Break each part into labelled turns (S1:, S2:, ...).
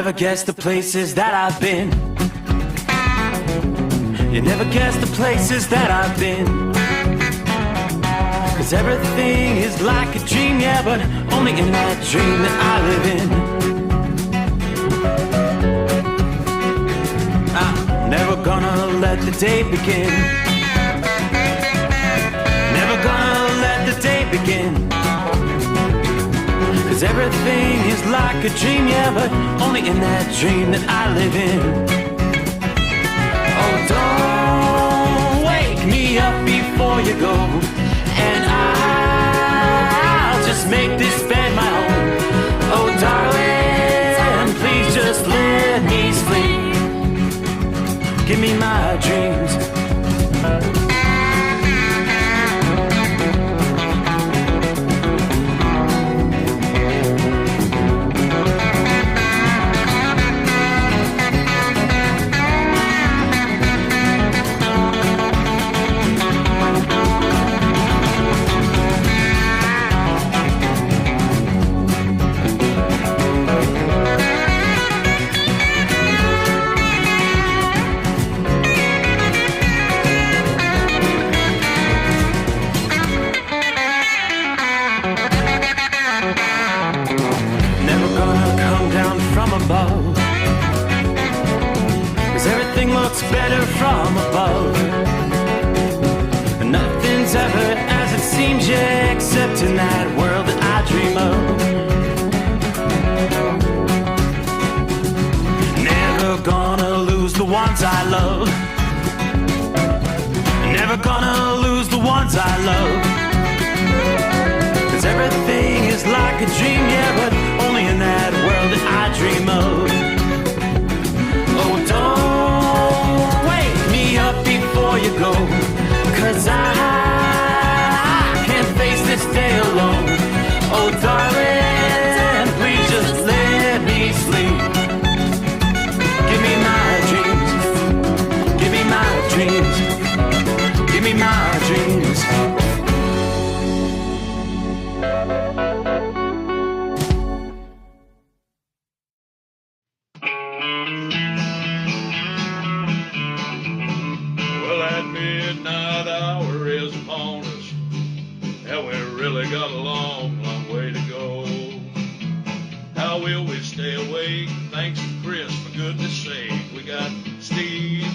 S1: never guess the places that I've been. You never guess the places that I've been. 'Cause everything is like a dream, yeah, but only in that dream that I live in. I'm never gonna let the day begin. Never gonna let the day begin. 'Cause everything is like a dream, yeah, but only in that dream that I live in. Oh, don't wake me up before you go, and I'll just make this bed my home. Oh, darling, please just let me sleep. Give me my dreams. Better from above. Nothing's ever as it seems, yeah, except in that world that I dream of. Never gonna lose the ones I love. Never gonna lose the ones I love. 'Cause everything is like a dream, yeah, but only in that world that I dream of. Oh, don't wake me up before you go, 'cause I can't face this day alone. Oh, darling, please just let me sleep. Give me my dreams. Give me my dreams. Give me my dreams.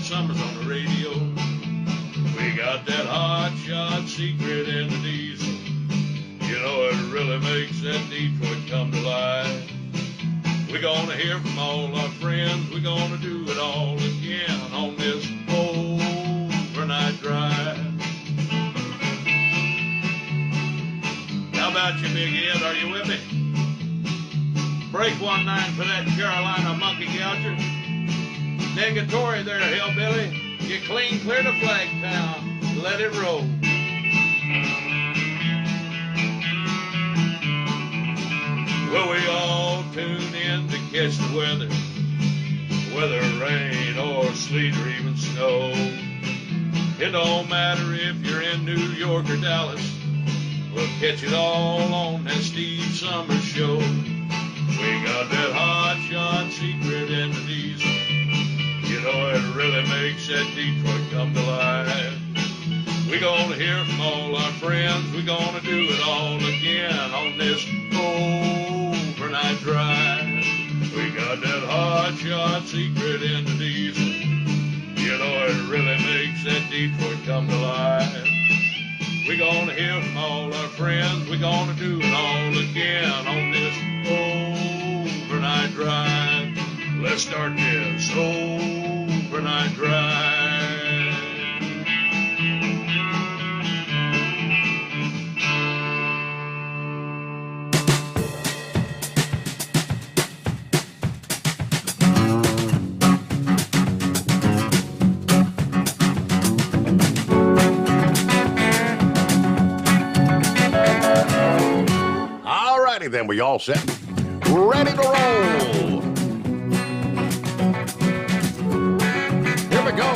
S2: Sommers on the radio. We got that hot shot secret in the diesel. You know it really makes that Detroit come to life. We're gonna hear from all our friends. We're gonna do it all again on this overnight drive. How about you, Big Ed? Are you with me? Break 1-9 for that Carolina monkey gouger. Negatory there, hillbilly. You clean clear to Flagtown. Let it roll. Well, we all tune in to catch the weather. Whether rain or sleet or even snow. It don't matter if you're in New York or Dallas. We'll catch it all on that Steve Sommers show. We got that hot shot secret in the diesel. You know it really makes that Detroit come to life. We're gonna hear from all our friends. We're gonna do it all again on this overnight drive. We got that hot shot secret in the diesel. You know it really makes that Detroit come to life. We're gonna hear from all our friends. We're gonna do it all again on this overnight drive. Let's start this overnight drive.
S3: All righty then, we all set. Ready to roll. Here we go.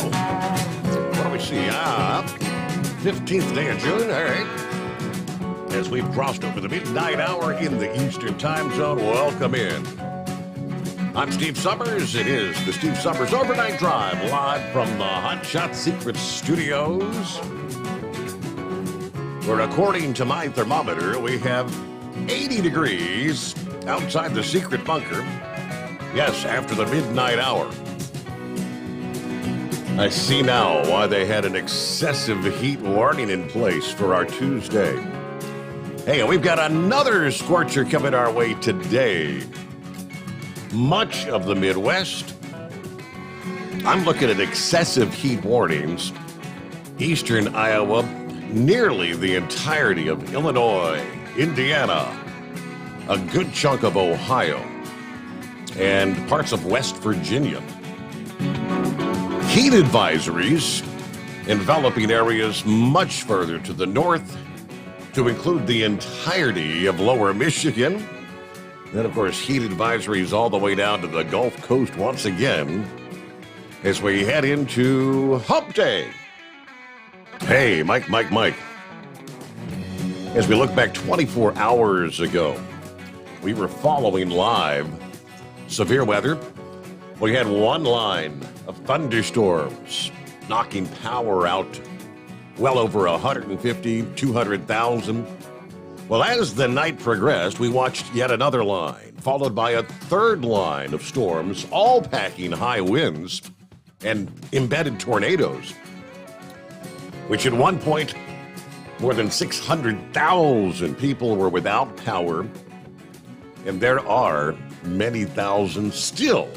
S3: What do we see? 15th day of June, all right. As we've crossed over the midnight hour in the Eastern time zone, welcome in. I'm Steve Sommers. It is the Steve Sommers Overnight Drive, live from the Hot Shot Secret Studios, where according to my thermometer, we have 80 degrees outside the secret bunker. Yes, after the midnight hour. I see now why they had an excessive heat warning in place for our Tuesday. Hey, we've got another scorcher coming our way today. Much of the Midwest, I'm looking at excessive heat warnings. Eastern Iowa, nearly the entirety of Illinois, Indiana, a good chunk of Ohio, and parts of West Virginia. Heat advisories enveloping areas much further to the north, to include the entirety of lower Michigan. Then, of course, heat advisories all the way down to the Gulf Coast once again as we head into Hump Day. Hey, Mike. As we look back 24 hours ago, we were following live severe weather. We had one line of thunderstorms knocking power out well over 150, 200,000. Well, as the night progressed, we watched yet another line, followed by a third line of storms, all packing high winds and embedded tornadoes, which at one point, more than 600,000 people were without power, and there are many thousands still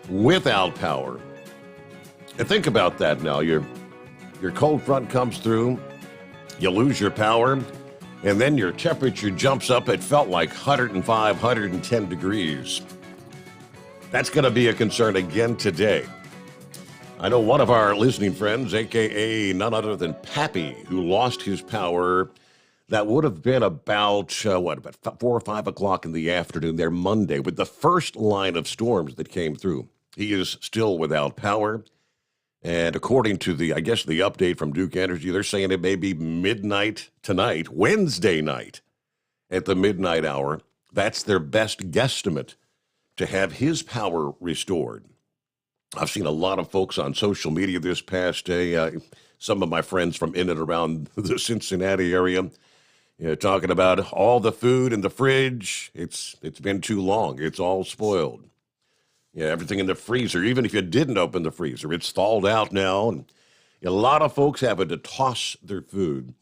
S3: without power. And think about that now. Your cold front comes through, you lose your power, and then your temperature jumps up. It felt like 105, 110 degrees. That's going to be a concern again today. I know one of our listening friends, a.k.a. none other than Pappy, who lost his power. That would have been about 4 or 5 o'clock in the afternoon there Monday with the first line of storms that came through. He is still without power. And according to the update from Duke Energy, they're saying it may be midnight tonight, Wednesday night, at the midnight hour. That's their best guesstimate to have his power restored. I've seen a lot of folks on social media this past day, some of my friends from in and around the Cincinnati area, talking about all the food in the fridge. It's been too long. It's all spoiled. Yeah, everything in the freezer, even if you didn't open the freezer, it's thawed out now. And a lot of folks having to toss their food.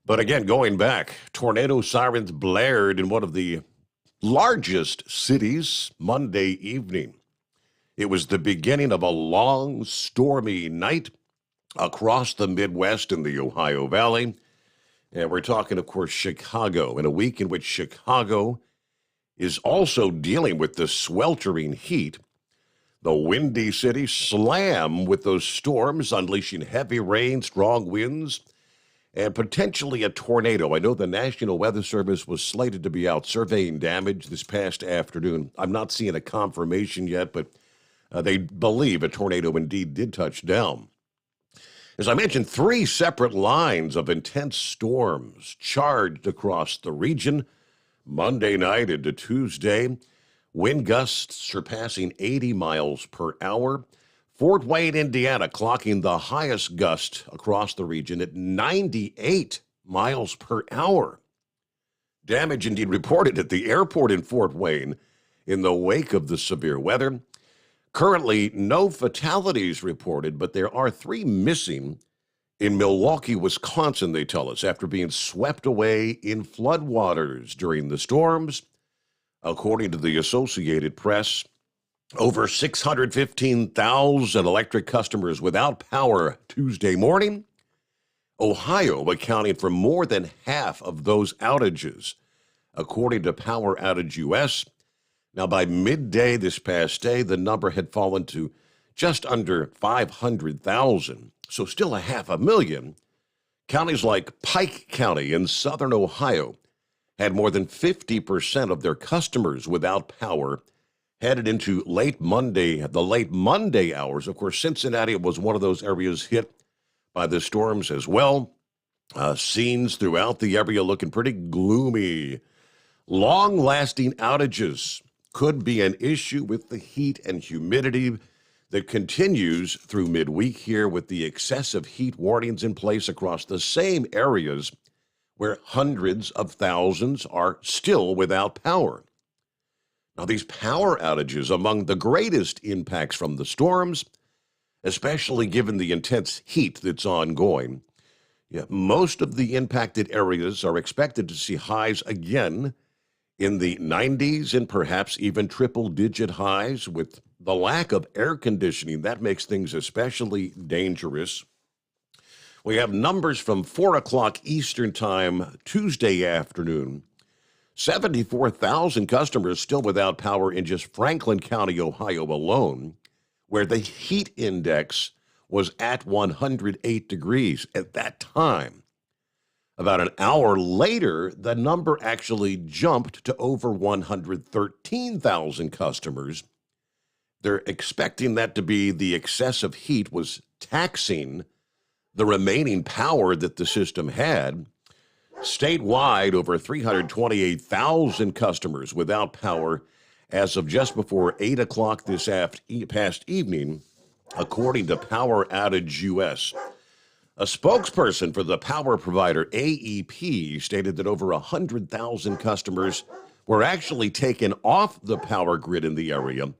S3: But again, going back, tornado sirens blared in one of the largest cities Monday evening. It was the beginning of a long, stormy night across the Midwest and the Ohio Valley. And we're talking, of course, Chicago, in a week in which Chicago is also dealing with the sweltering heat. The windy city slam with those storms, unleashing heavy rain, strong winds, and potentially a tornado. I know the National Weather Service was slated to be out surveying damage this past afternoon. I'm not seeing a confirmation yet, but they believe a tornado indeed did touch down. As I mentioned, 3 separate lines of intense storms charged across the region Monday night into Tuesday. Wind gusts surpassing 80 miles per hour. Fort Wayne, Indiana, clocking the highest gust across the region at 98 miles per hour. Damage indeed reported at the airport in Fort Wayne in the wake of the severe weather. Currently, no fatalities reported, but there are 3 missing in Milwaukee, Wisconsin, they tell us, after being swept away in floodwaters during the storms. According to the Associated Press, over 615,000 electric customers without power Tuesday morning. Ohio accounting for more than half of those outages, according to Power Outage US. Now, by midday this past day, the number had fallen to just under 500,000, so still 500,000. Counties like Pike County in southern Ohio had more than 50% of their customers without power headed into the late Monday hours. Of course, Cincinnati was one of those areas hit by the storms as well. Scenes throughout the area looking pretty gloomy. Long-lasting outages could be an issue with the heat and humidity that continues through midweek here, with the excessive heat warnings in place across the same areas where hundreds of thousands are still without power. Now, these power outages among the greatest impacts from the storms, especially given the intense heat that's ongoing. Yeah, most of the impacted areas are expected to see highs again in the 90s and perhaps even triple-digit highs. With the lack of air conditioning, that makes things especially dangerous. We have numbers from 4 o'clock Eastern Time Tuesday afternoon. 74,000 customers still without power in just Franklin County, Ohio alone, where the heat index was at 108 degrees at that time. About an hour later, the number actually jumped to over 113,000 customers. They're expecting that to be the excessive heat was taxing the remaining power that the system had. Statewide, over 328,000 customers without power as of just before 8 o'clock this past evening, according to Power Outage US. A spokesperson for the power provider AEP stated that over 100,000 customers were actually taken off the power grid in the area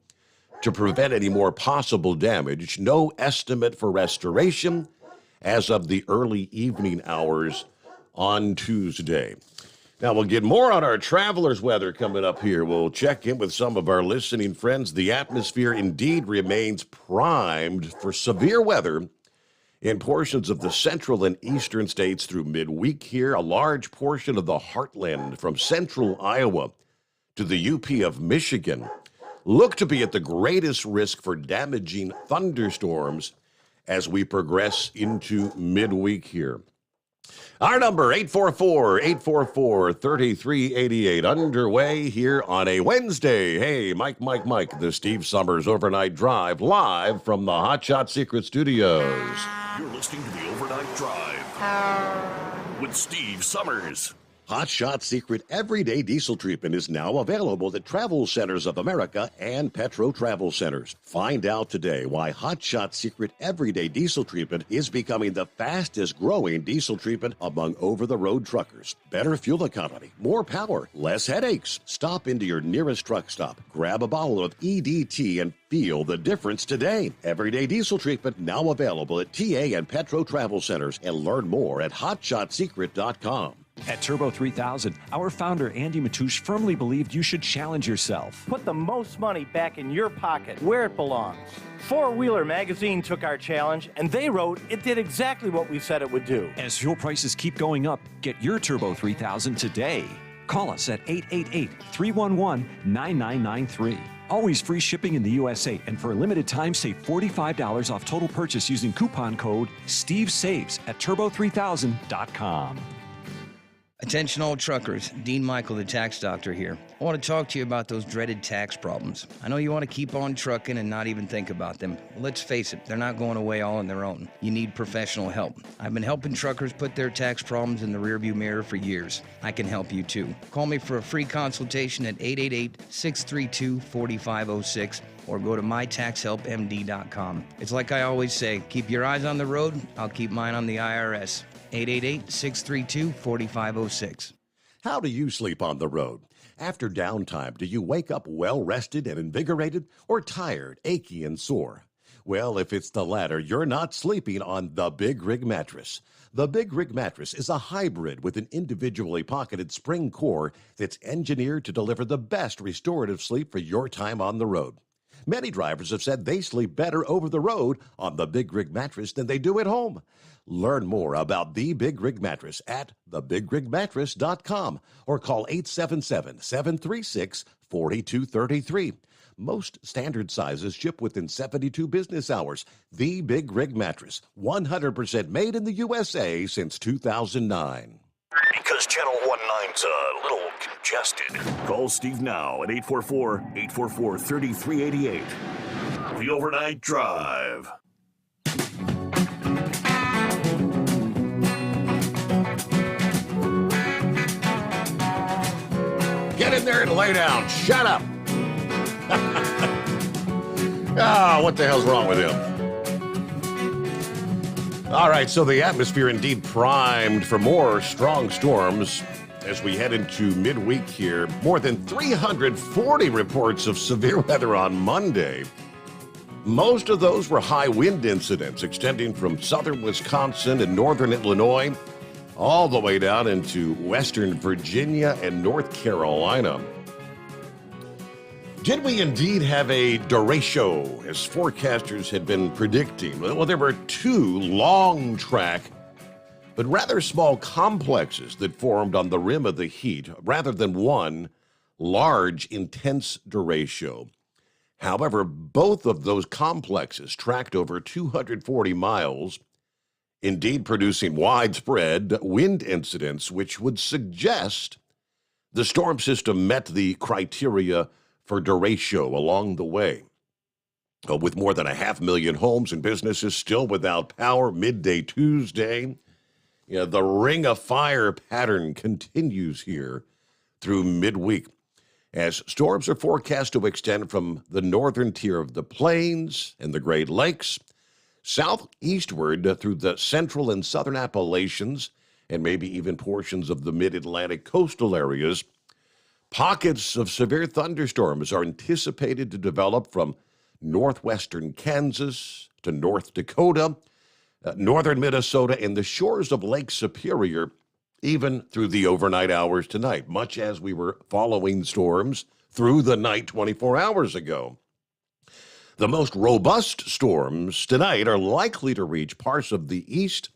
S3: to prevent any more possible damage. No estimate for restoration as of the early evening hours on Tuesday. Now, we'll get more on our travelers' weather coming up here. We'll check in with some of our listening friends. The atmosphere indeed remains primed for severe weather in portions of the central and eastern states through midweek here. A large portion of the heartland from central Iowa to the UP of Michigan look to be at the greatest risk for damaging thunderstorms as we progress into midweek here. Our number, 844-844-3388, underway here on a Wednesday. Hey, Mike, the Steve Sommers Overnight Drive, live from the Hot Shot Secret Studios.
S4: You're listening to the Overnight Drive with Steve Sommers.
S3: Hot Shot Secret Everyday Diesel Treatment is now available at Travel Centers of America and Petro Travel Centers. Find out today why Hot Shot Secret Everyday Diesel Treatment is becoming the fastest growing diesel treatment among over-the-road truckers. Better fuel economy, more power, less headaches. Stop into your nearest truck stop, grab a bottle of EDT, and feel the difference today. Everyday Diesel Treatment now available at TA and Petro Travel Centers, and learn more at hotshotsecret.com.
S5: At Turbo 3000, our founder Andy Matouche firmly believed you should challenge yourself.
S6: Put the most money back in your pocket, where it belongs. Four Wheeler magazine took our challenge, and they wrote it did exactly what we said it would do.
S5: As fuel prices keep going up, get your Turbo 3000 today. Call us at 888-311-9993. Always free shipping in the USA, and for a limited time, save $45 off total purchase using coupon code STEVESAVES at turbo3000.com.
S7: Attention all truckers, Dean Michael, the tax doctor here. I want to talk to you about those dreaded tax problems. I know you want to keep on trucking and not even think about them. Let's face it, they're not going away all on their own. You need professional help. I've been helping truckers put their tax problems in the rearview mirror for years. I can help you too. Call me for a free consultation at 888-632-4506 or go to mytaxhelpmd.com. It's like I always say, keep your eyes on the road, I'll keep mine on the IRS. 888-632-4506.
S3: How do you sleep on the road? After downtime, do you wake up well-rested and invigorated, or tired, achy, and sore? Well, if it's the latter, you're not sleeping on the Big Rig Mattress. The Big Rig Mattress is a hybrid with an individually pocketed spring core that's engineered to deliver the best restorative sleep for your time on the road. Many drivers have said they sleep better over the road on the Big Rig Mattress than they do at home. Learn more about the Big Rig Mattress at thebigrigmattress.com or call 877-736-4233. Most standard sizes ship within 72 business hours. The Big Rig Mattress, 100% made in the USA since 2009.
S4: Because Channel 19's a little congested. Call Steve now at 844-844-3388. The Overnight Drive.
S3: Get in there and lay down. Shut up. What the hell's wrong with him? All right, so the atmosphere indeed primed for more strong storms as we head into midweek here. More than 340 reports of severe weather on Monday. Most of those were high wind incidents extending from southern Wisconsin and northern Illinois all the way down into western Virginia and North Carolina. Did we indeed have a derecho, as forecasters had been predicting? Well, there were two long track, but rather small complexes that formed on the rim of the heat, rather than one large, intense derecho. However, both of those complexes tracked over 240 miles, indeed producing widespread wind incidents, which would suggest the storm system met the criteria for derecho along the way. With more than 500,000 homes and businesses still without power midday Tuesday, the ring of fire pattern continues here through midweek, as storms are forecast to extend from the northern tier of the plains and the Great Lakes, southeastward through the central and southern Appalachians, and maybe even portions of the mid-Atlantic coastal areas. Pockets of severe thunderstorms are anticipated to develop from northwestern Kansas to North Dakota, northern Minnesota, and the shores of Lake Superior, even through the overnight hours tonight, much as we were following storms through the night 24 hours ago. The most robust storms tonight are likely to reach parts of the east,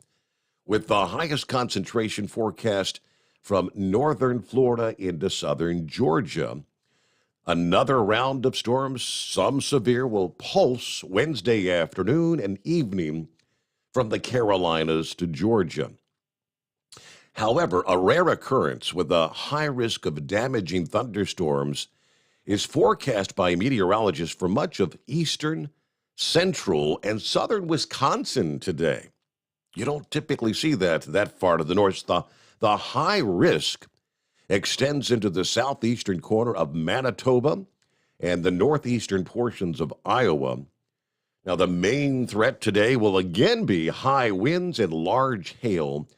S3: with the highest concentration forecast from northern Florida into southern Georgia. Another round of storms, some severe, will pulse Wednesday afternoon and evening from the Carolinas to Georgia. However, a rare occurrence with a high risk of damaging thunderstorms is forecast by meteorologists for much of eastern, central, and southern Wisconsin today. You don't typically see that far to the north. The high risk extends into the southeastern corner of Manitoba and the northeastern portions of Iowa. Now, the main threat today will again be high winds and large hail.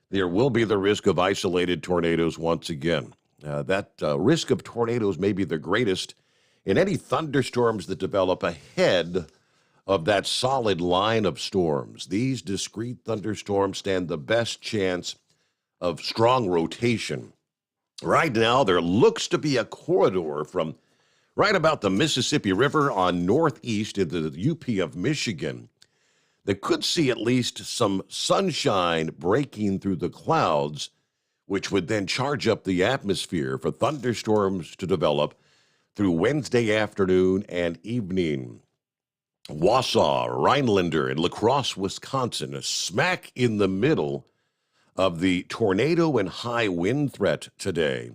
S3: There will be the risk of isolated tornadoes once again. That risk of tornadoes may be the greatest in any thunderstorms that develop ahead of that solid line of storms. These discrete thunderstorms stand the best chance of strong rotation. Right now, there looks to be a corridor from right about the Mississippi River on northeast into the UP of Michigan that could see at least some sunshine breaking through the clouds, which would then charge up the atmosphere for thunderstorms to develop through Wednesday afternoon and evening. Wausau, Rhinelander, and La Crosse, Wisconsin, smack in the middle of the tornado and high wind threat today.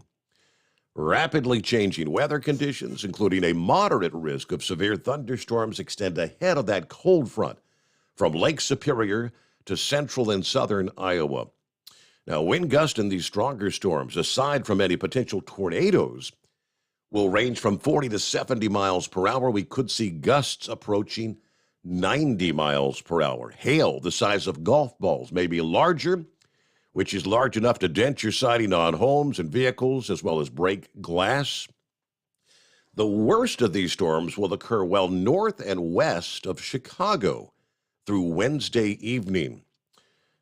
S3: Rapidly changing weather conditions, including a moderate risk of severe thunderstorms, extend ahead of that cold front from Lake Superior to central and southern Iowa. Now, wind gusts in these stronger storms, aside from any potential tornadoes, will range from 40 to 70 miles per hour. We could see gusts approaching 90 miles per hour. Hail the size of golf balls, maybe larger, which is large enough to dent your siding on homes and vehicles, as well as break glass. The worst of these storms will occur well north and west of Chicago through Wednesday evening.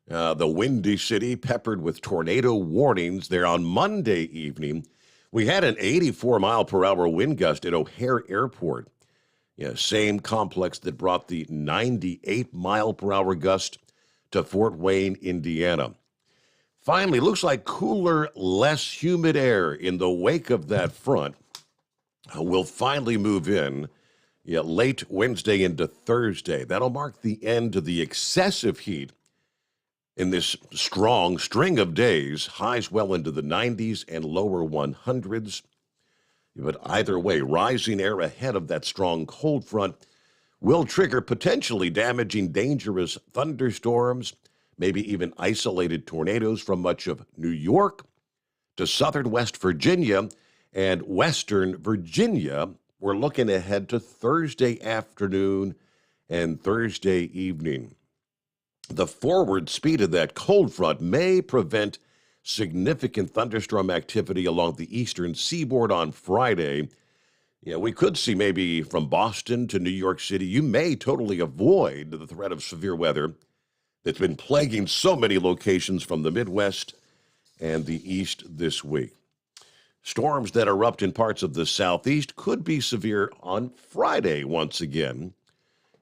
S3: The Windy City peppered with tornado warnings there on Monday evening. We had an 84-mile-per-hour wind gust at O'Hare Airport. Same complex that brought the 98-mile-per-hour gust to Fort Wayne, Indiana. Finally, looks like cooler, less humid air in the wake of that front will finally move in late Wednesday into Thursday. That'll mark the end of the excessive heat in this strong string of days, highs well into the 90s and lower 100s. But either way, rising air ahead of that strong cold front will trigger potentially damaging, dangerous thunderstorms, maybe even isolated tornadoes from much of New York to southern West Virginia and western Virginia we're looking ahead to Thursday afternoon and Thursday evening. The forward speed of that cold front may prevent significant thunderstorm activity along the eastern seaboard on Friday. Yeah, we could see maybe from Boston to New York City. You may totally avoid the threat of severe weather that's been plaguing so many locations from the Midwest and the East this week. Storms that erupt in parts of the Southeast could be severe on Friday once again.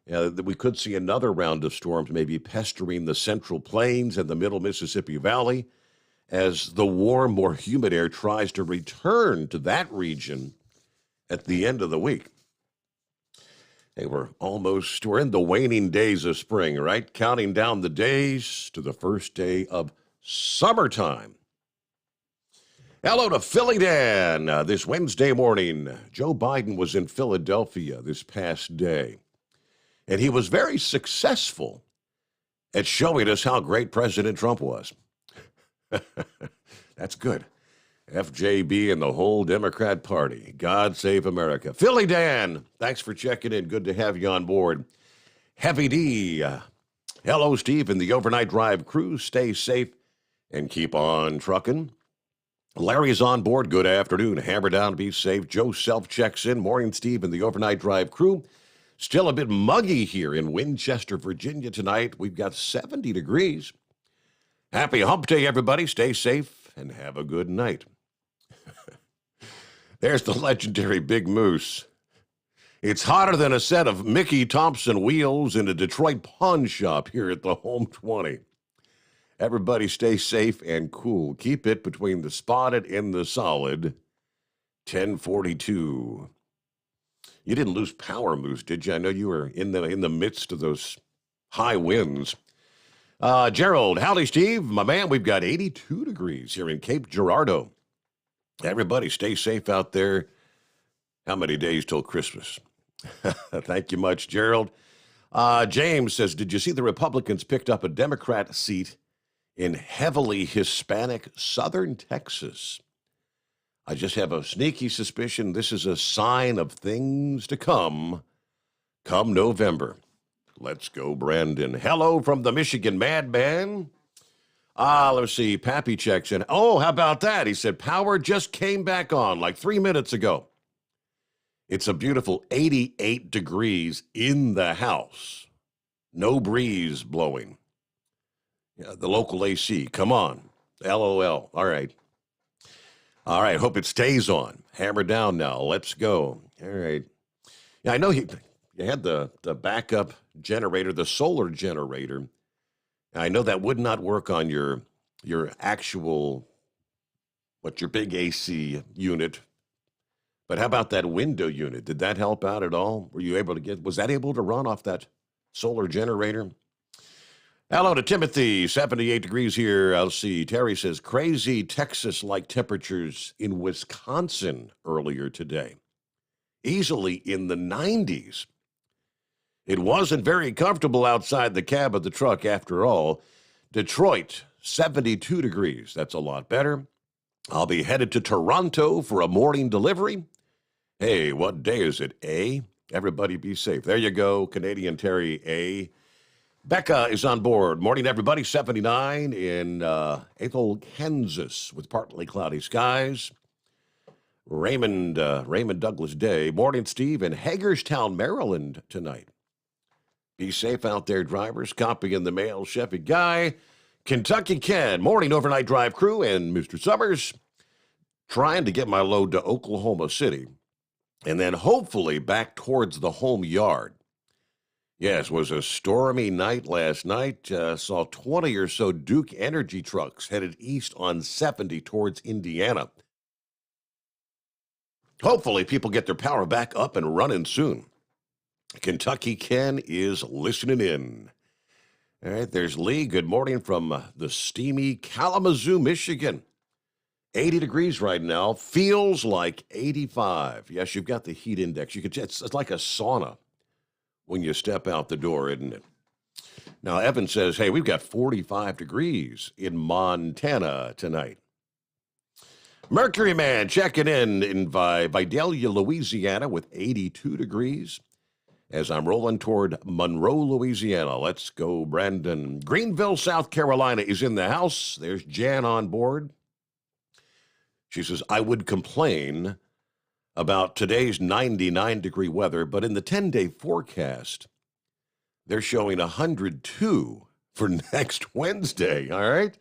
S3: We could see another round of storms maybe pestering the Central Plains and the Middle Mississippi Valley as the warm, more humid air tries to return to that region at the end of the week. Hey, we're in the waning days of spring, right? Counting down the days to the first day of summertime. Hello to Philly Dan. This Wednesday morning, Joe Biden was in Philadelphia this past day, and he was very successful at showing us how great President Trump was. That's good. FJB and the whole Democrat Party. God save America. Philly Dan, thanks for checking in. Good to have you on board. Heavy D. Hello, Steve, and the overnight drive crew. Stay safe and keep on trucking. Larry's on board. Good afternoon. Hammer down, be safe. Joe Self checks in. Morning, Steve, and the overnight drive crew. Still a bit muggy here in Winchester, Virginia tonight. We've got 70 degrees. Happy hump day, everybody. Stay safe and have a good night. There's the legendary Big Moose. It's hotter than a set of Mickey Thompson wheels in a Detroit pawn shop here at the Home 20. Everybody stay safe and cool. Keep it between the spotted and the solid. 1042. You didn't lose power, Moose, did you? I know you were in the midst of those high winds. Gerald, howdy, Steve. My man, we've got 82 degrees here in Cape Girardeau. Everybody stay safe out there. How many days till Christmas? Thank you much, Gerald. James says, did you see the Republicans picked up a Democrat seat in heavily Hispanic southern Texas? I just have a sneaky suspicion this is a sign of things to come November. Let's go, Brandon. Hello from the Michigan Madman. Let's see. Pappy checks in. Oh, how about that? He said power just came back on like 3 minutes ago. It's a beautiful 88 degrees in the house. No breeze blowing. Yeah, the local AC. Come on. LOL. All right. All right. Hope it stays on. Hammer down now. Let's go. All right. Yeah, I know you had the backup generator, the solar generator. I know that would not work on your actual, your big AC unit. But how about that window unit? Did that help out at all? Were you able to was that able to run off that solar generator? Hello to Timothy, 78 degrees here. I'll see. Terry says, crazy Texas-like temperatures in Wisconsin earlier today. Easily in the 90s. It wasn't very comfortable outside the cab of the truck after all. Detroit, 72 degrees. That's a lot better. I'll be headed to Toronto for a morning delivery. Hey, what day is it, A? Everybody be safe. There you go, Canadian Terry A. Becca is on board. Morning, everybody. 79 in Ethel, Kansas, with partly cloudy skies. Raymond Douglas Day. Morning, Steve, in Hagerstown, Maryland tonight. Be safe out there, drivers. Copy in the mail, Chevy Guy. Kentucky Ken. Morning, overnight drive crew, and Mr. Sommers. Trying to get my load to Oklahoma City, and then hopefully back towards the home yard. Yes, it was a stormy night last night. Saw 20 or so Duke Energy trucks headed east on 70 towards Indiana. Hopefully people get their power back up and running soon. Kentucky Ken is listening in. All right, there's Lee. Good morning from the steamy Kalamazoo, Michigan. 80 degrees right now. Feels like 85. Yes, you've got the heat index. It's like a sauna when you step out the door, isn't it? Now, Evan says, hey, we've got 45 degrees in Montana tonight. Mercury Man checking in Vidalia, Louisiana with 82 degrees. As I'm rolling toward Monroe, Louisiana. Let's go, Brandon. Greenville, South Carolina is in the house. There's Jan on board. She says, I would complain about today's 99-degree weather, but in the 10-day forecast, they're showing 102 for next Wednesday, all right?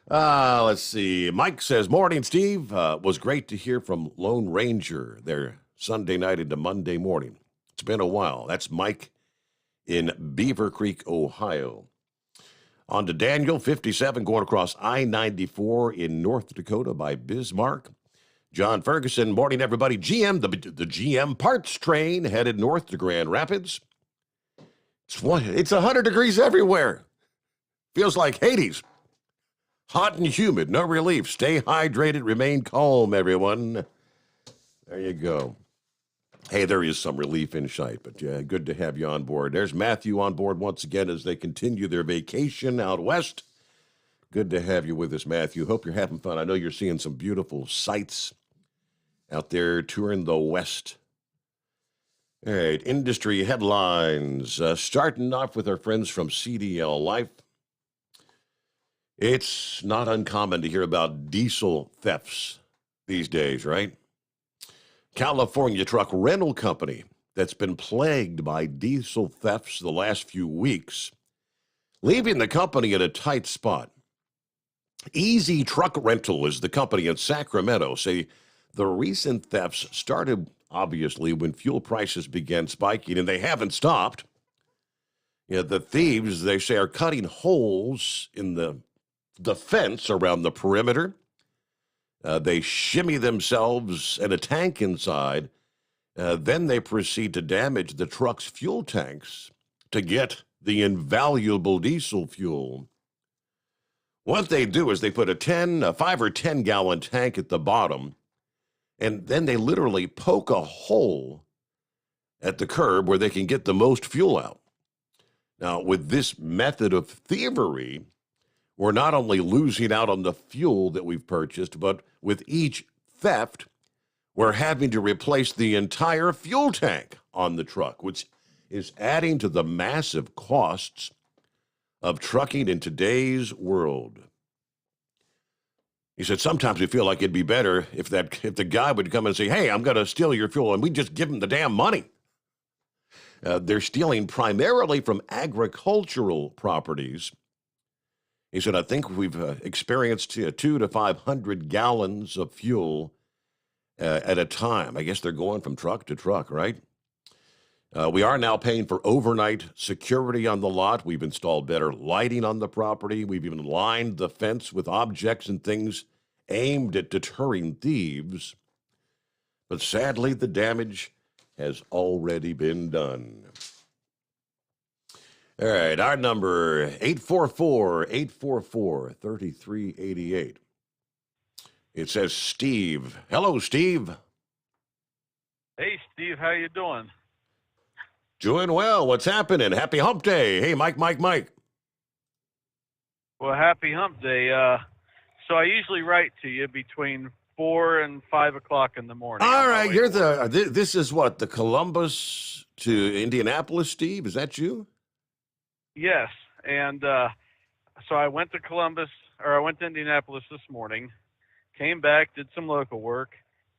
S3: Let's see. Mike says, morning, Steve. Was great to hear from Lone Ranger there Sunday night into Monday morning. It's been a while. That's Mike in Beaver Creek, Ohio. On to Daniel, 57, going across I-94 in North Dakota by Bismarck. John Ferguson, morning, everybody. GM, the GM parts train headed north to Grand Rapids. It's 100 degrees everywhere. Feels like Hades. Hot and humid, no relief. Stay hydrated, remain calm, everyone. There you go. Hey, there is some relief in sight, but good to have you on board. There's Matthew on board once again as they continue their vacation out west. Good to have you with us, Matthew. Hope you're having fun. I know you're seeing some beautiful sights out there touring the west. All right, industry headlines. Starting off with our friends from CDL Life. It's not uncommon to hear about diesel thefts these days, right? California truck rental company that's been plagued by diesel thefts the last few weeks, leaving the company in a tight spot. Easy Truck Rental is the company in Sacramento. Say the recent thefts started, obviously, when fuel prices began spiking, and they haven't stopped. The thieves, they say, are cutting holes in the fence around the perimeter. They shimmy themselves in a tank inside. Then they proceed to damage the truck's fuel tanks to get the invaluable diesel fuel. What they do is they put a 5 or 10 gallon tank at the bottom, and then they literally poke a hole at the curb where they can get the most fuel out. Now, with this method of thievery, we're not only losing out on the fuel that we've purchased, but with each theft, we're having to replace the entire fuel tank on the truck, which is adding to the massive costs of trucking in today's world. He said, sometimes we feel like it'd be better if the guy would come and say, hey, I'm going to steal your fuel, and we just give him the damn money. They're stealing primarily from agricultural properties. He said, I think we've experienced 200 to 500 gallons of fuel at a time. I guess they're going from truck to truck, right? We are now paying for overnight security on the lot. We've installed better lighting on the property. We've even lined the fence with objects and things aimed at deterring thieves. But sadly, the damage has already been done. All right, our number, 844-844-3388. It says Steve. Hello, Steve.
S8: Hey, Steve, how you doing?
S3: Doing well. What's happening? Happy Hump Day. Hey, Mike.
S8: Well, happy Hump Day. So I usually write to you between 4 and 5 o'clock in the morning.
S3: All right, this is what, the Columbus to Indianapolis, Steve? Is that you?
S8: Yes, and so I went to Indianapolis this morning, came back, did some local work,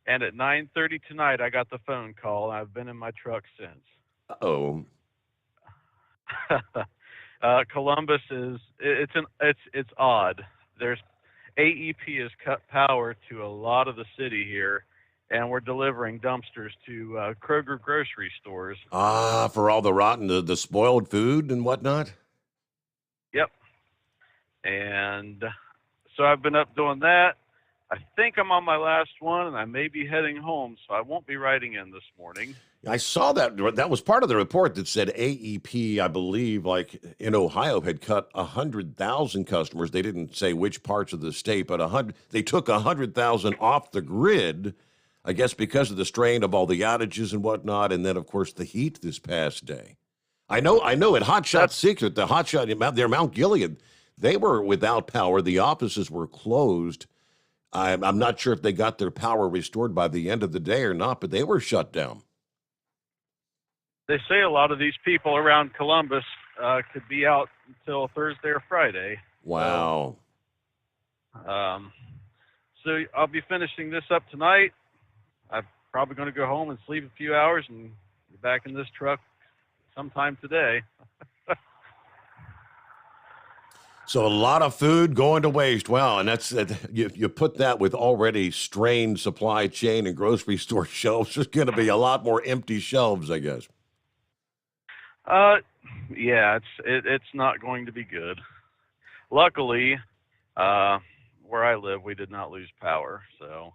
S8: and at 9:30 tonight I got the phone call, and I've been in my truck since.
S3: Uh-oh.
S8: Columbus it's odd. There's AEP has cut power to a lot of the city here, and we're delivering dumpsters to Kroger grocery stores.
S3: For all the rotten, the spoiled food and whatnot?
S8: Yep. And so I've been up doing that. I think I'm on my last one, and I may be heading home, so I won't be writing in this morning. I
S3: saw that. That was part of the report that said AEP, I believe, like in Ohio, had cut 100,000 customers. They didn't say which parts of the state, but they took 100,000 off the grid, I guess because of the strain of all the outages and whatnot, and then, of course, the heat this past day. I know at Hot Shot Secret, the Hot Shot, their Mount Gilead, they were without power. The offices were closed. I'm not sure if they got their power restored by the end of the day or not, but they were shut down.
S8: They say a lot of these people around Columbus could be out until Thursday or Friday.
S3: Wow.
S8: So I'll be finishing this up tonight. I'm probably going to go home and sleep a few hours and be back in this truck sometime today.
S3: So a lot of food going to waste. Wow, and you put that with already strained supply chain and grocery store shelves. There's going to be a lot more empty shelves, I guess.
S8: Yeah, it's not going to be good. Luckily, where I live, we did not lose power. So,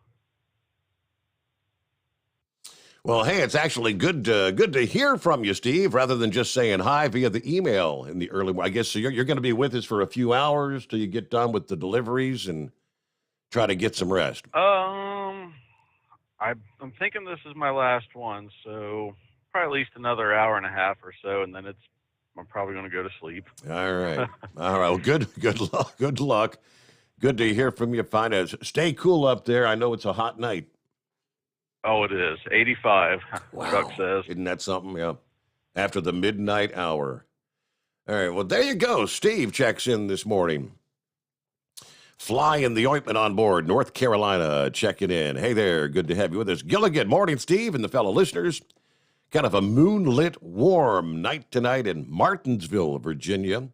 S3: well, hey, it's actually good to hear from you, Steve, rather than just saying hi via the email in the early. I guess so. You're going to be with us for a few hours till you get done with the deliveries and try to get some rest.
S8: I'm thinking this is my last one, so probably at least another hour and a half or so, and then I'm probably going to go to sleep.
S3: All right. All right. Well, good luck. Good luck. Good to hear from you. Stay cool up there. I know it's a hot night.
S8: Oh, it is. 85,
S3: Wow.
S8: the truck says.
S3: Isn't that something? Yeah. After the midnight hour. All right. Well, there you go. Steve checks in this morning. Fly in the ointment on board. North Carolina checking in. Hey there. Good to have you with us. Gilligan. Morning, Steve, and the fellow listeners. Kind of a moonlit, warm night tonight in Martinsville, Virginia,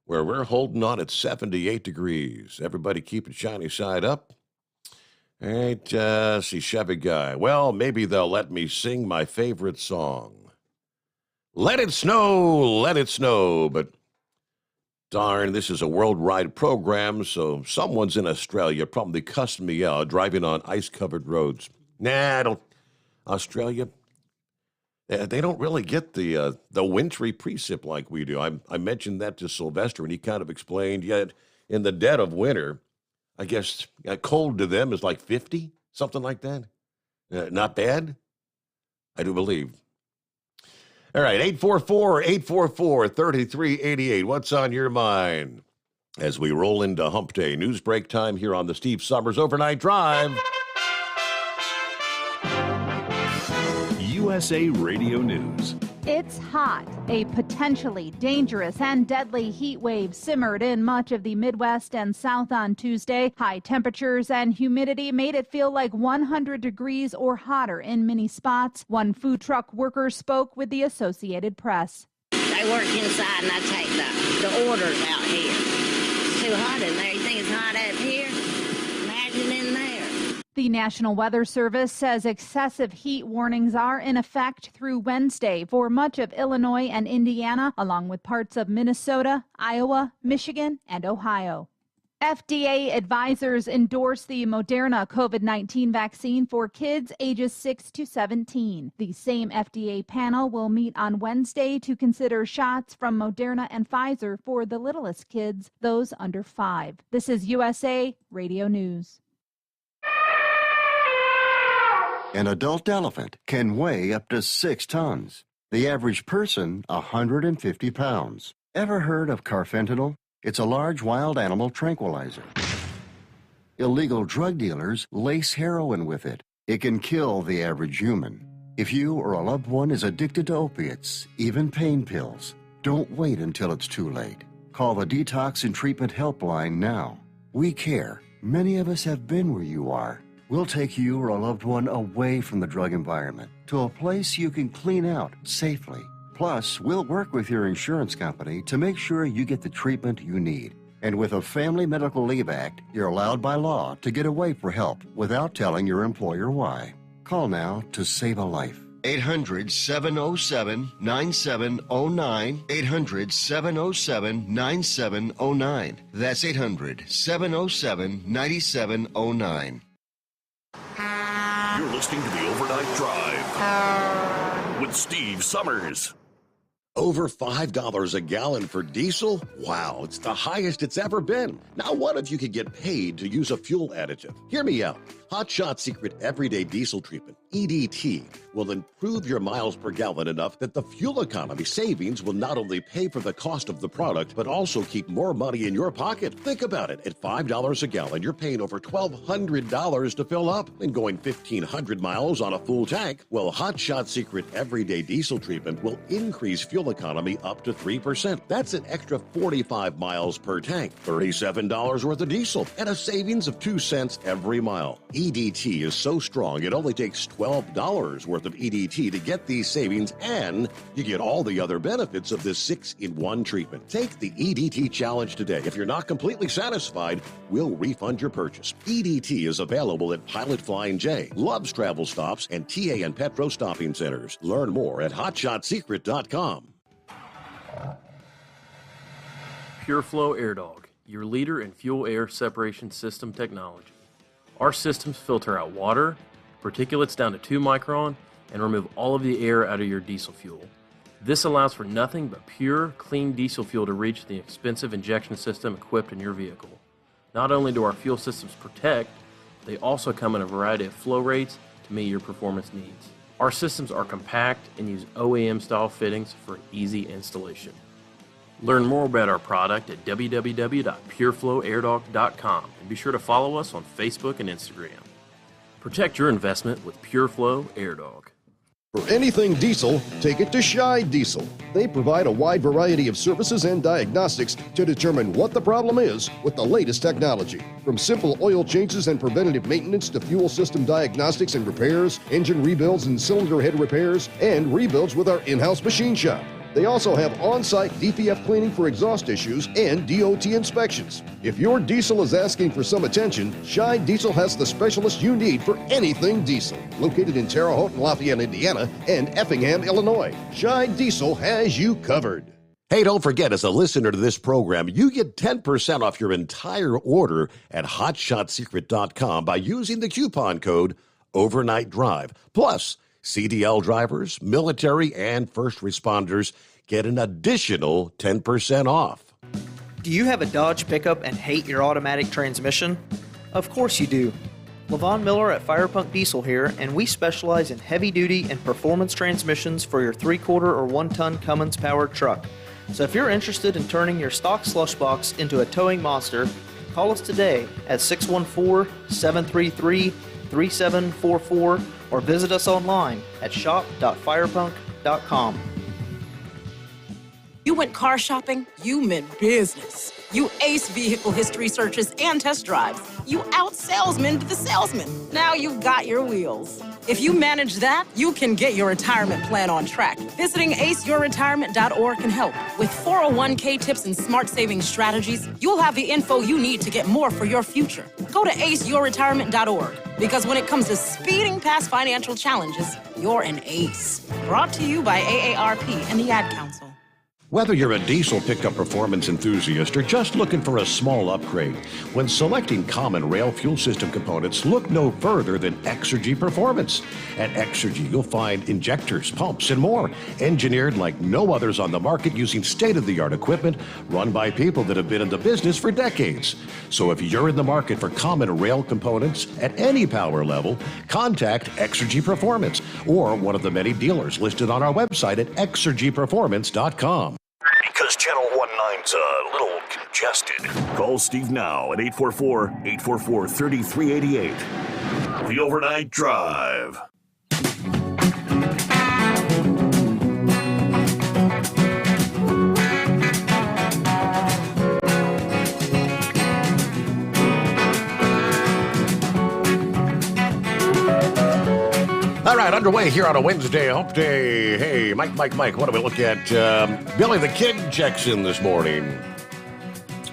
S3: where we're holding on at 78 degrees. Everybody keep a shiny side up. All right, see, Chevy Guy. Well, maybe they'll let me sing my favorite song. Let it snow, but darn, this is a worldwide program, so someone's in Australia probably cussing me out driving on ice-covered roads. Nah, I don't. Australia, they don't really get the wintry precip like we do. I mentioned that to Sylvester, and he kind of explained, yet in the dead of winter, I guess cold to them is like 50, something like that. Not bad, I do believe. All right, 844-844-3388. What's on your mind as we roll into Hump Day? News break time here on the Steve Sommers Overnight Drive.
S4: USA Radio News.
S9: It's hot. A potentially dangerous and deadly heat wave simmered in much of the Midwest and South on Tuesday. High temperatures and humidity made it feel like 100 degrees or hotter in many spots. One food truck worker spoke with the Associated Press.
S10: I work inside and I take the orders out here. It's too hot in there. You think it's hot up here? Imagine in there.
S9: The National Weather Service says excessive heat warnings are in effect through Wednesday for much of Illinois and Indiana, along with parts of Minnesota, Iowa, Michigan, and Ohio. FDA advisors endorse the Moderna COVID-19 vaccine for kids ages 6 to 17. The same FDA panel will meet on Wednesday to consider shots from Moderna and Pfizer for the littlest kids, those under 5. This is USA Radio News.
S11: An adult elephant can weigh up to 6 tons. The average person, 150 pounds. Ever heard of carfentanil? It's a large wild animal tranquilizer. Illegal drug dealers lace heroin with it. It can kill the average human. If you or a loved one is addicted to opiates, even pain pills, don't wait until it's too late. Call the Detox and Treatment Helpline now. We care. Many of us have been where you are. We'll take you or a loved one away from the drug environment to a place you can clean out safely. Plus, we'll work with your insurance company to make sure you get the treatment you need. And with a Family Medical Leave Act, you're allowed by law to get away for help without telling your employer why. Call now to save a life. 800-707-9709. 800-707-9709. That's 800-707-9709.
S4: You're listening to the Overnight Drive with Steve Sommers.
S3: Over $5 a gallon for diesel? Wow, it's the highest it's ever been. Now what if you could get paid to use a fuel additive? Hear me out. Hot Shot Secret Everyday Diesel Treatment, EDT, will improve your miles per gallon enough that the fuel economy savings will not only pay for the cost of the product, but also keep more money in your pocket. Think about it. At $5 a gallon, you're paying over $1,200 to fill up and going 1,500 miles on a full tank. Well, Hot Shot Secret Everyday Diesel Treatment will increase fuel economy up to 3%. That's an extra 45 miles per tank, $37 worth of diesel, and a savings of 2 cents every mile. EDT is so strong, it only takes $12 worth of EDT to get these savings, and you get all the other benefits of this 6-in-1 treatment. Take the EDT challenge today. If you're not completely satisfied, we'll refund your purchase. EDT is available at Pilot Flying J, Love's Travel Stops, and TA and Petro Stopping Centers. Learn more at hotshotsecret.com.
S12: Pureflow Airdog, your leader in fuel air separation system technology. Our systems filter out water, particulates down to 2 micron, and remove all of the air out of your diesel fuel. This allows for nothing but pure, clean diesel fuel to reach the expensive injection system equipped in your vehicle. Not only do our fuel systems protect, they also come in a variety of flow rates to meet your performance needs. Our systems are compact and use OEM-style fittings for easy installation. Learn more about our product at www.pureflowairdog.com and be sure to follow us on Facebook and Instagram. Protect your investment with Pureflow Airdog.
S13: For anything diesel, take it to Scheid Diesel. They provide a wide variety of services and diagnostics to determine what the problem is with the latest technology. From simple oil changes and preventative maintenance to fuel system diagnostics and repairs, engine rebuilds and cylinder head repairs, and rebuilds with our in-house machine shop. They also have on-site DPF cleaning for exhaust issues and DOT inspections. If your diesel is asking for some attention, Scheid Diesel has the specialist you need for anything diesel. Located in Terre Haute and Lafayette, Indiana, and Effingham, Illinois, Scheid Diesel has you covered.
S3: Hey, don't forget, as a listener to this program, you get 10% off your entire order at hotshotsecret.com by using the coupon code Overnight Drive. Plus, CDL drivers, military, and first responders get an additional 10% off.
S14: Do you have a Dodge pickup and hate your automatic transmission? Of course you do. LaVon Miller at Firepunk Diesel here, and we specialize in heavy-duty and performance transmissions for your 3/4 or 1-ton Cummins-powered truck. So if you're interested in turning your stock slush box into a towing monster, call us today at 614-733-3744 or visit us online at shop.firepunk.com.
S15: You went car shopping, you meant business. You ace vehicle history searches and test drives. You out-salesman to the salesman. Now you've got your wheels. If you manage that, you can get your retirement plan on track. Visiting aceyourretirement.org can help. With 401k tips and smart savings strategies, you'll have the info you need to get more for your future. Go to aceyourretirement.org, because when it comes to speeding past financial challenges, you're an ace. Brought to you by AARP and the Ad Council.
S3: Whether you're a diesel pickup performance enthusiast or just looking for a small upgrade, when selecting common rail fuel system components, look no further than Exergy Performance. At Exergy, you'll find injectors, pumps, and more, engineered like no others on the market using state-of-the-art equipment run by people that have been in the business for decades. So if you're in the market for common rail components at any power level, contact Exergy Performance or one of the many dealers listed on our website at exergyperformance.com.
S4: Because Channel 19's a little congested. Call Steve now at 844-844-3388. The Overnight Drive.
S3: All right, underway here on a Wednesday, Hump Day. Hey, Mike, what do we look at? Billy the Kid checks in this morning.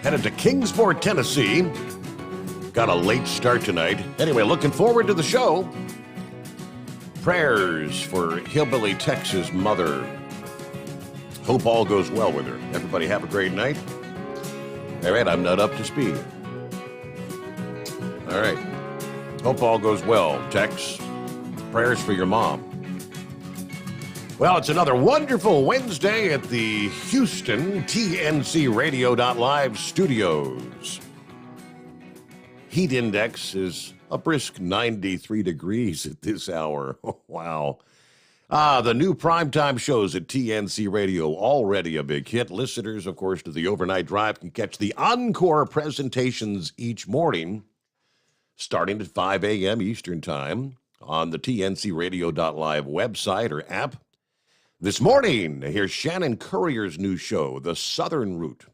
S3: Headed to Kingsport, Tennessee. Got a late start tonight. Anyway, looking forward to the show. Prayers for Hillbilly Tex's mother. Hope all goes well with her. Everybody have a great night. All right, I'm not up to speed. All right. Hope all goes well, Tex. Prayers for your mom. Well, it's another wonderful Wednesday at the Houston TNCRadio.live studios. Heat index is a brisk 93 degrees at this hour. Wow. The new primetime shows at TNC Radio, already a big hit. Listeners, of course, to the Overnight Drive can catch the encore presentations each morning, starting at 5 a.m. Eastern Time on the TNCRadio.live website or app. This morning, here's Shannon Courier's new show, The Southern Route.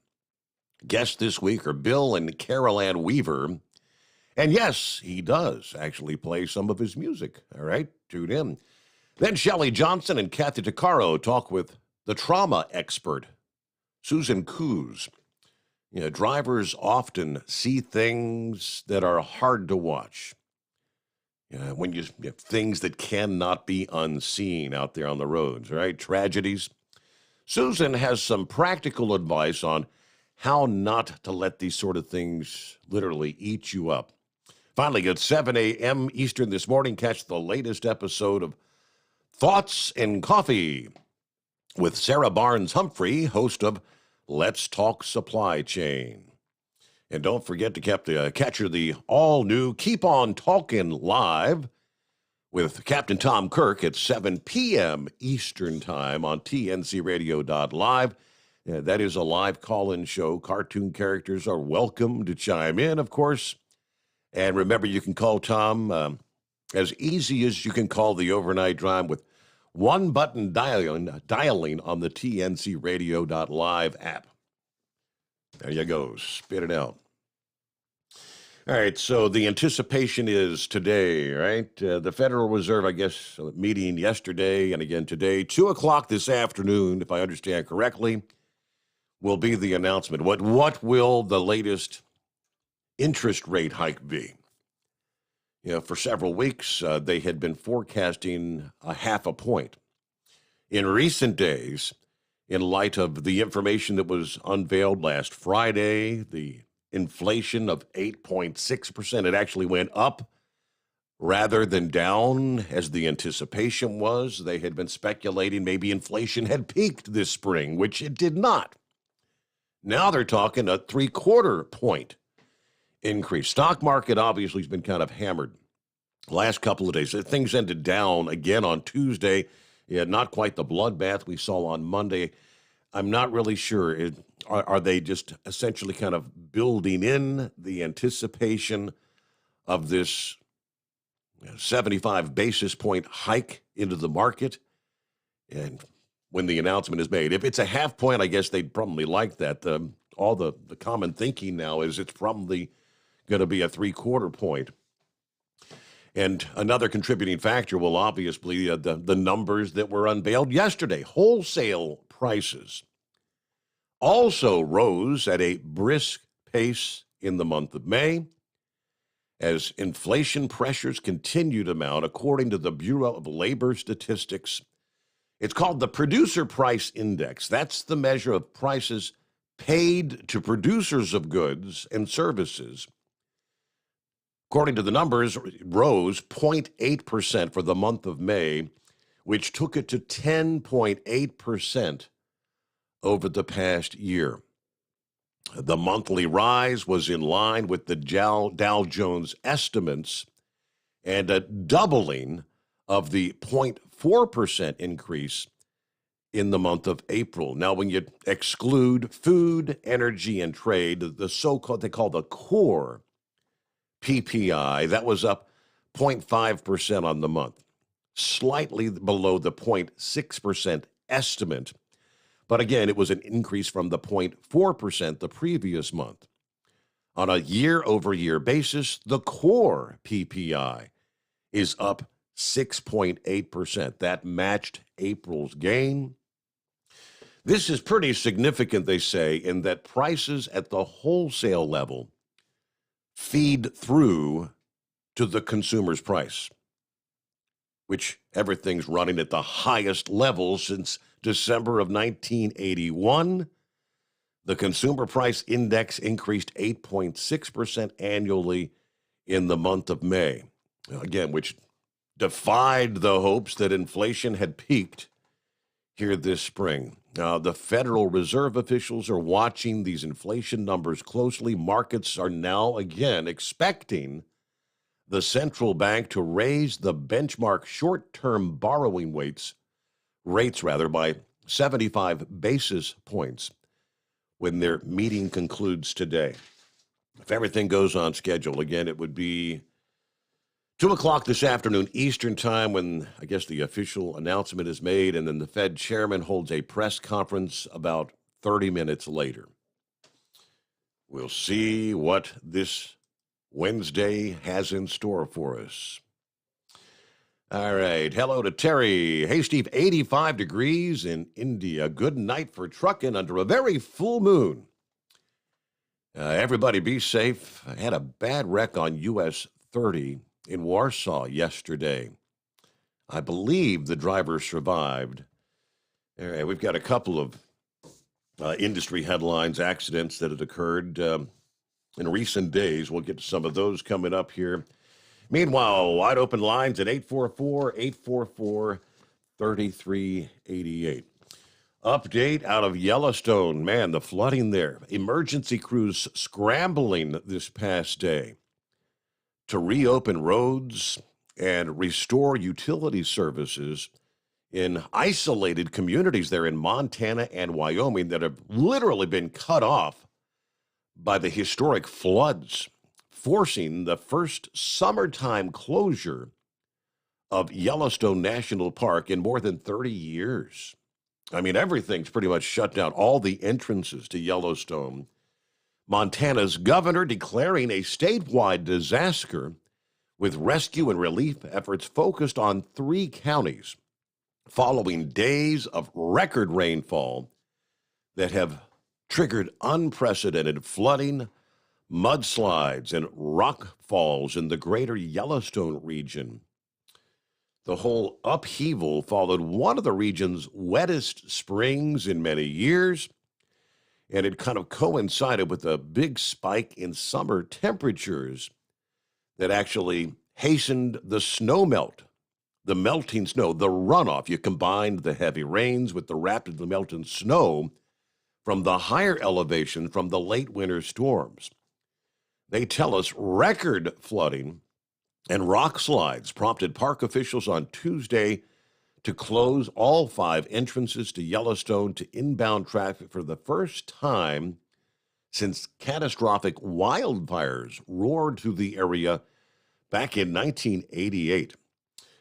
S3: Guests this week are Bill and Carol Ann Weaver. And yes, he does actually play some of his music. All right, tune in. Then Shelley Johnson and Kathy Tuccaro talk with the trauma expert, Susan Coos. You know, drivers often see things that are hard to watch. When you have things that cannot be unseen out there on the roads, right? Tragedies. Susan has some practical advice on how not to let these sort of things literally eat you up. Finally, at 7 a.m. Eastern this morning, catch the latest episode of Thoughts and Coffee with Sarah Barnes-Humphrey, host of Let's Talk Supply Chain. And don't forget to catch the all-new Keep On Talkin' Live with Captain Tom Kirk at 7 p.m. Eastern Time on TNCRadio.live. That is a live call-in show. Cartoon characters are welcome to chime in, of course. And remember, you can call Tom as easy as you can call the Overnight Drive with one-button dialing on the TNCRadio.live app. There you go. Spit it out. All right, so the anticipation is today, right? The Federal Reserve, I guess, meeting yesterday and again today, 2 o'clock this afternoon, if I understand correctly, will be the announcement. What will the latest interest rate hike be? You know, for several weeks, they had been forecasting a 0.5 point. In recent days, in light of the information that was unveiled last Friday, the inflation of 8.6%, it actually went up rather than down as the anticipation was. They had been speculating maybe inflation had peaked this spring, which it did not. Now they're talking a 0.75 point increase. Stock market obviously has been kind of hammered last couple of days. Things ended down again on Tuesday. Yeah, not quite the bloodbath we saw on Monday. I'm not really sure. Are they just essentially kind of building in the anticipation of this 75 basis point hike into the market? And when the announcement is made, if it's a 0.5 point, I guess they'd probably like that. All the common thinking now is it's probably going to be a 0.75 point. And another contributing factor will obviously the numbers that were unveiled yesterday. Wholesale prices also rose at a brisk pace in the month of May as inflation pressures continue to mount, according to the Bureau of Labor Statistics. It's called the Producer Price Index. That's the measure of prices paid to producers of goods and services. According to the numbers, it rose 0.8% for the month of May, which took it to 10.8% over the past year. The monthly rise was in line with the Dow Jones estimates and a doubling of the 0.4% increase in the month of April. Now, when you exclude food, energy, and trade, the so-called, they call the core PPI, that was up 0.5% on the month, slightly below the 0.6% estimate. But again, it was an increase from the 0.4% the previous month. On a year-over-year basis, the core PPI is up 6.8%. That matched April's gain. This is pretty significant, they say, in that prices at the wholesale level feed through to the consumer's price, which everything's running at the highest level since December of 1981. The Consumer Price Index increased 8.6% annually in the month of May, again, which defied the hopes that inflation had peaked here this spring. The Federal Reserve officials are watching these inflation numbers closely. Markets are now again expecting the central bank to raise the benchmark short-term borrowing rates by 75 basis points when their meeting concludes today. If everything goes on schedule, again, it would be 2 o'clock this afternoon Eastern time when, I guess, the official announcement is made, and then the Fed chairman holds a press conference about 30 minutes later. We'll see what this Wednesday has in store for us. All right. Hello to Terry. Hey, Steve, 85 degrees in India. Good night for trucking under a very full moon. Everybody be safe. I had a bad wreck on US 30 in Warsaw yesterday. I believe the driver survived. All right, we've got a couple of industry headlines, accidents that had occurred in recent days. We'll get to some of those coming up here. Meanwhile, wide open lines at 844-844-3388. Update out of Yellowstone. Man, the flooding there. Emergency crews scrambling this past day to reopen roads and restore utility services in isolated communities there in Montana and Wyoming that have literally been cut off by the historic floods, forcing the first summertime closure of Yellowstone National Park in more than 30 years. I mean, everything's pretty much shut down, all the entrances to Yellowstone. Montana's governor declaring a statewide disaster with rescue and relief efforts focused on 3 counties following days of record rainfall that have triggered unprecedented flooding, mudslides, and rock falls in the greater Yellowstone region. The whole upheaval followed one of the region's wettest springs in many years, and it kind of coincided with a big spike in summer temperatures that actually hastened the snow melt, the melting snow, the runoff. You combined the heavy rains with the rapidly melting snow from the higher elevation from the late winter storms. They tell us record flooding and rock slides prompted park officials on Tuesday to close all 5 entrances to Yellowstone to inbound traffic for the first time since catastrophic wildfires roared through the area back in 1988.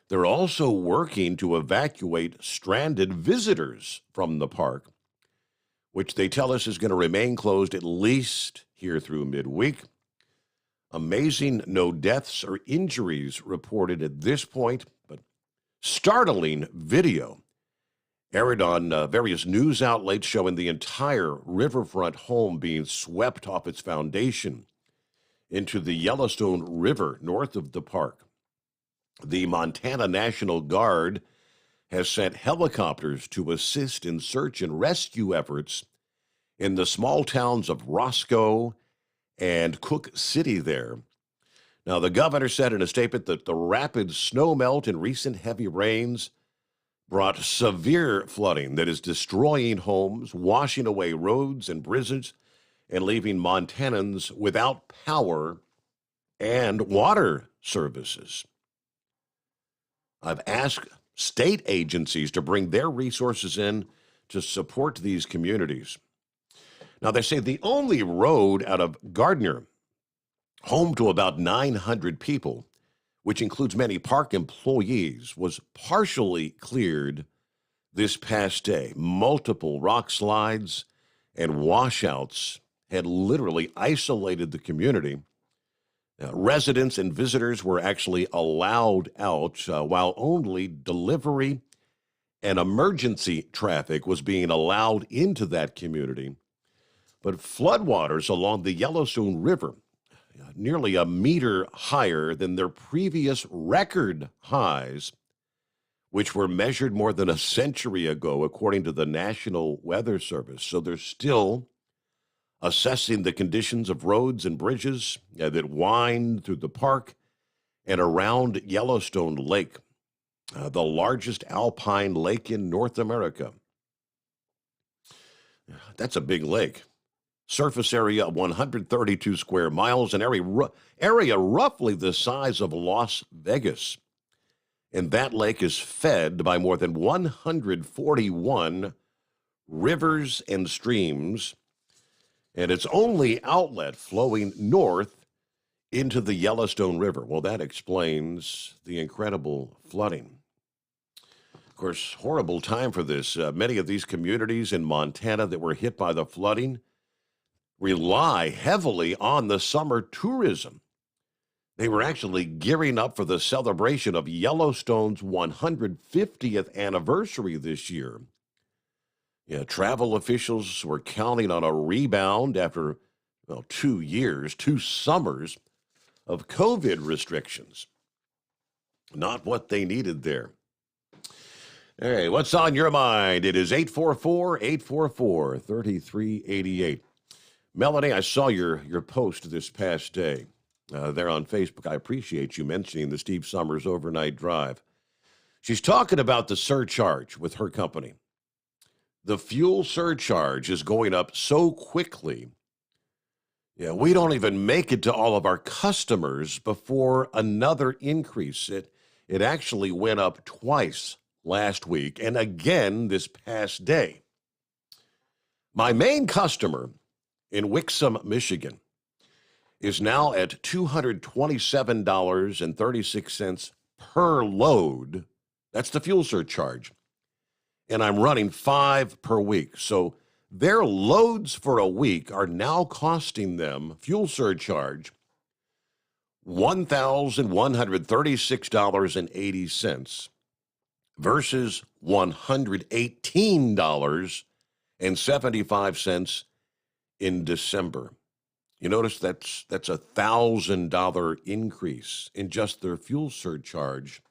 S3: They're also working to evacuate stranded visitors from the park, which they tell us is going to remain closed at least here through midweek. Amazing, no deaths or injuries reported at this point, but startling video aired on various news outlets showing the entire riverfront home being swept off its foundation into the Yellowstone River north of the park. The Montana National Guard has sent helicopters to assist in search and rescue efforts in the small towns of Roscoe and Cook City there. Now, the governor said in a statement that the rapid snowmelt and recent heavy rains brought severe flooding that is destroying homes, washing away roads and bridges, and leaving Montanans without power and water services. I've asked state agencies to bring their resources in to support these communities. Now, they say the only road out of Gardner, home to about 900 people, which includes many park employees, was partially cleared this past day. Multiple rock slides and washouts had literally isolated the community. Residents and visitors were actually allowed out, while only delivery and emergency traffic was being allowed into that community. But floodwaters along the Yellowstone River, nearly a meter higher than their previous record highs, which were measured more than a century ago, according to the National Weather Service. So they're still assessing the conditions of roads and bridges that wind through the park and around Yellowstone Lake, the largest alpine lake in North America. That's a big lake. Surface area of 132 square miles, an area roughly the size of Las Vegas. And that lake is fed by more than 141 rivers and streams, and its only outlet flowing north into the Yellowstone River. Well, that explains the incredible flooding. Of course, horrible time for this. Many of these communities in Montana that were hit by the flooding rely heavily on the summer tourism. They were actually gearing up for the celebration of Yellowstone's 150th anniversary this year. Yeah, travel officials were counting on a rebound after 2 years, 2 summers of COVID restrictions. Not what they needed there. All right, what's on your mind? It is 844-844-3388. Melanie, I saw your post this past day there on Facebook. I appreciate you mentioning the Steve Sommers overnight drive. She's talking about the surcharge with her company. The fuel surcharge is going up so quickly. Yeah, we don't even make it to all of our customers before another increase. It actually went up twice last week and again this past day. My main customer in Wixom, Michigan, is now at $227.36 per load. That's the fuel surcharge. And I'm running 5 per week. So their loads for a week are now costing them, fuel surcharge, $1,136.80 versus $118.75 in December. You notice that's a $1,000 increase in just their fuel surcharge.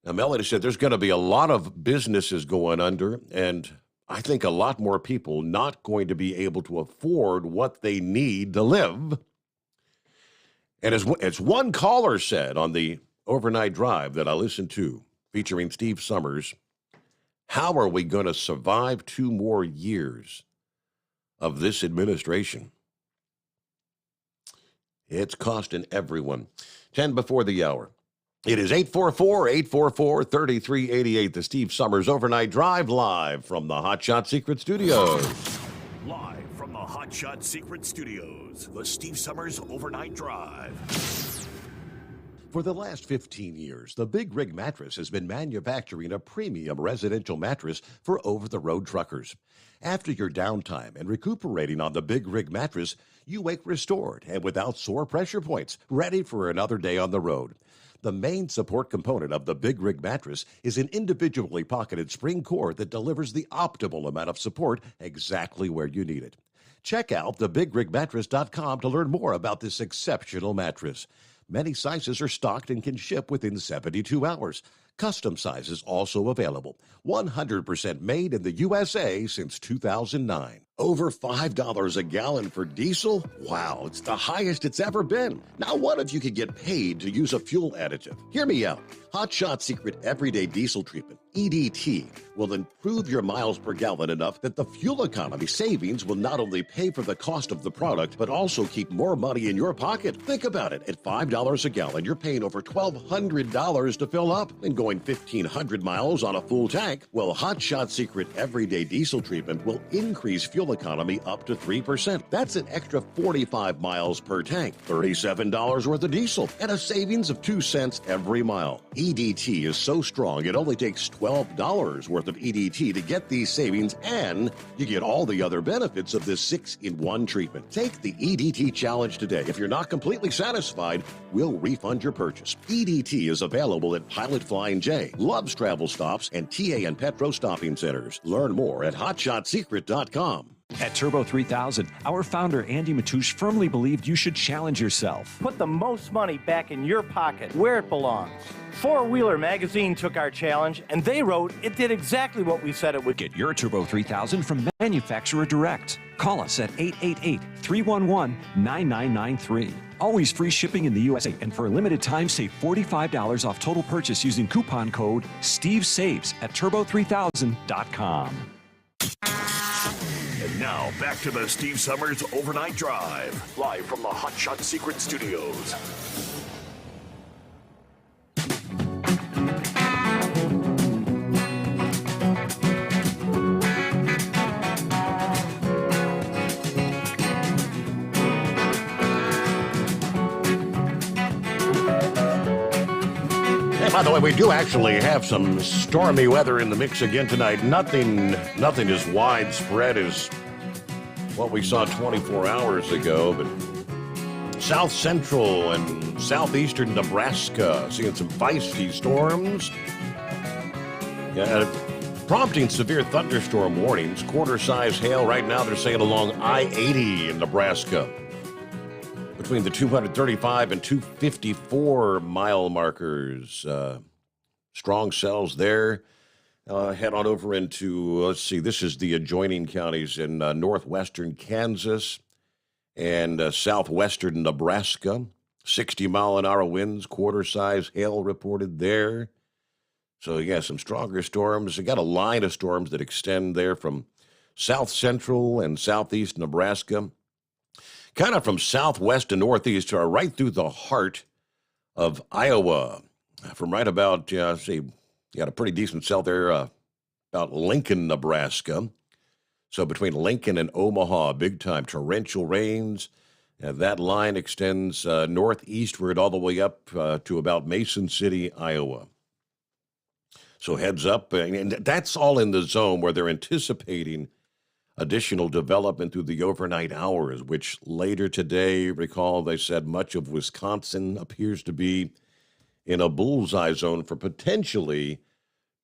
S3: Now, Melody said there's going to be a lot of businesses going under, and I think a lot more people not going to be able to afford what they need to live. And as one caller said on the overnight drive that I listened to, featuring Steve Sommers, how are we going to survive 2 more years of this administration? It's costing everyone. 10 before the hour. It is 844-844-3388, the Steve Sommers Overnight Drive, live from the Hot Shot Secret Studios.
S4: Live from the Hot Shot Secret Studios, the Steve Sommers Overnight Drive.
S3: For the last 15 years, the Big Rig Mattress has been manufacturing a premium residential mattress for over-the-road truckers. After your downtime and recuperating on the Big Rig Mattress, you wake restored and without sore pressure points, ready for another day on the road. The main support component of the Big Rig Mattress is an individually pocketed spring core that delivers the optimal amount of support exactly where you need it. Check out thebigrigmattress.com to learn more about this exceptional mattress. Many sizes are stocked and can ship within 72 hours. Custom sizes also available. 100% made in the USA since 2009. Over $5 a gallon for diesel? Wow, it's the highest it's ever been. Now what if you could get paid to use a fuel additive? Hear me out. Hot Shot Secret Everyday Diesel Treatment, EDT, will improve your miles per gallon enough that the fuel economy savings will not only pay for the cost of the product, but also keep more money in your pocket. Think about it. At $5 a gallon, you're paying over $1,200 to fill up and going 1,500 miles on a full tank. Well, Hot Shot Secret Everyday Diesel Treatment will increase fuel economy up to 3%. That's an extra 45 miles per tank, $37 worth of diesel, and a savings of 2 cents every mile. EDT is so strong, it only takes $12 worth of EDT to get these savings, and you get all the other benefits of this 6-in-1 treatment. Take the EDT challenge today. If you're not completely satisfied, we'll refund your purchase. EDT is available at Pilot Flying J, Love's Travel Stops, and TA and Petro Stopping Centers. Learn more at hotshotsecret.com.
S5: At Turbo 3000, our founder Andy Matouche firmly believed you should challenge yourself.
S6: Put the most money back in your pocket, where it belongs. Four Wheeler magazine took our challenge, and they wrote it did exactly what we said it would.
S5: Get your Turbo 3000 from manufacturer direct. Call us at 888-311-9993. Always free shipping in the USA, and for a limited time, save $45 off total purchase using coupon code STEVESAVES at turbo3000.com.
S4: Now, back to the Steve Summers Overnight Drive, live from the Hot Shot Secret Studios.
S3: By the way, we do actually have some stormy weather in the mix again tonight. Nothing as widespread as what we saw 24 hours ago, but south central and southeastern Nebraska seeing some feisty storms. Prompting severe thunderstorm warnings. Quarter-size hail right now, they're saying along I-80 in Nebraska. Between the 235 and 254 mile markers. Strong cells there. Head on over into, let's see, this is the adjoining counties in northwestern Kansas and southwestern Nebraska. 60-mile-an-hour winds, quarter-size hail reported there. So, yeah, some stronger storms. You got a line of storms that extend there from south central and southeast Nebraska. Kind of from southwest to northeast, right through the heart of Iowa. From right about, you got a pretty decent cell there about Lincoln, Nebraska. So between Lincoln and Omaha, big-time torrential rains. That line extends northeastward all the way up to about Mason City, Iowa. So heads up. And that's all in the zone where they're anticipating additional development through the overnight hours, which later today, recall they said much of Wisconsin appears to be in a bullseye zone for potentially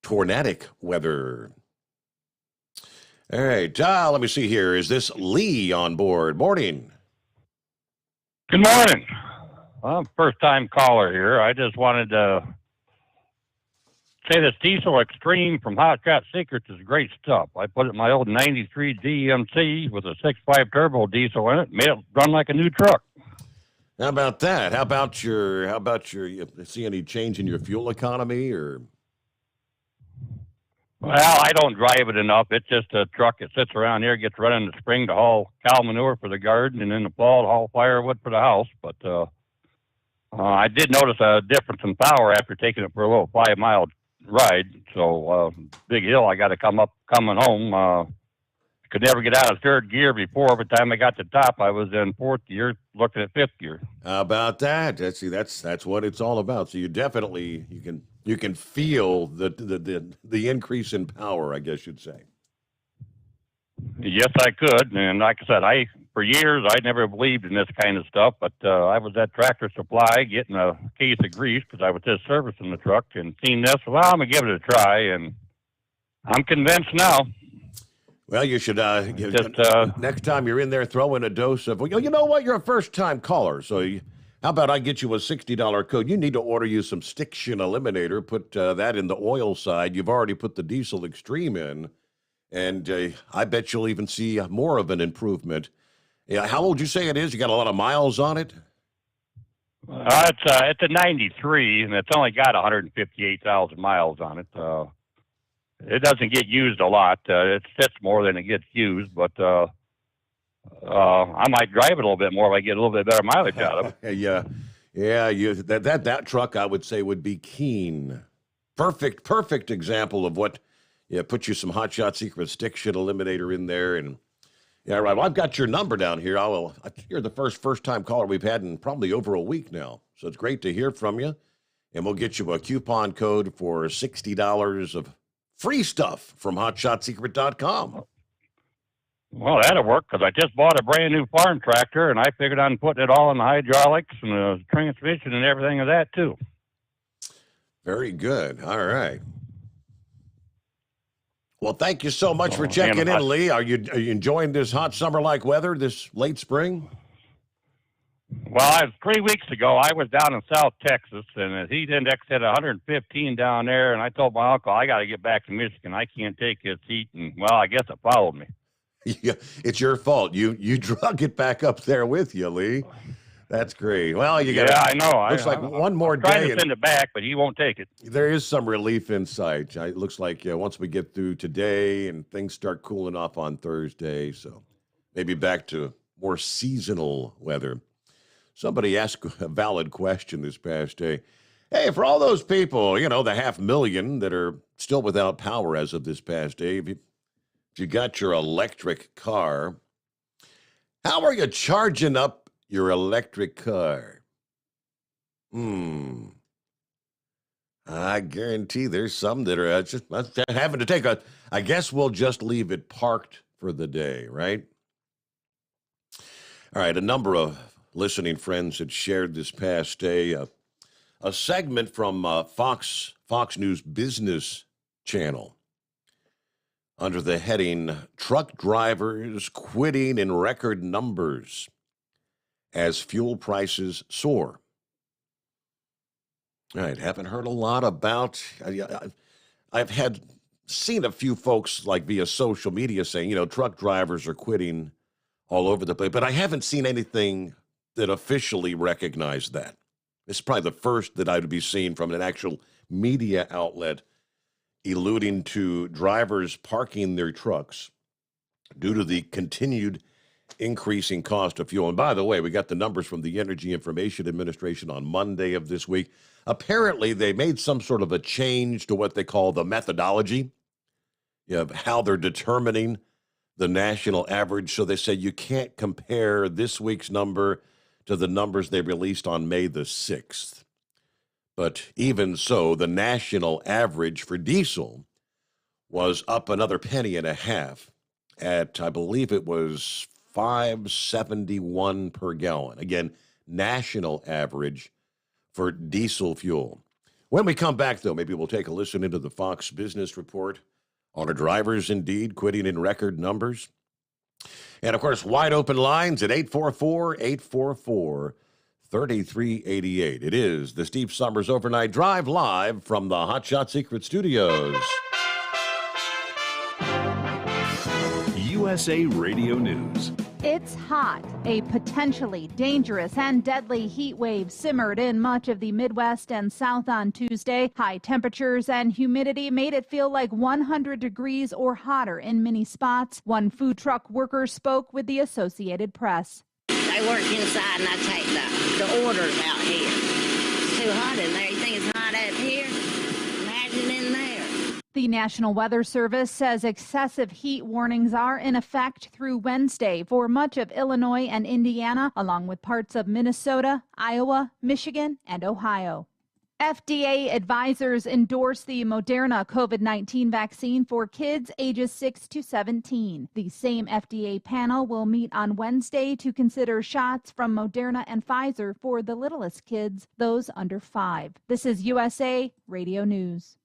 S3: tornadic weather. All right, let me see here. Is this Lee on board? Morning.
S16: Good morning. I'm first-time caller here. I just wanted to say this diesel extreme from Hot Shot Secrets is great stuff. I put it in my old 93 GMC with a 6.5 turbo diesel in it, made it run like a new truck.
S3: How about that? How about your, you see any change in your fuel economy or?
S16: Well, I don't drive it enough. It's just a truck that sits around here, gets run in the spring to haul cow manure for the garden, and in the fall to haul firewood for the house. But I did notice a difference in power after taking it for a little 5-mile ride. So big hill, I got to coming home. Could never get out of third gear before. By the time I got to the top, I was in fourth gear, looking at fifth gear.
S3: How about that? That's what it's all about. So you definitely you can feel the increase in power, I guess you'd say.
S16: Yes, I could. And like I said, for years I never believed in this kind of stuff, but I was at Tractor Supply getting a case of grease because I was just servicing the truck and seen this. Well, I'm gonna give it a try, and I'm convinced now.
S3: Well, you should next time you're in there, throw in a dose of. Well, you know what? You're a first-time caller, so how about I get you a $60 code? You need to order you some Stiction Eliminator. Put that in the oil side. You've already put the Diesel Extreme in, and I bet you'll even see more of an improvement. Yeah, how old you say it is? You got a lot of miles on it?
S16: It's a 93, and it's only got 158,000 miles on it. It doesn't get used a lot. It sits more than it gets used, but I might drive it a little bit more if I get a little bit better mileage out of it.
S3: Yeah. That truck I would say would be keen. Perfect example of what. Yeah, put you some Hot Shot Secret Stiction Eliminator in there, and yeah, right. Well, I've got your number down here. You're the first time caller we've had in probably over a week now, so it's great to hear from you, and we'll get you a coupon code for $60 of free stuff from HotShotSecret.com.
S16: Well, that'll work because I just bought a brand new farm tractor, and I figured on putting it all in the hydraulics and the transmission and everything of that too.
S3: Very good. All right. Well, thank you so much for checking in, Lee. Are you enjoying this hot summer-like weather this late spring?
S16: Well, 3 weeks ago, I was down in South Texas, and the heat index hit 115 down there, and I told my uncle, I got to get back to Michigan. I can't take this heat, and, well, I guess it followed me.
S3: Yeah, it's your fault. You drug it back up there with you, Lee. That's great. Well, you got.
S16: Yeah, I know.
S3: Looks like one more day.
S16: Trying to send it back, but he won't take it.
S3: There is some relief in sight. It looks like once we get through today and things start cooling off on Thursday, so maybe back to more seasonal weather. Somebody asked a valid question this past day. Hey, for all those people, the 500,000 that are still without power as of this past day, if you got your electric car, how are you charging up your electric car? I guarantee there's some that are just having to take I guess we'll just leave it parked for the day, right? All right, a number of listening friends had shared this past day a segment from Fox News Business Channel under the heading, Truck Drivers Quitting in Record Numbers as Fuel Prices Soar. All right, haven't heard a lot about, I've seen a few folks like via social media saying, truck drivers are quitting all over the place, but I haven't seen anything that officially recognized that. This is probably the first that I'd be seeing from an actual media outlet alluding to drivers parking their trucks due to the continued increasing cost of fuel. And by the way, we got the numbers from the Energy Information Administration on Monday of this week. Apparently, they made some sort of a change to what they call the methodology of how they're determining the national average. So they say you can't compare this week's number to the numbers they released on May the 6th. But even so, the national average for diesel was up another penny and a half at, I believe it was $5.71 per gallon. Again, national average for diesel fuel. When we come back, though, maybe we'll take a listen into the Fox Business Report on our drivers indeed quitting in record numbers. And, of course, wide open lines at 844-844-3388. It is the Steve Sommers Overnight Drive live from the Hot Shot Secret Studios.
S4: USA Radio News.
S9: It's hot. A potentially dangerous and deadly heat wave simmered in much of the Midwest and South on Tuesday. High temperatures and humidity made it feel like 100 degrees or hotter in many spots. One food truck worker spoke with the Associated Press.
S10: They work inside and I take the orders out here. It's too hot in there. You think it's hot up here? Imagine in there.
S9: The National Weather Service says excessive heat warnings are in effect through Wednesday for much of Illinois and Indiana, along with parts of Minnesota, Iowa, Michigan, and Ohio. FDA advisors endorse the Moderna COVID-19 vaccine for kids ages 6 to 17. The same FDA panel will meet on Wednesday to consider shots from Moderna and Pfizer for the littlest kids, those under 5. This is USA Radio News.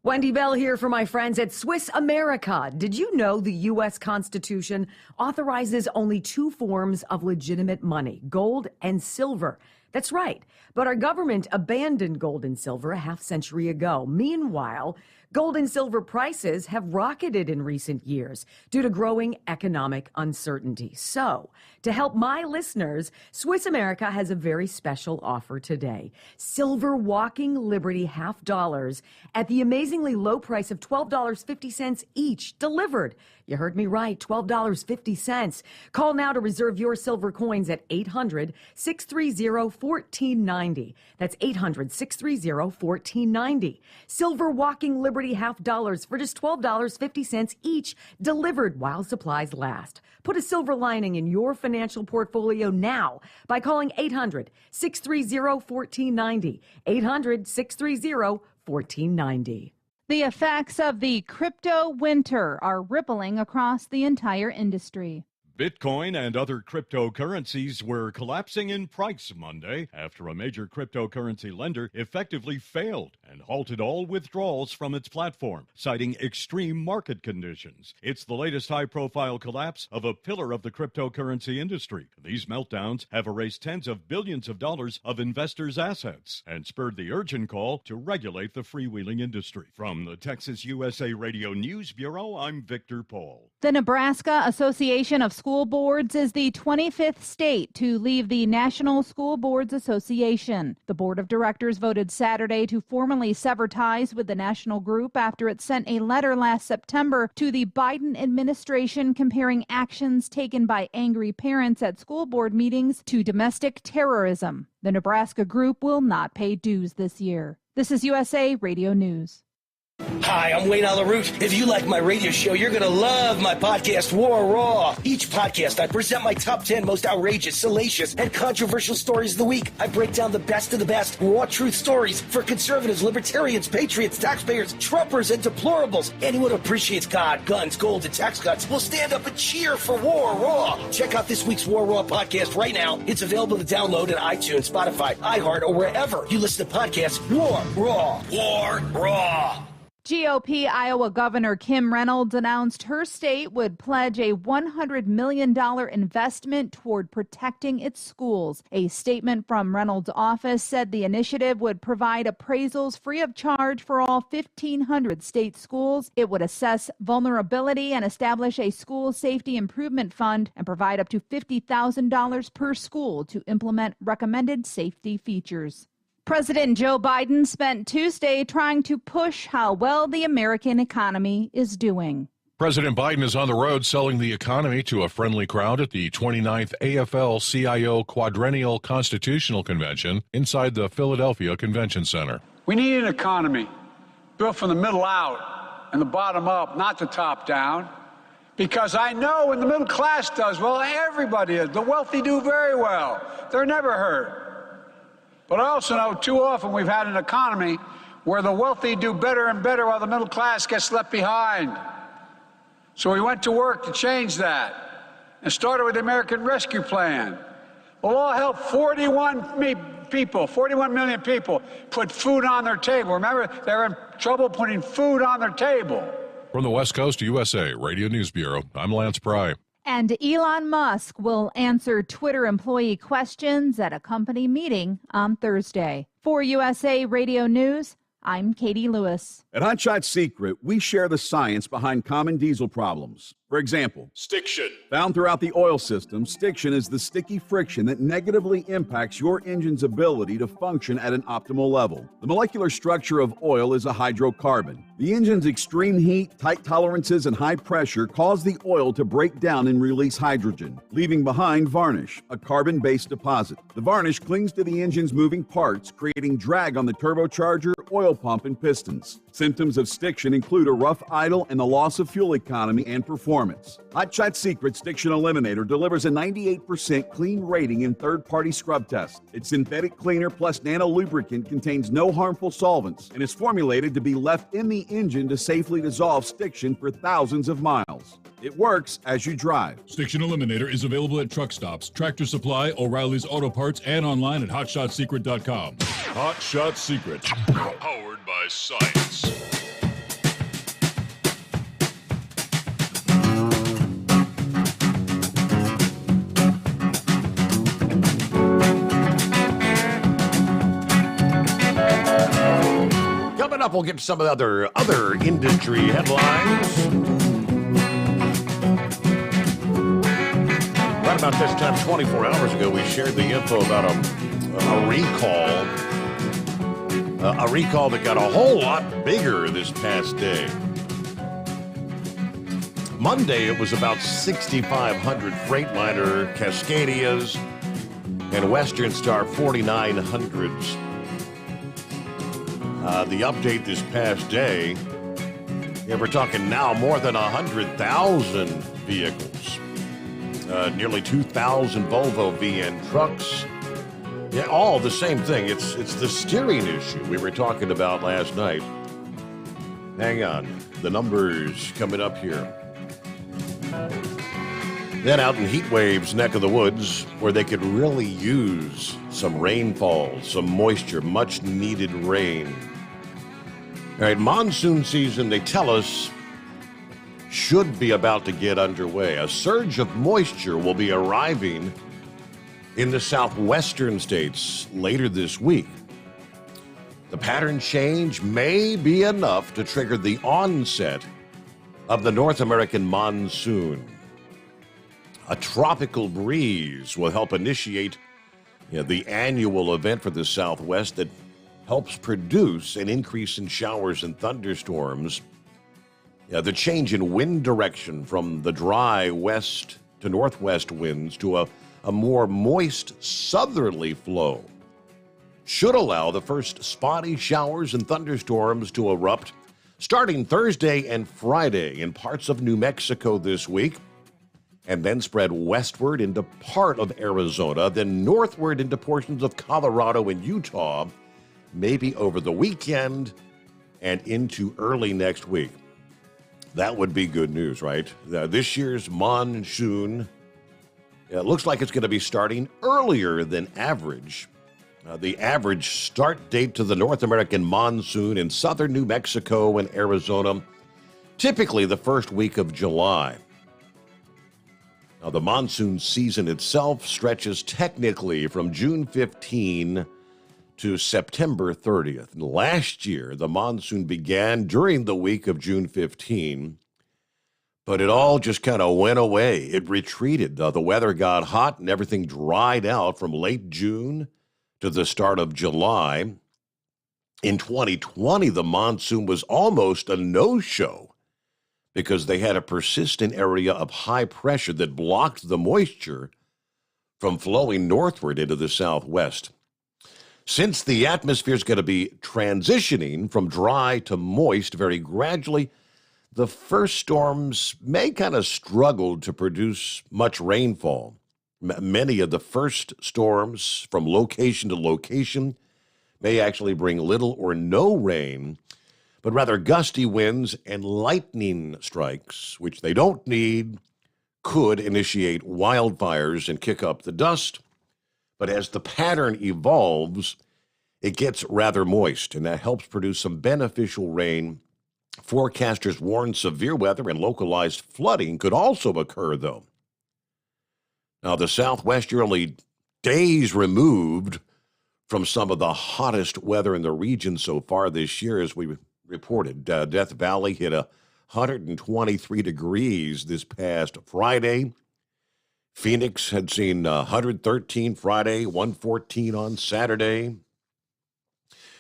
S17: Wendy Bell here for my friends at Swiss America. Did you know the U.S. Constitution authorizes only 2 forms of legitimate money, gold and silver? That's right. But our government abandoned gold and silver a half-century ago. Meanwhile, gold and silver prices have rocketed in recent years due to growing economic uncertainty. So, to help my listeners, Swiss America has a very special offer today. Silver Walking Liberty $half at the amazingly low price of $12.50 each, delivered. You heard me right, $12.50. Call now to reserve your silver coins at 800-630-1490. That's 800-630-1490. Silver Walking Liberty $half for just $12.50 each, delivered while supplies last. Put a silver lining in your financial portfolio now by calling 800-630-1490. 800-630-1490.
S9: The effects of the crypto winter are rippling across the entire industry.
S18: Bitcoin and other cryptocurrencies were collapsing in price Monday after a major cryptocurrency lender effectively failed and halted all withdrawals from its platform, citing extreme market conditions. It's the latest high-profile collapse of a pillar of the cryptocurrency industry. These meltdowns have erased tens of billions of dollars of investors' assets and spurred the urgent call to regulate the freewheeling industry. From the Texas USA Radio News Bureau, I'm Victor Paul.
S9: The Nebraska Association of School Boards is the 25th state to leave the National School Boards Association. The board of directors voted Saturday to formally formally sever ties with the national group after it sent a letter last September to the Biden administration comparing actions taken by angry parents at school board meetings to domestic terrorism. The Nebraska group will not pay dues this year. This is USA Radio News.
S19: Hi, I'm Wayne Alaroot. If you like my radio show, you're going to love my podcast, War Raw. Each podcast, I present my top 10 most outrageous, salacious, and controversial stories of the week. I break down the best of the best raw truth stories for conservatives, libertarians, patriots, taxpayers, Trumpers, and deplorables. Anyone who appreciates God, guns, gold, and tax cuts will stand up and cheer for War Raw. Check out this week's War Raw podcast right now. It's available to download at iTunes, Spotify, iHeart, or wherever you listen to podcasts. War Raw. War Raw.
S9: GOP Iowa Governor Kim Reynolds announced her state would pledge a $100 million investment toward protecting its schools. A statement from Reynolds' office said the initiative would provide appraisals free of charge for all 1,500 state schools. It would assess vulnerability and establish a school safety improvement fund and provide up to $50,000 per school to implement recommended safety features. President Joe Biden spent Tuesday trying to push how well the American economy is doing.
S20: President Biden is on the road selling the economy to a friendly crowd at the 29th AFL-CIO Quadrennial Constitutional Convention inside the Philadelphia Convention Center.
S21: We need an economy built from the middle out and the bottom up, not the top down. Because I know when the middle class does well, everybody is. The wealthy do very well. They're never hurt. But I also know too often we've had an economy where the wealthy do better and better while the middle class gets left behind. So we went to work to change that and started with the American Rescue Plan. The law helped 41 million people put food on their table. Remember, they were in trouble putting food on their table.
S20: From the West Coast USA Radio News Bureau, I'm Lance Pry.
S9: And Elon Musk will answer Twitter employee questions at a company meeting on Thursday. For USA Radio News, I'm Katie Lewis.
S22: At Hot Shot Secret, we share the science behind common diesel problems. For example,
S4: stiction.
S22: Found throughout the oil system, stiction is the sticky friction that negatively impacts your engine's ability to function at an optimal level. The molecular structure of oil is a hydrocarbon. The engine's extreme heat, tight tolerances, and high pressure cause the oil to break down and release hydrogen, leaving behind varnish, a carbon-based deposit. The varnish clings to the engine's moving parts, creating drag on the turbocharger, oil pump, and pistons. Symptoms of stiction include a rough idle and the loss of fuel economy and performance. Hot Shot Secret Stiction Eliminator delivers a 98% clean rating in third-party scrub tests. Its synthetic cleaner plus nano lubricant contains no harmful solvents and is formulated to be left in the engine to safely dissolve stiction for thousands of miles. It works as you drive.
S23: Stiction Eliminator is available at truck stops, Tractor Supply, O'Reilly's Auto Parts, and online at HotShotSecret.com.
S4: Hot Shot Secret. Powered by science.
S3: Coming up, we'll get some of the other industry headlines. Right about this time, 24 hours ago, we shared the info about a recall. A recall that got a whole lot bigger this past day. Monday, it was about 6,500 Freightliner Cascadias and Western Star 4900s. The update this past day, we're talking now more than 100,000 vehicles. Nearly 2,000 Volvo VN trucks. Yeah, all the same thing. It's the steering issue we were talking about last night. Hang on. The numbers coming up here. Then out in Heatwave's neck of the woods, where they could really use some rainfall, some moisture, much needed rain. All right, monsoon season, they tell us, should be about to get underway. A surge of moisture will be arriving in the southwestern states later this week. The pattern change may be enough to trigger the onset of the North American monsoon. A tropical breeze will help initiate the annual event for the Southwest that helps produce an increase in showers and thunderstorms. The change in wind direction from the dry west to northwest winds to a more moist southerly flow should allow the first spotty showers and thunderstorms to erupt starting Thursday and Friday in parts of New Mexico this week, and then spread westward into part of Arizona, then northward into portions of Colorado and Utah, maybe over the weekend and into early next week. That would be good news, right? This year's monsoon, it looks like it's going to be starting earlier than average. The average start date to the North American monsoon in southern New Mexico and Arizona, typically the first week of July. Now, the monsoon season itself stretches technically from June 15 to September 30th. And last year, the monsoon began during the week of June 15, but it all just kind of went away. It retreated. The weather got hot and everything dried out from late June to the start of July. In 2020, the monsoon was almost a no-show because they had a persistent area of high pressure that blocked the moisture from flowing northward into the southwest. Since the atmosphere is going to be transitioning from dry to moist very gradually, the first storms may kind of struggle to produce much rainfall. Many of the first storms from location to location may actually bring little or no rain, but rather gusty winds and lightning strikes, which they don't need, could initiate wildfires and kick up the dust. But as the pattern evolves, it gets rather moist, and that helps produce some beneficial rain. Forecasters warn severe weather and localized flooding could also occur, though. Now, the Southwest, you're only days removed from some of the hottest weather in the region so far this year, as we reported. Death Valley hit 123 degrees this past Friday. Phoenix had seen 113 Friday, 114 on Saturday.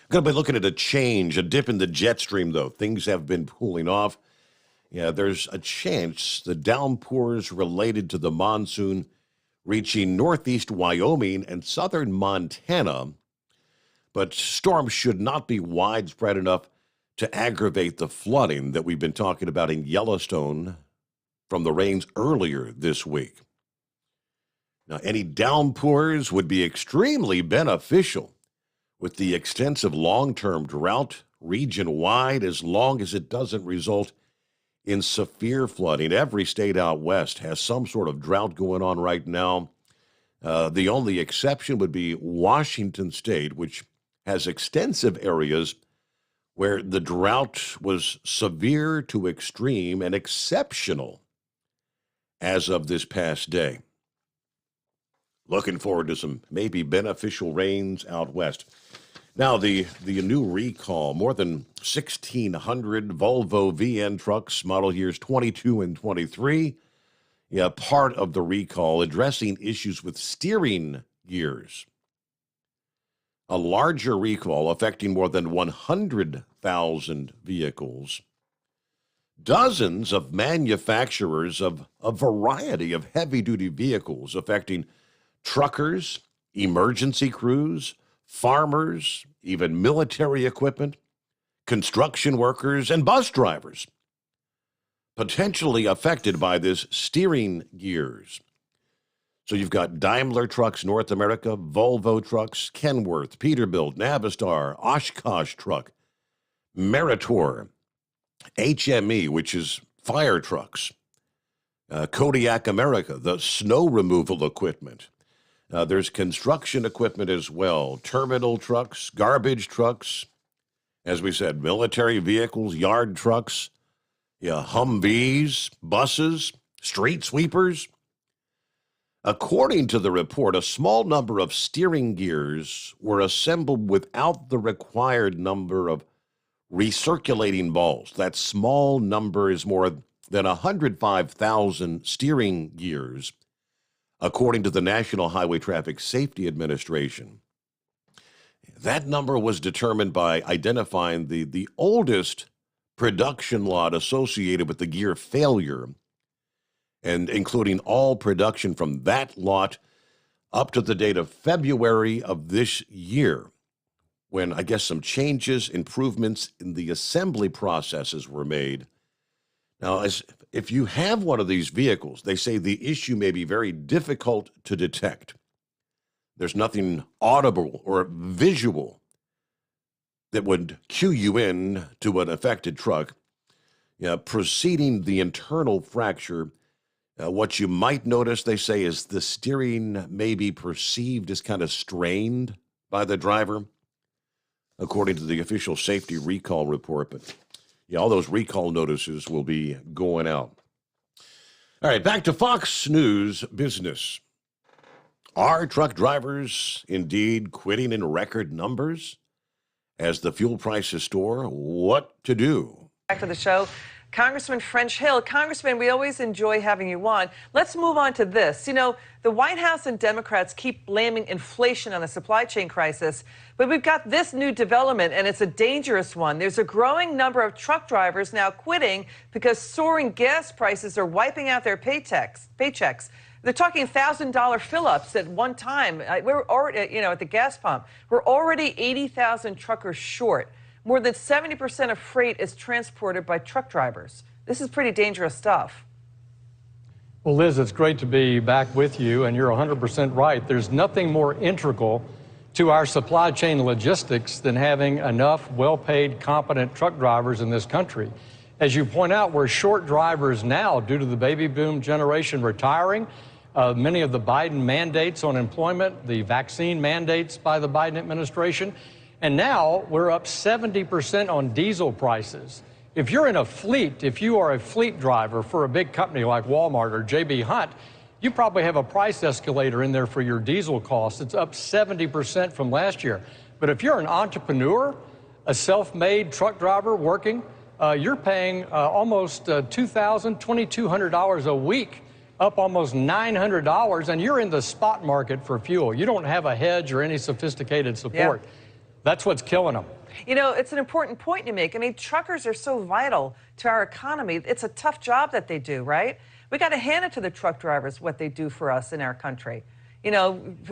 S3: Going to be looking at a dip in the jet stream, though. Things have been cooling off. Yeah, there's a chance the downpours related to the monsoon reaching northeast Wyoming and southern Montana, but storms should not be widespread enough to aggravate the flooding that we've been talking about in Yellowstone from the rains earlier this week. Now, any downpours would be extremely beneficial with the extensive long-term drought region-wide, as long as it doesn't result in severe flooding. Every state out west has some sort of drought going on right now. The only exception would be Washington State, which has extensive areas where the drought was severe to extreme and exceptional as of this past day. Looking forward to some maybe beneficial rains out west. Now, the new recall, more than 1,600 Volvo VN trucks, model years 22 and 23. Yeah, part of the recall addressing issues with steering gears. A larger recall affecting more than 100,000 vehicles. Dozens of manufacturers of a variety of heavy-duty vehicles affecting truckers, emergency crews, farmers, even military equipment, construction workers, and bus drivers, potentially affected by this steering gears. So you've got Daimler Trucks North America, Volvo Trucks, Kenworth, Peterbilt, Navistar, Oshkosh Truck, Meritor, HME, which is fire trucks, Kodiak America, the snow removal equipment. There's construction equipment as well, terminal trucks, garbage trucks, as we said, military vehicles, yard trucks, Humvees, buses, street sweepers. According to the report, a small number of steering gears were assembled without the required number of recirculating balls. That small number is more than 105,000 steering gears, according to the National Highway Traffic Safety Administration. That number was determined by identifying the oldest production lot associated with the gear failure and including all production from that lot up to the date of February of this year, when I guess some changes, improvements in the assembly processes were made. Now, if you have one of these vehicles, they say the issue may be very difficult to detect. There's nothing audible or visual that would cue you in to an affected truck. Preceding the internal fracture, what you might notice, they say, is the steering may be perceived as kind of strained by the driver, according to the official safety recall report. But all those recall notices will be going out. All right, back to Fox News business. Are truck drivers indeed quitting in record numbers as the fuel prices soar? What to do?
S1: Back to the show. Congressman French Hill. Congressman, we always enjoy having you on. Let's move on to this. You know, the White House and Democrats keep blaming inflation on the supply chain crisis, but we've got this new development, and it's a dangerous one. There's a growing number of truck drivers now quitting because soaring gas prices are wiping out their paychecks. They're talking $1,000 fill-ups at one time. We're already, at the gas pump. We're already 80,000 truckers short. More than 70% of freight is transported by truck drivers. This is pretty dangerous stuff.
S2: Well, Liz, it's great to be back with you, and you're 100% right. There's nothing more integral to our supply chain logistics than having enough well-paid, competent truck drivers in this country. As you point out, we're short drivers now due to the baby boom generation retiring, many of the Biden mandates on employment, the vaccine mandates by the Biden administration, and now we're up 70% on diesel prices. If you're in a fleet, if you are a fleet driver for a big company like Walmart or J.B. Hunt, you probably have a price escalator in there for your diesel costs. It's up 70% from last year. But if you're an entrepreneur, a self-made truck driver working, you're paying almost $2,000, $2,200 a week, up almost $900, and you're in the spot market for fuel. You don't have a hedge or any sophisticated support.
S1: Yeah.
S2: That's what's killing them.
S1: It's an important point you make. I mean, truckers are so vital to our economy. It's a tough job that they do, right? We got to hand it to the truck drivers what they do for us in our country.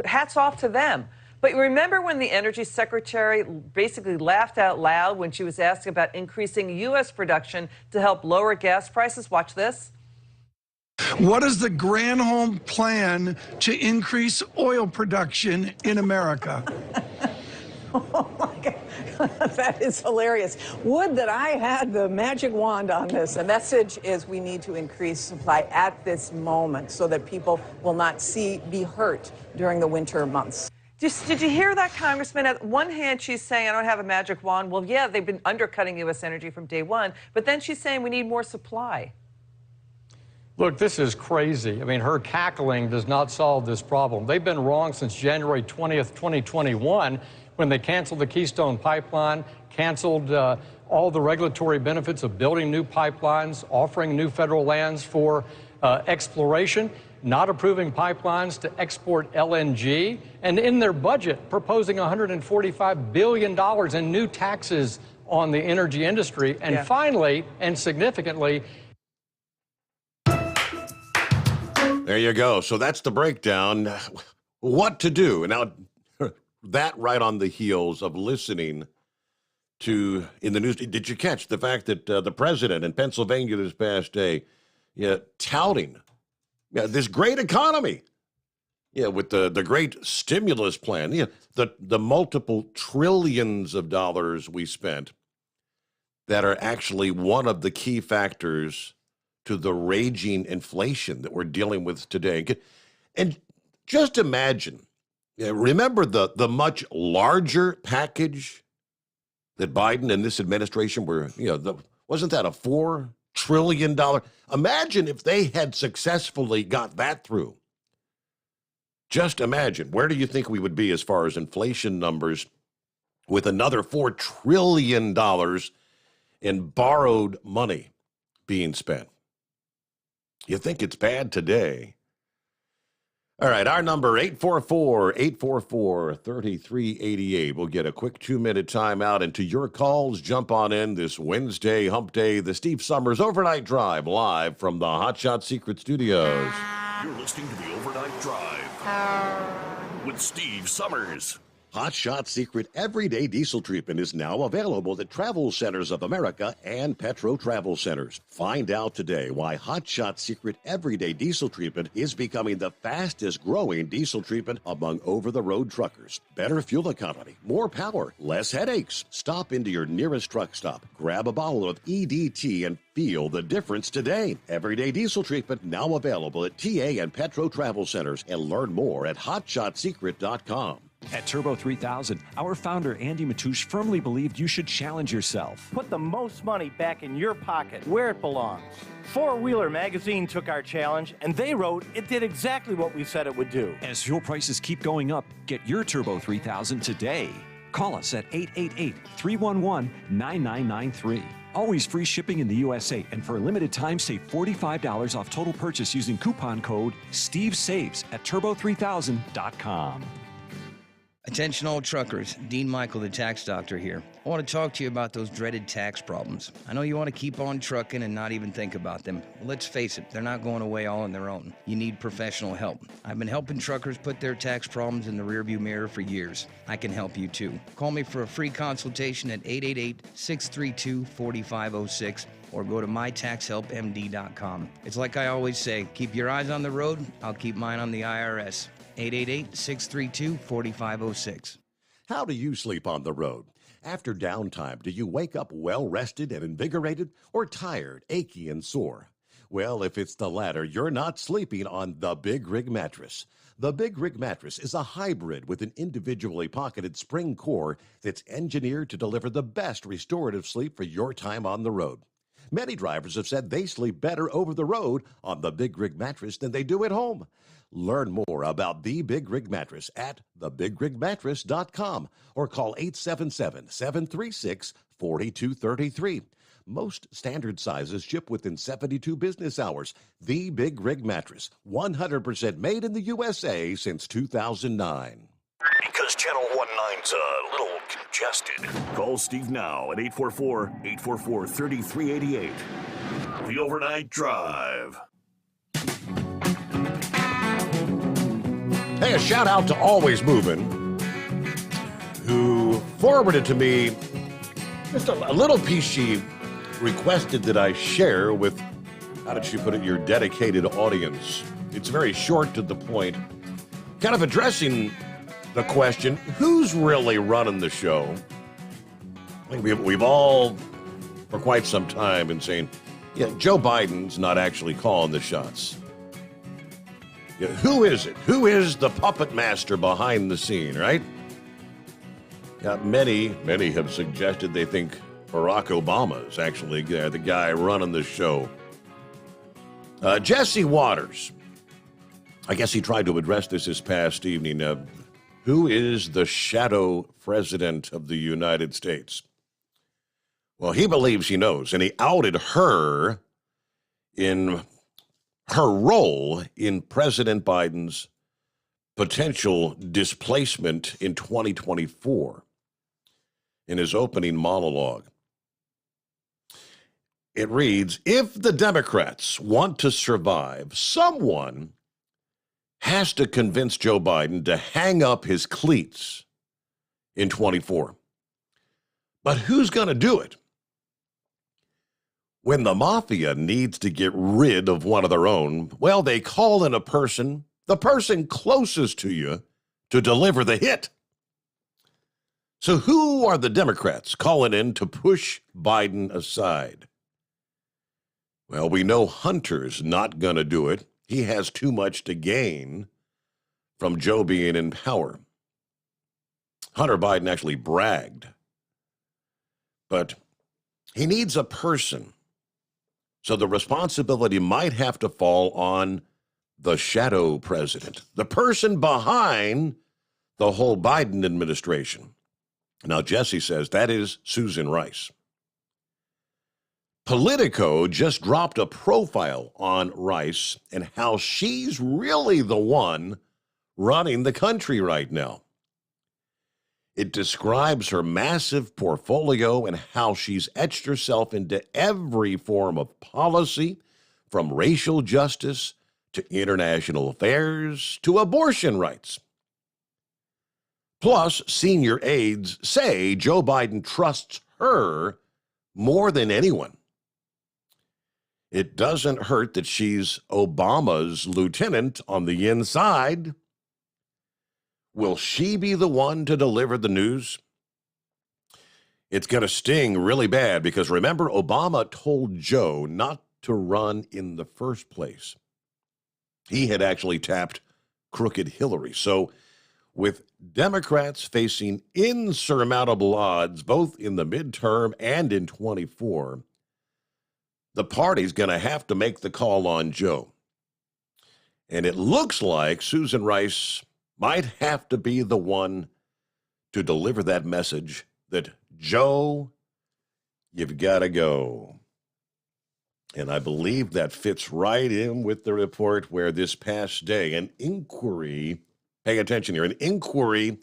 S1: Hats off to them. But remember when the Energy Secretary basically laughed out loud when she was asked about increasing U.S. production to help lower gas prices? Watch this.
S7: What is the Granholm plan to increase oil production in America?
S24: Oh my God, that is hilarious. Would that I had the magic wand on this. The message is we need to increase supply at this moment so that people will not be hurt during the winter months.
S1: Did you hear that, Congressman? At one hand, she's saying, I don't have a magic wand. Well, yeah, they've been undercutting U.S. energy from day one. But then she's saying we need more supply.
S2: Look, this is crazy. I mean, her cackling does not solve this problem. They've been wrong since January 20th, 2021, when they canceled the Keystone Pipeline, canceled all the regulatory benefits of building new pipelines, offering new federal lands for exploration, not approving pipelines to export LNG, and in their budget proposing $145 billion in new taxes on the energy industry. And finally, and significantly,
S3: there you go. So that's the breakdown. What to do. Now, that right on the heels of listening to, in the news, did you catch the fact that the president in Pennsylvania this past day touting this great economy, with the great stimulus plan, the multiple trillions of dollars we spent that are actually one of the key factors to the raging inflation that we're dealing with today. And just imagine, remember the much larger package that Biden and this administration were, wasn't that a $4 trillion? Imagine if they had successfully got that through. Just imagine, where do you think we would be as far as inflation numbers with another $4 trillion in borrowed money being spent? You think it's bad today. All right, our number 844-844-3388. We'll get a quick 2-minute timeout, and to your calls, jump on in this Wednesday hump day, the Steve Summers Overnight Drive, live from the Hot Shot Secret Studios.
S4: You're listening to the Overnight Drive with Steve Summers.
S3: Hot Shot Secret Everyday Diesel Treatment is now available at Travel Centers of America and Petro Travel Centers. Find out today why Hot Shot Secret Everyday Diesel Treatment is becoming the fastest growing diesel treatment among over-the-road truckers. Better fuel economy, more power, less headaches. Stop into your nearest truck stop, grab a bottle of EDT, and feel the difference today. Everyday Diesel Treatment now available at TA and Petro Travel Centers, and learn more at hotshotsecret.com.
S5: At Turbo 3000, our founder Andy Matouche firmly believed you should challenge yourself.
S6: Put the most money back in your pocket, where it belongs. Four-Wheeler Magazine took our challenge, and they wrote it did exactly what we said it would do.
S5: As fuel prices keep going up, get your Turbo 3000 today. Call us at 888-311-9993. Always free shipping in the USA, and for a limited time, save $45 off total purchase using coupon code STEVESAVES at turbo3000.com.
S8: Attention all truckers, Dean Michael, the tax doctor here. I want to talk to you about those dreaded tax problems. I know you want to keep on trucking and not even think about them. Well, let's face it, they're not going away all on their own. You need professional help. I've been helping truckers put their tax problems in the rearview mirror for years. I can help you too. Call me for a free consultation at 888-632-4506 or go to mytaxhelpmd.com. It's like I always say, keep your eyes on the road, I'll keep mine on the IRS. 888-632-4506.
S3: How do you sleep on the road? After downtime, do you wake up well-rested and invigorated, or tired, achy, and sore? Well, if it's the latter, you're not sleeping on the Big Rig Mattress. The Big Rig Mattress is a hybrid with an individually pocketed spring core that's engineered to deliver the best restorative sleep for your time on the road. Many drivers have said they sleep better over the road on the Big Rig Mattress than they do at home. Learn more about the Big Rig Mattress at thebigrigmattress.com or call 877-736-4233. Most standard sizes ship within 72 business hours. The Big Rig Mattress, 100% made in the USA since 2009.
S4: Because Channel 19's a little congested. Call Steve now at 844-844-3388. The Overnight Drive.
S3: Hey, a shout out to Always Moving, who forwarded to me just a little piece she requested that I share with, how did she put it, your dedicated audience. It's very short to the point, kind of addressing the question, who's really running the show? I think we've all, for quite some time, been saying, yeah, Joe Biden's not actually calling the shots. Yeah, who is it? Who is the puppet master behind the scene, right? Many have suggested they think Barack Obama is actually the guy running the show. Jesse Waters, I guess he tried to address this past evening. Who is the shadow president of the United States? Well, he believes he knows, and he outed her in her role in President Biden's potential displacement in 2024 in his opening monologue. It reads, if the Democrats want to survive, someone has to convince Joe Biden to hang up his cleats in 24. But who's going to do it? When the mafia needs to get rid of one of their own, well, they call in a person, the person closest to you, to deliver the hit. So who are the Democrats calling in to push Biden aside? Well, we know Hunter's not going to do it. He has too much to gain from Joe being in power. Hunter Biden actually bragged. But he needs a person. So the responsibility might have to fall on the shadow president, the person behind the whole Biden administration. Now, Jesse says that is Susan Rice. Politico just dropped a profile on Rice and how she's really the one running the country right now. It describes her massive portfolio and how she's etched herself into every form of policy, from racial justice to international affairs to abortion rights. Plus, senior aides say Joe Biden trusts her more than anyone. It doesn't hurt that she's Obama's lieutenant on the inside. Will she be the one to deliver the news? It's going to sting really bad because remember, Obama told Joe not to run in the first place. He had actually tapped crooked Hillary. So with Democrats facing insurmountable odds both in the midterm and in 24, the party's going to have to make the call on Joe. And it looks like Susan Rice might have to be the one to deliver that message that, Joe, you've got to go. And I believe that fits right in with the report where this past day, an inquiry, pay attention here, an inquiry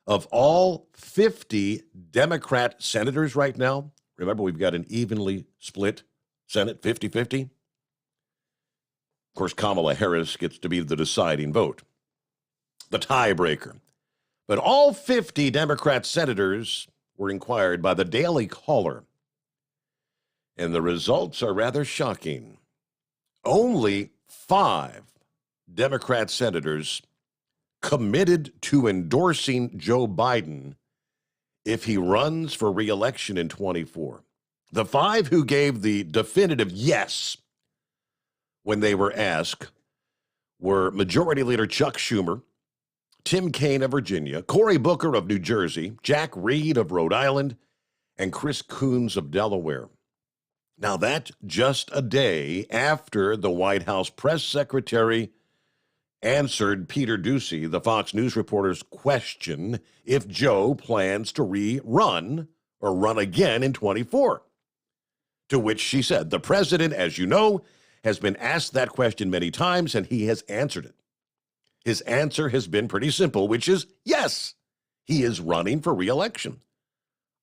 S3: of all 50 Democrat senators right now. Remember, we've got an evenly split Senate, 50-50. Of course, Kamala Harris gets to be the deciding vote, the tiebreaker. But all 50 Democrat senators were inquired by the Daily Caller. And the results are rather shocking. Only 5 Democrat senators committed to endorsing Joe Biden if he runs for re-election in 24. The 5 who gave the definitive yes when they were asked were Majority Leader Chuck Schumer, Tim Kaine of Virginia, Cory Booker of New Jersey, Jack Reed of Rhode Island, and Chris Coons of Delaware. Now, that's just a day after the White House press secretary answered Peter Doocy, the Fox News reporter's question if Joe plans to rerun or run again in 24. To which she said, the president, as you know, has been asked that question many times, and he has answered it. His answer has been pretty simple, which is yes, he is running for re-election.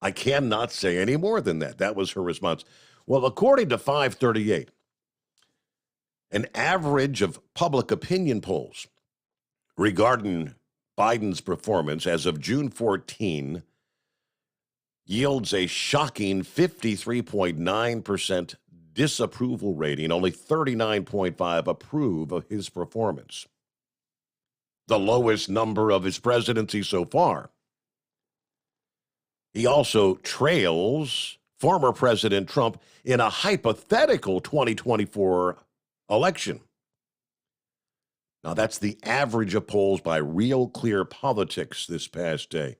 S3: I cannot say any more than that. That was her response. Well, according to 538, an average of public opinion polls regarding Biden's performance as of June 14 yields a shocking 53.9% disapproval rating. Only 39.5% approve of his performance. The lowest number of his presidency so far. He also trails former President Trump in a hypothetical 2024 election. Now, that's the average of polls by Real Clear Politics this past day.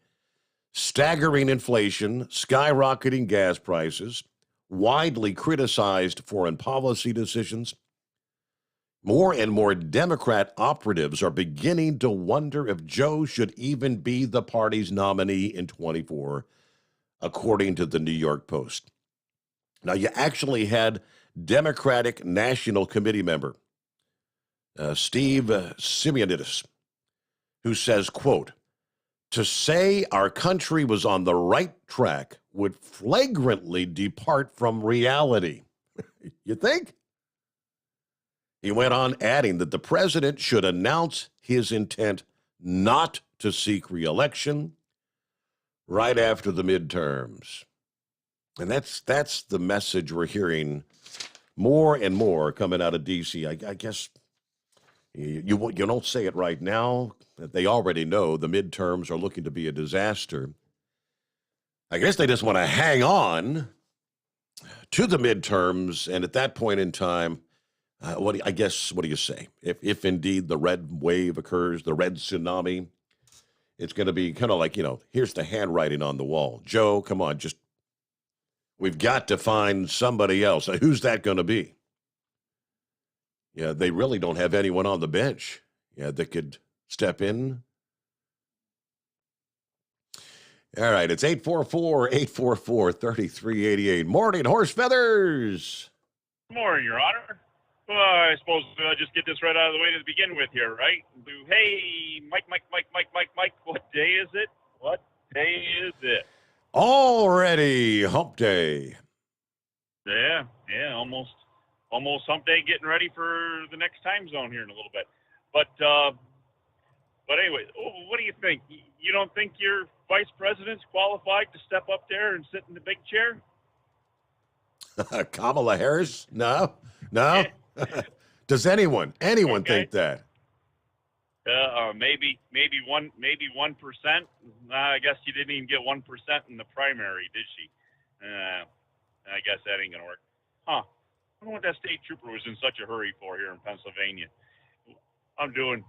S3: Staggering inflation, skyrocketing gas prices, widely criticized foreign policy decisions. More and more Democrat operatives are beginning to wonder if Joe should even be the party's nominee in 24, according to the New York Post. Now, you actually had Democratic National Committee member Steve Simeonidis, who says, quote, to say our country was on the right track would flagrantly depart from reality. You think? He went on adding that the president should announce his intent not to seek re-election right after the midterms. And that's the message we're hearing more and more coming out of D.C. I guess you don't say it right now. They already know the midterms are looking to be a disaster. I guess they just want to hang on to the midterms, and at that point in time, what do you say? If indeed the red wave occurs, the red tsunami, it's going to be kind of like, here's the handwriting on the wall. Joe, come on, we've got to find somebody else. Who's that going to be? Yeah, they really don't have anyone on the bench, that could step in. All right, it's 844-844-3388. Morning, Horse Feathers.
S11: Good morning, Your Honor. Well, I suppose just get this right out of the way to begin with here, right? Hey, Mike, what day is it? What day is it?
S3: Already hump day.
S11: Yeah, almost hump day, getting ready for the next time zone here in a little bit. But anyway, what do you think? You don't think your vice president's qualified to step up there and sit in the big chair?
S3: Kamala Harris? No. Does anyone think that?
S11: Maybe 1%. I guess you didn't even get 1% in the primary, did she? I guess that ain't gonna work. Huh? I don't know what that state trooper was in such a hurry for here in Pennsylvania. I'm doing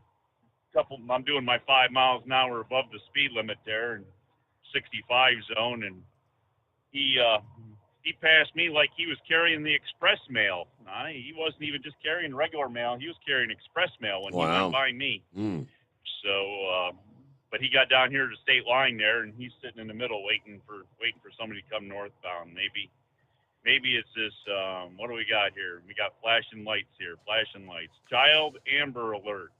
S11: my 5 miles an hour above the speed limit there in 65 zone, and he passed me like he was carrying the express mail. He wasn't even just carrying regular mail. He was carrying express mail when he went by me. So, but he got down here to the state line there, and he's sitting in the middle waiting for somebody to come northbound. Maybe it's this, what do we got here? We got flashing lights here, Child Amber Alert,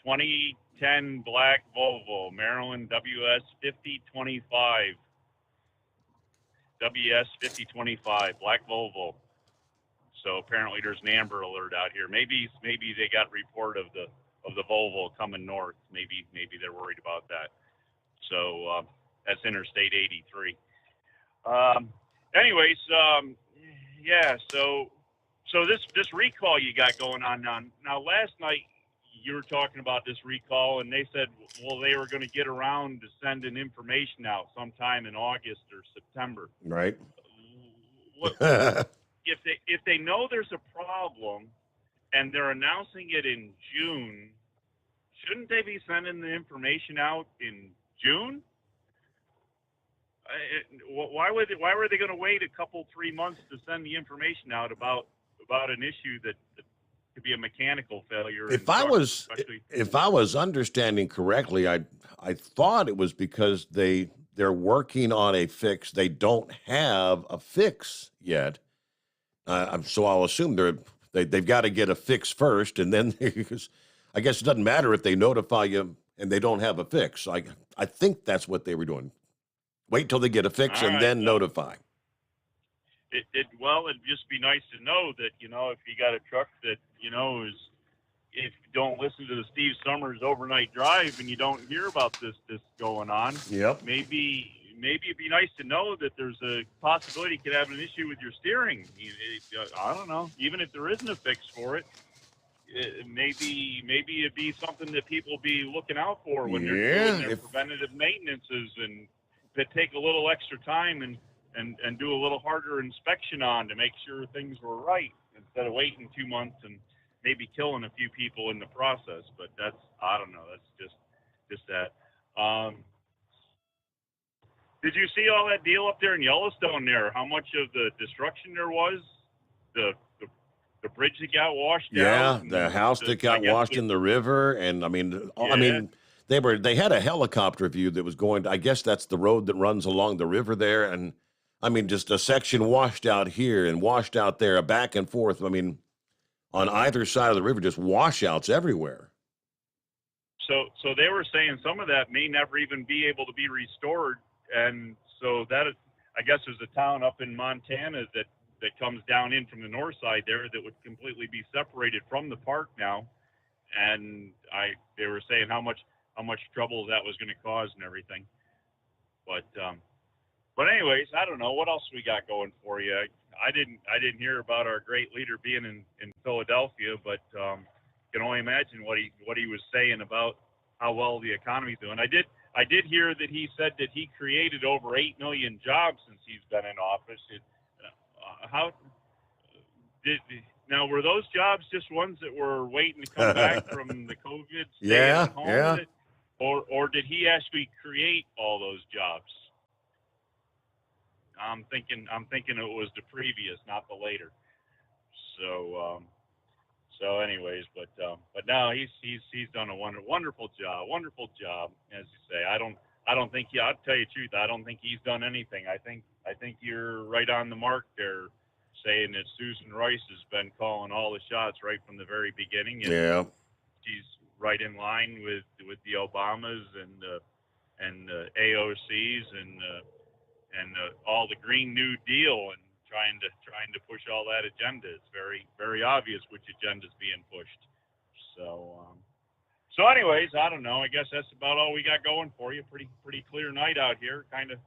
S11: 2010 black Volvo, Maryland WS 5025. WS 5025, black Volvo. So apparently there's an Amber Alert out here. Maybe they got report of the Volvo coming north. Maybe they're worried about that. So that's Interstate 83. Anyways, yeah. So this recall you got going on now. Last night you were talking about this recall, and they said, well, they were going to get around to sending information out sometime in August or September.
S3: Right.
S11: If they know there's a problem and they're announcing it in June, shouldn't they be sending the information out in June? Why were they going to wait a couple, 3 months to send the information out about an issue that could be a mechanical failure?
S3: If I was understanding correctly, I thought it was because they're working on a fix. They don't have a fix yet, so I'll assume they've got to get a fix first, and then I guess it doesn't matter if they notify you and they don't have a fix. I think that's what they were doing. Wait till they get a fix and then notify.
S11: It'd just be nice to know that, if you got a truck that, if you don't listen to the Steve Sommers overnight drive and you don't hear about this going on,
S3: yep.
S11: Maybe it'd be nice to know that there's a possibility you could have an issue with your steering. I don't know. Even if there isn't a fix for it, maybe it'd be something that people be looking out for when they're doing their preventative maintenances, and to take a little extra time and do a little harder inspection on to make sure things were right, instead of waiting 2 months and maybe killing a few people in the process. But I don't know. That's just that. Did you see all that deal up there in Yellowstone there? How much of the destruction there was? The bridge that got washed out?
S3: Yeah, the house that got washed in the river. And I mean, they had a helicopter view that was going to, I guess that's the road that runs along the river there. And I mean, just a section washed out here and washed out there, back and forth. I mean, on either side of the river, just washouts everywhere.
S11: So they were saying some of that may never even be able to be restored. And so that is, I guess there's a town up in Montana that comes down in from the north side there that would completely be separated from the park now. And they were saying how much trouble that was going to cause and everything. But anyways, I don't know what else we got going for you. I didn't hear about our great leader being in Philadelphia, but can only imagine what he was saying about how well the economy's doing. I did hear that he said that he created over 8 million jobs since he's been in office. Now, were those jobs just ones that were waiting to come back from the COVID stay at home?
S3: Yeah.
S11: Or did he actually create all those jobs? I'm thinking it was the previous, not the later. So anyways, but now he's done a wonderful job, as you say. I don't think I'll tell you the truth. I don't think he's done anything. I think you're right on the mark there, saying that Susan Rice has been calling all the shots right from the very beginning. And
S3: Yeah.
S11: she's right in line with the Obamas and AOCs and all the Green New Deal and trying to push all that agenda. It's very, very obvious which agenda is being pushed. So anyways, I don't know. I guess that's about all we got going for you. Pretty clear night out here. Kind of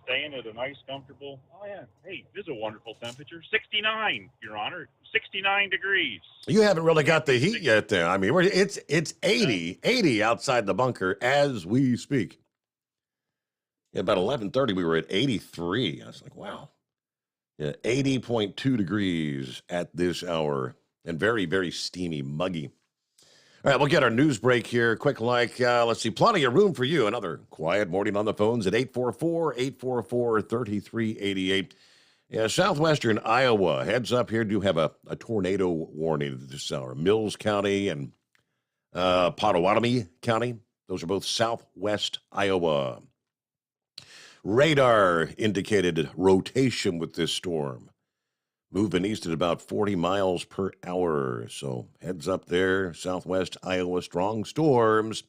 S11: staying at a nice, comfortable. Oh yeah. Hey, this is a wonderful temperature. 69, Your Honor. 69 degrees.
S3: You haven't really got the heat yet there. I mean, it's 80 outside the bunker as we speak. At about 11:30, we were at 83. I was like, wow. Yeah, 80.2 degrees at this hour. And very, very steamy, muggy. All right, we'll get our news break here. Quick let's see, plenty of room for you. Another quiet morning on the phones at 844-844-3388. Yeah, southwestern Iowa, heads up here, do have a tornado warning this hour. Mills County and Potawatomi County, those are both southwest Iowa. Radar indicated rotation with this storm. Moving east at about 40 miles per hour. So heads up there, southwest Iowa, strong storms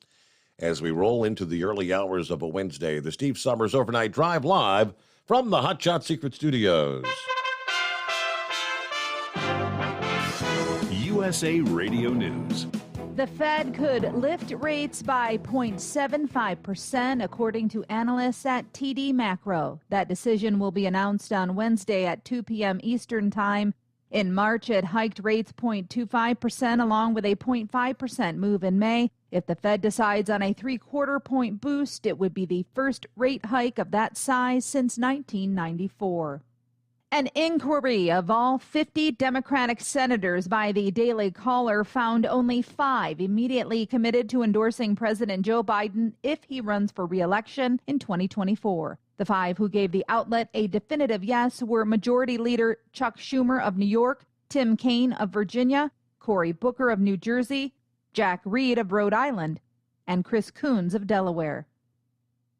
S3: as we roll into the early hours of a Wednesday. The Steve Sommers Overnight Drive live from the Hot Shot Secret Studios.
S5: USA Radio News.
S9: The Fed could lift rates by 0.75%, according to analysts at TD Macro. That decision will be announced on Wednesday at 2 p.m. Eastern Time. In March, it hiked rates 0.25%, along with a 0.5% move in May. If the Fed decides on a 3/4 point boost, it would be the first rate hike of that size since 1994. An inquiry of all 50 Democratic senators by the Daily Caller found only 5 immediately committed to endorsing President Joe Biden if he runs for re-election in 2024. The 5 who gave the outlet a definitive yes were Majority Leader Chuck Schumer of New York, Tim Kaine of Virginia, Cory Booker of New Jersey, Jack Reed of Rhode Island, and Chris Coons of Delaware.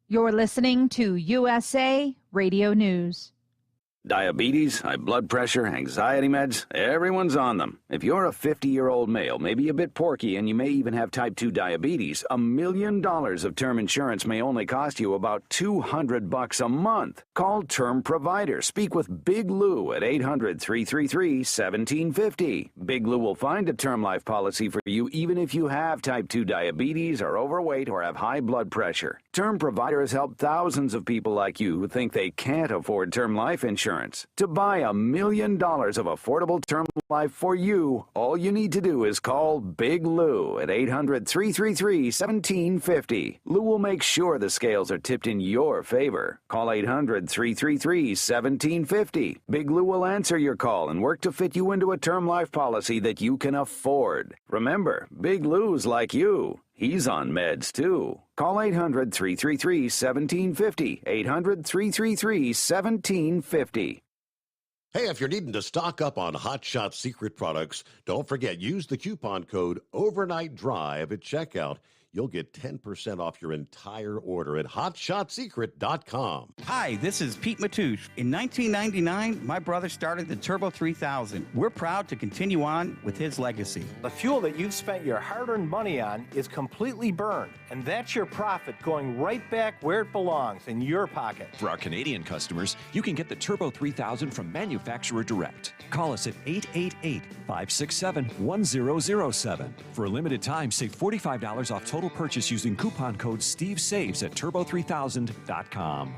S9: You're listening to USA Radio News.
S12: Diabetes, high blood pressure, anxiety meds, everyone's on them. If you're a 50-year-old male, maybe a bit porky, and you may even have type 2 diabetes, $1 million of term insurance may only cost you about $200 a month. Call Term Provider. Speak with Big Lou at 800-333-1750. Big Lou will find a term life policy for you even if you have type 2 diabetes, are overweight, or have high blood pressure. Term Provider has helped thousands of people like you who think they can't afford term life insurance. To buy $1 million of affordable term life for you, all you need to do is call Big Lou at 800-333-1750. Lou will make sure the scales are tipped in your favor. Call 800-333-1750. Big Lou will answer your call and work to fit you into a term life policy that you can afford. Remember, Big Lou's like you. He's on meds, too. Call 800-333-1750. 800-333-1750.
S3: Hey, if you're needing to stock up on Hot Shot Secret products, don't forget, use the coupon code Overnight Drive at checkout. You'll get 10% off your entire order at hotshotsecret.com.
S13: Hi, this is Pete Matouche. In 1999, my brother started the Turbo 3000. We're proud to continue on with his legacy.
S6: The fuel that you've spent your hard-earned money on is completely burned, and that's your profit going right back where it belongs, in your pocket.
S5: For our Canadian customers, you can get the Turbo 3000 from manufacturer direct. Call us at 888-567-1007. For a limited time, save $45 off total purchase using coupon code SteveSaves at turbo3000.com.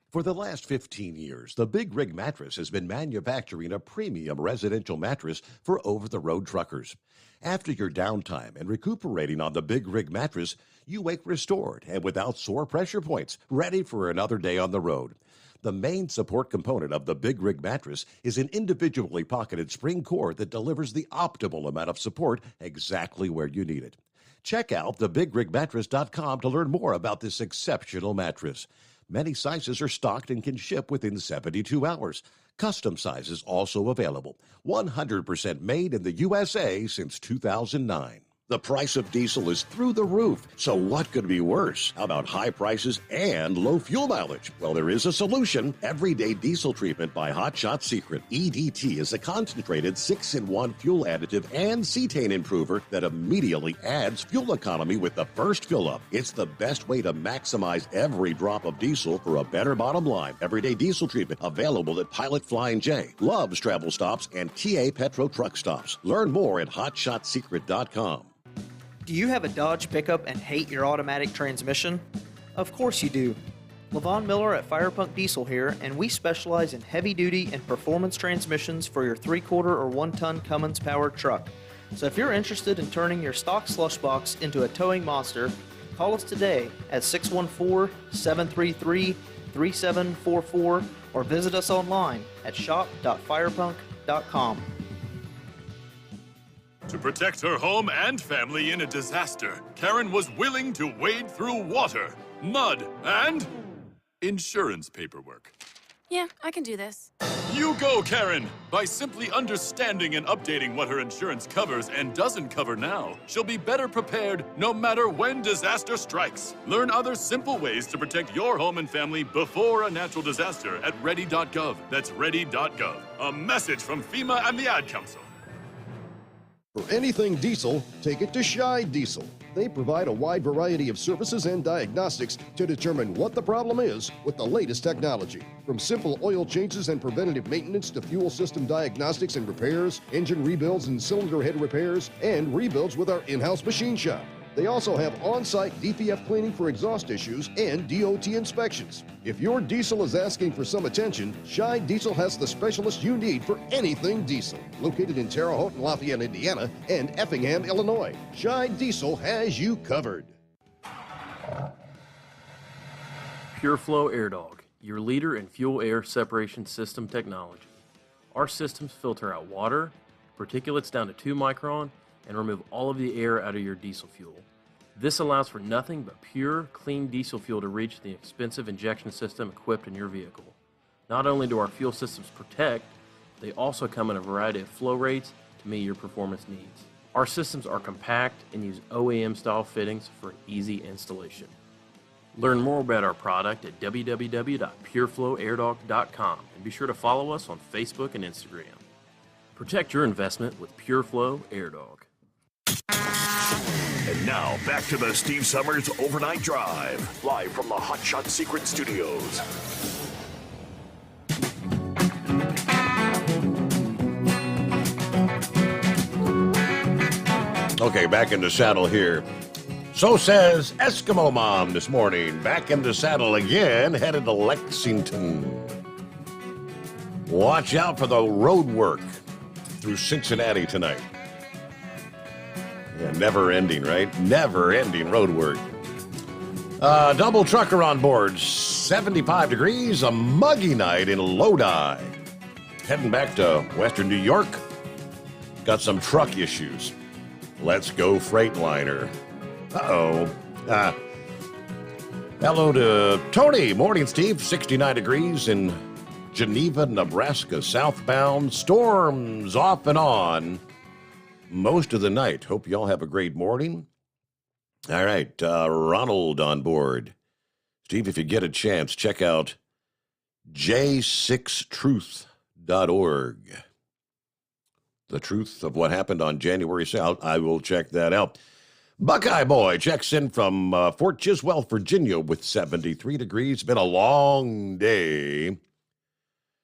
S3: For the last 15 years, the Big Rig Mattress has been manufacturing a premium residential mattress for over-the-road truckers. After your downtime and recuperating on the Big Rig Mattress, you wake restored and without sore pressure points, ready for another day on the road. The main support component of the Big Rig Mattress is an individually pocketed spring core that delivers the optimal amount of support exactly where you need it. Check out thebigrigmattress.com to learn more about this exceptional mattress. Many sizes are stocked and can ship within 72 hours. Custom sizes also available. 100% made in the USA since 2009. The price of diesel is through the roof, so what could be worse? How about high prices and low fuel mileage? Well, there is a solution. Everyday Diesel Treatment by Hot Shot Secret. EDT is a concentrated 6-in-1 fuel additive and cetane improver that immediately adds fuel economy with the first fill-up. It's the best way to maximize every drop of diesel for a better bottom line. Everyday Diesel Treatment, available at Pilot Flying J, Love's Travel Stops, and TA Petro Truck Stops. Learn more at hotshotsecret.com.
S10: Do you have a Dodge pickup and hate your automatic transmission? Of course you do. LaVon Miller at Firepunk Diesel here, and we specialize in heavy-duty and performance transmissions for your 3-quarter or 1-ton Cummins-powered truck. So if you're interested in turning your stock slush box into a towing monster, call us today at 614-733-3744 or visit us online at shop.firepunk.com.
S14: To protect her home and family in a disaster, Karen was willing to wade through water, mud, and insurance paperwork.
S15: Yeah, I can do this.
S14: You go, Karen! By simply understanding and updating what her insurance covers and doesn't cover now, she'll be better prepared no matter when disaster strikes. Learn other simple ways to protect your home and family before a natural disaster at ready.gov. That's ready.gov. A message from FEMA and the Ad Council.
S16: For anything diesel, take it to Scheid Diesel. They provide a wide variety of services and diagnostics to determine what the problem is with the latest technology. From simple oil changes and preventative maintenance to fuel system diagnostics and repairs, engine rebuilds and cylinder head repairs, and rebuilds with our in-house machine shop. They also have on-site DPF cleaning for exhaust issues and DOT inspections. If your diesel is asking for some attention, Scheid Diesel has the specialist you need for anything diesel. Located in Terre Haute and Lafayette, Indiana, and Effingham, Illinois, Scheid Diesel has you covered.
S25: Pureflow Airdog, your leader in fuel air separation system technology. Our systems filter out water, particulates down to 2 micron, and remove all of the air out of your diesel fuel. This allows for nothing but pure, clean diesel fuel to reach the expensive injection system equipped in your vehicle. Not only do our fuel systems protect, they also come in a variety of flow rates to meet your performance needs. Our systems are compact and use OEM-style fittings for easy installation. Learn more about our product at www.pureflowairdog.com and be sure to follow us on Facebook and Instagram. Protect your investment with Pureflow Airdog.
S4: And now, back to the Steve Summers Overnight Drive, live from the Hot Shot Secret Studios.
S3: Okay, back in the saddle here. So says Eskimo Mom this morning. Back in the saddle again, headed to Lexington. Watch out for the road work through Cincinnati tonight. Yeah, never ending, right? Never ending road work. Double trucker on board, 75 degrees, a muggy night in Lodi. Heading back to Western New York. Got some truck issues. Let's go Freightliner. Uh-oh. Hello to Tony. Morning, Steve. 69 degrees in Geneva, Nebraska. Southbound. Storms off and on most of the night. Hope y'all have a great morning. All right. Ronald on board. Steve, if you get a chance, check out j6truth.org. The truth of what happened on January 6th. I will check that out. Buckeye Boy checks in from Fort Chiswell, Virginia with 73 degrees. Been a long day.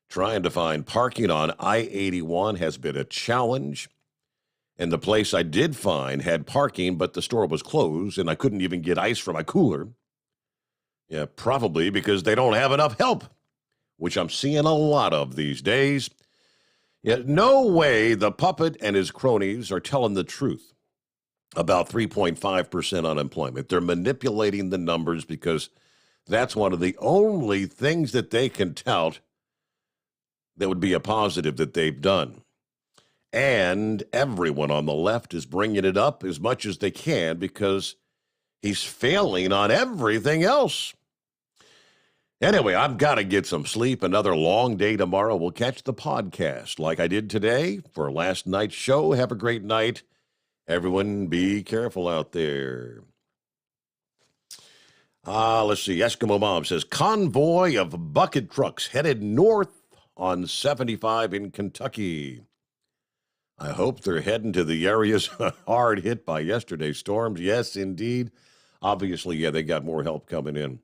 S3: Trying to find parking on I-81 has been a challenge. And the place I did find had parking, but the store was closed, and I couldn't even get ice from my cooler. Yeah, probably because they don't have enough help, which I'm seeing a lot of these days. Yeah, no way the puppet and his cronies are telling the truth about 3.5% unemployment. They're manipulating the numbers because that's one of the only things that they can tout that would be a positive that they've done. And everyone on the left is bringing it up as much as they can because he's failing on everything else. Anyway, I've got to get some sleep. Another long day tomorrow. We'll catch the podcast like I did today for last night's show. Have a great night. Everyone be careful out there. Let's see. Eskimo Mom says, convoy of bucket trucks headed north on 75 in Kentucky. I hope they're heading to the areas hard hit by yesterday's storms. Yes, indeed. Obviously, yeah, they got more help coming in.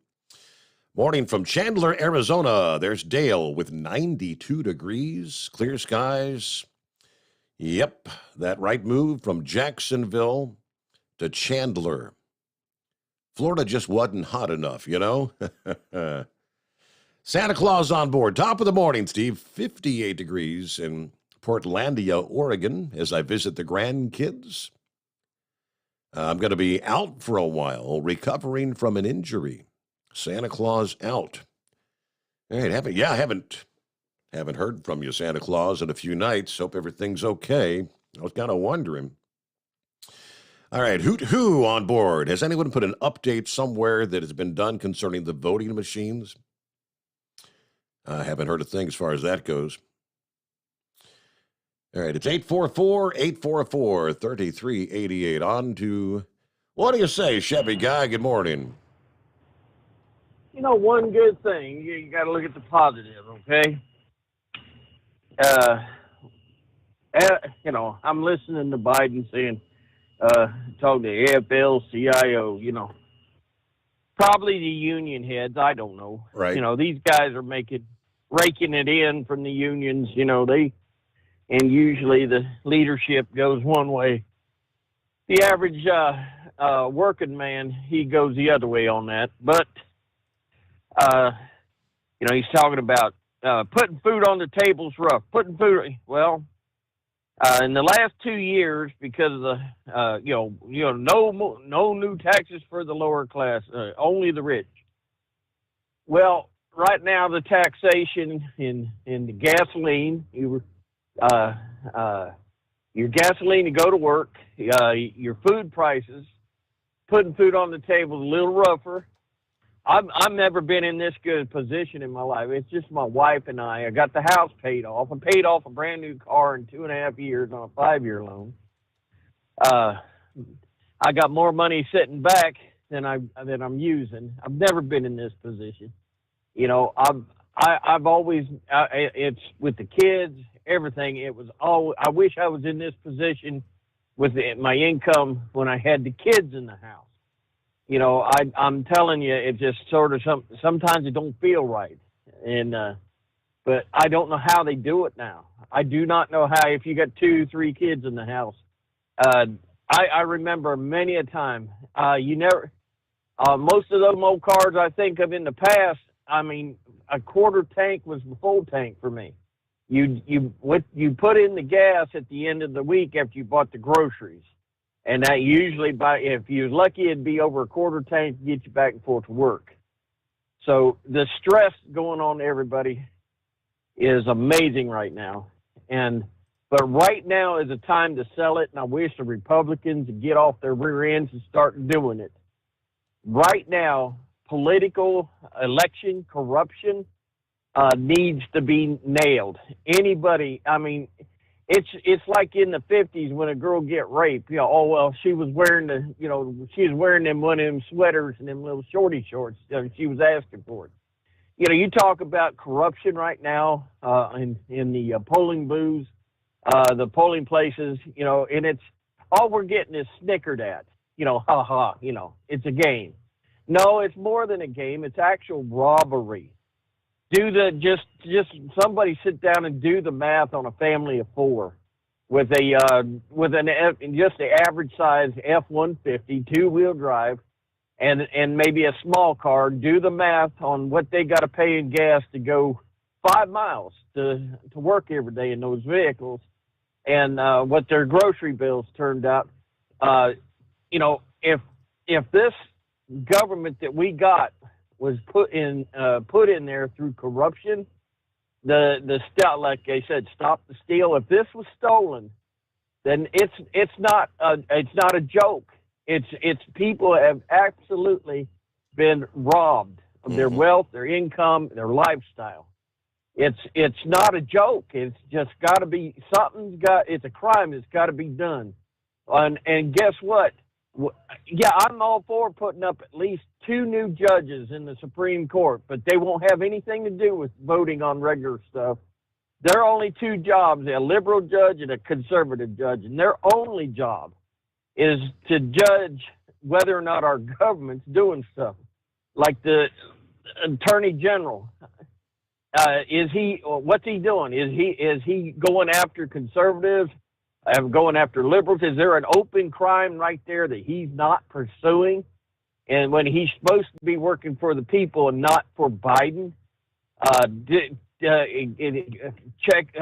S3: Morning from Chandler, Arizona. There's Dale with 92 degrees, clear skies. Yep, that right move from Jacksonville to Chandler. Florida just wasn't hot enough, you know? Santa Claus on board. Top of the morning, Steve. 58 degrees in Portlandia, Oregon, as I visit the grandkids. I'm going to be out for a while, recovering from an injury. Santa Claus out. All right, haven't heard from you, Santa Claus, in a few nights. Hope everything's okay. I was kind of wondering. All right, Hoot Who on board. Has anyone put an update somewhere that has been done concerning the voting machines? I haven't heard a thing as far as that goes. All right, it's 844-844-3388. On to, what do you say, Chevy Guy? Good morning.
S17: You know, one good thing, you got to look at the positive, okay? You know, I'm listening to Biden saying, talking to AFL-CIO, you know, probably the union heads, I don't know.
S3: Right.
S17: You know, these guys are raking it in from the unions, you know, and usually the leadership goes one way. The average working man, he goes the other way on that. But, you know, he's talking about putting food on the table's rough. Well, in the last 2 years, because of the, no new taxes for the lower class, only the rich. Well, right now the taxation in the gasoline, your gasoline to go to work, your food prices, putting food on the table is a little rougher. I've never been in this good position in my life. It's just my wife and I. I got the house paid off. I paid off a brand new car in 2.5 years on a 5-year loan. I got more money sitting back than I'm using. I've never been in this position. You know, I've always it's with the kids, everything. It was all. I wish I was in this position with my income when I had the kids in the house. You know, I'm telling you, it just sort of sometimes it don't feel right, but I don't know how they do it now. I do not know how, if you got 2-3 kids in the house. I remember many a time. Most of those old cars I think of in the past. I mean, a quarter tank was the full tank for me. You put in the gas at the end of the week after you bought the groceries. And that usually, if you're lucky, it'd be over a quarter tank to get you back and forth to work. So the stress going on to everybody is amazing right now. But right now is a time to sell it, and I wish the Republicans would get off their rear ends and start doing it. Right now, political election corruption needs to be nailed. Anybody, I mean, it's like in the 50s when a girl get raped. You know, oh well, she was wearing them one of them sweaters and them little shorty shorts. She was asking for it. You know, you talk about corruption right now in the polling booths, the polling places. You know, and it's all we're getting is snickered at. You know, ha ha. You know, it's a game. No, it's more than a game. It's actual robbery. Just somebody sit down and do the math on a family of 4 with just the average size F-150 2-wheel drive and maybe a small car. Do the math on what they got to pay in gas to go 5 miles to work every day in those vehicles, and what their grocery bills turned out. You know, if this government that we got was put in there through corruption, the like I said, stop the steal. If this was stolen, then it's not a joke. It's people have absolutely been robbed of their wealth, their income, their lifestyle. It's not a joke. It's just got to be it's a crime that's got to be done. And guess what? Yeah, I'm all for putting up at least 2 new judges in the Supreme Court, but they won't have anything to do with voting on regular stuff. There are only 2 jobs, a liberal judge and a conservative judge, and their only job is to judge whether or not our government's doing stuff. Like the Attorney General, what's he doing? Is he going after conservatives, going after liberals? Is there an open crime right there that he's not pursuing? And when he's supposed to be working for the people and not for Biden, check,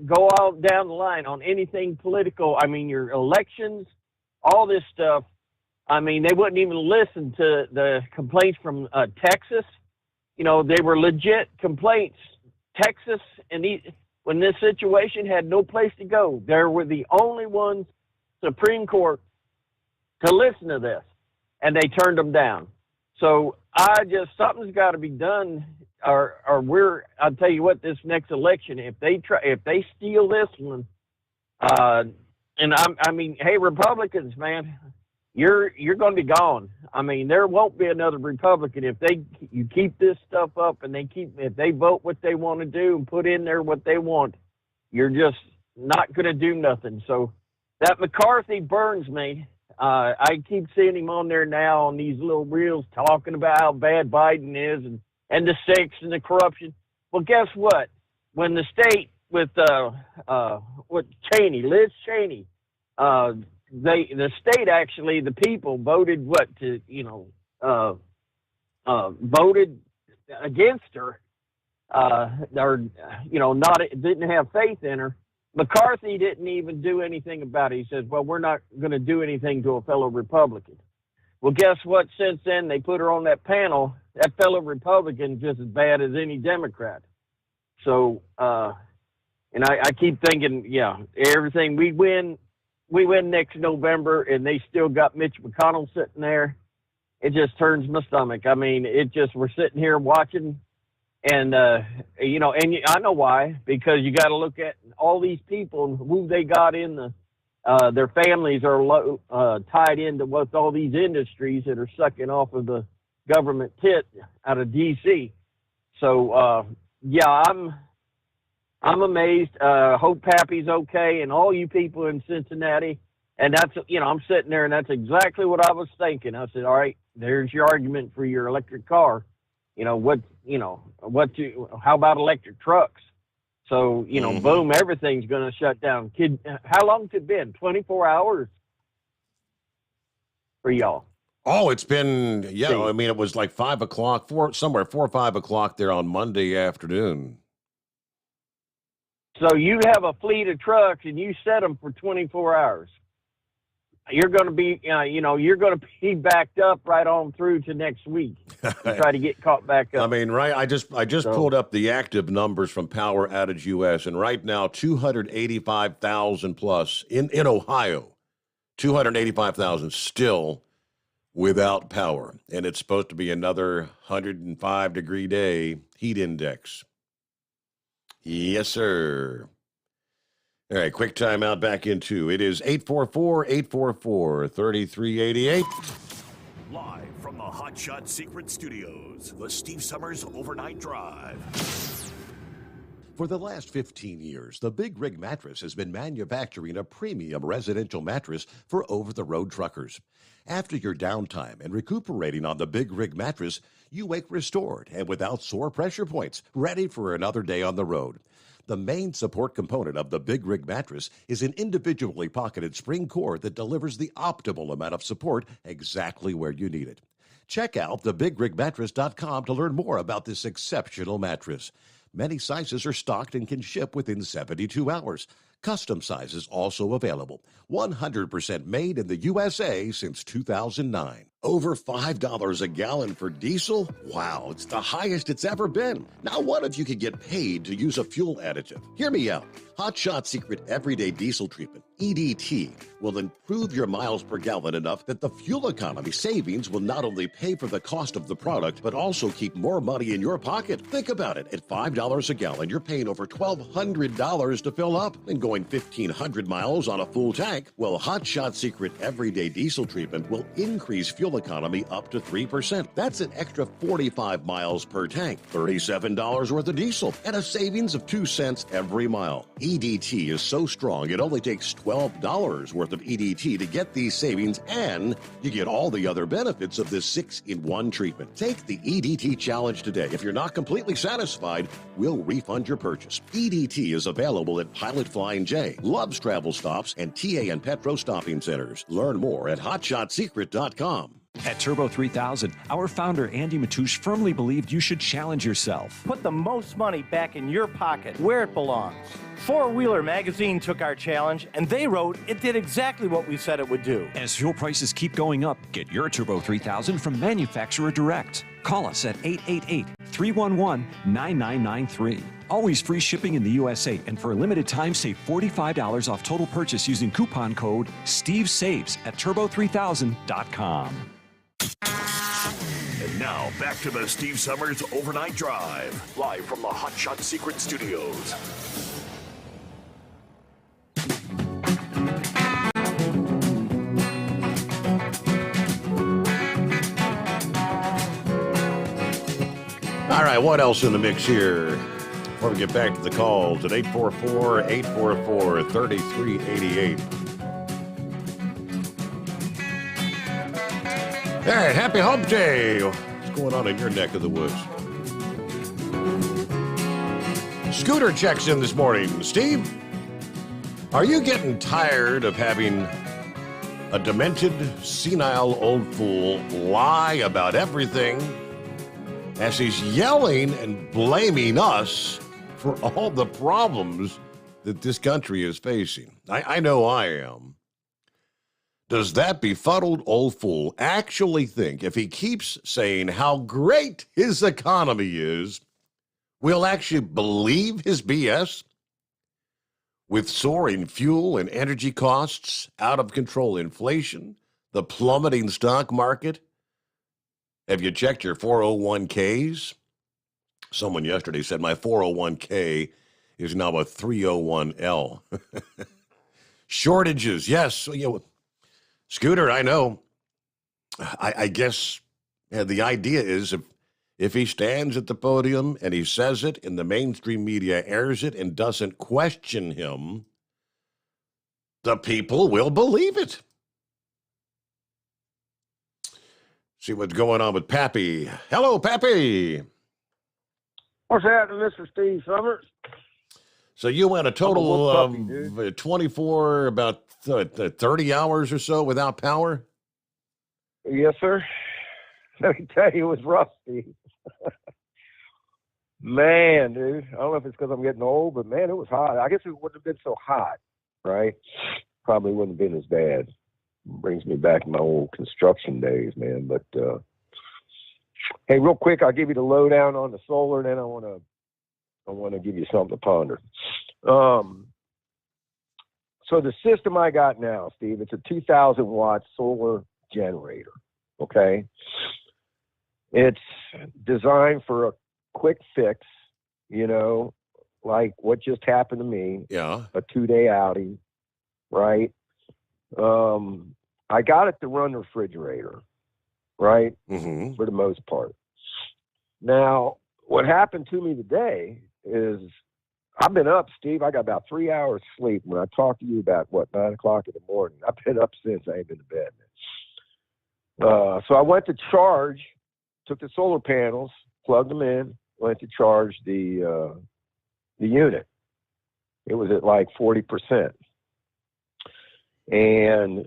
S17: go out down the line on anything political. I mean, your elections, all this stuff. I mean, they wouldn't even listen to the complaints from Texas. You know, they were legit complaints. Texas, and when this situation had no place to go, they were the only ones, Supreme Court, to listen to this, and they turned them down. So something's got to be done, or I'll tell you what, this next election, if they steal this one, and I mean, hey, Republicans, man, you're going to be gone. I mean, there won't be another Republican if you keep this stuff up, and if they vote what they want to do and put in there what they want, you're just not going to do nothing. So that McCarthy burns me. I keep seeing him on there now on these little reels talking about how bad Biden is and the sex and the corruption. Well, guess what? When the state with Liz Cheney, the state actually, the people voted voted against her, didn't have faith in her. McCarthy didn't even do anything about it. He says, well, we're not going to do anything to a fellow Republican. Well, guess what? Since then, they put her on that panel. That fellow Republican is just as bad as any Democrat. So, and I keep thinking, yeah, everything we win next November, and they still got Mitch McConnell sitting there. It just turns my stomach. I mean, we're sitting here watching, and and I know why, because you got to look at all these people and who they got in their families are tied into with all these industries that are sucking off of the government tit out of D.C. So, I'm amazed. Hope Pappy's okay, and all you people in Cincinnati. And that's, I'm sitting there, and that's exactly what I was thinking. I said, all right, there's your argument for your electric car. How about electric trucks? So, boom, everything's going to shut down. How long's it been? 24 hours for y'all?
S3: Oh, it's been, I mean, it was like 5 o'clock, 4 or 5 o'clock there on Monday afternoon.
S17: So you have a fleet of trucks and you set them for 24 hours. You're going to be, you're going to be backed up right on through to next week. Try to get caught back up.
S3: I mean, right. I just pulled up the active numbers from Power Outage US, and right now 285,000 plus in Ohio, 285,000 still without power, and it's supposed to be another 105-degree day heat index. Yes, sir. All right, quick timeout back into. It is 844-844-3388.
S4: Live from the Hot Shot Secret Studios, the Steve Summers Overnight Drive.
S3: For the last 15 years, the Big Rig Mattress has been manufacturing a premium residential mattress for over-the-road truckers. After your downtime and recuperating on the Big Rig Mattress, you wake restored and without sore pressure points, ready for another day on the road. The main support component of the Big Rig Mattress is an individually pocketed spring core that delivers the optimal amount of support exactly where you need it. Check out thebigrigmattress.com to learn more about this exceptional mattress. Many sizes are stocked and can ship within 72 hours. Custom sizes also available. 100% made in the USA since 2009. Over $5 a gallon for diesel? Wow, it's the highest it's ever been. Now what if you could get paid to use a fuel additive? Hear me out. Hot Shot Secret Everyday Diesel Treatment EDT will improve your miles per gallon enough that the fuel economy savings will not only pay for the cost of the product, but also keep more money in your pocket. Think about it. At $5 a gallon, you're paying over $1,200 to fill up and going 1,500 miles on a full tank. Well, Hot Shot Secret Everyday Diesel Treatment will increase fuel economy up to 3%. That's an extra 45 miles per tank, $37 worth of diesel, and a savings of 2 cents every mile. EDT is so strong, it only takes $12 worth of EDT to get these savings, and you get all the other benefits of this 6-in-1 treatment. Take the EDT challenge today. If you're not completely satisfied, we'll refund your purchase. EDT is available at Pilot Flying J, Love's Travel Stops, and TA and Petro Stopping Centers. Learn more at hotshotsecret.com.
S5: At Turbo 3000, our founder Andy Matoush firmly believed you should challenge yourself.
S6: Put the most money back in your pocket, where it belongs. Four-Wheeler Magazine took our challenge, and they wrote it did exactly what we said it would do.
S5: As fuel prices keep going up, get your Turbo 3000 from manufacturer direct. Call us at 888-311-9993. Always free shipping in the USA, and for a limited time, save $45 off total purchase using coupon code STEVESAVES at turbo3000.com.
S4: And now, back to the Steve Summers Overnight Drive, live from the Hot Shot Secret Studios.
S3: All right, what else in the mix here? Before we get back to the calls at 844-844-3388. All right, happy hump day. What's going on in your neck of the woods? Scooter checks in this morning. Steve, are you getting tired of having a demented, senile old fool lie about everything as he's yelling and blaming us for all the problems that this country is facing? I know I am. Does that befuddled old fool actually think if he keeps saying how great his economy is, we'll actually believe his BS? With soaring fuel and energy costs, out of control inflation, the plummeting stock market, have you checked your 401ks? Someone yesterday said my 401k is now a 301L. Shortages, yes. Scooter, I know. I guess the idea is if he stands at the podium and he says it and the mainstream media airs it and doesn't question him, the people will believe it. See what's going on with Pappy. Hello, Pappy.
S17: What's happening, Mr. Steve Summers?
S3: So you went a total of 24, about 30 hours or so without power?
S17: Yes, sir. Let me tell you, it was rough, Steve. Man, dude. I don't know if it's because I'm getting old, but man, it was hot. I guess it wouldn't have been so hot, right? Probably wouldn't have been as bad. Brings me back to my old construction days, man. But hey, real quick, I'll give you the lowdown on the solar, and then I want to give you something to ponder. So the system I got now, Steve, it's a 2,000 watt solar generator. Okay, it's designed for a quick fix. You know, like what just happened to me.
S3: Yeah,
S17: a 2-day outing, right? I got it to run the refrigerator, right?
S3: Mm-hmm.
S17: For the most part. Now, what happened to me today is I've been up, Steve. I got about 3 hours sleep. When I talked to you about, 9 o'clock in the morning, I've been up since. I ain't been to bed. So I went to charge, took the solar panels, plugged them in, went to charge the unit. It was at like 40%. And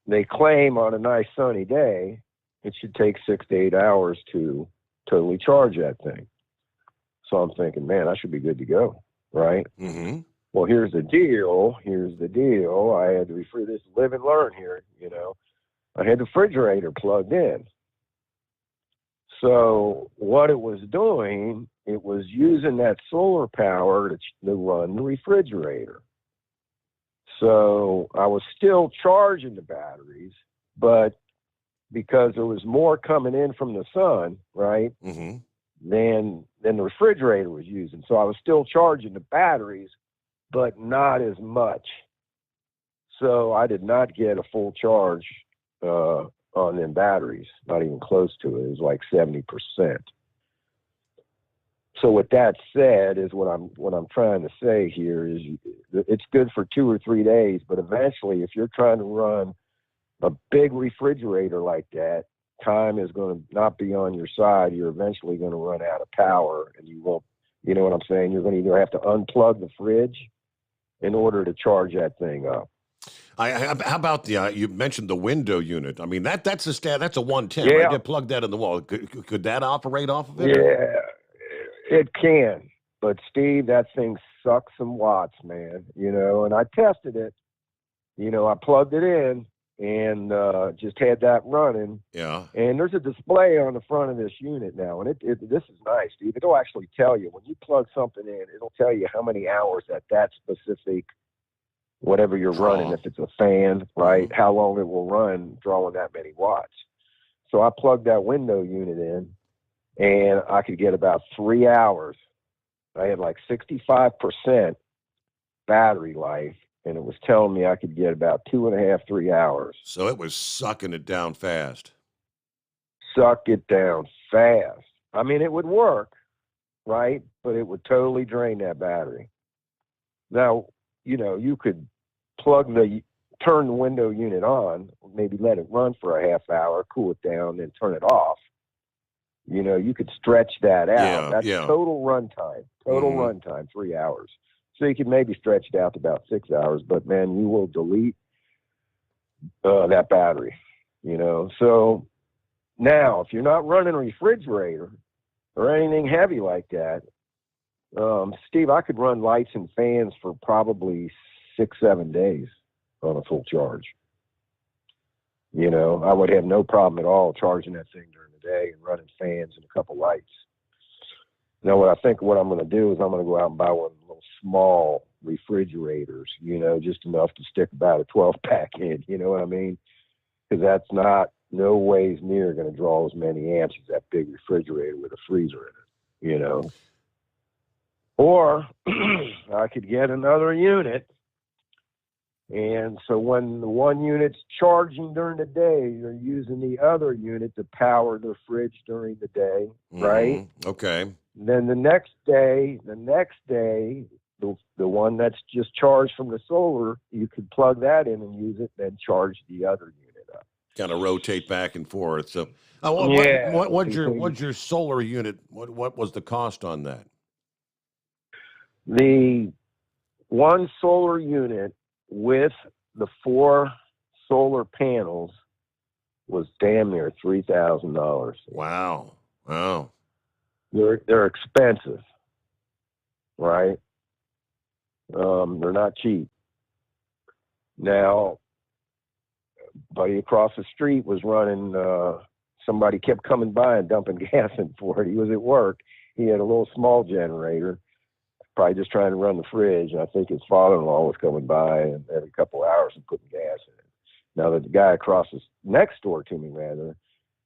S17: they claim on a nice sunny day, it should take 6 to 8 hours to totally charge that thing. So I'm thinking, man, I should be good to go, right?
S3: Mm-hmm.
S17: Well, here's the deal. I had to refer this live and learn here, you know. I had the refrigerator plugged in. So what it was doing, it was using that solar power to run the refrigerator.
S18: So I was still charging the batteries, but because there was more coming in from the sun, right, than the refrigerator was using. So I was still charging the batteries, but not as much. So I did not get a full charge on them batteries, not even close to it. It was like 70%. So with that said, is what I'm trying to say here is it's good for 2 or 3 days, but eventually if you're trying to run a big refrigerator like that, time is going to not be on your side. You're eventually going to run out of power, and you won't, you know what I'm saying? You're going to either have to unplug the fridge in order to charge that thing up.
S3: How about you mentioned the window unit? I mean, that's a 110,
S18: Yeah.
S3: right? They plug that in the wall. Could that operate off of it?
S18: Yeah, it can. But Steve, that thing sucks some watts, man. You know, and I tested it. You know, I plugged it in and just had that running.
S3: Yeah.
S18: And there's a display on the front of this unit now, and this is nice, Steve. It'll actually tell you when you plug something in. It'll tell you how many hours that specific whatever you're running. If it's a fan, right? How long it will run drawing that many watts. So I plugged that window unit in, and I could get about 3 hours. I had like 65% battery life, and it was telling me I could get about 2.5, 3 hours.
S3: So it was sucking it down fast.
S18: Suck it down fast. I mean, it would work, right? But it would totally drain that battery. Now, you know, you could turn the window unit on, maybe let it run for a half hour, cool it down, then turn it off. You know, you could stretch that out. That's total runtime. Total runtime, 3 hours. So you could maybe stretch it out to about 6 hours, but man, you will delete that battery, you know. So now, if you're not running a refrigerator or anything heavy like that, Steve, I could run lights and fans for probably 6-7 days on a full charge. You know, I would have no problem at all charging that thing during the day and running fans and a couple lights. Now, what I'm going to do is I'm going to go out and buy one of the little small refrigerators, you know, just enough to stick about a 12-pack in, you know what I mean? Because that's no ways near going to draw as many amps as that big refrigerator with a freezer in it, you know? Or I could get another unit. And so when the one unit's charging during the day, you're using the other unit to power the fridge during the day, right?
S3: Okay.
S18: Then the next day, the one that's just charged from the solar, you could plug that in and use it, then charge the other unit up.
S3: Kind of rotate back and forth. So,
S18: Yeah.
S3: what's your solar unit? What was the cost on that?
S18: The one solar unit with the 4 solar panels was damn near $3,000.
S3: Wow.
S18: They're expensive, right? They're not cheap. Now, buddy across the street was running. Somebody kept coming by and dumping gas in for it. He was at work. He had a little small generator, probably just trying to run the fridge. And I think his father-in-law was coming by and every couple of hours and putting gas in it. Now, the guy across the next door to me, rather,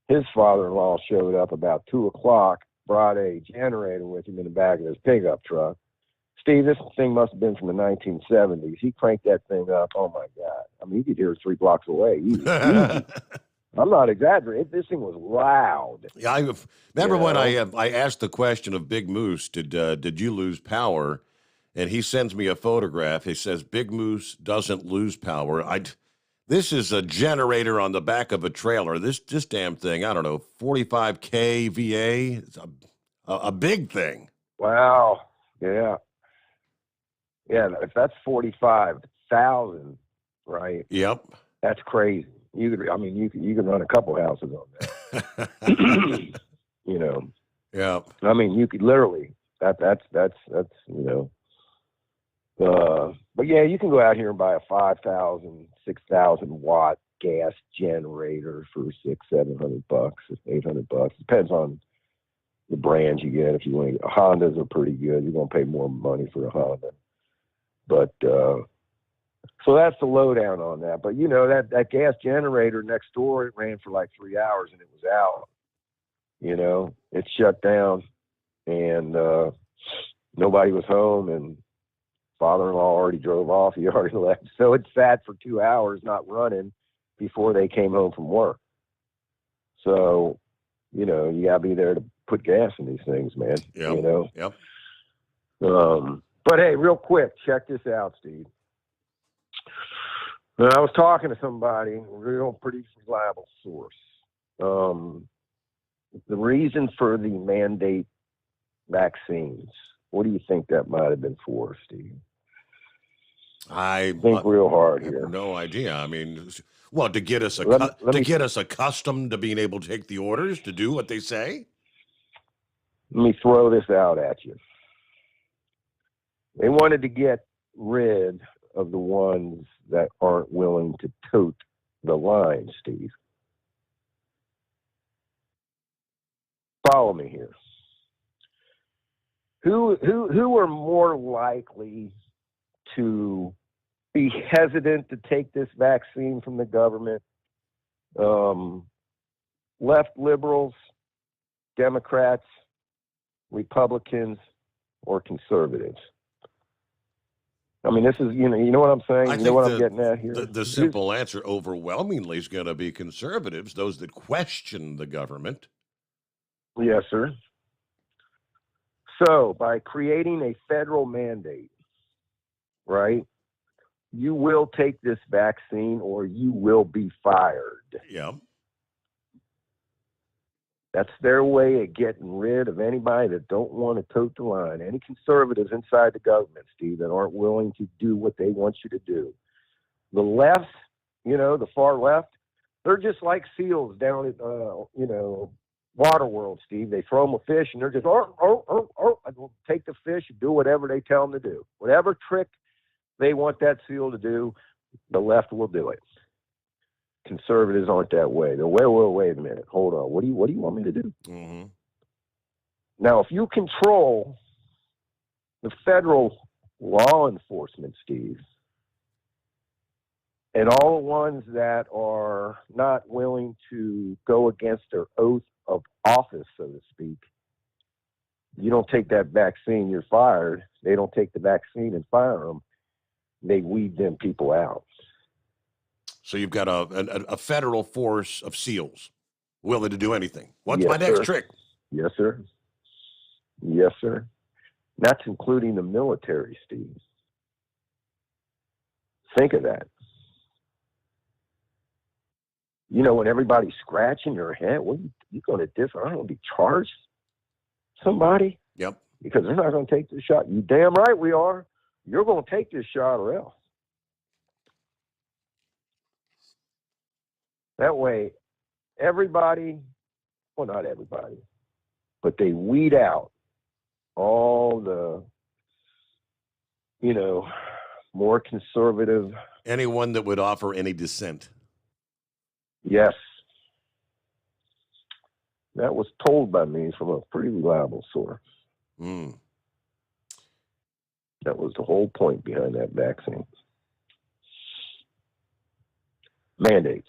S18: his father-in-law showed up about 2 o'clock, brought a generator with him in the back of his pickup truck. Steve, this thing must have been from the 1970s. He cranked that thing up. Oh, my God. I mean, you could hear it 3 blocks away. Easy. I'm not exaggerating. This thing was loud.
S3: Yeah, I remember when I asked the question of Big Moose, did you lose power? And he sends me a photograph. He says, Big Moose doesn't lose power. This is a generator on the back of a trailer. This damn thing, I don't know, 45 kVA. It's a big thing.
S18: Wow. Yeah. Yeah, if that's 45,000, right?
S3: Yep.
S18: That's crazy. You could run a couple houses on that. You know.
S3: Yeah.
S18: I mean, you could literally. That's you know. But yeah, you can go out here and buy a 5,000, 6,000 watt gas generator for $600-700, $800. Depends on the brands you get. If you want, Hondas are pretty good. You're gonna pay more money for a Honda. But So that's the lowdown on that. But, you know, that gas generator next door, it ran for like 3 hours and it was out. You know, it shut down and nobody was home, and father-in-law already drove off. He already left. So it sat for 2 hours not running before they came home from work. So, you know, you got to be there to put gas in these things, man.
S3: Yep.
S18: You know?
S3: Yep.
S18: But hey, real quick, check this out, Steve. Now, I was talking to somebody, real pretty reliable source. The reason for the mandate vaccines, what do you think that might have been for, Steve?
S3: I
S18: think real hard
S3: have
S18: here.
S3: no idea. I mean, well, to get us
S18: Let me-
S3: get us accustomed to being able to take the orders to do what they say.
S18: Let me throw this out at you. They wanted to get rid of the ones that aren't willing to tote the line, Steve. Follow me here. Who are more likely to be hesitant to take this vaccine from the government? Left liberals, Democrats, Republicans, or conservatives? I mean, this is, you know what I'm saying? You know what I'm getting at here?
S3: The simple answer overwhelmingly is going to be conservatives, those that question the government.
S18: Yes, sir. So by creating a federal mandate, right, you will take this vaccine or you will be fired.
S3: Yeah.
S18: That's their way of getting rid of anybody that don't want to tote the line. Any conservatives inside the government, Steve, that aren't willing to do what they want you to do. The left, you know, the far left, they're just like seals down at, you know, Waterworld, Steve. They throw them a fish and they're just, take the fish and do whatever they tell them to do. Whatever trick they want that seal to do, the left will do it. Conservatives aren't that way. They're, wait a minute. Hold on. What do you want me to do?
S3: Mm-hmm.
S18: Now, if you control the federal law enforcement, Steve, and all the ones that are not willing to go against their oath of office, so to speak, you don't take that vaccine, you're fired. They don't take the vaccine and fire them. They weed them people out.
S3: So you've got a federal force of SEALs willing to do anything. What's
S18: Yes,
S3: my next
S18: sir.
S3: trick?
S18: Yes, sir. Yes, sir. That's including the military, Steve. Think of that. You know, when everybody's scratching your head, what are you going to do? I'm going to be charged somebody?
S3: Yep.
S18: Because they're not going to take this shot. You damn right we are. You're going to take this shot or else. That way, everybody, well, not everybody, but they weed out all the, you know, more conservative.
S3: Anyone that would offer any dissent.
S18: Yes. That was told by me from a pretty reliable source.
S3: Mm.
S18: That was the whole point behind that vaccine. Mandates.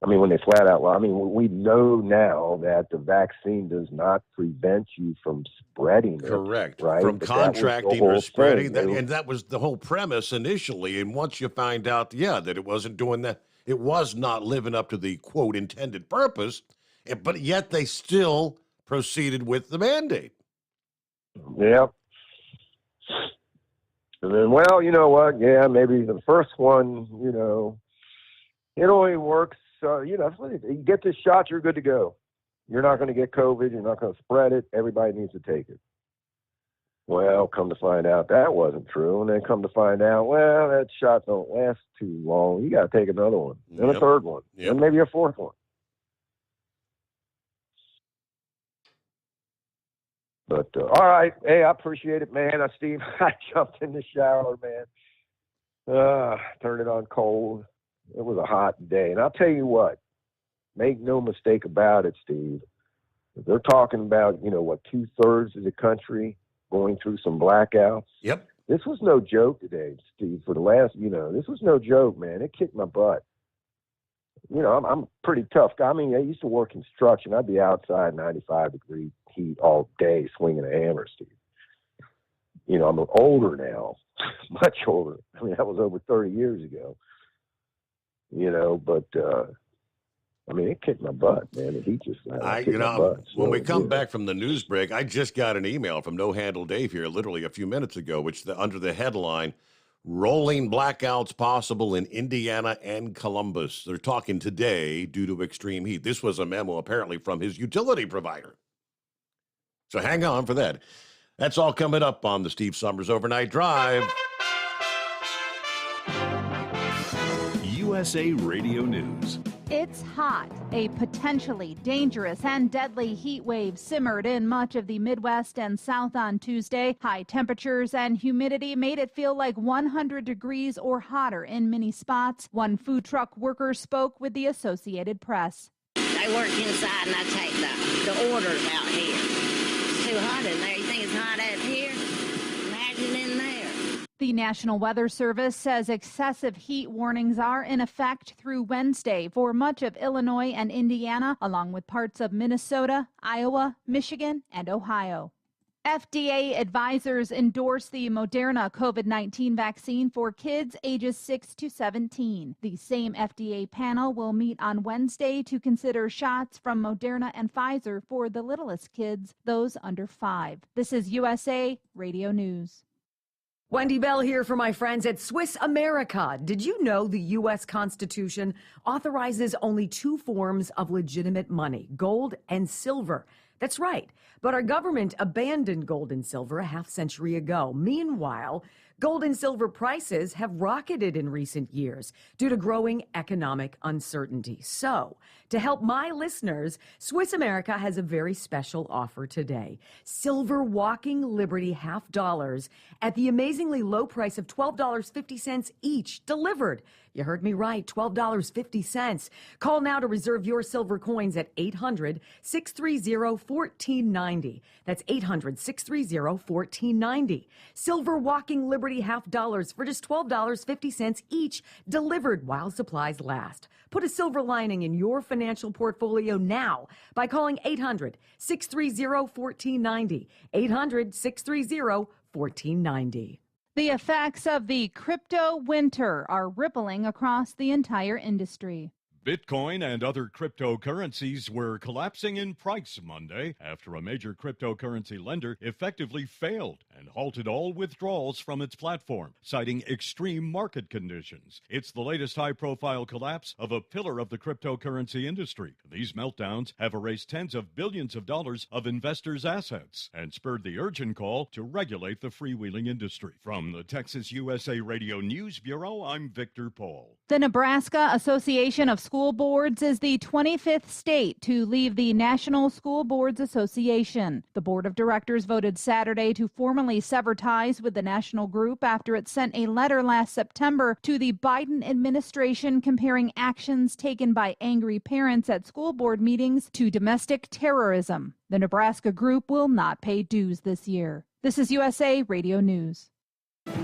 S18: I mean, when they flat out, I mean, we know now that the vaccine does not prevent you from spreading it.
S3: Correct.
S18: Right?
S3: From
S18: But that was the
S3: contracting or
S18: whole
S3: spreading.
S18: thing.
S3: And that was the whole premise initially. And once you find out, that it wasn't doing that, it was not living up to the, quote, intended purpose, but yet they still proceeded with the mandate.
S18: Yep. And then, well, you know what? Yeah, maybe the first one, you know, it only works. You know, you get this shot, you're good to go. You're not going to get COVID. You're not going to spread it. Everybody needs to take it. Well, come to find out that wasn't true. And then come to find out, well, that shot don't last too long. You got to take another one, then a third one, and maybe a fourth one. But, all right. Hey, I appreciate it, man. Steve, I jumped in the shower, man. Turned it on cold. It was a hot day. And I'll tell you what, make no mistake about it, Steve. If they're talking about, you know, what, 2/3 of the country going through some blackouts.
S3: Yep.
S18: This was no joke today, Steve. For the last, this was no joke, man. It kicked my butt. I'm a pretty tough guy. I mean, I used to work construction. I'd be outside 95-degree heat all day swinging a hammer, Steve. I'm older now, much older. I mean, that was over 30 years ago. But it kicked my butt, man. The heat just kicked my butt.
S3: When we come back from the news break, I just got an email from No Handle Dave here, literally a few minutes ago, which under the headline, "Rolling blackouts possible in Indiana and Columbus." They're talking today due to extreme heat. This was a memo apparently from his utility provider. So hang on for that. That's all coming up on the Steve Sommers Overnight Drive.
S4: USA Radio News.
S9: It's hot. A potentially dangerous and deadly heat wave simmered in much of the Midwest and South on Tuesday. High temperatures and humidity made it feel like 100 degrees or hotter in many spots. One food truck worker spoke with the Associated Press.
S19: I work inside and I take the orders out here. It's too hot in there. You think it's hot out here? Imagine in there.
S9: The National Weather Service says excessive heat warnings are in effect through Wednesday for much of Illinois and Indiana, along with parts of Minnesota, Iowa, Michigan, and Ohio. FDA advisors endorse the Moderna COVID-19 vaccine for kids ages 6 to 17. The same FDA panel will meet on Wednesday to consider shots from Moderna and Pfizer for the littlest kids, those under 5. This is USA Radio News.
S20: Wendy Bell here for my friends at Swiss America. Did you know the U.S. Constitution authorizes only 2 forms of legitimate money, gold and silver? That's right. But our government abandoned gold and silver a half-century ago. Meanwhile, gold and silver prices have rocketed in recent years due to growing economic uncertainty. So, to help my listeners, Swiss America has a very special offer today. Silver Walking Liberty $half at the amazingly low price of $12.50 each, delivered. You heard me right, $12.50. Call now to reserve your silver coins at 800-630-1490. That's 800-630-1490. Silver Walking Liberty $half for just $12.50 each, delivered while supplies last. Put a silver lining in your financial portfolio now by calling 800-630-1490. 800-630-1490.
S9: The effects of the crypto winter are rippling across the entire industry.
S21: Bitcoin and other cryptocurrencies were collapsing in price Monday after a major cryptocurrency lender effectively failed and halted all withdrawals from its platform, citing extreme market conditions. It's the latest high-profile collapse of a pillar of the cryptocurrency industry. These meltdowns have erased tens of billions of dollars of investors' assets and spurred the urgent call to regulate the freewheeling industry. From the Texas USA Radio News Bureau, I'm Victor Paul.
S9: The Nebraska Association of School Boards is the 25th state to leave the National School Boards Association. The board of directors voted Saturday to formally sever ties with the national group after it sent a letter last September to the Biden administration comparing actions taken by angry parents at school board meetings to domestic terrorism. The Nebraska group will not pay dues this year. This is USA Radio News.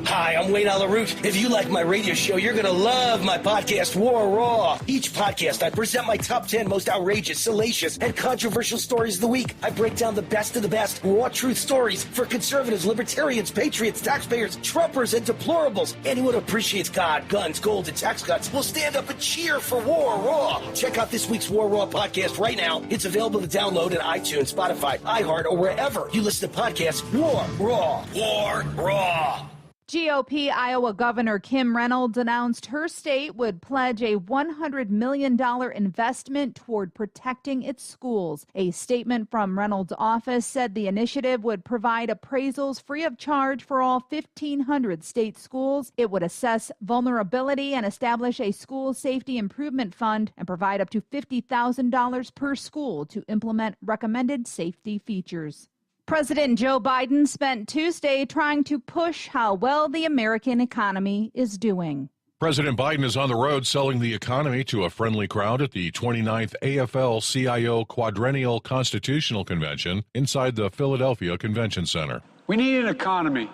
S22: Hi, I'm Wayne Alaroot. If you like my radio show, you're going to love my podcast, War Raw. Each podcast, I present my top 10 most outrageous, salacious, and controversial stories of the week. I break down the best of the best raw truth stories for conservatives, libertarians, patriots, taxpayers, Trumpers, and deplorables. Anyone who appreciates God, guns, gold, and tax cuts will stand up and cheer for War Raw. Check out this week's War Raw podcast right now. It's available to download at iTunes, Spotify, iHeart, or wherever you listen to podcasts. War Raw. War Raw.
S9: GOP Iowa Governor Kim Reynolds announced her state would pledge a $100 million investment toward protecting its schools. A statement from Reynolds' office said the initiative would provide appraisals free of charge for all 1,500 state schools. It would assess vulnerability and establish a school safety improvement fund and provide up to $50,000 per school to implement recommended safety features. President Joe Biden spent Tuesday trying to push how well the American economy is doing.
S23: President Biden is on the road selling the economy to a friendly crowd at the 29th AFL-CIO Quadrennial Constitutional Convention inside the Philadelphia Convention Center.
S1: We need an economy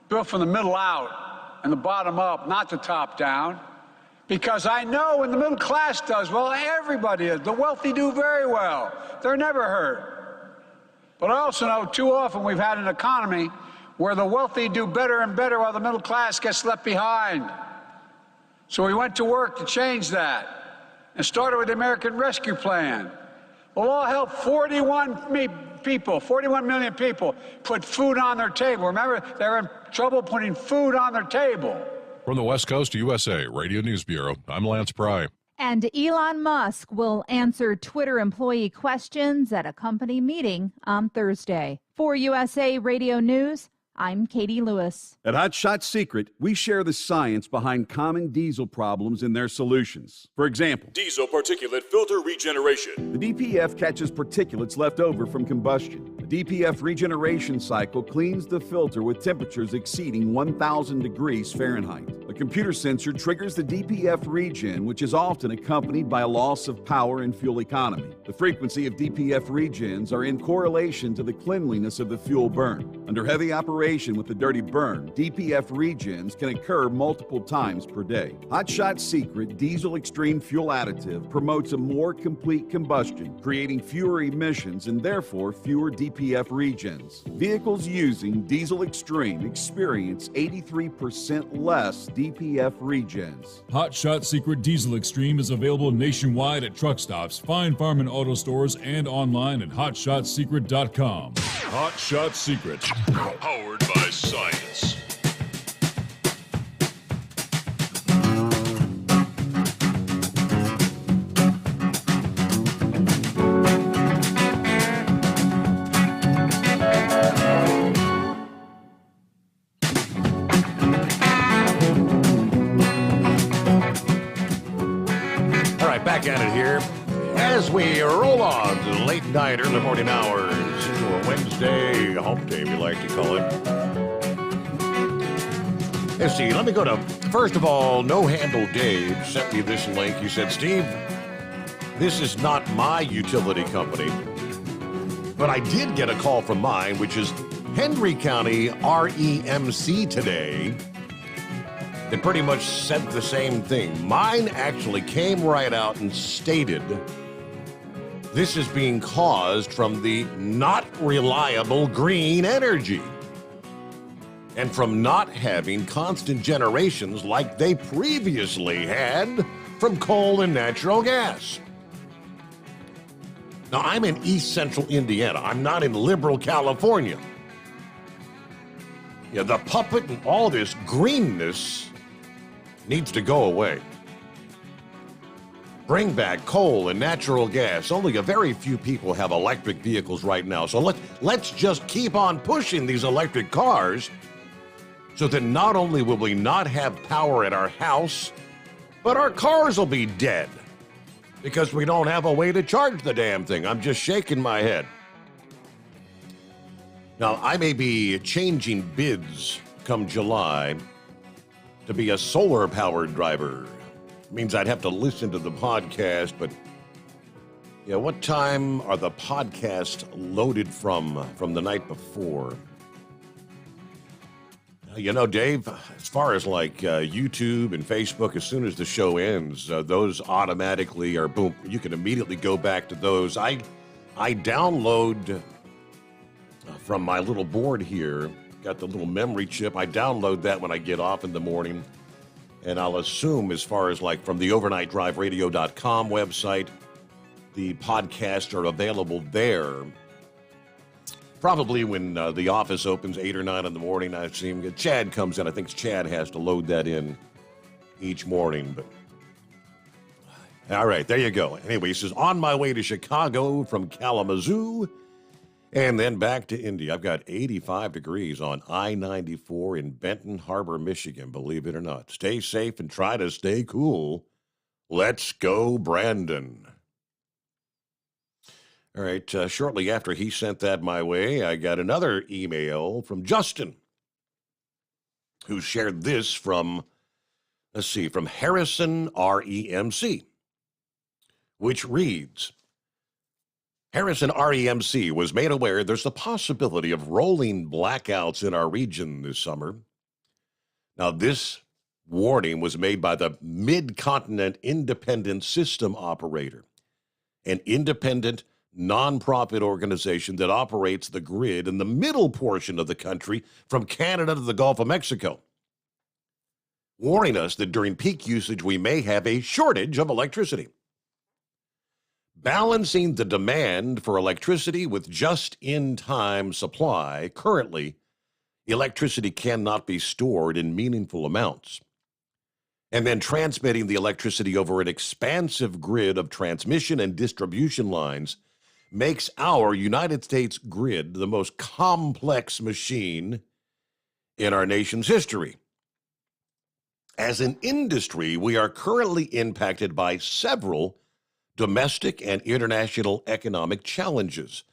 S1: built from the middle out and the bottom up, not the top down. Because I know when the middle class does well, everybody is. The wealthy do very well. They're never hurt. But I also know too often we've had an economy where the wealthy do better and better while the middle class gets left behind. So we went to work to change that and started with the American Rescue Plan. We'll all help 41 million people put food on their table. Remember, they're in trouble putting food on their table.
S23: From the West Coast USA Radio News Bureau, I'm Lance Pry.
S9: And Elon Musk will answer Twitter employee questions at a company meeting on Thursday. For USA Radio News, I'm Katie Lewis.
S2: At Hot Shot Secret, we share the science behind common diesel problems and their solutions. For example,
S7: diesel particulate filter regeneration.
S2: The DPF catches particulates left over from combustion. The DPF regeneration cycle cleans the filter with temperatures exceeding 1,000 degrees Fahrenheit. A computer sensor triggers the DPF regen, which is often accompanied by a loss of power and fuel economy. The frequency of DPF regens are in correlation to the cleanliness of the fuel burn. Under heavy operation with the dirty burn, DPF regens can occur multiple times per day. Hot Shot Secret Diesel Extreme Fuel Additive promotes a more complete combustion, creating fewer emissions and therefore fewer DPF regens. Vehicles using Diesel Extreme experience 83% less DPF regens.
S8: Hot Shot Secret Diesel Extreme is available nationwide at truck stops, fine farm and auto stores, and online at hotshotsecret.com.
S7: Hot Shot Secret. Powered by science.
S3: All right, back at it here as we roll on to the late night, early morning hours, or Wednesday hump day, we like to call it. Let's see, let me go to, first of all, No Handle Dave sent me this link. He said, Steve, this is not my utility company, but I did get a call from mine, which is Henry County REMC today. It pretty much said the same thing. Mine actually came right out and stated this is being caused from the not reliable green energy and from not having constant generations like they previously had from coal and natural gas. Now, I'm in East Central Indiana. I'm not in liberal California. Yeah, the puppet and all this greenness needs to go away. Bring back coal and natural gas. Only a very few people have electric vehicles right now. So let's just keep on pushing these electric cars so that not only will we not have power at our house, but our cars will be dead because we don't have a way to charge the damn thing. I'm just shaking my head. Now, I may be changing bids come July to be a solar-powered driver. Means I'd have to listen to the podcast, but yeah, what time are the podcasts loaded from the night before? You know, Dave, as far as like YouTube and Facebook, as soon as the show ends, those automatically are boom. You can immediately go back to those. I download from my little board here, got the little memory chip. I download that when I get off in the morning. And I'll assume as far as like from the overnightdriveradio.com website, the podcasts are available there. Probably when the office opens 8 or 9 in the morning, I see him. Chad comes in. I think Chad has to load that in each morning. But all right, there you go. Anyway, he says, on my way to Chicago from Kalamazoo and then back to Indy. I've got 85 degrees on I-94 in Benton Harbor, Michigan, believe it or not. Stay safe and try to stay cool. Let's go, Brandon. All right, shortly after he sent that my way, I got another email from Justin, who shared this from, from Harrison REMC, which reads, Harrison REMC was made aware there's the possibility of rolling blackouts in our region this summer. Now, this warning was made by the Mid-Continent Independent System Operator, an independent nonprofit organization that operates the grid in the middle portion of the country from Canada to the Gulf of Mexico, warning us that during peak usage we may have a shortage of electricity. Balancing the demand for electricity with just-in-time supply, currently, electricity cannot be stored in meaningful amounts. And then transmitting the electricity over an expansive grid of transmission and distribution lines makes our United States grid the most complex machine in our nation's history. As an industry, we are currently impacted by several domestic and international economic challenges.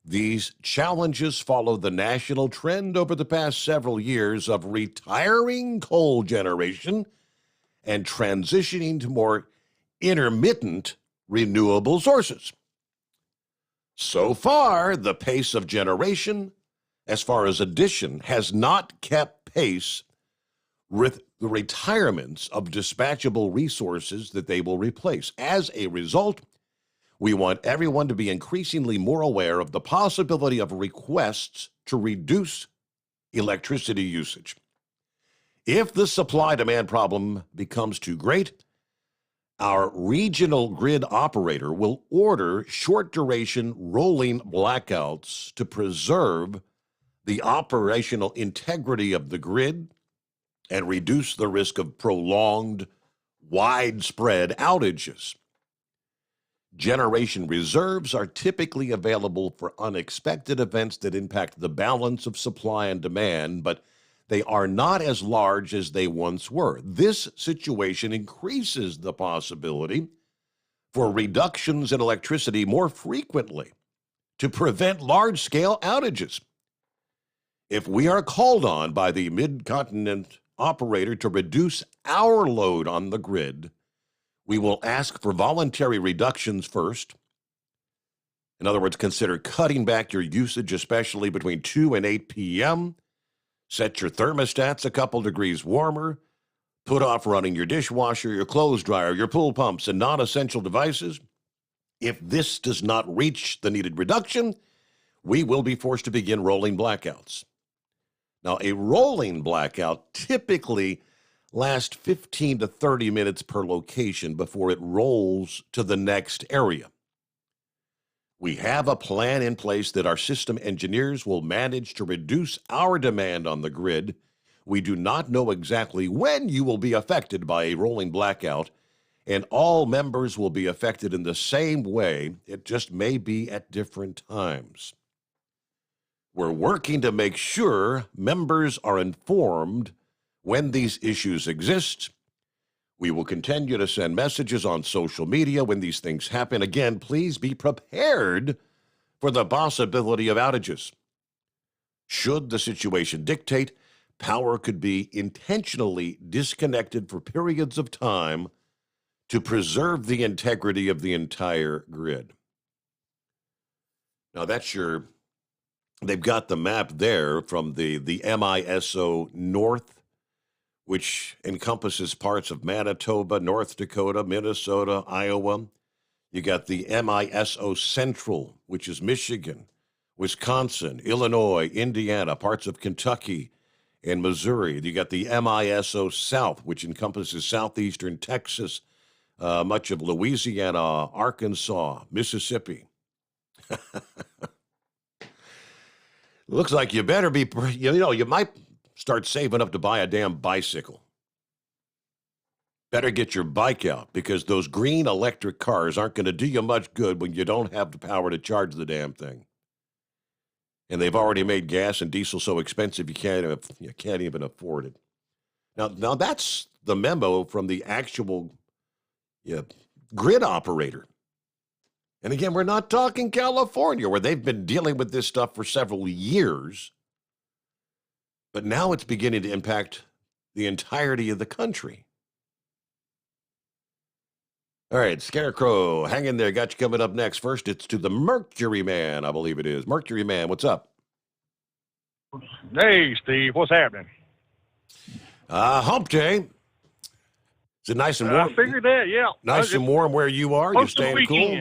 S3: These challenges follow the national trend over the past several years of retiring coal generation and transitioning to more intermittent renewable sources. So far, the pace of generation, as far as addition, has not kept pace with the retirements of dispatchable resources that they will replace. As a result, we want everyone to be increasingly more aware of the possibility of requests to reduce electricity usage. If the supply-demand problem becomes too great, our regional grid operator will order short-duration rolling blackouts to preserve the operational integrity of the grid and reduce the risk of prolonged, widespread outages. Generation reserves are typically available for unexpected events that impact the balance of supply and demand, but they are not as large as they once were. This situation increases the possibility for reductions in electricity more frequently to prevent large-scale outages. If we are called on by the Mid-Continent operator to reduce our load on the grid, we will ask for voluntary reductions first. In other words, consider cutting back your usage, especially between 2 and 8 p.m., set your thermostats a couple degrees warmer, put off running your dishwasher, your clothes dryer, your pool pumps, and non-essential devices. If this does not reach the needed reduction, we will be forced to begin rolling blackouts. Now, a rolling blackout typically lasts 15 to 30 minutes per location before it rolls to the next area. We have a plan in place that our system engineers will manage to reduce our demand on the grid. We do not know exactly when you will be affected by a rolling blackout, and all members will be affected in the same way. It just may be at different times. We're working to make sure members are informed when these issues exist. We will continue to send messages on social media when these things happen. Again, please be prepared for the possibility of outages. Should the situation dictate, power could be intentionally disconnected for periods of time to preserve the integrity of the entire grid. Now, they've got the map there from the MISO North, which encompasses parts of Manitoba, North Dakota, Minnesota, Iowa. You got the MISO Central, which is Michigan, Wisconsin, Illinois, Indiana, parts of Kentucky and Missouri. You got the MISO South, which encompasses southeastern Texas, much of Louisiana, Arkansas, Mississippi. Looks like you better be, you might start saving up to buy a damn bicycle. Better get your bike out, because those green electric cars aren't going to do you much good when you don't have the power to charge the damn thing. And they've already made gas and diesel so expensive you can't even afford it. Now that's the memo from the actual grid operator. And again, we're not talking California, where they've been dealing with this stuff for several years. But now it's beginning to impact the entirety of the country. All right, Scarecrow, hang in there. Got you coming up next. First, it's to the Mercury Man, I believe it is. Mercury Man, what's up?
S10: Hey, Steve, what's happening?
S3: Hump day. Is it nice and warm?
S10: I figured that, yeah.
S3: Nice and warm where you are? You staying cool?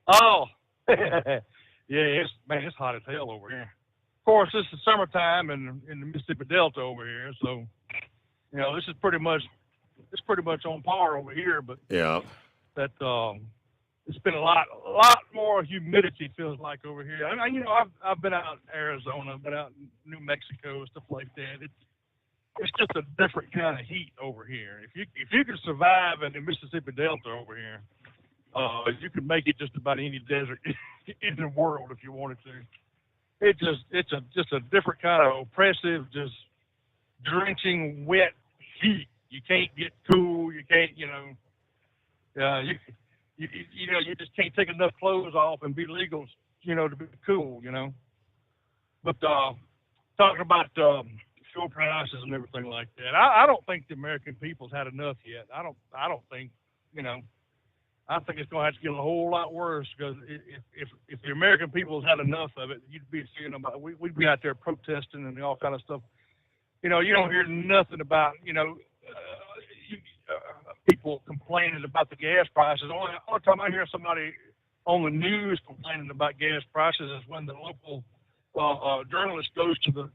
S10: Oh, yeah, it's hot as hell over here. Of course, this is summertime in the Mississippi Delta over here, so this is pretty much on par over here. But
S3: yeah,
S10: that it's been a lot more humidity feels like over here. I've been out in Arizona, been out in New Mexico, stuff like that. It's just a different kind of heat over here. If you can survive in the Mississippi Delta over here, you could make it just about any desert in the world if you wanted to. It's just a different kind of oppressive, just drenching, wet heat. You can't get cool. You can't, you just can't take enough clothes off and be legal, to be cool, But talking about fuel prices and everything like that, I don't think the American people's had enough yet. I don't think, I think it's going to have to get a whole lot worse, because if the American people's had enough of it, you'd be seeing about, we'd be out there protesting and all kind of stuff. You don't hear nothing about, people complaining about the gas prices. Only time I hear somebody on the news complaining about gas prices is when the local journalist goes to the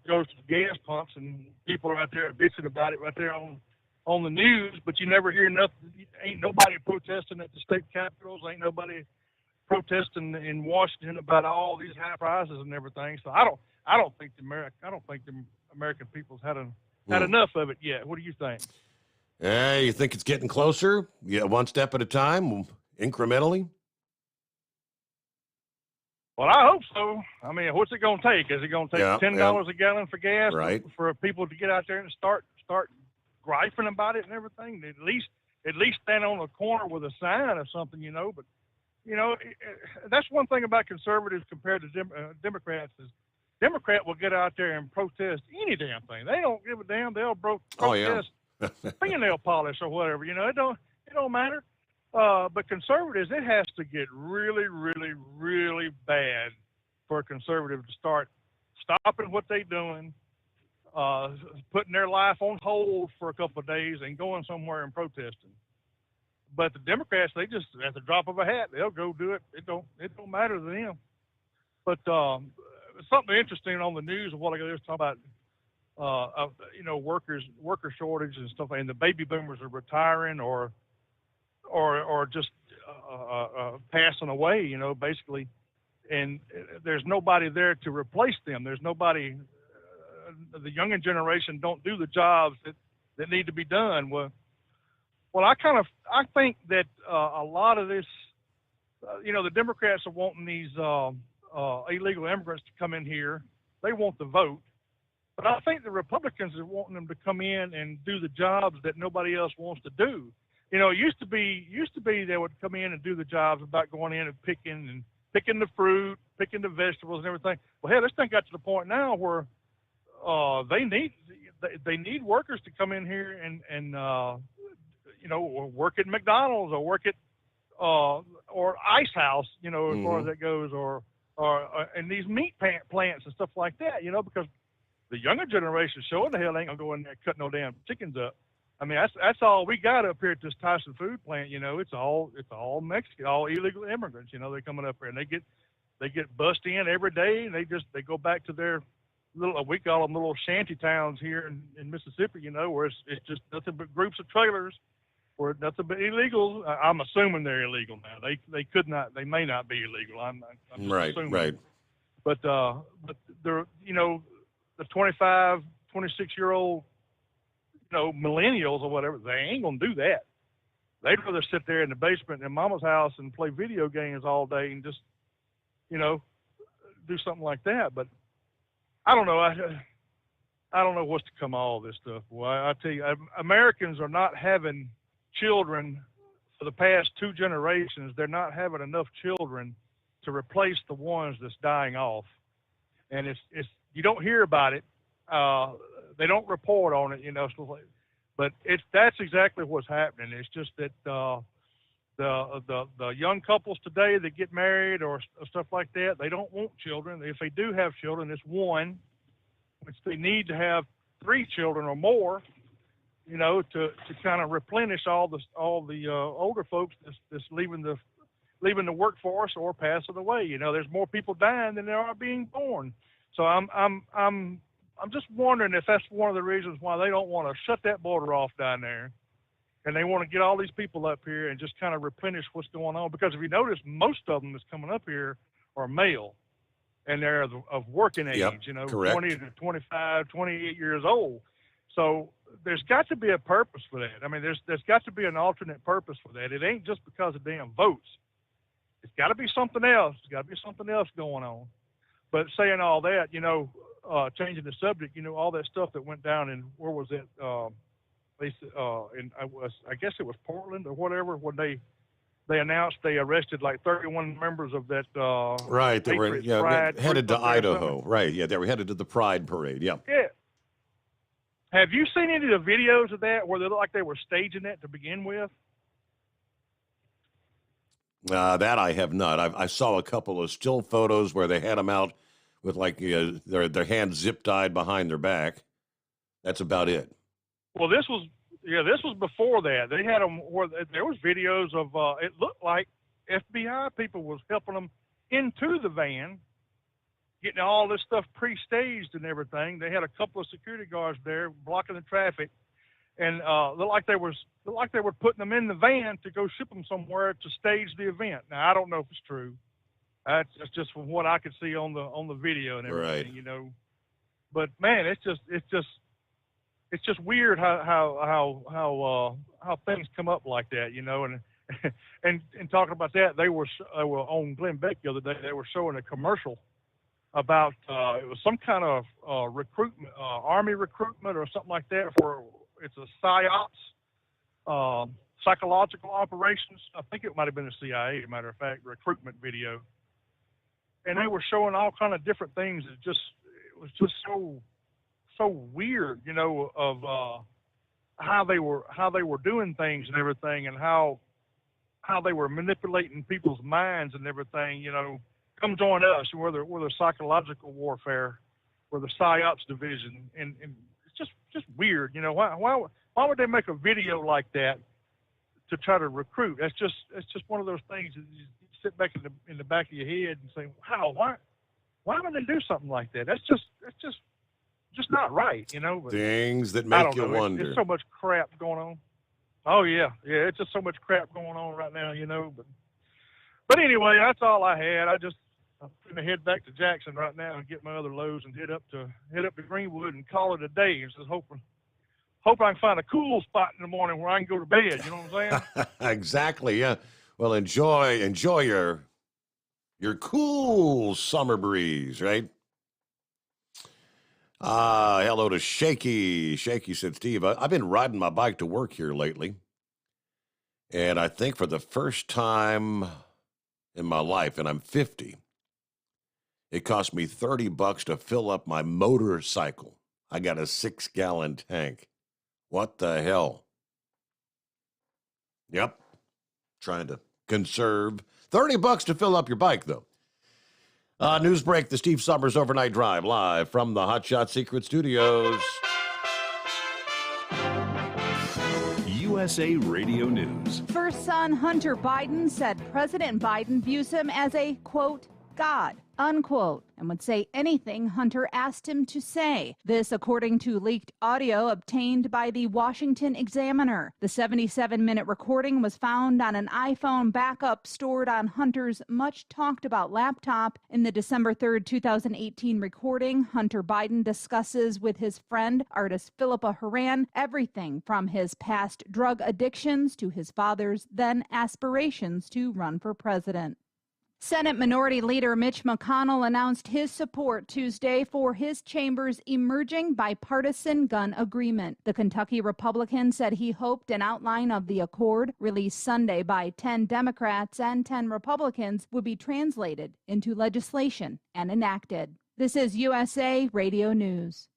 S10: gas pumps, and people are out there bitching about it right there on the news. But you never hear nothing. Ain't nobody protesting at the state capitals. Ain't nobody protesting in Washington about all these high prices and everything. So I don't think the American people's had enough of it yet. What do you think?
S3: You think it's getting closer? Yeah, one step at a time, incrementally?
S10: Well, I hope so. I mean, what's it going to take? Is it going to take $10 a gallon for gas for people to get out there and start griping about it and everything? At least stand on a corner with a sign or something, But that's one thing about conservatives compared to Democrats is Democrat will get out there and protest any damn thing. They don't give a damn. They'll protest fingernail polish or whatever. It don't matter. But conservatives, it has to get really, really, really bad for a conservative to start stopping what they're doing, putting their life on hold for a couple of days and going somewhere and protesting. But the Democrats, they just, at the drop of a hat, they'll go do it. It don't matter to them. But something interesting on the news of what I was talking about, worker shortage and stuff, and the baby boomers are retiring or just passing away, basically, and there's nobody there to replace them. There's nobody. The younger generation don't do the jobs that need to be done. Well, I think that a lot of this, the Democrats are wanting these illegal immigrants to come in here. They want the vote. But I think the Republicans are wanting them to come in and do the jobs that nobody else wants to do. It used to be they would come in and do the jobs about going in and picking the fruit, picking the vegetables and everything. Well, hell, this thing got to the point now where they need workers to come in here and work at McDonald's or work at or Ice House, as far as that goes, or in these meat plants and stuff like that, because the younger generation sure the hell ain't gonna go in there and cut no damn chickens up. I mean, that's all we got up here at this Tyson food plant. It's all Mexican, all illegal immigrants. They're coming up here and they get bussed in every day, and they go back to their little, we call them little shanty towns here in Mississippi. Where it's just nothing but groups of trailers, where nothing but illegal. I'm assuming they're illegal now. They may not be illegal. I'm just assuming.
S3: Right.
S10: But they're the 25, 26-year-old. Millennials or whatever, they ain't gonna do that. They'd rather sit there in the basement in mama's house and play video games all day and just, do something like that. But I don't know. I don't know what's to come of all this stuff. Well, I tell you, Americans are not having children for the past 2 generations. They're not having enough children to replace the ones that's dying off. And it's you don't hear about it. They don't report on it, but that's exactly what's happening. It's just that The young couples today that get married or stuff like that, they don't want children. If they do have children, it's one, which they need to have 3 children or more, you know, to kind of replenish all the older folks that's leaving the workforce or passing away. You know, there's more people dying than there are being born. So I'm just wondering if that's one of the reasons why they don't want to shut that border off down there. And they want to get all these people up here and just kind of replenish what's going on. Because if you notice, most of them that's coming up here are male. And they're of working age, you know,
S3: correct.
S10: 20 to 25, 28 years old. So there's got to be a purpose for that. I mean, there's got to be an alternate purpose for that. It ain't just because of damn votes. It's got to be something else. There's got to be something else going on. But saying all that, you know, changing the subject, you know, all that stuff that went down in, where was it? I guess it was Portland or whatever, when they announced they arrested like 31 members of that
S3: right, they were headed to Idaho. Right, yeah, they were headed to the Pride Parade. Yeah.
S10: Have you seen any of the videos of that where they look like they were staging that to begin with?
S3: That I have not. I saw a couple of still photos where they had them out with like their hands zip tied behind their back. That's about it.
S10: Well, this was before that. They had them where there was videos of it looked like FBI people was helping them into the van, getting all this stuff pre-staged and everything. They had a couple of security guards there blocking the traffic, and looked like they were putting them in the van to go ship them somewhere to stage the event. Now I don't know if it's true. That's just from what I could see on the video and everything,
S3: right.
S10: You know. But man, it's just weird how things come up like that, you know. And talking about that, they were on Glenn Beck the other day. They were showing a commercial about it was some kind of recruitment, army recruitment or something like that. For it's a psyops, psychological operations. I think it might have been a CIA, as a matter of fact, recruitment video. And they were showing all kind of different things. It was just so weird, you know, of how they were doing things and everything, and how they were manipulating people's minds and everything. You know, come join us. We're the psychological warfare. We're the PsyOps division, and it's just weird. You know, why would they make a video like that to try to recruit? That's just one of those things that you sit back in the back of your head and say, wow, why would they do something like that? That's just not right, you know. But
S3: things that make you wonder.
S10: There's so much crap going on. Oh yeah, it's just so much crap going on right now, you know. But anyway, that's all I had. I'm gonna head back to Jackson right now and get my other loads and head up to Greenwood and call it a day. And just hope I can find a cool spot in the morning where I can go to bed. You know what I'm saying?
S3: Exactly. Yeah. Well, enjoy your cool summer breeze, right? Hello to Shaky. Shaky said, Steve, I've been riding my bike to work here lately. And I think for the first time in my life, and I'm 50, it cost me $30 to fill up my motorcycle. I got a 6-gallon tank. What the hell? Yep. Trying to conserve. $30 to fill up your bike, though. News break, the Steve Sommers Overnight Drive, live from the Hot Shot Secret Studios.
S2: USA Radio News.
S9: First son Hunter Biden said President Biden views him as a, quote, God, unquote, and would say anything Hunter asked him to say. This according to leaked audio obtained by the Washington Examiner. The 77-minute recording was found on an iPhone backup stored on Hunter's much-talked-about laptop. In the December 3rd, 2018 recording, Hunter Biden discusses with his friend, artist Philippa Haran, everything from his past drug addictions to his father's then aspirations to run for president. Senate Minority Leader Mitch McConnell announced his support Tuesday for his chamber's emerging bipartisan gun agreement. The Kentucky Republican said he hoped an outline of the accord, released Sunday by 10 Democrats and 10 Republicans, would be translated into legislation and enacted. This is USA Radio News.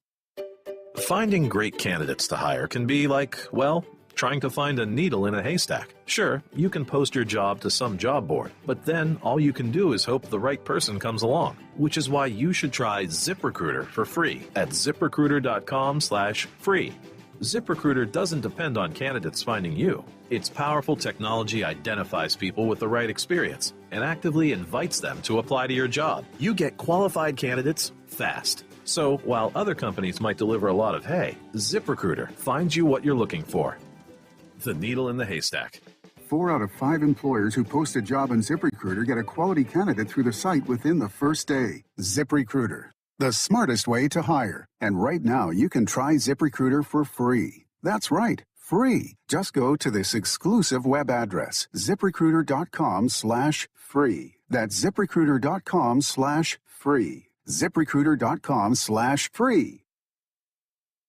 S11: Finding great candidates to hire can be like, well, Trying to find a needle in a haystack? Sure, you can post your job to some job board, but then all you can do is hope the right person comes along, which is why you should try ZipRecruiter for free at ziprecruiter.com/free. ZipRecruiter doesn't depend on candidates finding you. Its powerful technology identifies people with the right experience and actively invites them to apply to your job. You get qualified candidates fast. So while other companies might deliver a lot of hay, ZipRecruiter finds you what you're looking for. The needle in the haystack.
S12: 4 out of 5 employers who post a job on ZipRecruiter get a quality candidate through the site within the first day. ZipRecruiter, the smartest way to hire. And right now, you can try ZipRecruiter for free. That's right, free. Just go to this exclusive web address, ziprecruiter.com/free. That's ziprecruiter.com/free. ZipRecruiter.com/free.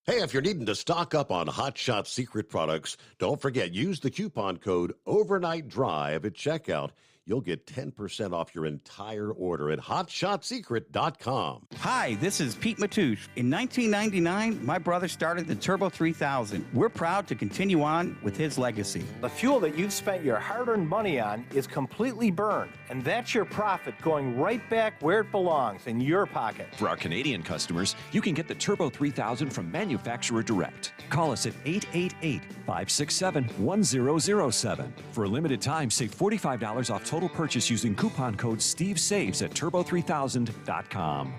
S3: Hey, if you're needing to stock up on Hot Shot Secret products, don't forget, use the coupon code OvernightDrive at checkout. You'll get 10% off your entire order at hotshotsecret.com.
S13: Hi, this is Pete Matouche. In 1999, my brother started the Turbo 3000. We're proud to continue on with his legacy.
S6: The fuel that you've spent your hard-earned money on is completely burned, and that's your profit going right back where it belongs, in your pocket.
S5: For our Canadian customers, you can get the Turbo 3000 from manufacturer direct. Call us at 888-567-1007. For a limited time, save $45 off total purchase using coupon code SteveSaves at turbo3000.com.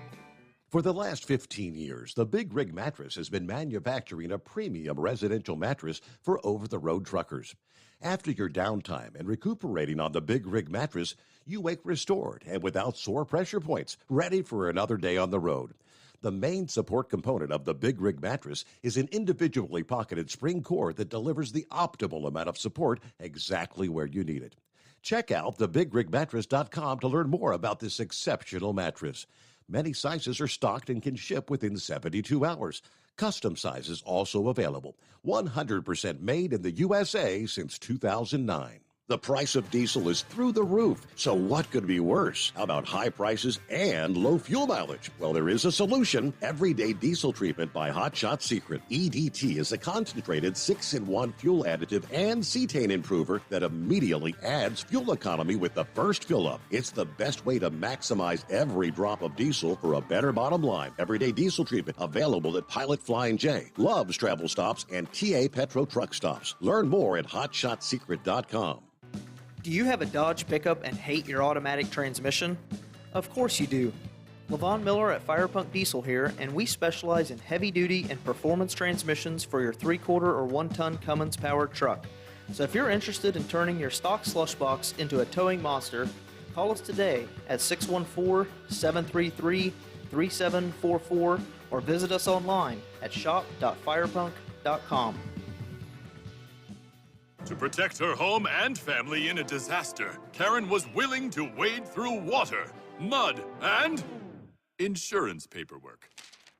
S3: For the last 15 years, the Big Rig Mattress has been manufacturing a premium residential mattress for over-the-road truckers. After your downtime and recuperating on the Big Rig Mattress, you wake restored and without sore pressure points, ready for another day on the road. The main support component of the Big Rig Mattress is an individually pocketed spring cord that delivers the optimal amount of support exactly where you need it. Check out thebigrigmattress.com to learn more about this exceptional mattress. Many sizes are stocked and can ship within 72 hours. Custom sizes also available. 100% made in the USA since 2009. The price of diesel is through the roof, so what could be worse? How about high prices and low fuel mileage? Well, there is a solution. Everyday Diesel Treatment by Hot Shot Secret. EDT is a concentrated 6-in-1 fuel additive and cetane improver that immediately adds fuel economy with the first fill-up. It's the best way to maximize every drop of diesel for a better bottom line. Everyday Diesel Treatment available at Pilot Flying J, Love's Travel Stops, and TA Petro Truck Stops. Learn more at hotshotsecret.com.
S15: Do you have a Dodge pickup and hate your automatic transmission? Of course you do. LaVon Miller at Firepunk Diesel here, and we specialize in heavy-duty and performance transmissions for your 3-quarter or 1-ton Cummins-powered truck. So if you're interested in turning your stock slush box into a towing monster, call us today at 614-733-3744 or visit us online at shop.firepunk.com.
S14: To protect her home and family in a disaster, Karen was willing to wade through water, mud, and insurance paperwork.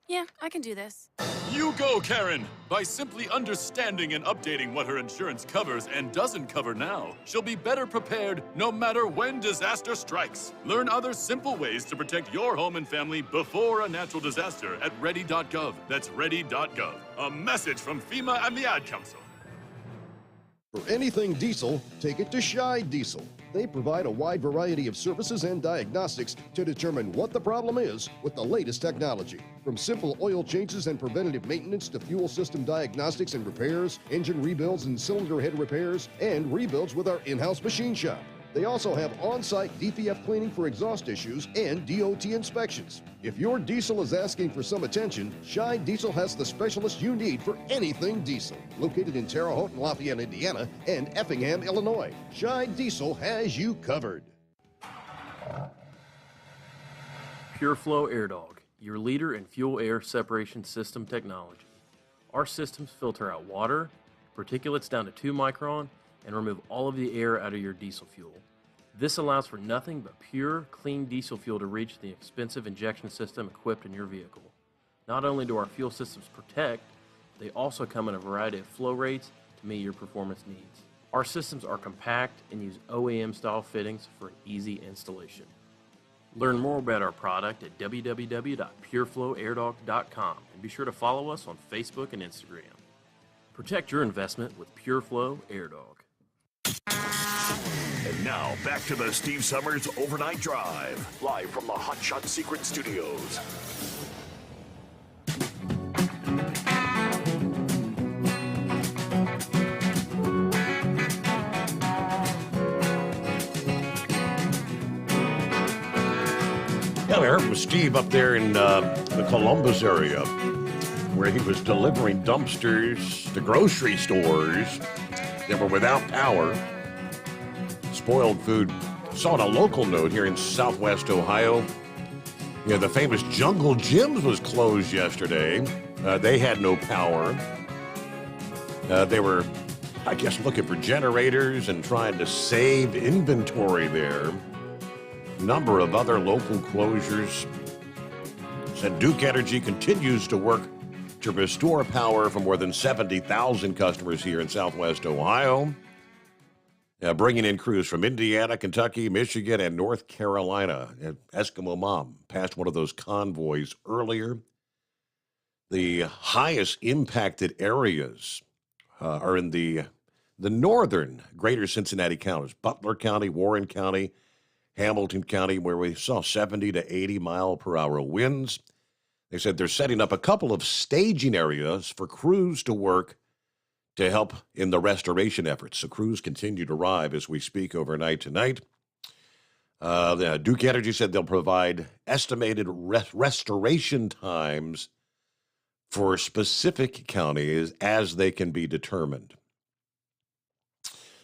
S24: Yeah, I can do this.
S14: You go, Karen! By simply understanding and updating what her insurance covers and doesn't cover now, she'll be better prepared no matter when disaster strikes. Learn other simple ways to protect your home and family before a natural disaster at ready.gov. That's ready.gov. A message from FEMA and the Ad Council.
S16: For anything diesel, take it to Shy Diesel. They provide a wide variety of services and diagnostics to determine what the problem is with the latest technology. From simple oil changes and preventative maintenance to fuel system diagnostics and repairs, engine rebuilds and cylinder head repairs, and rebuilds with our in-house machine shop. They also have on-site DPF cleaning for exhaust issues and DOT inspections. If your diesel is asking for some attention, Shy Diesel has the specialist you need for anything diesel. Located in Terre Haute and Lafayette, Indiana, and Effingham, Illinois, Shy Diesel has you covered.
S25: Pureflow Airdog, your leader in fuel air separation system technology. Our systems filter out water, particulates down to 2 micron, and remove all of the air out of your diesel fuel. This allows for nothing but pure, clean diesel fuel to reach the expensive injection system equipped in your vehicle. Not only do our fuel systems protect, they also come in a variety of flow rates to meet your performance needs. Our systems are compact and use OEM-style fittings for an easy installation. Learn more about our product at www.pureflowairdog.com and be sure to follow us on Facebook and Instagram. Protect your investment with Pureflow Airdog.
S4: And now, back to the Steve Sommers Overnight Drive, live from the Hot Shot Secret Studios.
S3: Yeah, we heard from Steve up there in the Columbus area, where he was delivering dumpsters to grocery stores that were without power. Spoiled food. Saw on a local note here in Southwest Ohio. You know, the famous Jungle Gyms was closed yesterday. They had no power. They were, I guess, looking for generators and trying to save inventory there. Number of other local closures. Said Duke Energy continues to work to restore power for more than 70,000 customers here in Southwest Ohio. Bringing in crews from Indiana, Kentucky, Michigan, and North Carolina. Eskimo Mom passed one of those convoys earlier. The highest impacted areas are in the northern greater Cincinnati counties, Butler County, Warren County, Hamilton County, where we saw 70 to 80 mile per hour winds. They said they're setting up a couple of staging areas for crews to work to help in the restoration efforts. So crews continue to arrive as we speak overnight tonight. Duke Energy said they'll provide estimated restoration times for specific counties as they can be determined.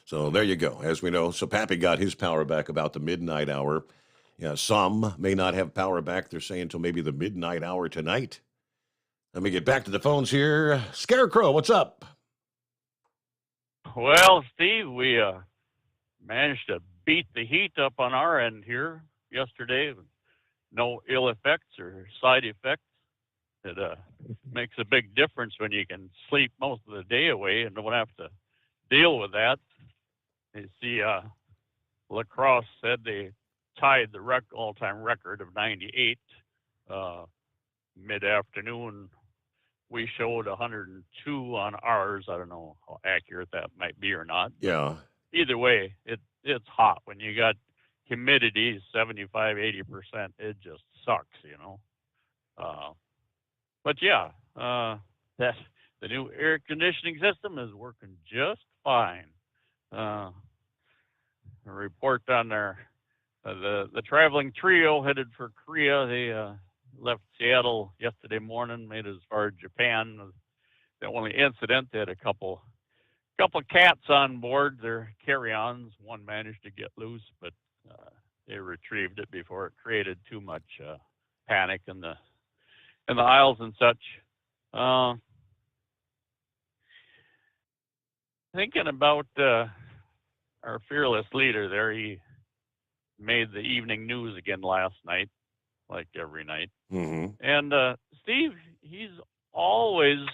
S3: So there you go. As we know, so Pappy got his power back about the midnight hour. Yeah, some may not have power back, they're saying, until maybe the midnight hour tonight. Let me get back to the phones here. Scarecrow, what's up?
S17: Well, Steve, we managed to beat the heat up on our end here yesterday. No ill effects or side effects. It makes a big difference when you can sleep most of the day away and don't have to deal with that. You see, La Crosse said they tied the all-time record of 98. Mid-afternoon, we showed 102 on ours. I don't know how accurate that might be or not.
S3: Yeah.
S17: Either way, it's hot. When you got humidity 75, 80%, it just sucks, you know. But yeah, that the new air conditioning system is working just fine. A report on the traveling trio headed for Korea. They left Seattle yesterday morning, made it as far as Japan. The only incident, they had a couple cats on board, their carry-ons. One managed to get loose, but they retrieved it before it created too much panic in the aisles and such. Thinking about our fearless leader there, he made the evening news again last night, like every night.
S3: Mm-hmm.
S17: And Steve, he's always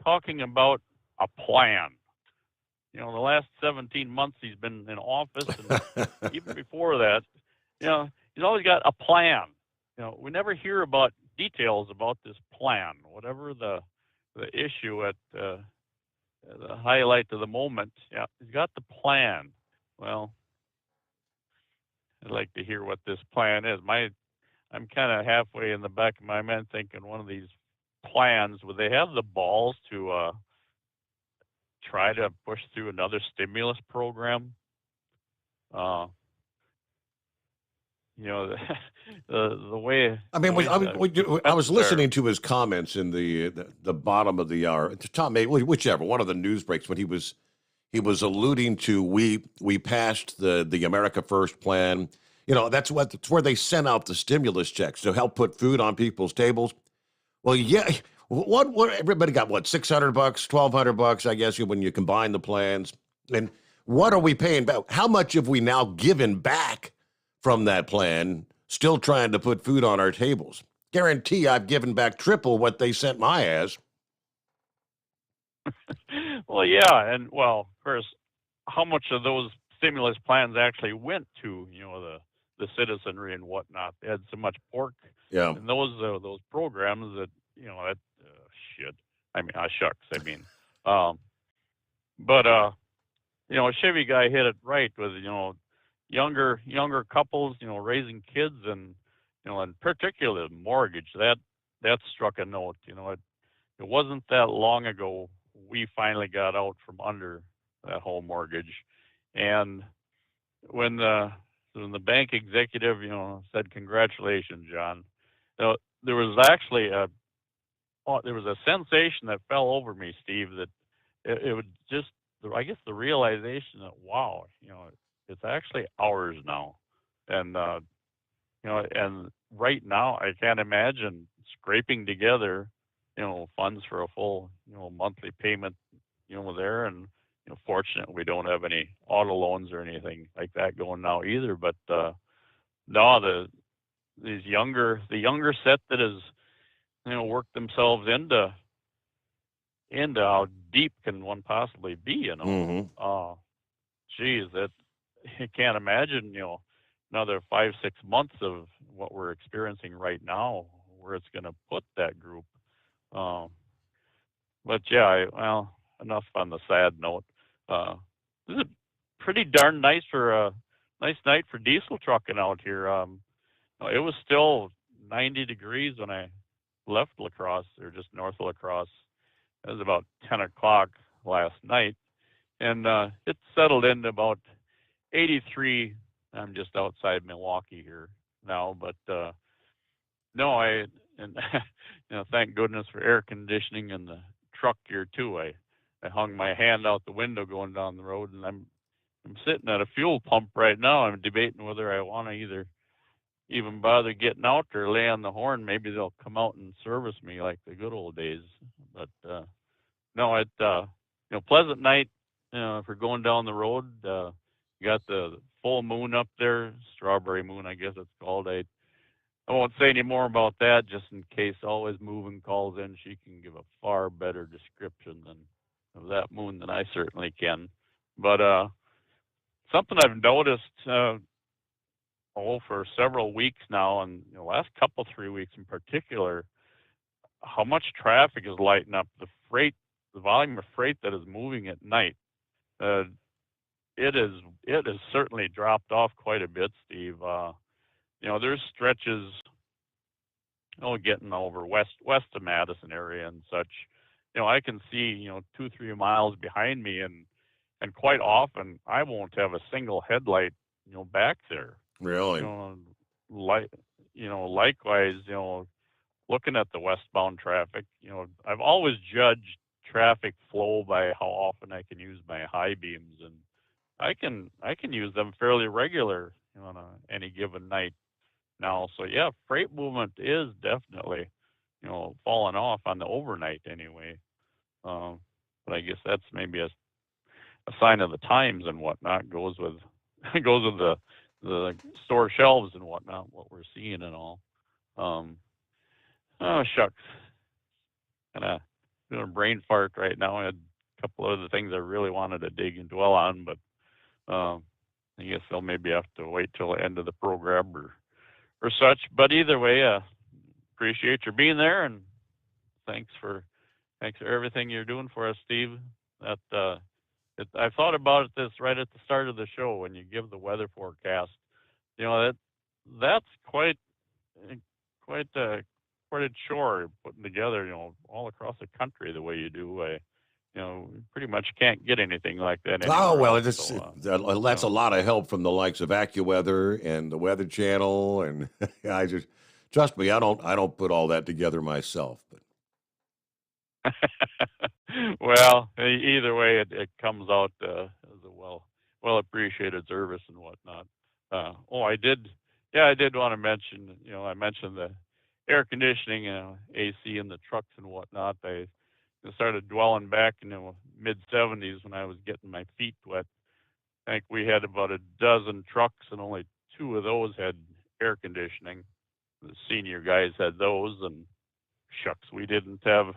S17: talking about a plan. You know, the last 17 months he's been in office, and even before that, you know, he's always got a plan. You know, we never hear about details about this plan, whatever the issue at the highlight of the moment. Yeah, he's got the plan. Well, I'd like to hear what this plan is. I'm kind of halfway in the back of my mind thinking one of these plans, would they have the balls to try to push through another stimulus program? You know, the way.
S3: I mean, I was listening to his comments in the bottom of the hour. Tom, whichever one of the news breaks, when he was alluding to we passed the America First plan. You know, that's where they sent out the stimulus checks to help put food on people's tables. Well, yeah, what everybody got $600, $1,200, I guess, when you combine the plans. And what are we paying back? How much have we now given back from that plan, still trying to put food on our tables? Guarantee I've given back triple what they sent my ass.
S17: Well, yeah, and well, of course, how much of those stimulus plans actually went to, you know, the citizenry and whatnot? They had so much pork.
S3: Yeah.
S17: And those programs that, you know, that shit. I mean, shucks. I mean, But a Chevy guy hit it right with younger couples, raising kids, and in particular mortgage. That struck a note. It wasn't that long ago we finally got out from under that whole mortgage, and when the bank executive said congratulations, John, there was actually there was a sensation that fell over me, Steve, that it would just, I guess, the realization that, wow, it's actually ours now. And, and right now I can't imagine scraping together, funds for a full, monthly payment, there. And, fortunately we don't have any auto loans or anything like that going now either. But, no, the younger set that has, worked themselves into how deep can one possibly be, geez, that you can't imagine, another 5-6 months of what we're experiencing right now, where it's going to put that group. But yeah, enough on the sad note. This is pretty darn nice for a nice night for diesel trucking out here. It was still 90 degrees when I left La Crosse, or just north of La Crosse. It was about 10 o'clock last night, and it settled into about 83. I'm just outside Milwaukee here now, but no, thank goodness for air conditioning in the truck here too. I hung my hand out the window going down the road, and I'm sitting at a fuel pump right now. I'm debating whether I want to either even bother getting out or lay on the horn. Maybe they'll come out and service me like the good old days. But no, pleasant night for going down the road. You got the full moon up there, strawberry moon, I guess it's called. I won't say any more about that, just in case Always Moving calls in. She can give a far better description of that moon than I certainly can. But something I've noticed for several weeks now, and the last 3 weeks in particular, how much traffic is lighting up. The volume of freight that is moving at night, it has certainly dropped off quite a bit, Steve. There's stretches, getting over west of Madison area and such. I can see 2-3 miles behind me, and quite often I won't have a single headlight back there.
S3: Really?
S17: Likewise, looking at the westbound traffic, I've always judged traffic flow by how often I can use my high beams, and I can use them fairly regular on any given night now. So yeah, freight movement is definitely falling off on the overnight anyway. But I guess that's maybe a sign of the times and whatnot. Goes with the store shelves and whatnot, what we're seeing and all. Oh shucks, kind of doing a brain fart right now. I had a couple other things I really wanted to dig and dwell on, but I guess I'll maybe have to wait till the end of the program or such. But either way, appreciate your being there, and thanks for everything you're doing for us, Steve. I thought about this right at the start of the show when you give the weather forecast. That's quite a chore putting together, all across the country the way you do. Pretty much can't get anything like that anymore.
S3: Oh, well, that's a lot of help from the likes of AccuWeather and the Weather Channel, and trust me, I don't put all that together myself. But
S17: well, either way, it comes out as a well appreciated service and whatnot. I did want to mention, I mentioned the air conditioning, AC in the trucks and whatnot. I started dwelling back in the mid-'70s when I was getting my feet wet. I think we had about a dozen trucks, and only 2 of those had air conditioning. The senior guys had those, and shucks, we didn't have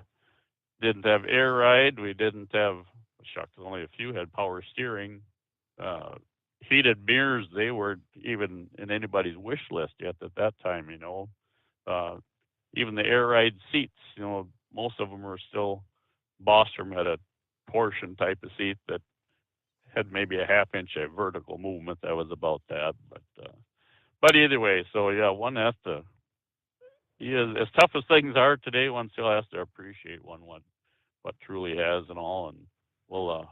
S17: air ride. We didn't have, shucks, only a few had power steering. Heated mirrors, they weren't even in anybody's wish list yet at that time, even the air ride seats, most of them were still Bostrom had a torsion type of seat that had maybe a half-inch of vertical movement. That was about that. But either way, so yeah, one has to. As tough as things are today, one still has to appreciate what truly has and all. And we'll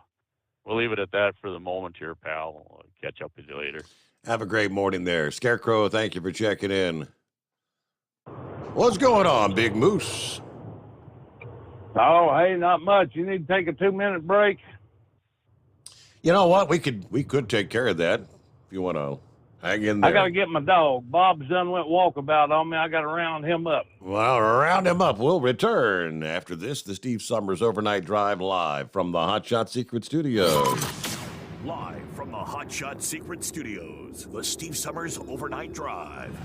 S17: leave it at that for the moment here, pal. We'll catch up with you later.
S3: Have a great morning there, Scarecrow. Thank you for checking in. What's going on, Big Moose?
S18: Oh, hey, not much. You need to take a 2-minute break.
S3: You know what? We could take care of that if you want to hang in there.
S18: I got to get my dog. Bob's done went walkabout on me. I got to round him up.
S3: Well, round him up. We'll return after this. The Steve Summers Overnight Drive live from the Hot Shot Secret Studios.
S4: Live from the Hot Shot Secret Studios, the Steve Summers Overnight Drive.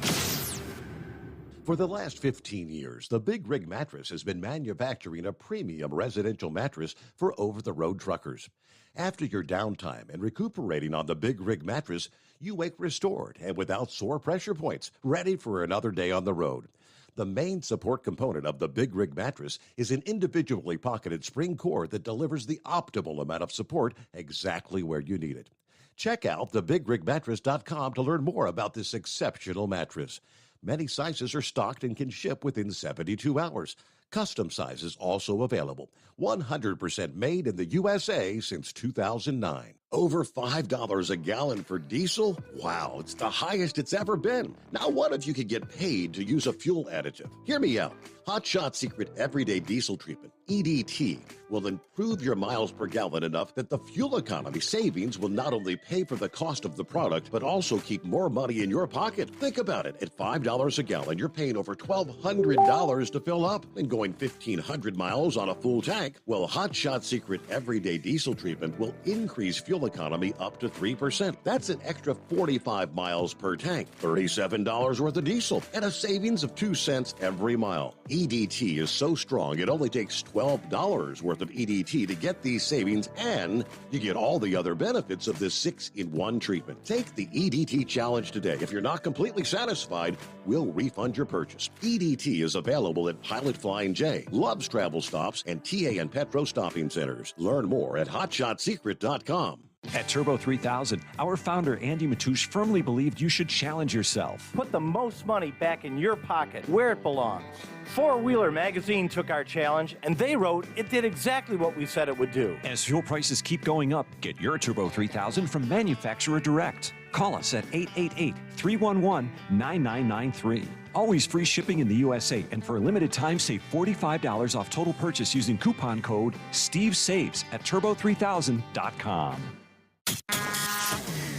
S3: For the last 15 years, the Big Rig Mattress has been manufacturing a premium residential mattress for over-the-road truckers. After your downtime and recuperating on the Big Rig Mattress, you wake restored and without sore pressure points, ready for another day on the road. The main support component of the Big Rig Mattress is an individually pocketed spring core that delivers the optimal amount of support exactly where you need it. Check out thebigrigmattress.com to learn more about this exceptional mattress. Many sizes are stocked and can ship within 72 hours. Custom sizes also available. 100% made in the USA since 2009. Over $5 a gallon for diesel? Wow, it's the highest it's ever been. Now what if you could get paid to use a fuel additive? Hear me out. Hot Shot Secret Everyday Diesel Treatment, EDT, will improve your miles per gallon enough that the fuel economy savings will not only pay for the cost of the product, but also keep more money in your pocket. Think about it. At $5 a gallon, you're paying over $1,200 to fill up and going 1,500 miles on a full tank. Well, Hot Shot Secret Everyday Diesel Treatment will increase fuel economy up to 3%. That's an extra 45 miles per tank, $37 worth of diesel, and a savings of 2 cents every mile. EDT is so strong, it only takes $12 worth of EDT to get these savings, and you get all the other benefits of this 6-in-1 treatment. Take the EDT challenge today. If you're not completely satisfied, we'll refund your purchase. EDT is available at Pilot Flying J, Love's Travel Stops, and TA and Petro Stopping Centers. Learn more at hotshotsecret.com.
S5: At Turbo 3000, our founder Andy Matoush firmly believed you should challenge yourself.
S6: Put the most money back in your pocket, where it belongs. Four-Wheeler Magazine took our challenge, and they wrote it did exactly what we said it would do.
S5: As fuel prices keep going up, get your Turbo 3000 from manufacturer direct. Call us at 888-311-9993. Always free shipping in the USA, and for a limited time, save $45 off total purchase using coupon code STEVESAVES at turbo3000.com.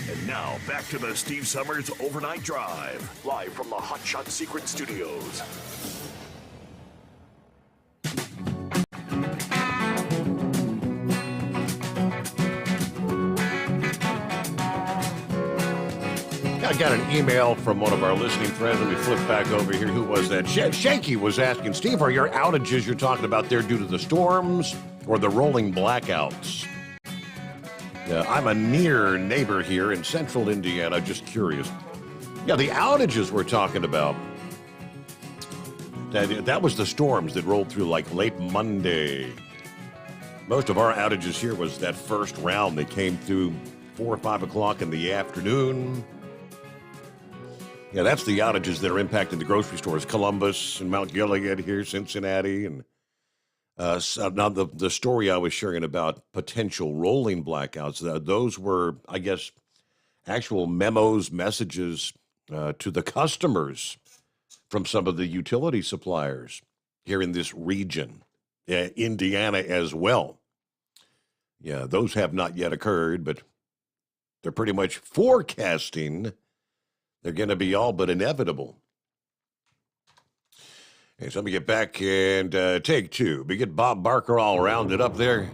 S4: And now, back to the Steve Summers Overnight Drive, live from the Hot Shot Secret Studios.
S3: I got an email from one of our listening friends, and we flip back over here. Who was that? Shaky was asking, Steve, are your outages you're talking about there due to the storms or the rolling blackouts? I'm a near neighbor here in central Indiana, just curious. Yeah, the outages we're talking about, that was the storms that rolled through like late Monday. Most of our outages here was that first round that came through 4 or 5 o'clock in the afternoon. Yeah, that's the outages that are impacting the grocery stores, Columbus and Mount Gilead here, Cincinnati. And so now the story I was sharing about potential rolling blackouts, those were, I guess, actual memos, messages to the customers from some of the utility suppliers here in this region, Indiana as well. Yeah, those have not yet occurred, but they're pretty much forecasting they're going to be all but inevitable. Okay, so let me get back and take two. We get Bob Barker all rounded up there.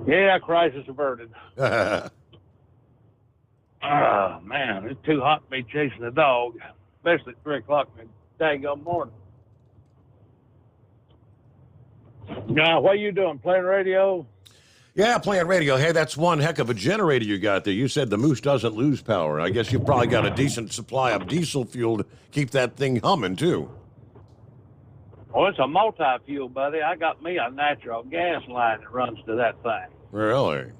S18: Yeah, crisis averted. Oh, man, it's too hot to be chasing a dog, especially at 3 o'clock in the daggone morning. Now, what are you doing, playing radio?
S3: Yeah, playing radio. Hey, that's one heck of a generator you got there. You said the Moose doesn't lose power. I guess you probably got a decent supply of diesel fuel to keep that thing humming, too.
S18: Oh, it's a multi-fuel, buddy. I got me a natural gas line that runs to that thing.
S3: Really?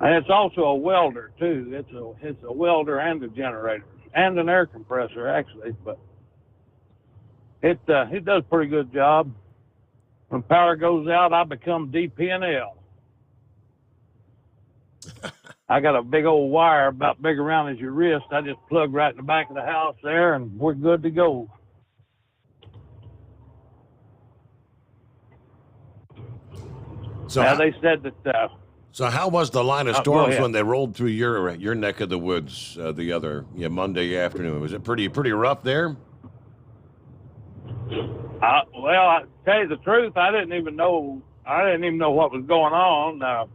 S18: And it's also a welder, too. It's a welder and a generator. And an air compressor, actually. But it does a pretty good job. When power goes out, I become DP&L. I got a big old wire about big around as your wrist. I just plug right in the back of the house there, and we're good to go.
S3: So
S18: now, they said that...
S3: so how was the line of storms when they rolled through your neck of the woods the other Monday afternoon? Was it pretty rough there?
S18: Well, I tell you the truth, I didn't even know what was going on.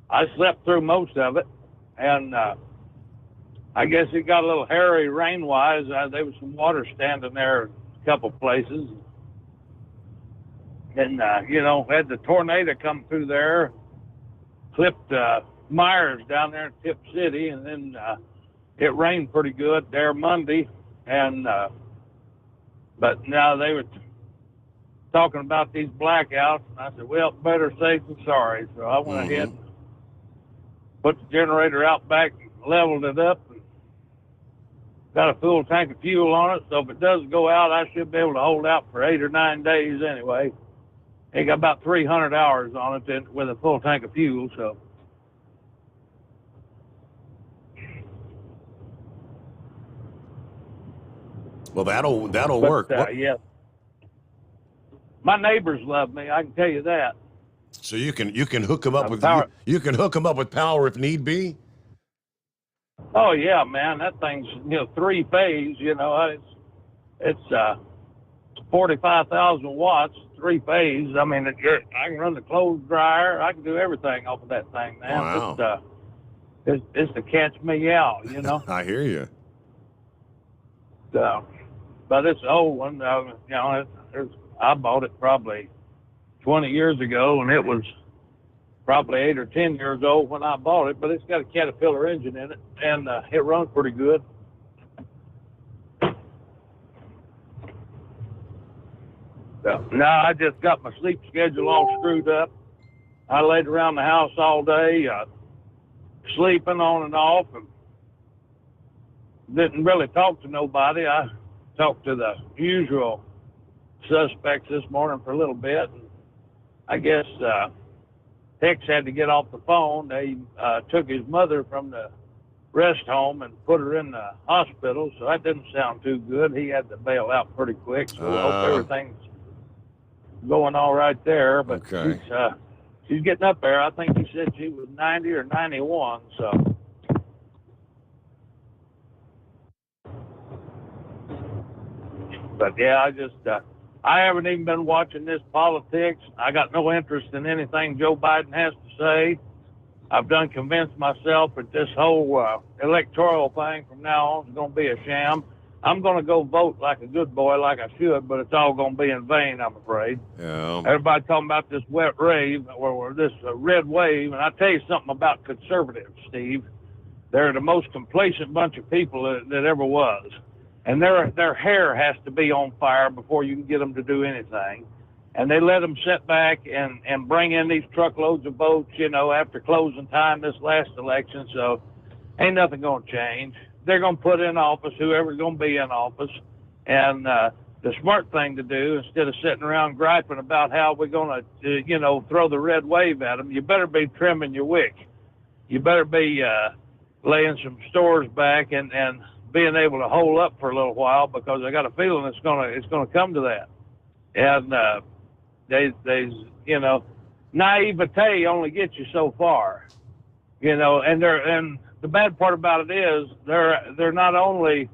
S18: I slept through most of it, and I guess it got a little hairy rain-wise. There was some water standing there in a couple places. And, had the tornado come through there, clipped Myers down there in Tip City, and then it rained pretty good there Monday. And but now they were talking about these blackouts, and I said, well, better safe than sorry. So I went ahead and put the generator out back, leveled it up, and got a full tank of fuel on it. So if it does go out, I should be able to hold out for 8 or 9 days anyway. It got about 300 hours on it with a full tank of fuel, so.
S3: Well, that'll work.
S18: Yeah. My neighbors love me, I can tell you that.
S3: So you can hook them up with
S18: power.
S3: You can hook them up with power if need be.
S18: Oh yeah, man, that thing's 3-phase. It's 45,000 watts, 3-phase. I mean, I can run the clothes dryer. I can do everything off of that thing, man.
S3: Wow.
S18: It's to catch me out,
S3: I hear you.
S18: But it's an old one. I bought it probably 20 years ago, and it was probably 8 or 10 years old when I bought it. But it's got a Caterpillar engine in it, and it runs pretty good. Now I just got my sleep schedule all screwed up. I laid around the house all day, sleeping on and off, and didn't really talk to nobody. I talked to the usual suspects this morning for a little bit. And I guess Hicks had to get off the phone. They took his mother from the rest home and put her in the hospital, so that didn't sound too good. He had to bail out pretty quick, so I hope everything's going all right there. But she's getting up there. I think he said she was 90 or 91, so. But yeah, I haven't even been watching this politics. I got no interest in anything Joe Biden has to say. I've done convinced myself that this whole electoral thing from now on is going to be a sham. I'm going to go vote like a good boy, like I should, but it's all going to be in vain, I'm afraid.
S3: Yeah.
S18: Everybody talking about this wet rave or this red wave, and I tell you something about conservatives, Steve. They're the most complacent bunch of people that ever was. And their hair has to be on fire before you can get them to do anything. And they let them sit back and bring in these truckloads of votes, after closing time this last election. So ain't nothing going to change. They're going to put in office whoever's going to be in office. And the smart thing to do, instead of sitting around griping about how we're going to, throw the red wave at them, you better be trimming your wick. You better be laying some stores back and being able to hold up for a little while, because I got a feeling it's gonna come to that. And naivete only gets you so far, and the bad part about it is they're not only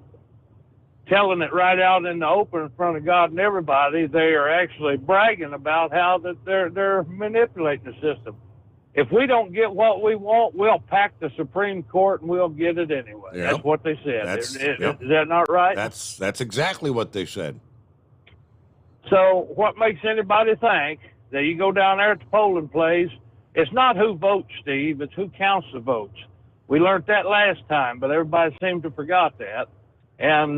S18: telling it right out in the open in front of God and everybody, they are actually bragging about how that they're manipulating the system. If we don't get what we want, we'll pack the Supreme Court and we'll get it anyway. Yep. That's what they said. Is that not right?
S3: That's exactly what they said.
S18: So what makes anybody think that you go down there at the polling place, it's not who votes, Steve, it's who counts the votes. We learned that last time, but everybody seemed to forgot that. And,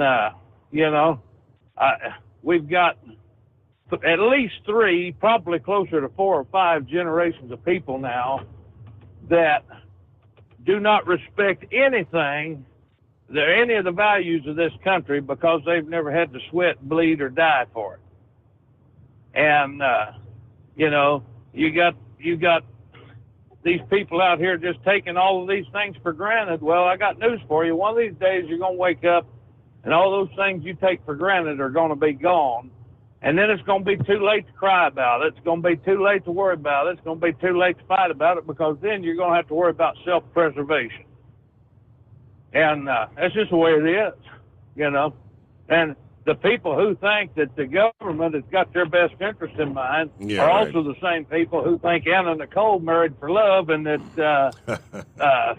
S18: we've got at least 3, probably closer to 4 or 5 generations of people now that do not respect anything, any of the values of this country, because they've never had to sweat, bleed, or die for it. And you know, you got these people out here just taking all of these things for granted. Well, I got news for you. One of these days you're going to wake up and all those things you take for granted are going to be gone. And then it's going to be too late to cry about it. It's going to be too late to worry about it. It's going to be too late to fight about it, because then you're going to have to worry about self-preservation. And that's just the way it is, you know. And the people who think that the government has got their best interest in mind are also the same people who think Anna and Nicole married for love, and that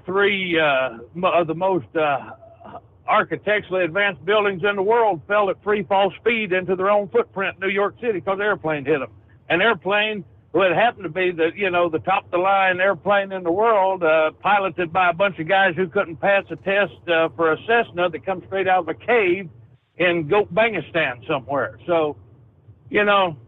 S18: 3 of the most architecturally advanced buildings in the world fell at free fall speed into their own footprint in New York City because the airplane hit them. An airplane would happen to be the top of the line airplane in the world, piloted by a bunch of guys who couldn't pass a test for a Cessna that comes straight out of a cave in Bangistan somewhere. So, you know,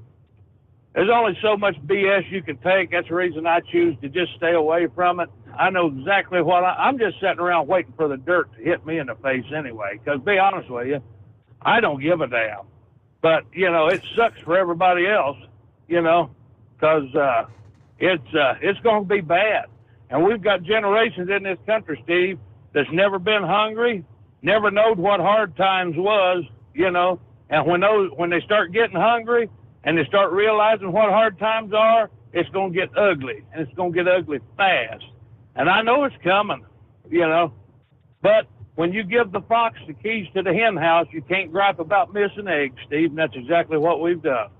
S18: there's only so much BS you can take. That's the reason I choose to just stay away from it. I know exactly what I'm just sitting around waiting for the dirt to hit me in the face anyway, because, be honest with you, I don't give a damn. But, you know, it sucks for everybody else, you know, because it's going to be bad. And we've got generations in this country, Steve, that's never been hungry, never knowed what hard times was, you know, and when they start getting hungry and they start realizing what hard times are, it's going to get ugly, and it's going to get ugly fast. And I know it's coming, you know, but when you give the fox the keys to the hen house, you can't gripe about missing eggs, Steve, and that's exactly what we've done.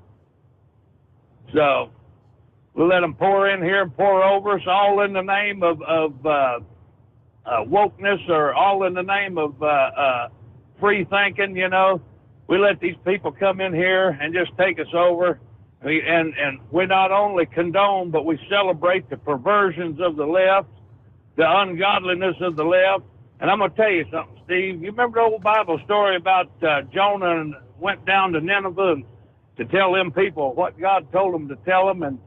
S18: So we'll let them pour in here and pour over us, all in the name of wokeness, or all in the name of free thinking, you know. We let these people come in here and just take us over. And we not only condone, but we celebrate the perversions of the left, the ungodliness of the left. And I'm going to tell you something, Steve. You remember the old Bible story about Jonah and went down to Nineveh to tell them people what God told them to tell them, and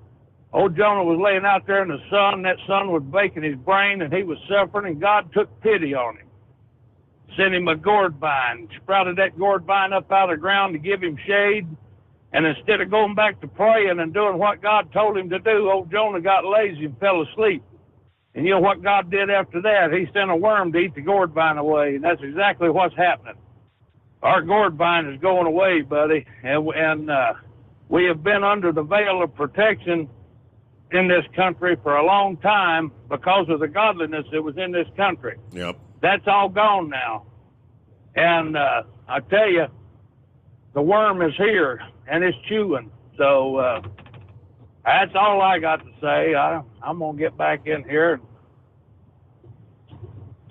S18: old Jonah was laying out there in the sun. That sun was baking his brain, and he was suffering, and God took pity on him. Sent him a gourd vine, sprouted that gourd vine up out of the ground to give him shade. And instead of going back to praying and doing what God told him to do, old Jonah got lazy and fell asleep. And you know what God did after that? He sent a worm to eat the gourd vine away, and that's exactly what's happening. Our gourd vine is going away, buddy, and we have been under the veil of protection in this country for a long time because of the godliness that was in this country.
S3: Yep.
S18: That's all gone now. And I tell you, the worm is here, and it's chewing. So that's all I got to say. I'm going to get back in here and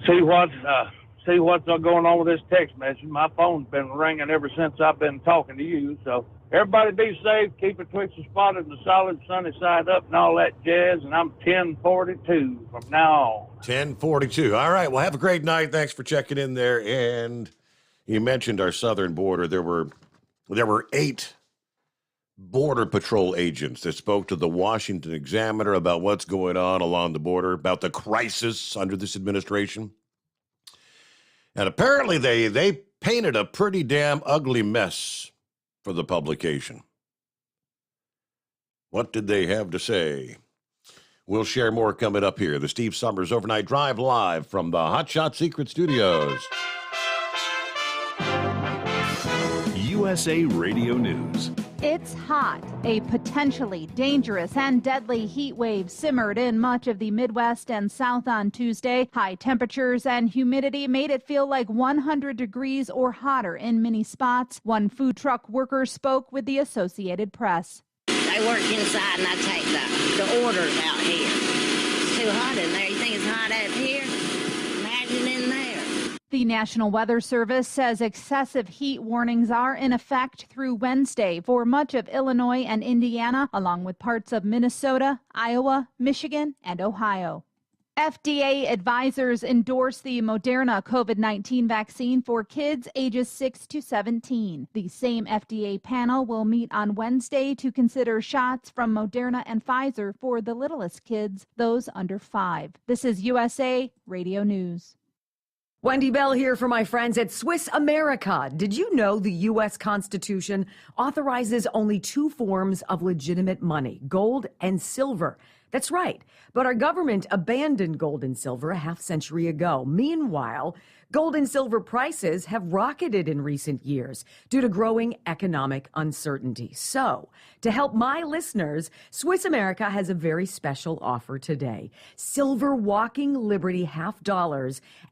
S18: see what's going on with this text message. My phone's been ringing ever since I've been talking to you. So everybody be safe, keep it twixt and spotted, the solid sunny side up, and all that jazz. And I'm 1042 from now on.
S3: 1042. All right. Well, have a great night. Thanks for checking in there. And you mentioned our southern border. There were 8 Border Patrol agents that spoke to the Washington Examiner about what's going on along the border, about the crisis under this administration. And apparently they painted a pretty damn ugly mess for the publication. What did they have to say? We'll share more coming up here. The Steve Sommers Overnight Drive live from the Hot Shot Secret Studios.
S2: USA Radio News.
S9: It's hot. A potentially dangerous and deadly heat wave simmered in much of the Midwest and South on Tuesday. High temperatures and humidity made it feel like 100 degrees or hotter in many spots. One food truck worker spoke with the Associated Press.
S1: I work inside and I take the orders out here. It's too hot in there. You think it's hot out here? Imagine in there.
S9: The National Weather Service says excessive heat warnings are in effect through Wednesday for much of Illinois and Indiana, along with parts of Minnesota, Iowa, Michigan, and Ohio. FDA advisors endorse the Moderna COVID-19 vaccine for kids ages 6 to 17. The same FDA panel will meet on Wednesday to consider shots from Moderna and Pfizer for the littlest kids, those under 5. This is USA Radio News.
S19: Wendy Bell here for my friends at Swiss America. Did you know the U.S. Constitution authorizes only 2 forms of legitimate money, gold and silver? That's right. But our government abandoned gold and silver a half-century ago. Meanwhile, gold and silver prices have rocketed in recent years due to growing economic uncertainty. So, to help my listeners, Swiss America has a very special offer today. Silver Walking Liberty $half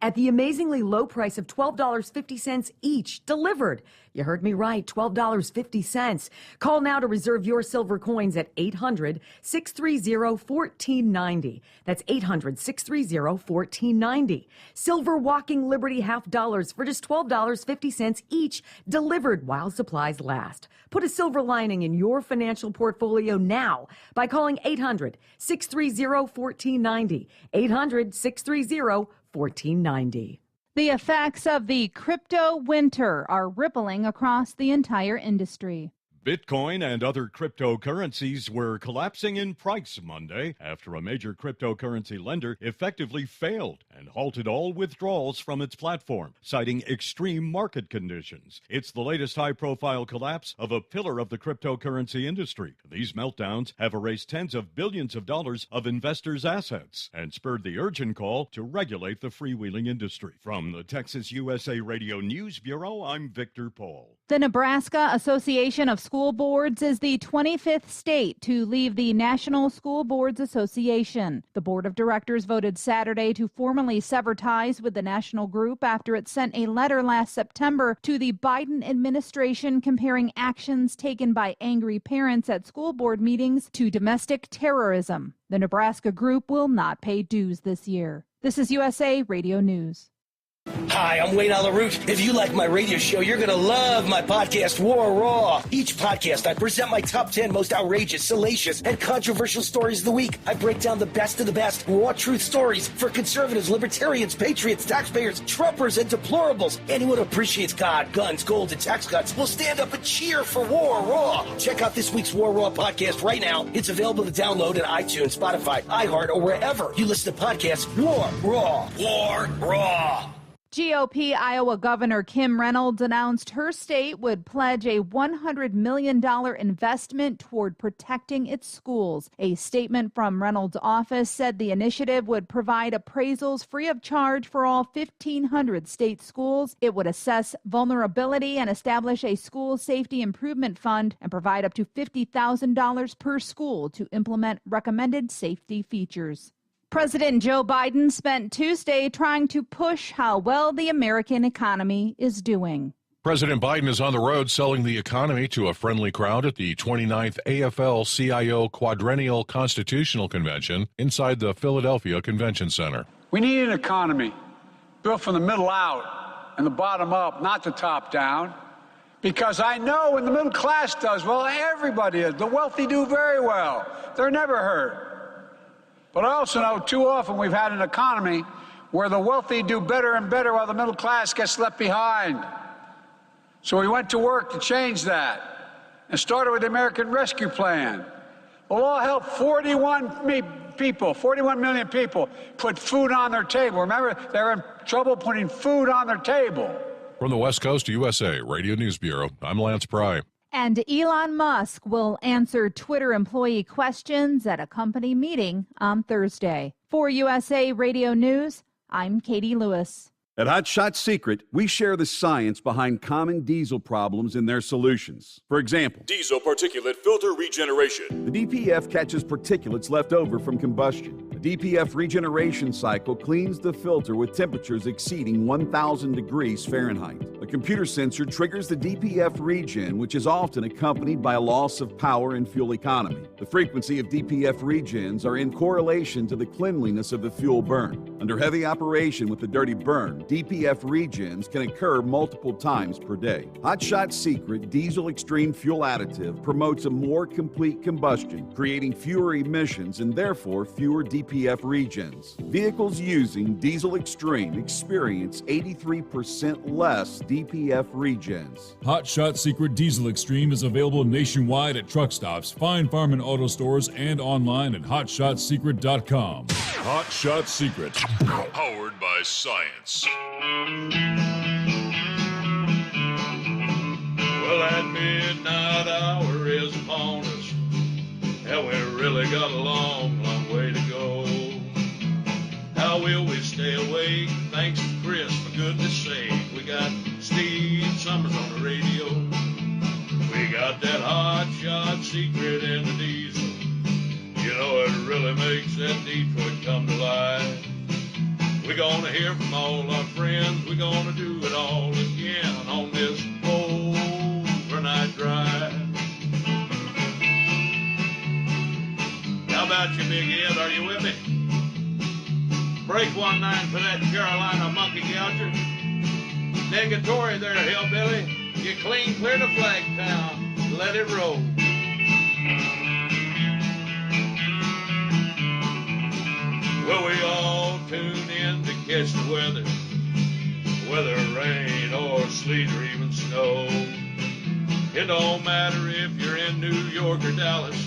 S19: at the amazingly low price of $12.50 each, delivered. You heard me right, $12.50. Call now to reserve your silver coins at 800-630-1490. That's 800-630-1490. Silver Walking Liberty $half for just $12.50 each, delivered while supplies last. Put a silver lining in your financial portfolio now by calling 800-630-1490. 800-630-1490.
S9: The effects of the crypto winter are rippling across the entire industry.
S20: Bitcoin and other cryptocurrencies were collapsing in price Monday after a major cryptocurrency lender effectively failed and halted all withdrawals from its platform, citing extreme market conditions. It's the latest high-profile collapse of a pillar of the cryptocurrency industry. These meltdowns have erased tens of billions of dollars of investors' assets and spurred the urgent call to regulate the freewheeling industry. From the Texas USA Radio News Bureau, I'm Victor Paul.
S9: The Nebraska Association of School Boards is the 25th state to leave the National School Boards Association. The board of directors voted Saturday to formally sever ties with the national group after it sent a letter last September to the Biden administration comparing actions taken by angry parents at school board meetings to domestic terrorism. The Nebraska group will not pay dues this year. This is USA Radio News.
S21: Hi, I'm Wayne Alaroot. If you like my radio show, you're going to love my podcast, War Raw. Each podcast, I present my top 10 most outrageous, salacious, and controversial stories of the week. I break down the best of the best raw truth stories for conservatives, libertarians, patriots, taxpayers, Trumpers, and deplorables. Anyone who appreciates God, guns, gold, and tax cuts will stand up and cheer for War Raw. Check out this week's War Raw podcast right now. It's available to download at iTunes, Spotify, iHeart, or wherever you listen to podcasts. War Raw. War Raw.
S9: GOP Iowa Governor Kim Reynolds announced her state would pledge a $100 million investment toward protecting its schools. A statement from Reynolds' office said the initiative would provide appraisals free of charge for all 1,500 state schools. It would assess vulnerability and establish a school safety improvement fund and provide up to $50,000 per school to implement recommended safety features. President Joe Biden spent Tuesday trying to push how well the American economy is doing.
S7: President Biden is on the road selling the economy to a friendly crowd at the 29th AFL-CIO Quadrennial Constitutional Convention inside the Philadelphia Convention Center.
S22: We need an economy built from the middle out and the bottom up, not the top down. Because I know when the middle class does well, everybody is. The wealthy do very well. They're never hurt. But I also know too often we've had an economy where the wealthy do better and better while the middle class gets left behind. So we went to work to change that and started with the American Rescue Plan. The law helped 41 million people put food on their table. Remember, they were in trouble putting food on their table.
S7: From the West Coast USA Radio News Bureau, I'm Lance Pry.
S9: And Elon Musk will answer Twitter employee questions at a company meeting on Thursday. For USA Radio News, I'm Katie Lewis.
S2: At Hot Shot Secret, we share the science behind common diesel problems and their solutions. For example,
S7: diesel particulate filter regeneration.
S2: The DPF catches particulates left over from combustion. The DPF regeneration cycle cleans the filter with temperatures exceeding 1,000 degrees Fahrenheit. A computer sensor triggers the DPF regen, which is often accompanied by a loss of power and fuel economy. The frequency of DPF regens are in correlation to the cleanliness of the fuel burn. Under heavy operation with the dirty burn, DPF regens can occur multiple times per day. Hot Shot Secret Diesel Extreme Fuel Additive promotes a more complete combustion, creating fewer emissions and therefore fewer DPF DPF regens. Vehicles using Diesel Extreme experience 83% less DPF regens.
S8: Hot Shot Secret Diesel Extreme is available nationwide at truck stops, fine farm and auto stores, and online at hotshotsecret.com.
S10: Hot Shot Secret. Powered by science.
S11: Well, that midnight hour is upon us, and we really got a long, long way to go. How will we stay awake? Thanks to Chris, for goodness sake. We got Steve Summers on the radio. We got that hot shot secret in the diesel. You know, it really makes that Detroit come to life. We're gonna hear from all our friends. We're gonna do it all again on this overnight drive. How about you, Big Ed? Are you with me? Break 1-9 for that Carolina monkey gouger. Negatory there, hillbilly. You clean clear to Flagtown. Let it roll. Well, we all tune in to catch the weather, whether rain or sleet or even snow. It don't matter if you're in New York or Dallas,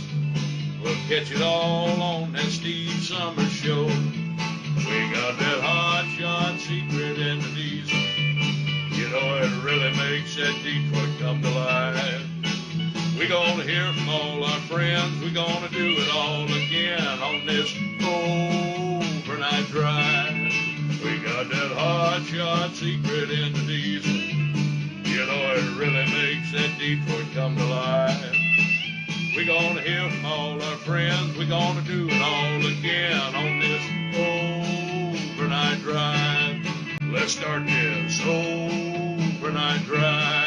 S11: we'll catch it all on that Steve Summers show. We got that hot shot secret in the diesel. You know, it really makes that Detroit come to life. We're gonna hear from all our friends. We're gonna do it all again on this overnight drive. We got that hot shot secret in the diesel. You know, it really makes that Detroit come to life. We're gonna hear from all our friends. We're gonna do it all again on this overnight drive. Let's start this overnight drive.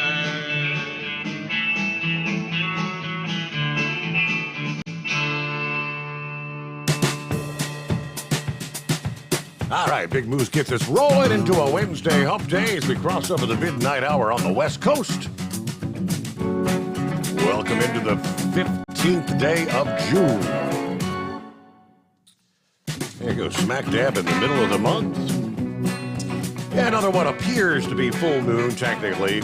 S3: All right, Big Moose gets us rolling into a Wednesday hump day as we cross over the midnight hour on the West Coast. Welcome into the 15th day of June. There you go, smack dab in the middle of the month. Yeah, another one appears to be full moon, technically.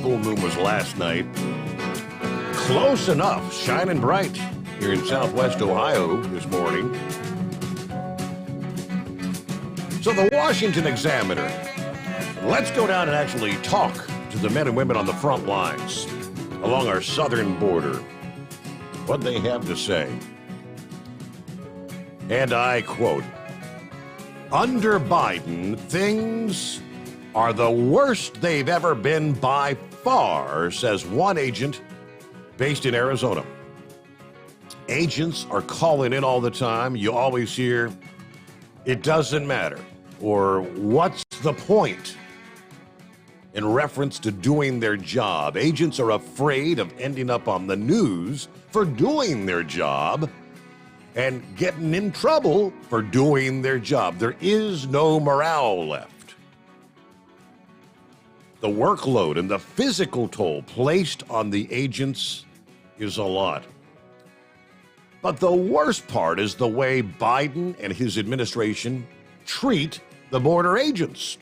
S3: Full moon was last night. Close enough, shining bright here in southwest Ohio this morning. So the Washington Examiner. Let's go down and actually talk to the men and women on the front lines along our southern border. What they have to say. And I quote, "Under Biden, things are the worst they've ever been by far," says one agent based in Arizona. Agents are calling in all the time. You always hear, "It doesn't matter," or "What's the point?" in reference to doing their job. Agents are afraid of ending up on the news for doing their job and getting in trouble for doing their job. There is no morale left. The workload and the physical toll placed on the agents is a lot. But the worst part is the way Biden and his administration treat the border agents.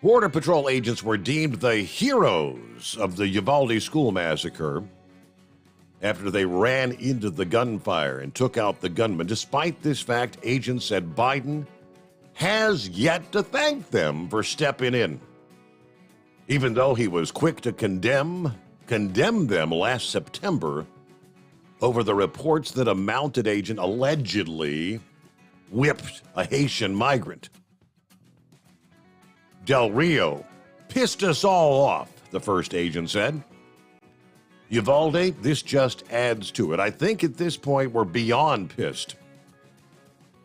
S3: Border Patrol agents were deemed the heroes of the Uvalde school massacre after they ran into the gunfire and took out the gunman. Despite this fact, agents said Biden has yet to thank them for stepping in, even though he was quick to condemn them last September over the reports that a mounted agent allegedly whipped a Haitian migrant. Del Rio pissed us all off, the first agent said. Uvalde, this just adds to it. I think at this point we're beyond pissed.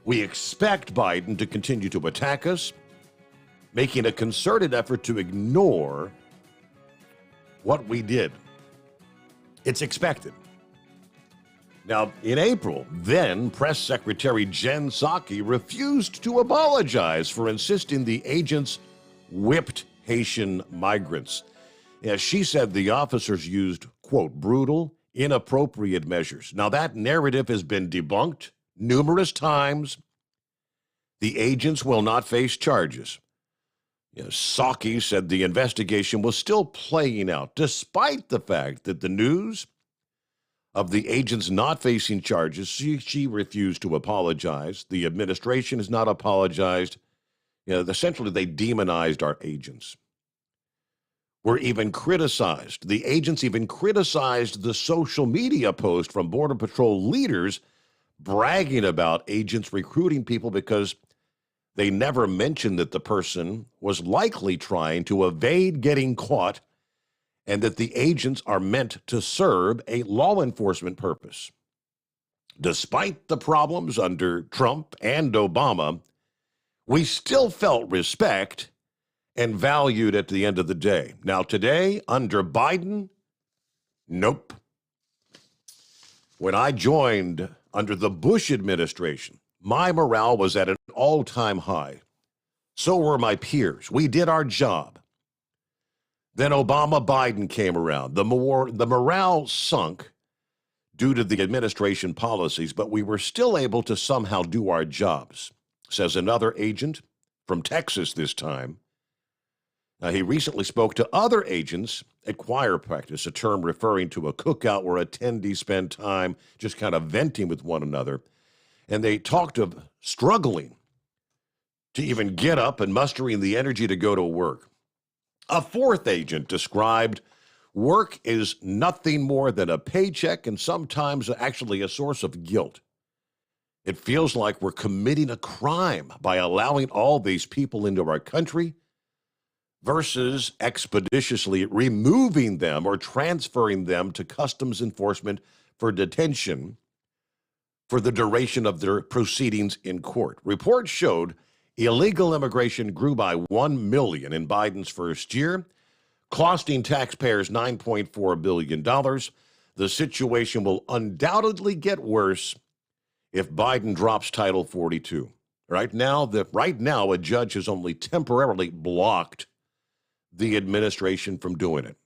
S3: We expect Biden to continue to attack us, making a concerted effort to ignore what we did. It's expected. Now, in April, then Press Secretary Jen Psaki refused to apologize for insisting the agents whipped Haitian migrants. She said the officers used, quote, brutal, inappropriate measures. Now, that narrative has been debunked numerous times. The agents will not face charges. Psaki said the investigation was still playing out, despite the fact that the news of the agents not facing charges, she refused to apologize. The administration has not apologized. Essentially, they demonized our agents. Were even criticized. The agents even criticized the social media post from Border Patrol leaders bragging about agents recruiting people because they never mentioned that the person was likely trying to evade getting caught and that the agents are meant to serve a law enforcement purpose. Despite the problems under Trump and Obama, we still felt respect and valued at the end of the day. Now, today, under Biden, nope. When I joined under the Bush administration, my morale was at an all-time high. So were my peers. We did our job. Then Obama-Biden came around. The morale sunk due to the administration policies, but we were still able to somehow do our jobs, says another agent from Texas this time. He recently spoke to other agents at choir practice, a term referring to a cookout where attendees spend time just kind of venting with one another. And they talked of struggling to even get up and mustering the energy to go to work. A fourth agent described work is nothing more than a paycheck and sometimes actually a source of guilt. It feels like we're committing a crime by allowing all these people into our country versus expeditiously removing them or transferring them to customs enforcement for detention for the duration of their proceedings in court. Reports showed illegal immigration grew by 1 million in Biden's first year, costing taxpayers $9.4 billion. The situation will undoubtedly get worse if Biden drops Title 42. Right now, a judge has only temporarily blocked the administration from doing it.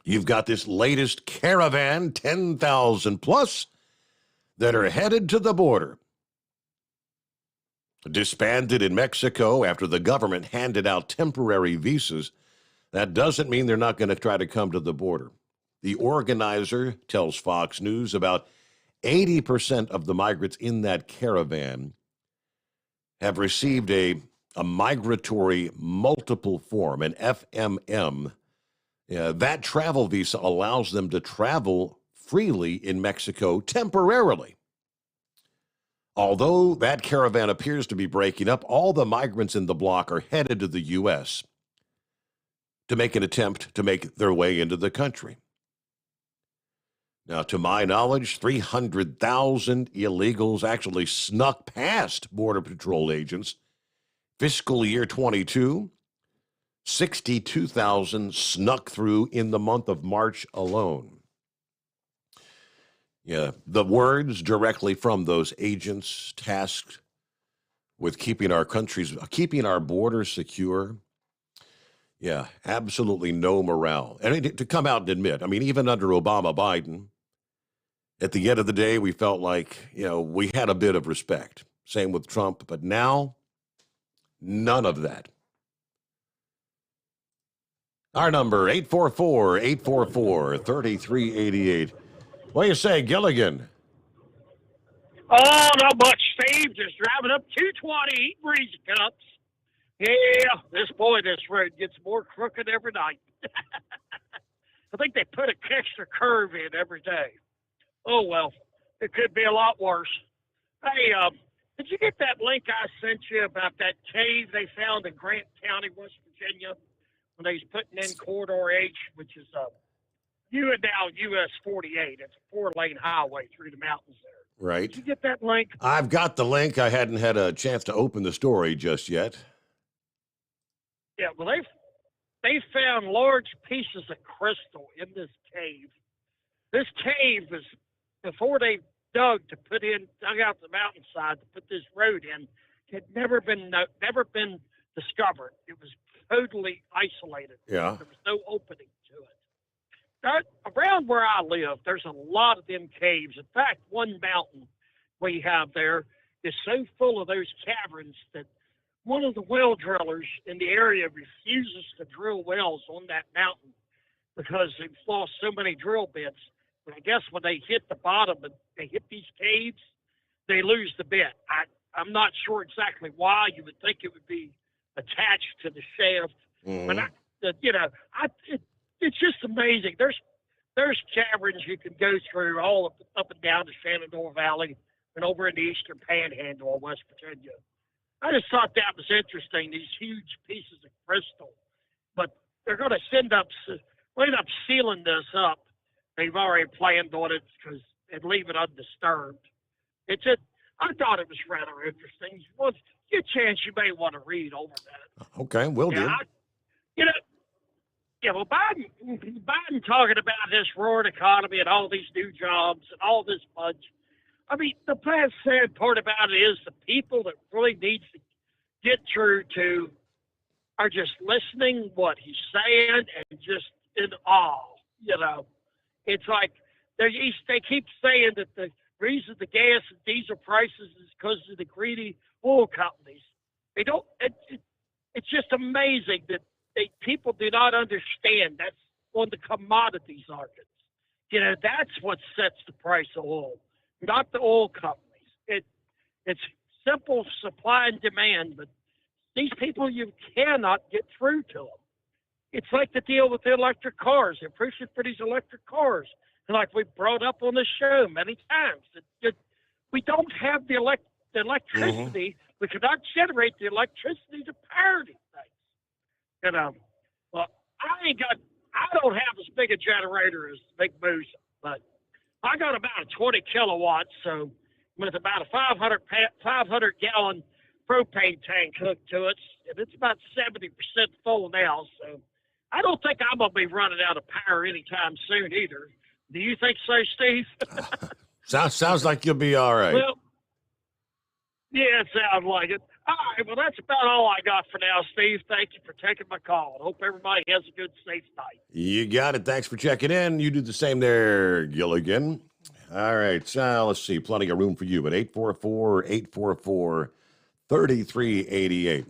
S3: You've got this latest caravan, 10,000 plus, that are headed to the border. Disbanded in Mexico after the government handed out temporary visas. That doesn't mean they're not going to try to come to the border. The organizer tells Fox News about 80% of the migrants in that caravan have received a migratory multiple form, an FMM. That travel visa allows them to travel freely in Mexico temporarily. Although that caravan appears to be breaking up, all the migrants in the bloc are headed to the U.S. to make an attempt to make their way into the country. Now, to my knowledge, 300,000 illegals actually snuck past Border Patrol agents. Fiscal year 22, 62,000 snuck through in the month of March alone. Yeah, the words directly from those agents tasked with keeping our borders secure. Yeah, absolutely no morale. And to come out and admit, even under Obama, Biden, at the end of the day, we felt like, we had a bit of respect. Same with Trump, but now, none of that. Our number, 844-844-3388. What do you say, Gilligan?
S12: Oh, not much, Steve. Just driving up 220, eating Reese cups. Yeah, this road gets more crooked every night. I think they put an extra curve in every day. Oh, well, it could be a lot worse. Hey, did you get that link I sent you about that cave they found in Grant County, West Virginia, when they was putting in Corridor H, which is now US 48. It's a 4-lane highway through the mountains there.
S3: Right.
S12: Did you get that link?
S3: I've got the link. I hadn't had a chance to open the story just yet.
S12: Yeah, well, they found large pieces of crystal in this cave. This cave was, before they dug out the mountainside to put this road in, had never been discovered. It was totally isolated.
S3: Yeah.
S12: There was no opening to it. around where I live, there's a lot of them caves. In fact, one mountain we have there is so full of those caverns that one of the well drillers in the area refuses to drill wells on that mountain because they've lost so many drill bits. But I guess when they hit the bottom and they hit these caves, they lose the bit. I'm not sure exactly why. You would think it would be attached to the shaft, but it's just amazing. There's caverns you can go through all up and down the Shenandoah Valley and over in the Eastern Panhandle of West Virginia. I just thought that was interesting. These huge pieces of crystal, but they're going to end up sealing this up. They've already planned on it and leave it undisturbed. I thought it was rather interesting. Well, get a chance, you may want to read over that.
S3: Okay, will do.
S12: Well, Biden talking about this roaring economy and all these new jobs and all this budget. I mean, the bad sad part about it is the people that really needs to get through to are just listening what he's saying and just in awe. It's like they keep saying that the reason the gas and diesel prices is because of the greedy oil companies. They don't. It's just amazing that people do not understand. That's on the commodities markets. That's what sets the price of oil, not the oil companies. It's simple supply and demand, but these people, you cannot get through to them. It's like the deal with the electric cars. They're pushing for these electric cars. And like we brought up on this show many times, we don't have the electricity. We cannot generate the electricity to power these things. Well, I don't have as big a generator as Big Moose, but I got about a 20 kilowatts, so with about a 500 gallon propane tank hooked to it, and it's about 70% full now, so I don't think I'm going to be running out of power anytime soon either. Do you think so, Steve?
S3: Sounds like you'll be all right.
S12: Well, yeah, it sounds like it. All right, well, that's about all I got for now, Steve. Thank you for taking my call. I hope everybody has a good, safe night.
S3: You got it. Thanks for checking in. You do the same there, Gilligan. All right, so let's see. Plenty of room for you at 844-844-3388.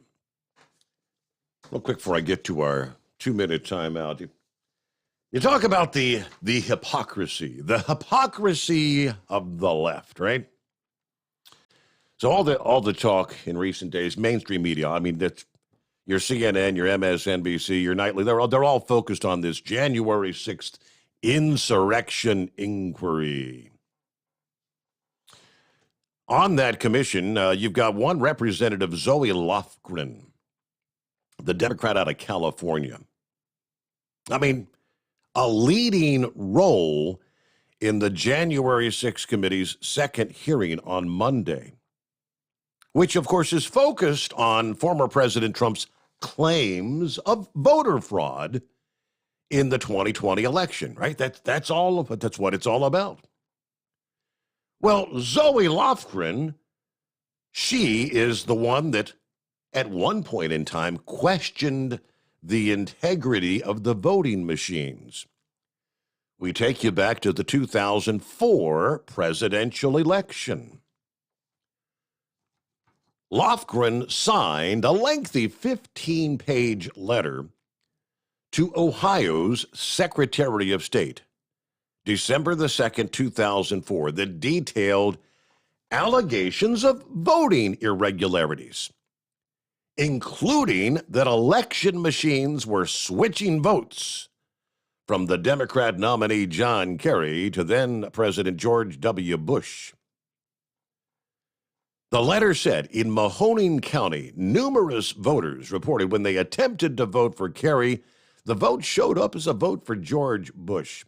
S3: Real quick before I get to our 2-minute timeout. You talk about the hypocrisy of the left, right? So all the talk in recent days, mainstream media, I mean, that's your CNN, your MSNBC, your nightly, they're all focused on this January 6th insurrection inquiry. On that commission, you've got one representative, Zoe Lofgren, the Democrat out of California. I mean, a leading role in the January 6th committee's second hearing on Monday, which, of course, is focused on former President Trump's claims of voter fraud in the 2020 election, right? That's what it's all about. Well, Zoe Lofgren, she is the one that at one point in time questioned the integrity of the voting machines. We take you back to the 2004 presidential election. Lofgren signed a lengthy 15-page letter to Ohio's Secretary of State, December the 2nd, 2004, that detailed allegations of voting irregularities, including that election machines were switching votes from the Democrat nominee John Kerry to then President George W. Bush. The letter said, in Mahoning County, numerous voters reported when they attempted to vote for Kerry, the vote showed up as a vote for George Bush.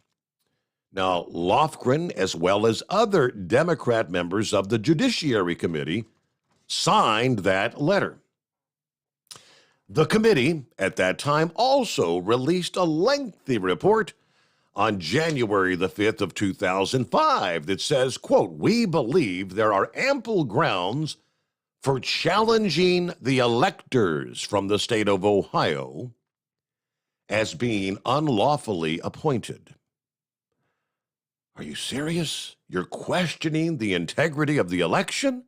S3: Now, Lofgren, as well as other Democrat members of the Judiciary Committee, signed that letter. The committee, at that time, also released a lengthy report on January the 5th of 2005 that says, quote, we believe there are ample grounds for challenging the electors from the state of Ohio as being unlawfully appointed. Are you serious? You're questioning the integrity of the election?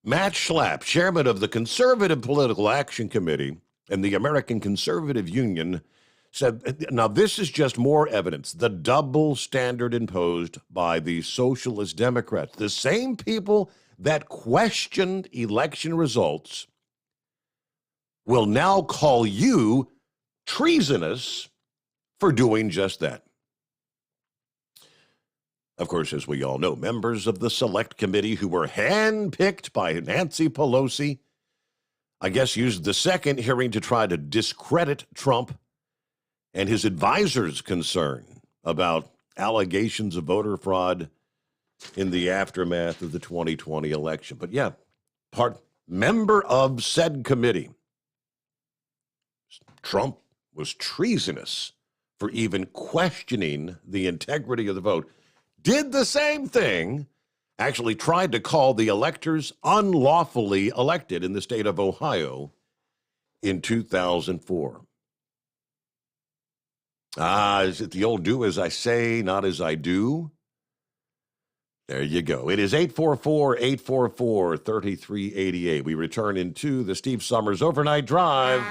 S3: Matt Schlapp, chairman of the Conservative Political Action Committee and the American Conservative Union, said, now this is just more evidence, the double standard imposed by the socialist Democrats, the same people that questioned election results will now call you treasonous for doing just that. Of course, as we all know, members of the Select Committee who were handpicked by Nancy Pelosi, I guess, used the second hearing to try to discredit Trump and his advisors' concern about allegations of voter fraud in the aftermath of the 2020 election. But yeah, member of said committee, Trump was treasonous for even questioning the integrity of the vote. Did the same thing, actually tried to call the electors unlawfully elected in the state of Ohio in 2004. Is it the old do as I say, not as I do? There you go. It is 844-844-3388. We return into the Steve Sommers Overnight Drive.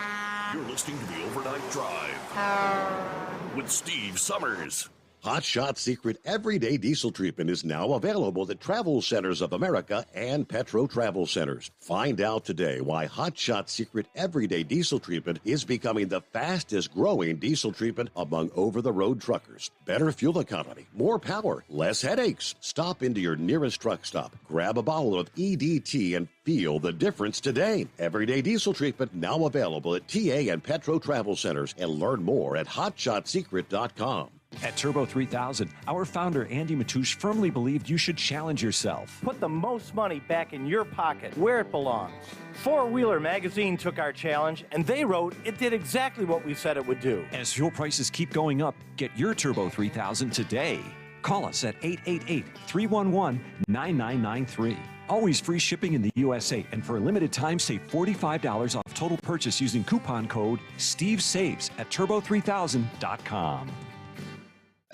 S4: You're listening to the Overnight Drive with Steve Sommers.
S3: Hot Shot Secret Everyday Diesel Treatment is now available at Travel Centers of America and Petro Travel Centers. Find out today why Hot Shot Secret Everyday Diesel Treatment is becoming the fastest growing diesel treatment among over-the-road truckers. Better fuel economy, more power, less headaches. Stop into your nearest truck stop, grab a bottle of EDT, and feel the difference today. Everyday Diesel Treatment now available at TA and Petro Travel Centers, and learn more at hotshotsecret.com.
S5: At Turbo 3000, our founder Andy Matoush firmly believed you should challenge yourself.
S6: Put the most money back in your pocket, where it belongs. Four Wheeler Magazine took our challenge, and they wrote it did exactly what we said it would do.
S5: As fuel prices keep going up, get your Turbo 3000 today. Call us at 888-311-9993. Always free shipping in the USA, and for a limited time, save $45 off total purchase using coupon code STEVESAVES at turbo3000.com.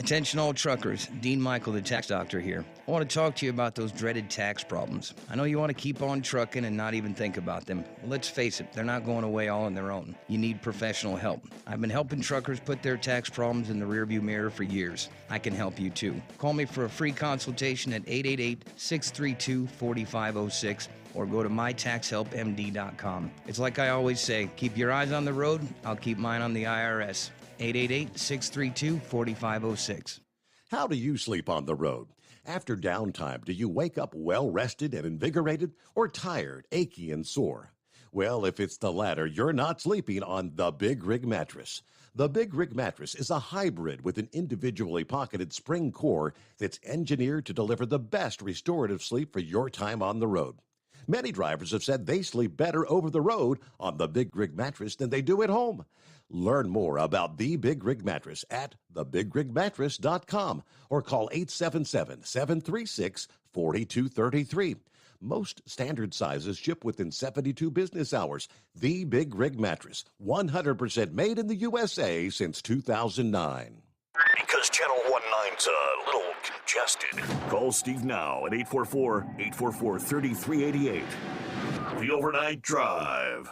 S13: Attention all truckers, Dean Michael, the tax doctor here. I want to talk to you about those dreaded tax problems. I know you want to keep on trucking and not even think about them. Well, let's face it, they're not going away all on their own. You need professional help. I've been helping truckers put their tax problems in the rearview mirror for years. I can help you too. Call me for a free consultation at 888-632-4506 or go to mytaxhelpmd.com. It's like I always say, keep your eyes on the road, I'll keep mine on the IRS. 888-632-4506.
S3: How do you sleep on the road? After downtime, do you wake up well-rested and invigorated, or tired, achy, and sore? Well, if it's the latter, you're not sleeping on the Big Rig Mattress. The Big Rig Mattress is a hybrid with an individually pocketed spring core that's engineered to deliver the best restorative sleep for your time on the road. Many drivers have said they sleep better over the road on the Big Rig Mattress than they do at home. Learn more about the Big Rig Mattress at thebigrigmattress.com or call 877-736-4233. Most standard sizes ship within 72 business hours. The Big Rig Mattress, 100% made in the USA since 2009.
S4: Because Channel 19's a little congested. Call Steve now at 844-844-3388. The Overnight Drive.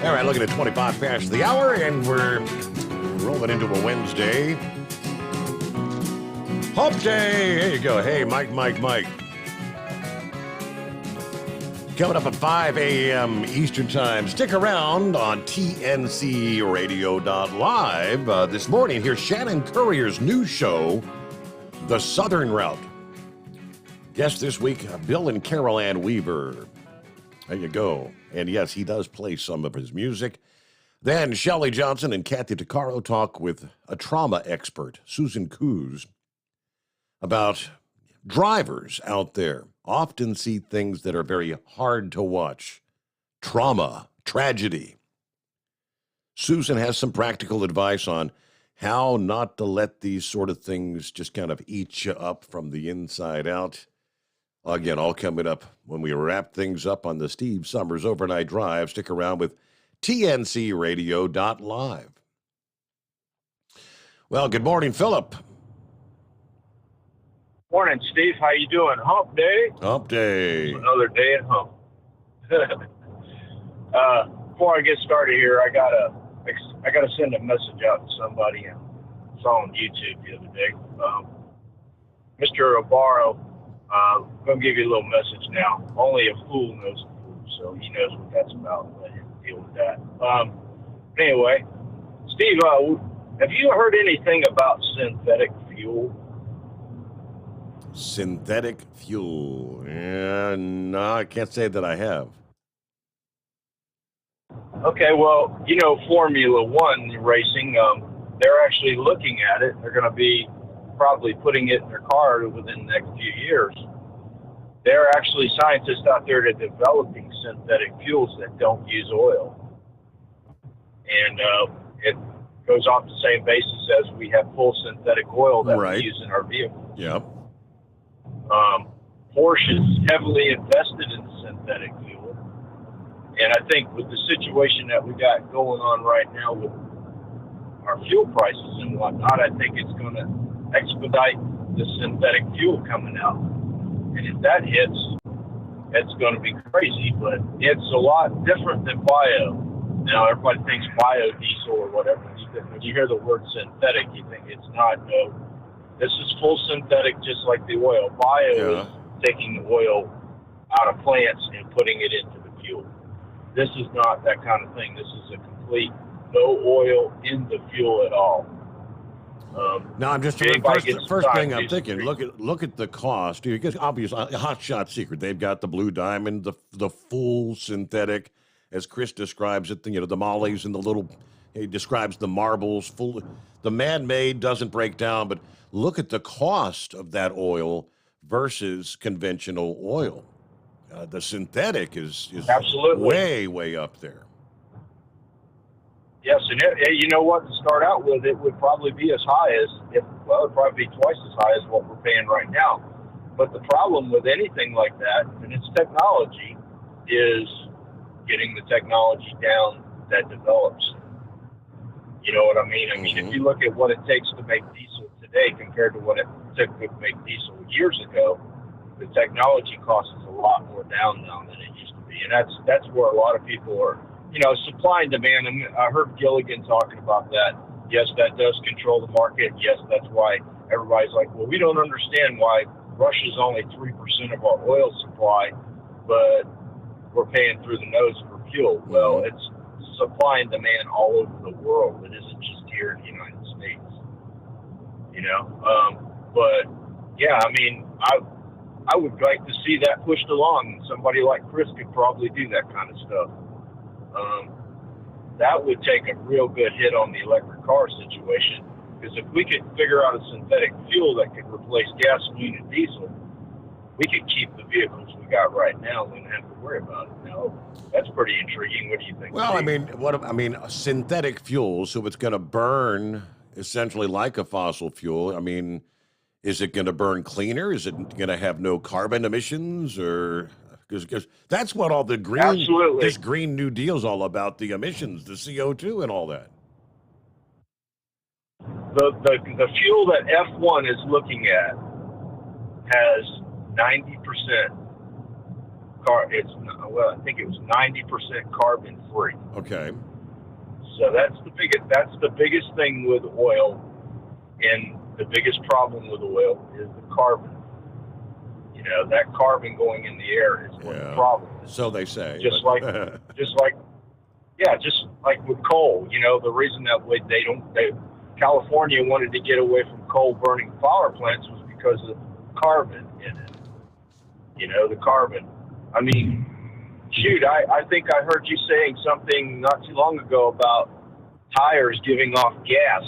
S3: All right, looking at 25 past the hour, and we're rolling into a Wednesday. Hump Day! There you go. Hey, Mike. Coming up at 5 a.m. Eastern Time. Stick around on TNCRadio.live. This morning, here's Shannon Courier's new show, The Southern Route. Guest this week, Bill and Carol Ann Weaver. There you go. And yes, he does play some of his music. Then Shelley Johnson and Kathy Tuccaro talk with a trauma expert, Susan Coos, about drivers out there often see things that are very hard to watch. trauma, tragedy. Susan has some practical advice on how not to let these sort of things just kind of eat you up from the inside out. Again, all coming up when we wrap things up on the Steve Sommers Overnight Drive. Stick around with TNCRadio.live. Well, good morning, Philip.
S14: Morning, Steve. How you doing? Hump day?
S3: Hump day.
S14: Another day at hump. Before I get started here, I gotta send a message out to somebody. I saw on YouTube the other day. Mr. Obaro, I'm gonna give you a little message now. Only a fool knows a fool, so he knows what that's about. Let him deal with that. Anyway, Steve, have you heard anything about synthetic fuel?
S3: Synthetic fuel. Yeah, no, I can't say that I have.
S14: Okay, well, you know, Formula One racing, they're actually looking at it. They're going to be probably putting it in their car within the next few years. There are actually scientists out there that are developing synthetic fuels that don't use oil. And it goes off the same basis as we have full synthetic oil that we use in our vehicles.
S3: Yep.
S14: Porsche is heavily invested in synthetic fuel. And I think with the situation that we got going on right now with our fuel prices and whatnot, I think it's going to expedite the synthetic fuel coming out. And if that hits, it's going to be crazy, but it's a lot different than bio. Now, everybody thinks biodiesel or whatever. When you hear the word synthetic, you think it's not. No, this is full synthetic, just like the oil. Bio is taking the oil out of plants and putting it into the fuel. This is not that kind of thing. This is a complete no oil in the fuel at all.
S3: No, I'm just first thing I'm thinking. Look at the cost. Because obviously, a hot shot secret. They've got the Blue Diamond, the full synthetic, as Chris describes it. You know, the mollies and the little. He describes the marbles. Full. The man-made doesn't break down, but look at the cost of that oil versus conventional oil. The synthetic is
S14: absolutely
S3: way up there.
S14: Yes, and you know what? To start out with, it would probably be as high as, it would probably be twice as high as what we're paying right now. But the problem with anything like that, and it's technology, is getting the technology down that develops. You know what I mean? I mean, if you look at what it takes to make diesel today compared to what it took to make diesel years ago, the technology cost is a lot more down now than it used to be. And that's where a lot of people are. You know, supply and demand, and I heard Gilligan talking about that. Yes, that does control the market. Yes, that's why everybody's like, well, we don't understand why Russia's only 3% of our oil supply, but we're paying through the nose for fuel. Well, it's supply and demand all over the world. It isn't just here in the United States. You know, but yeah, I mean, I would like to see that pushed along. Somebody like Chris could probably do that kind of stuff. That would take a real good hit on the electric car situation, because if we could figure out a synthetic fuel that could replace gasoline and diesel, we could keep the vehicles we got right now and wouldn't have to worry about it. Now, that's pretty intriguing. What do you think?
S3: Well, Steve? Synthetic fuel, so it's going to burn essentially like a fossil fuel. I mean, is it going to burn cleaner? Is it going to have no carbon emissions? Or because that's what all the this Green New Deal is all about, the emissions, the CO2 and all that.
S14: The fuel that F1 is looking at has 90% I think it was 90% carbon free.
S3: Okay.
S14: So that's the biggest thing with oil, and the biggest problem with oil is the carbon. You know, that carbon going in the air is what the problem is.
S3: So they say.
S14: Just like with coal. You know, the reason that California wanted to get away from coal burning power plants was because of carbon in it. You know, the carbon. I mean, shoot, I think I heard you saying something not too long ago about tires giving off gas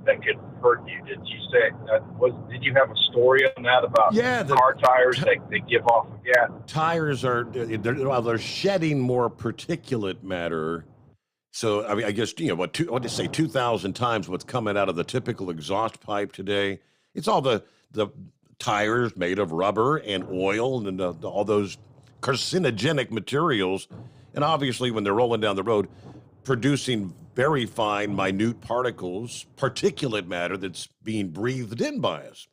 S14: that could heard you. Did you say did you have a story on that about car tires they give off gas?
S3: Tires they're shedding more particulate matter. So I mean, I guess what to say 2,000 times what's coming out of the typical exhaust pipe today. It's all the tires made of rubber and oil and all those carcinogenic materials, and obviously when they're rolling down the road, producing very fine, minute particles, particulate matter that's being breathed in by us.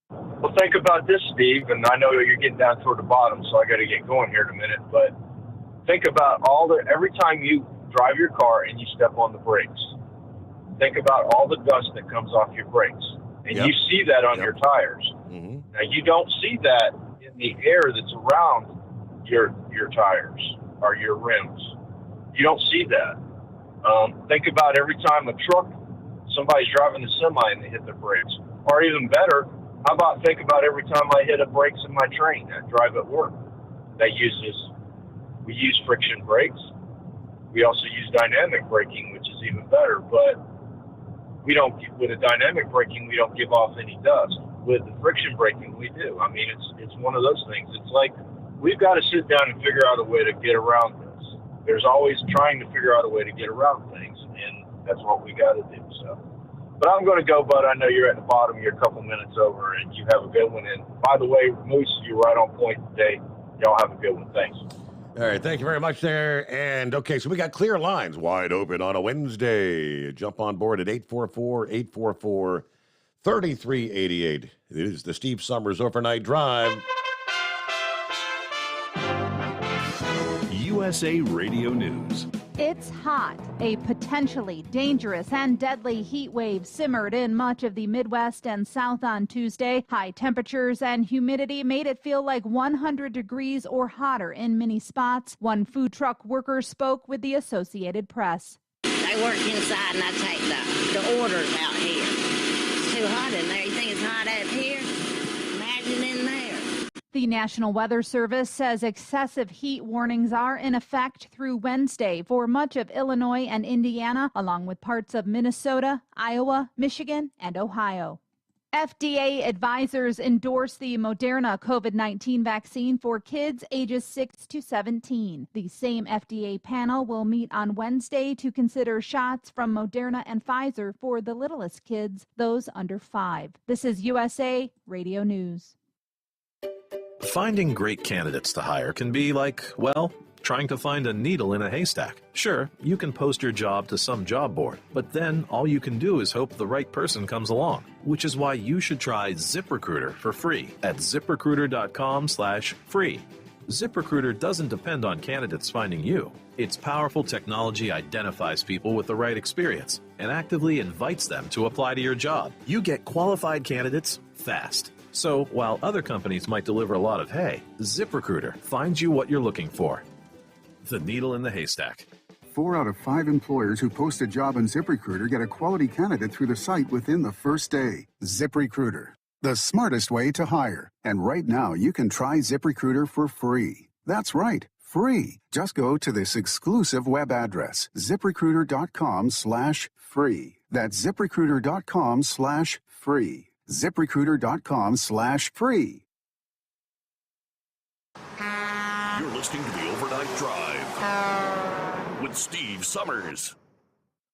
S14: Well, think about this, Steve, and I know you're getting down toward the bottom, so I got to get going here in a minute, but think about every time you drive your car and you step on the brakes, think about all the dust that comes off your brakes, and you see that on your tires.
S3: Mm-hmm.
S14: Now, you don't see that in the air that's around your tires or your rims. You don't see that. Think about every time somebody's driving the semi and they hit their brakes. Or even better, think about every time I hit a brakes in my train I drive at work. We use friction brakes. We also use dynamic braking, which is even better, but with a dynamic braking, we don't give off any dust. With the friction braking, we do. I mean, it's one of those things. It's like we've got to sit down and figure out a way to get around this. There's always trying to figure out a way to get around things, and that's what we got to do. So, but I'm going to go, bud. I know you're at the bottom. You're a couple minutes over, and you have a good one. And by the way, Moose, you're right on point today. Y'all have a good one. Thanks.
S3: All right, thank you very much there. And okay, so we got clear lines wide open on a Wednesday. Jump on board at 844-844-3388. It is the Steve Sommers Overnight Drive.
S15: USA Radio News.
S9: It's hot. A potentially dangerous and deadly heat wave simmered in much of the Midwest and South on Tuesday. High temperatures and humidity made it feel like 100 degrees or hotter in many spots. One food truck worker spoke with the Associated Press.
S1: I work inside and I take the orders out here. It's too hot in there. You think it's hot out here? Imagine in there.
S9: The National Weather Service says excessive heat warnings are in effect through Wednesday for much of Illinois and Indiana, along with parts of Minnesota, Iowa, Michigan, and Ohio. FDA advisors endorse the Moderna COVID-19 vaccine for kids ages 6 to 17. The same FDA panel will meet on Wednesday to consider shots from Moderna and Pfizer for the littlest kids, those under 5. This is USA Radio News.
S15: Finding great candidates to hire can be like, well, trying to find a needle in a haystack. Sure, you can post your job to some job board, but then all you can do is hope the right person comes along, which is why you should try ZipRecruiter for free at ZipRecruiter.com/free. ZipRecruiter doesn't depend on candidates finding you. Its powerful technology identifies people with the right experience and actively invites them to apply to your job. You get qualified candidates fast. So while other companies might deliver a lot of hay, ZipRecruiter finds you what you're looking for. The needle in the haystack.
S16: 4 out of 5 employers who post a job on ZipRecruiter get a quality candidate through the site within the first day. ZipRecruiter, the smartest way to hire. And right now, you can try ZipRecruiter for free. That's right, free. Just go to this exclusive web address, ZipRecruiter.com/free. That's ZipRecruiter.com/free. ZipRecruiter.com/free.
S4: You're listening to the Overnight Drive with Steve Sommers.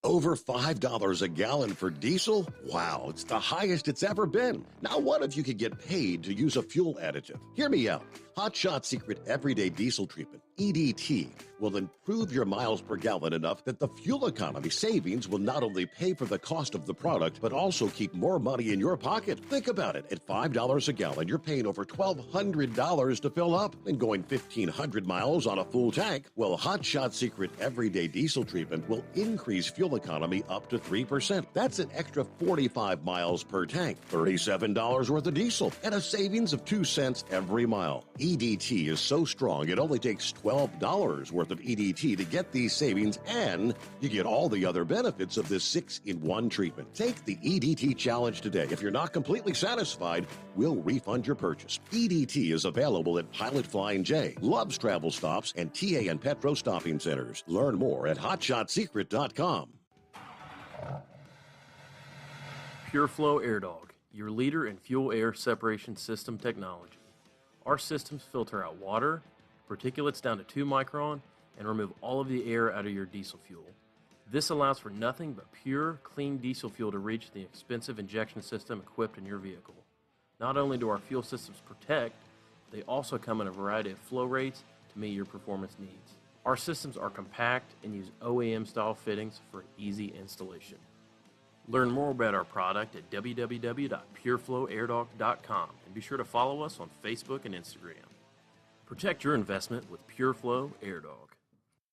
S3: Over $5 a gallon for diesel? Wow, it's the highest it's ever been. Now what if you could get paid to use a fuel additive? Hear me out. Hot Shot Secret Everyday Diesel Treatment, EDT, will improve your miles per gallon enough that the fuel economy savings will not only pay for the cost of the product, but also keep more money in your pocket. Think about it. At $5 a gallon, you're paying over $1,200 to fill up and going 1,500 miles on a full tank. Well, Hot Shot Secret Everyday Diesel Treatment will increase fuel economy up to 3%. That's an extra 45 miles per tank, $37 worth of diesel, and a savings of 2 cents every mile. EDT is so strong, it only takes $12 worth of EDT to get these savings, and you get all the other benefits of this 6-in-1 treatment. Take the EDT challenge today. If you're not completely satisfied, we'll refund your purchase. EDT is available at Pilot Flying J, Love's Travel Stops, and TA and Petro Stopping Centers. Learn more at hotshotsecret.com.
S17: Pureflow Airdog, your leader in fuel air separation system technology. Our systems filter out water, particulates down to 2 micron, and remove all of the air out of your diesel fuel. This allows for nothing but pure, clean diesel fuel to reach the expensive injection system equipped in your vehicle. Not only do our fuel systems protect, they also come in a variety of flow rates to meet your performance needs. Our systems are compact and use OEM-style fittings for an easy installation. Learn more about our product at www.pureflowairdog.com and be sure to follow us on Facebook and Instagram. Protect your investment with Pureflow Airdog.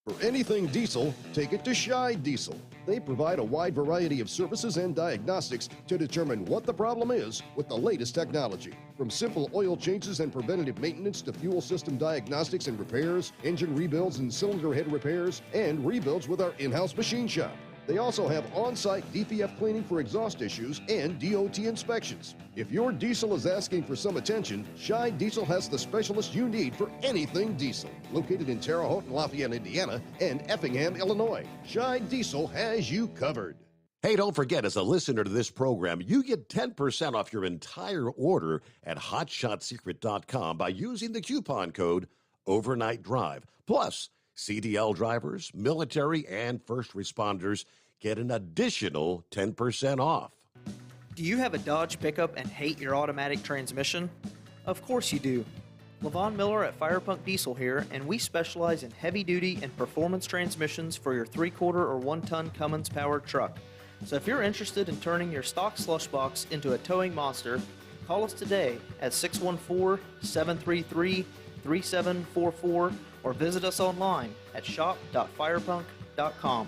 S18: For anything diesel, take it to Scheid Diesel. They provide a wide variety of services and diagnostics to determine what the problem is with the latest technology. From simple oil changes and preventative maintenance to fuel system diagnostics and repairs, engine rebuilds and cylinder head repairs, and rebuilds with our in-house machine shop. They also have on-site DPF cleaning for exhaust issues and DOT inspections. If your diesel is asking for some attention, Scheid Diesel has the specialist you need for anything diesel. Located in Terre Haute and Lafayette, Indiana, and Effingham, Illinois, Scheid Diesel has you covered.
S3: Hey, don't forget, as a listener to this program, you get 10% off your entire order at hotshotsecret.com by using the coupon code Overnight Drive. Plus, CDL drivers, military, and first responders get an additional 10% off.
S23: Do you have a Dodge pickup and hate your automatic transmission? Of course you do. LaVon Miller at Firepunk Diesel here, and we specialize in heavy-duty and performance transmissions for your 3-quarter or 1-ton Cummins-powered truck. So if you're interested in turning your stock slush box into a towing monster, call us today at 614-733-3744 or visit us online at shop.firepunk.com.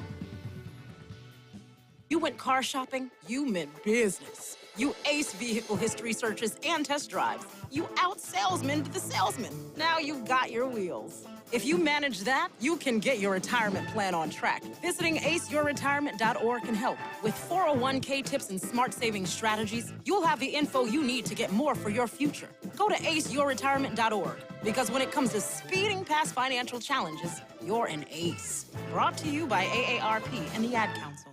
S24: You went car shopping, you meant business. You ace vehicle history searches and test drives. You out-salesman to the salesman. Now you've got your wheels. If you manage that, you can get your retirement plan on track. Visiting aceyourretirement.org can help. With 401k tips and smart saving strategies, you'll have the info you need to get more for your future. Go to aceyourretirement.org, because when it comes to speeding past financial challenges, you're an ace. Brought to you by AARP and the Ad Council.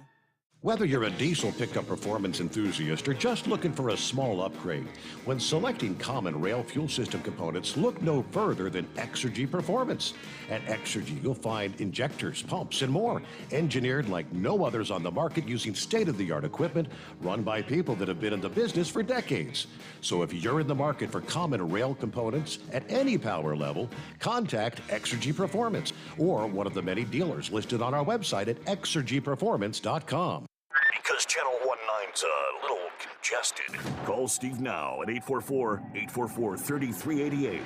S3: Whether you're a diesel pickup performance enthusiast or just looking for a small upgrade, when selecting common rail fuel system components, look no further than Exergy Performance. At Exergy, you'll find injectors, pumps, and more, engineered like no others on the market using state-of-the-art equipment run by people that have been in the business for decades. So if you're in the market for common rail components at any power level, contact Exergy Performance or one of the many dealers listed on our website at exergyperformance.com.
S4: Because Channel 19's a little congested. Call Steve now at 844-844-3388.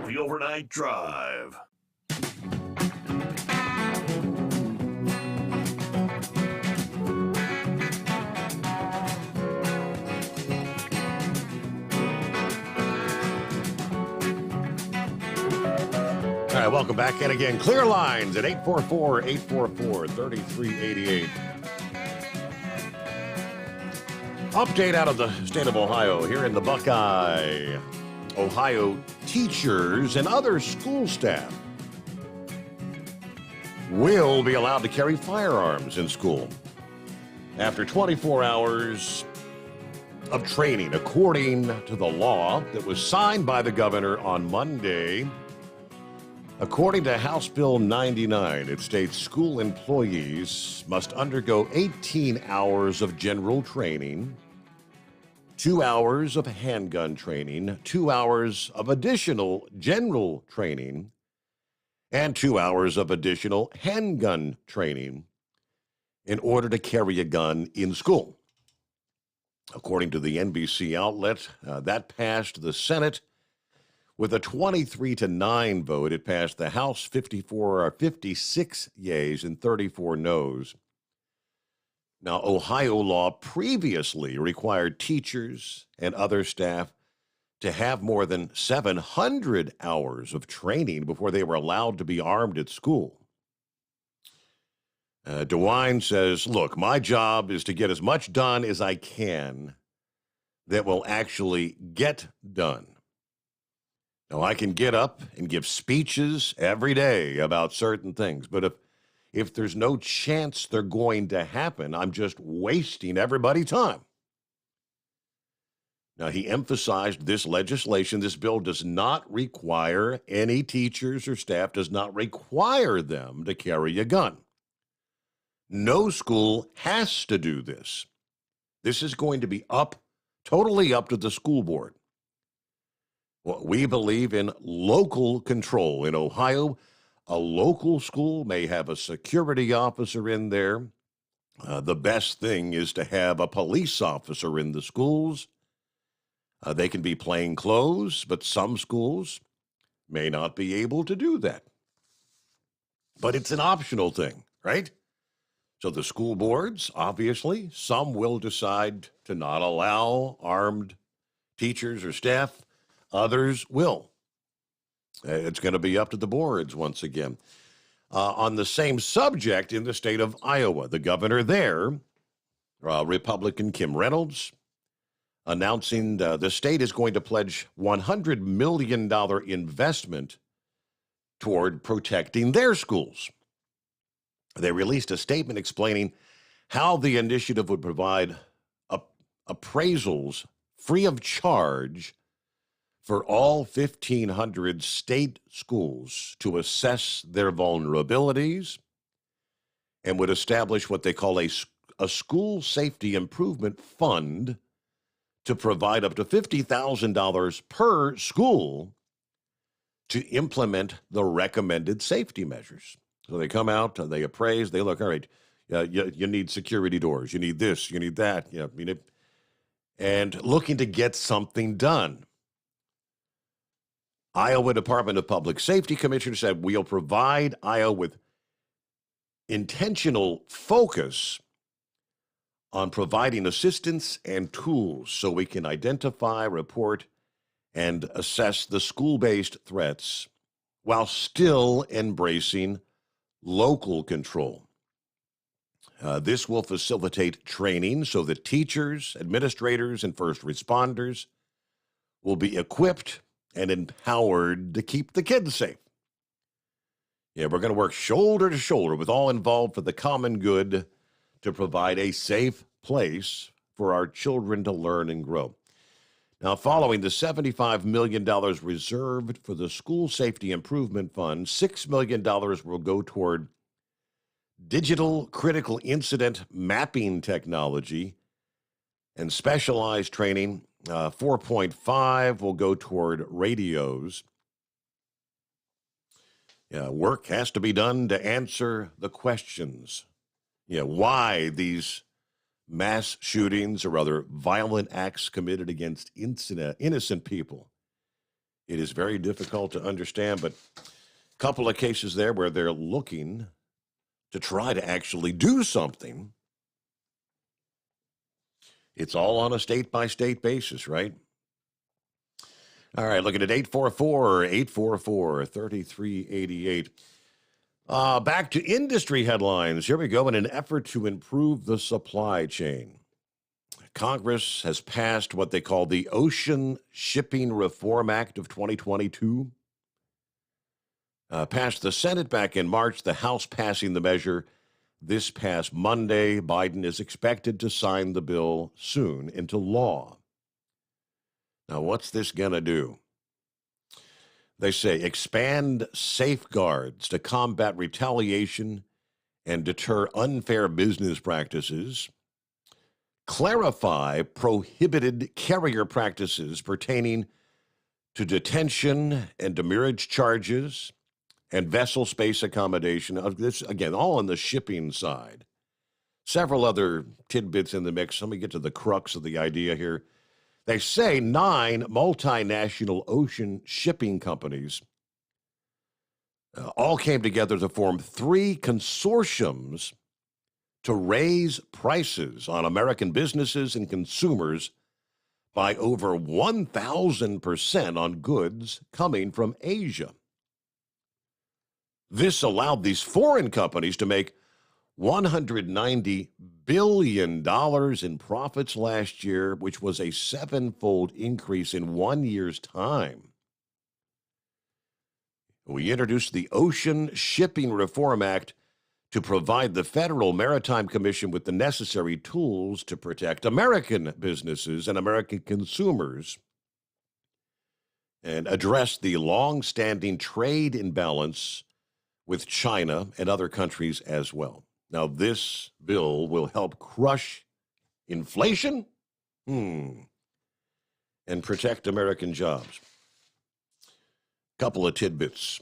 S4: The Overnight Drive.
S3: All right, welcome back. And again, clear lines at 844-844-3388. Update out of the state of Ohio here in the Buckeye. Ohio teachers and other school staff will be allowed to carry firearms in school after 24 hours of training, according to the law that was signed by the governor on Monday. According to House Bill 99, it states school employees must undergo 18 hours of general training, 2 hours of handgun training, 2 hours of additional general training, and 2 hours of additional handgun training in order to carry a gun in school. According to the NBC outlet, that passed the Senate with a 23-9 vote. It passed the House 56 yeas and 34 noes. Now, Ohio law previously required teachers and other staff to have more than 700 hours of training before they were allowed to be armed at school. DeWine says, look, my job is to get as much done as I can that will actually get done. Now, I can get up and give speeches every day about certain things, but if there's no chance they're going to happen, I'm just wasting everybody's time. Now, he emphasized this legislation, this bill does not require any teachers or staff, does not require them to carry a gun. No school has to do this. This is going to be totally up to the school board. Well, we believe in local control. In Ohio, a local school may have a security officer in there. The best thing is to have a police officer in the schools. They can be plain clothes, but some schools may not be able to do that. But it's an optional thing, right? So the school boards, obviously, some will decide to not allow armed teachers or staff. Others will. It's going to be up to the boards once again. On the same subject, in the state of Iowa, the governor there, Republican Kim Reynolds, announcing the state is going to pledge $100 million investment toward protecting their schools. They released a statement explaining how the initiative would provide appraisals free of charge for all 1,500 state schools to assess their vulnerabilities, and would establish what they call a school safety improvement fund to provide up to $50,000 per school to implement the recommended safety measures. So they come out, they appraise, they look, all right, you need security doors, you need this, you need that, and looking to get something done. Iowa Department of Public Safety Commissioner said, we'll provide Iowa with intentional focus on providing assistance and tools so we can identify, report, and assess the school-based threats while still embracing local control. This will facilitate training so that teachers, administrators, and first responders will be equipped and empowered to keep the kids safe. Yeah, we're going to work shoulder to shoulder with all involved for the common good to provide a safe place for our children to learn and grow. Now, following the $75 million reserved for the School Safety Improvement Fund, $6 million will go toward digital critical incident mapping technology and specialized training. 4.5 will go toward radios. Work has to be done to answer the questions. Why these mass shootings or other violent acts committed against innocent people. It is very difficult to understand, but a couple of cases there where they're looking to try to actually do something. It's all on a state-by-state basis, right? All right, looking at 844-3388. Back to industry headlines. Here we go. In an effort to improve the supply chain, Congress has passed what they call the Ocean Shipping Reform Act of 2022. Passed the Senate back in March, the House passing the measure this past Monday. Biden is expected to sign the bill soon into law. Now, what's this going to do? They say expand safeguards to combat retaliation and deter unfair business practices, clarify prohibited carrier practices pertaining to detention and demurrage charges and vessel space accommodation. This, again, all on the shipping side. Several other tidbits in the mix. Let me get to the crux of the idea here. They say 9 multinational ocean shipping companies all came together to form 3 consortiums to raise prices on American businesses and consumers by over 1,000% on goods coming from Asia. This allowed these foreign companies to make $190 billion in profits last year, which was a 7-fold increase in 1 year's time. We introduced the Ocean Shipping Reform Act to provide the Federal Maritime Commission with the necessary tools to protect American businesses and American consumers and address the long-standing trade imbalance with China and other countries as well. Now, this bill will help crush inflation and protect American jobs. Couple of tidbits.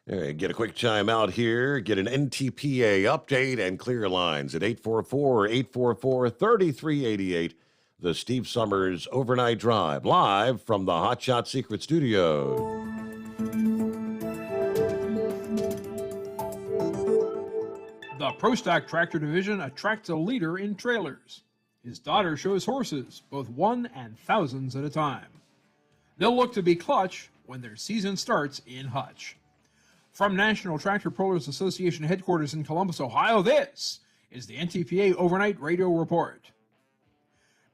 S3: All right, get a quick time out here, get an NTPA update and clear lines at 844-844-3388. The Steve Sommers Overnight Drive, live from the Hot Shot Secret Studio.
S19: The Pro Stock Tractor Division attracts a leader in trailers. His daughter shows horses, both one and thousands at a time. They'll look to be clutch when their season starts in Hutch. From National Tractor Pullers Association headquarters in Columbus, Ohio, this is the NTPA Overnight Radio Report.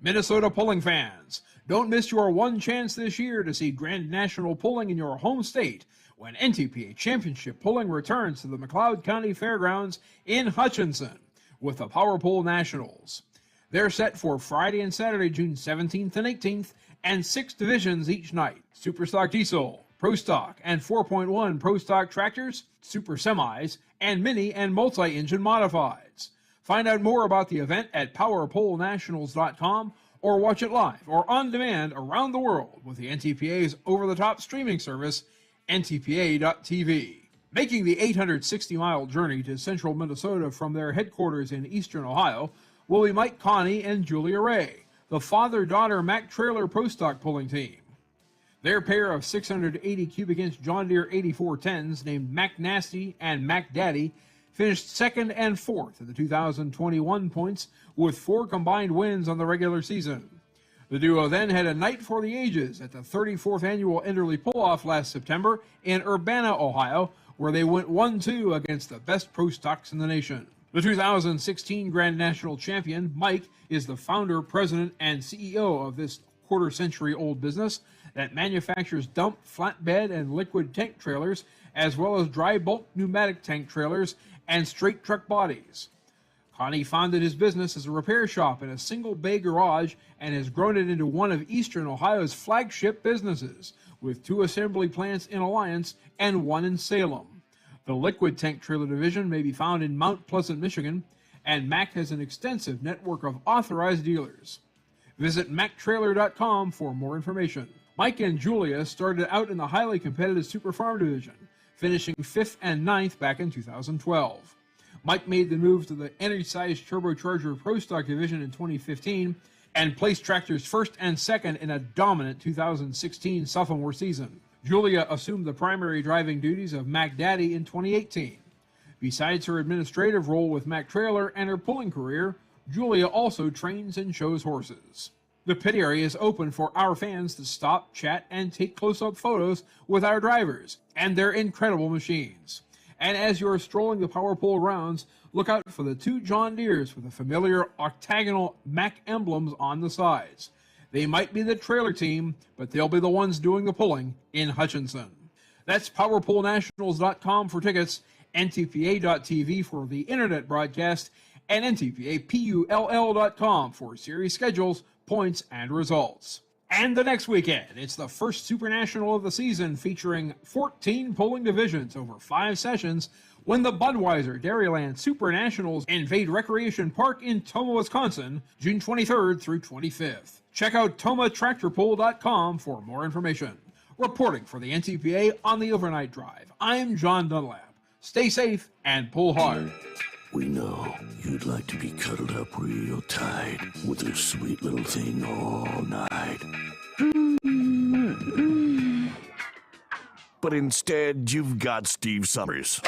S19: Minnesota pulling fans, don't miss your one chance this year to see Grand National Pulling in your home state when NTPA Championship Pulling returns to the McLeod County Fairgrounds in Hutchinson with the Power Pull Nationals. They're set for Friday and Saturday, June 17th and 18th, and 6 divisions each night: Super Stock Diesel, Pro Stock, and 4.1 Pro Stock tractors, Super Semis, and mini and multi-engine modifieds. Find out more about the event at PowerPoleNationals.com or watch it live or on demand around the world with the NTPA's over-the-top streaming service, ntpa.tv. Making the 860-mile journey to central Minnesota from their headquarters in eastern Ohio will be Mike Connie and Julia Ray, the father-daughter Mack Trailer Pro Stock pulling team. Their pair of 680 cubic inch John Deere 8410s named Mack Nasty and Mack Daddy finished second and fourth in the 2021 points with 4 combined wins on the regular season. The duo then had a night for the ages at the 34th annual Enderley Pull-Off last September in Urbana, Ohio, where they went 1-2 against the best pro stocks in the nation. The 2016 Grand National Champion, Mike, is the founder, president, and CEO of this quarter-century-old business that manufactures dump, flatbed, and liquid tank trailers, as well as dry bulk pneumatic tank trailers and straight truck bodies. Connie founded his business as a repair shop in a single-bay garage and has grown it into one of Eastern Ohio's flagship businesses, with 2 assembly plants in Alliance and 1 in Salem. The liquid tank trailer division may be found in Mount Pleasant, Michigan, and Mack has an extensive network of authorized dealers. Visit MackTrailer.com for more information. Mike and Julia started out in the highly competitive Super Farm division, finishing 5th and 9th back in 2012. Mike made the move to the any-size turbocharger Pro Stock division in 2015 and placed tractors 1st and 2nd in a dominant 2016 sophomore season. Julia assumed the primary driving duties of Mack Daddy in 2018. Besides her administrative role with Mack Trailer and her pulling career, Julia also trains and shows horses. The pit area is open for our fans to stop, chat, and take close-up photos with our drivers and their incredible machines. And as you're strolling the Power Pole rounds, look out for the 2 John Deeres with the familiar octagonal Mack emblems on the sides. They might be the trailer team, but they'll be the ones doing the pulling in Hutchinson. That's PowerPoleNationals.com for tickets, NTPA.tv for the internet broadcast, and NTPAPULL.com for series schedules, points, and results. And the next weekend, it's the first Super National of the season, featuring 14 pulling divisions over 5 sessions when the Budweiser Dairyland Super Nationals invade Recreation Park in Toma, Wisconsin, June 23rd through 25th. Check out TomaTractorPull.com for more information. Reporting for the NTPA on the Overnight Drive, I'm John Dunlap. Stay safe and pull hard.
S4: We know you'd like to be cuddled up real tight with a sweet little thing all night. But instead, you've got Steve Sommers.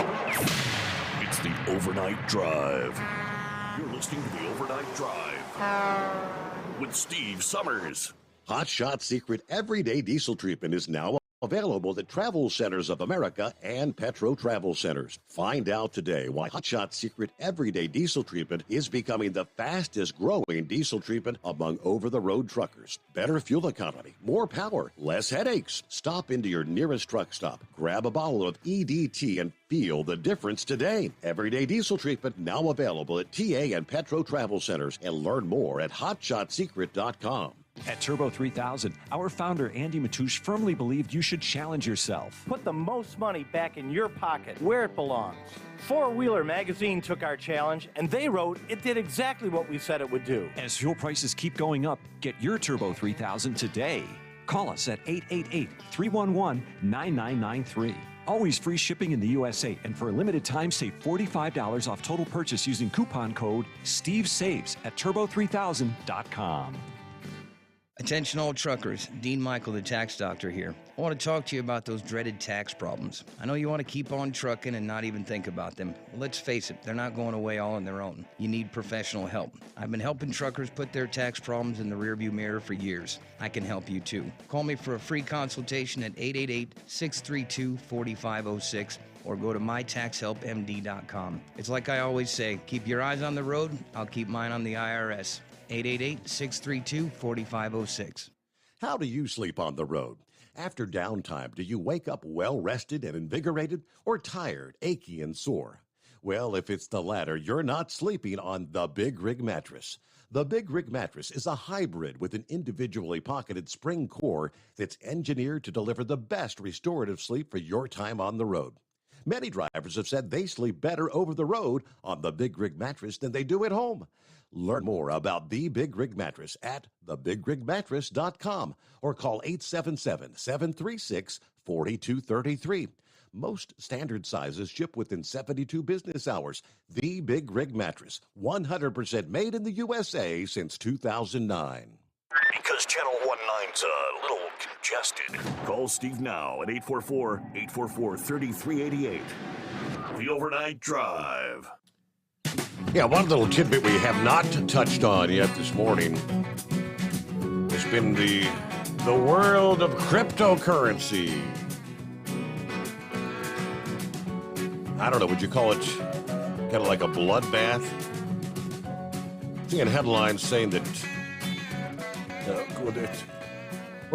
S4: It's the Overnight Drive. You're listening to the Overnight Drive with Steve Sommers.
S3: Hot Shot Secret Everyday Diesel Treatment is now Available at Travel Centers of America and Petro Travel Centers. Find out today why Hotshot Secret Everyday Diesel Treatment is becoming the fastest growing diesel treatment among over-the-road truckers. Better fuel economy, more power, less headaches. Stop into your nearest truck stop, grab a bottle of EDT, and feel the difference today. Everyday Diesel Treatment now available at TA and Petro Travel Centers, and learn more at hotshotsecret.com.
S5: At Turbo 3000, our founder Andy Matouche firmly believed you should challenge yourself.
S6: Put the most money back in your pocket, where it belongs. Four-Wheeler Magazine took our challenge, and they wrote it did exactly what we said it would do.
S5: As fuel prices keep going up, get your Turbo 3000 today. Call us at 888-311-9993. Always free shipping in the USA, and for a limited time, save $45 off total purchase using coupon code STEVESAVES at turbo3000.com.
S13: Attention all truckers, Dean Michael, the tax doctor here. I want to talk to you about those dreaded tax problems. I know you want to keep on trucking and not even think about them. Well, let's face it, they're not going away all on their own. You need professional help. I've been helping truckers put their tax problems in the rearview mirror for years. I can help you too. Call me for a free consultation at 888-632-4506 or go to mytaxhelpmd.com. It's like I always say, keep your eyes on the road, I'll keep mine on the IRS. 888-632-4506.
S3: How do you sleep on the road? After downtime, do you wake up well-rested and invigorated, or tired, achy, and sore? Well, if it's the latter, you're not sleeping on the Big Rig Mattress. The Big Rig Mattress is a hybrid with an individually pocketed spring core that's engineered to deliver the best restorative sleep for your time on the road. Many drivers have said they sleep better over the road on the Big Rig Mattress than they do at home. Learn more about the Big Rig Mattress at thebigrigmattress.com or call 877-736-4233. Most standard sizes ship within 72 business hours. The Big Rig Mattress, 100% made in the USA since 2009.
S4: Because Channel 19's a little congested. Call Steve now at 844-3388. The Overnight Drive.
S3: Yeah, one little tidbit we have not touched on yet this morning has been the world of cryptocurrency. I don't know, would you call it kind of like a bloodbath? Seeing headlines saying that, what do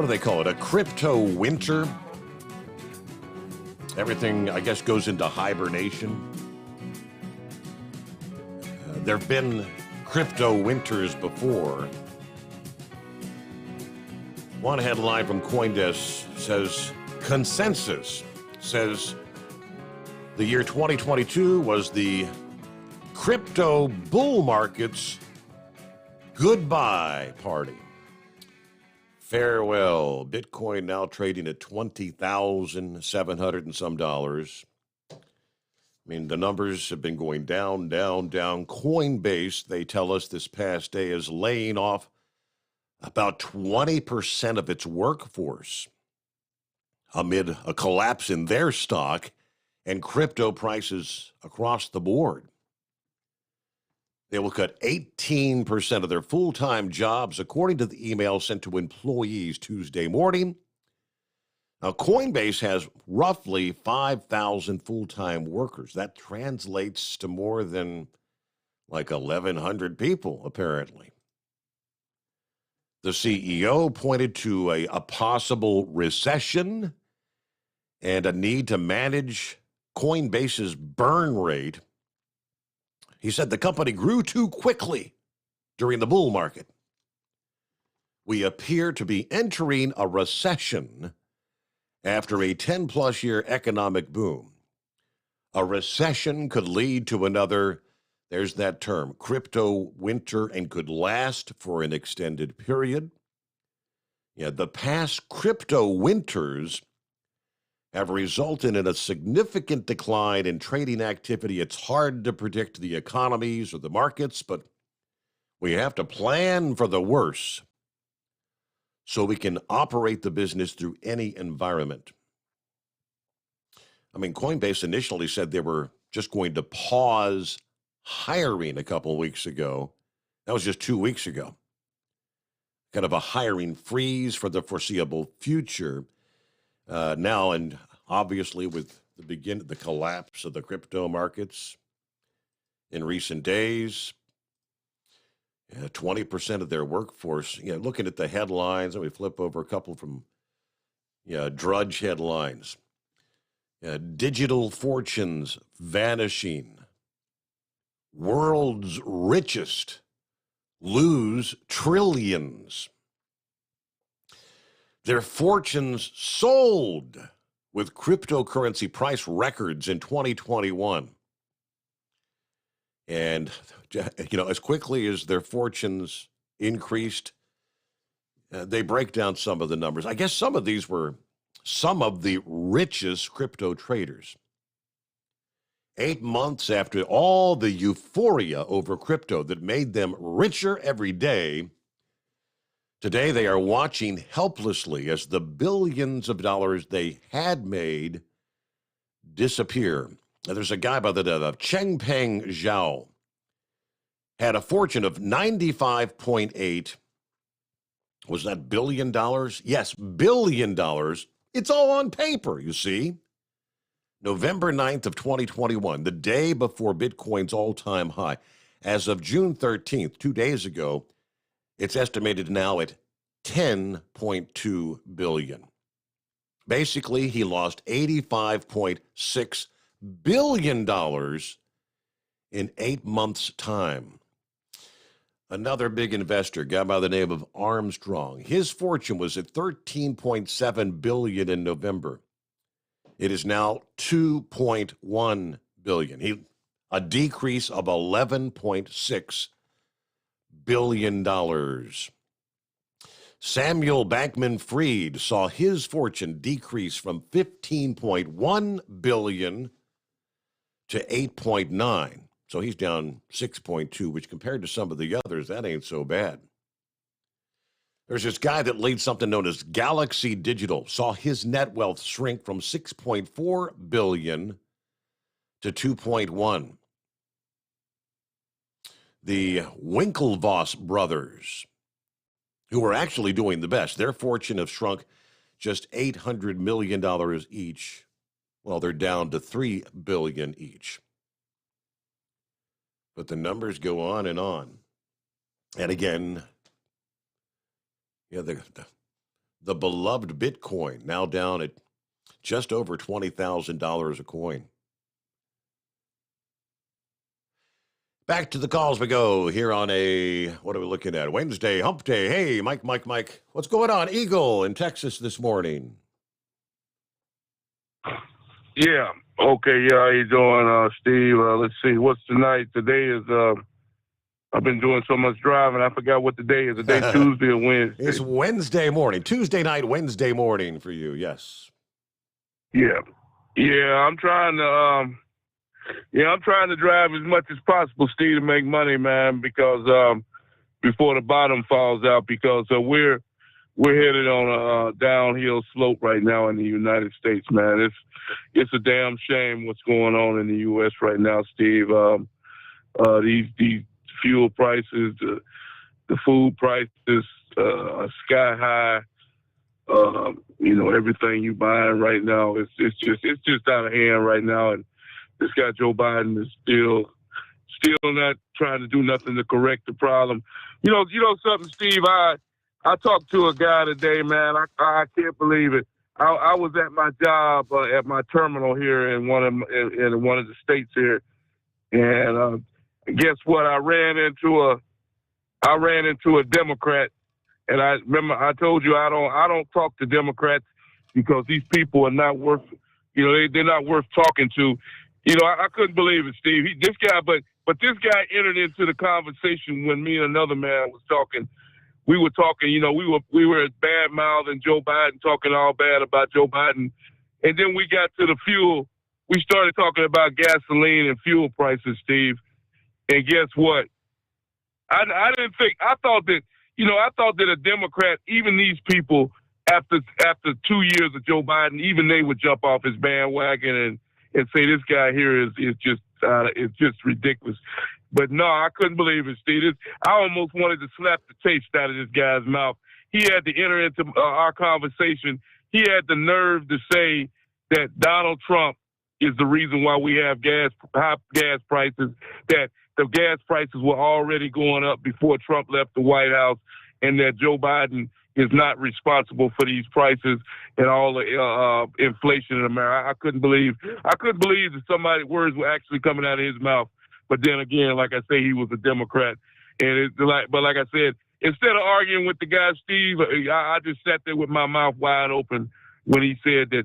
S3: they call it, a crypto winter? Everything, I guess, goes into hibernation. There have been crypto winters before. One headline from CoinDesk says, Consensus says the year 2022 was the crypto bull market's goodbye party. Farewell. Bitcoin now trading at $20,700 and some dollars. I mean, the numbers have been going down, down, down. Coinbase, they tell us this past day, is laying off about 20% of its workforce amid a collapse in their stock and crypto prices across the board. They will cut 18% of their full-time jobs, according to the email sent to employees Tuesday morning. Now, Coinbase has roughly 5,000 full-time workers. That translates to more than like 1,100 people, apparently. The CEO pointed to a possible recession and a need to manage Coinbase's burn rate. He said the company grew too quickly during the bull market. We appear to be entering a recession after a 10-plus year economic boom. A recession could lead to another, there's that term, crypto winter, and could last for an extended period. Yeah, the past crypto winters have resulted in a significant decline in trading activity. It's hard to predict the economies or the markets, but we have to plan for the worst so we can operate the business through any environment. I mean, Coinbase initially said they were just going to pause hiring a couple of weeks ago. That was just 2 weeks ago. Kind of a hiring freeze for the foreseeable future. Now, and obviously with the collapse of the crypto markets in recent days, 20% of their workforce, looking at the headlines, and we flip over a couple from Drudge headlines. Digital fortunes vanishing. World's richest lose trillions. Their fortunes sold with cryptocurrency price records in 2021. And, as quickly as their fortunes increased, they break down some of the numbers. I guess some of these were some of the richest crypto traders. 8 months after all the euphoria over crypto that made them richer every day, today they are watching helplessly as the billions of dollars they had made disappear. Now, there's a guy by the name of Chengpeng Zhao, had a fortune of 95.8. Was that $1 billion? Yes, $1 billion. It's all on paper, you see. November 9th of 2021, the day before Bitcoin's all-time high. As of June 13th, 2 days ago, it's estimated now at $10.2 billion. Basically, he lost $85.6 billion in 8 months' time. Another big investor, a guy by the name of Armstrong, his fortune was at $13.7 billion in November. It is now $2.1 billion. A decrease of $11.6 billion. Samuel Bankman-Fried saw his fortune decrease from $15.1 billion to $8.9. So he's down 6.2, which compared to some of the others, that ain't so bad. There's this guy that leads something known as Galaxy Digital, saw his net wealth shrink from $6.4 billion to $2.1. The Winklevoss brothers, who are actually doing the best, their fortune have shrunk just $800 million each. Well, they're down to $3 billion each. But the numbers go on and on. And again, the beloved Bitcoin now down at just over $20,000 a coin. Back to the calls we go here on what are we looking at? Wednesday, hump day. Hey, Mike. What's going on? Eagle in Texas this morning.
S7: Yeah. Okay. Yeah. How you doing, Steve? Let's see. What's tonight? Today is, I've been doing so much driving. I forgot what the day is. The day Tuesday or Wednesday?
S3: It's Wednesday morning. Tuesday night, Wednesday morning for you. Yes.
S7: Yeah. Yeah. I'm trying to drive as much as possible, Steve, to make money, man, because, before the bottom falls out, because we're headed on a downhill slope right now in the United States, man. It's a damn shame what's going on in the U.S. right now, Steve. These fuel prices, the food prices, sky high. Everything you buying right now, it's just out of hand right now. And this guy Joe Biden is still not trying to do nothing to correct the problem. You know something, Steve. I talked to a guy today, man. I can't believe it. I was at my job at my terminal here in one of the states here, and guess what? I ran into a Democrat, and I told you I don't talk to Democrats because these people are not worth they're not worth talking to. I couldn't believe it, Steve. This guy entered into the conversation when me and another man was talking. We were talking, we were bad mouthing Joe Biden, talking all bad about Joe Biden. And then we got to the fuel. We started talking about gasoline and fuel prices, Steve. And guess what? I thought that a Democrat, even these people, after 2 years of Joe Biden, even they would jump off his bandwagon and say this guy here is just ridiculous. But no, I couldn't believe it, Steve. I almost wanted to slap the taste out of this guy's mouth. He had to enter into our conversation. he had the nerve to say that Donald Trump is the reason why we have high gas prices, that the gas prices were already going up before Trump left the White House, and that Joe Biden is not responsible for these prices and all the inflation in America. I couldn't believe that somebody's words were actually coming out of his mouth. But then again, like I say, he was a Democrat, and but like I said, instead of arguing with the guy Steve, I just sat there with my mouth wide open when he said that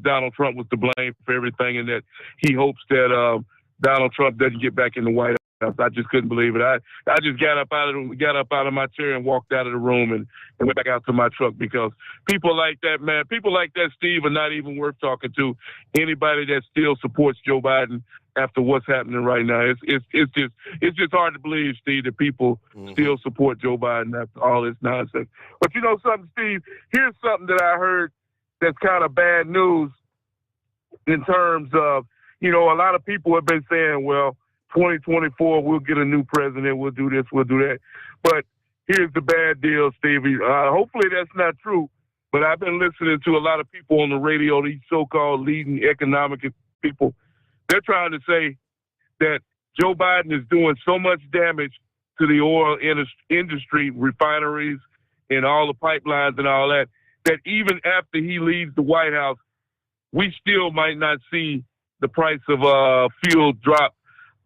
S7: Donald Trump was to blame for everything, and that he hopes that Donald Trump doesn't get back in the White House. I just couldn't believe it. I just got up out of my chair and walked out of the room and went back out to my truck, because people like that, man, people like that, Steve, are not even worth talking to. Anybody that still supports Joe Biden after what's happening right now, it's just hard to believe, Steve, that people still support Joe Biden after all this nonsense. But you know something, Steve? Here's something that I heard that's kind of bad news in terms of, a lot of people have been saying, well, 2024, we'll get a new president, we'll do this, we'll do that. But here's the bad deal, Stevie. Hopefully that's not true, but I've been listening to a lot of people on the radio, these so-called leading economic people. They're trying to say that Joe Biden is doing so much damage to the oil industry, refineries, and all the pipelines and all that, that even after he leaves the White House, we still might not see the price of fuel drop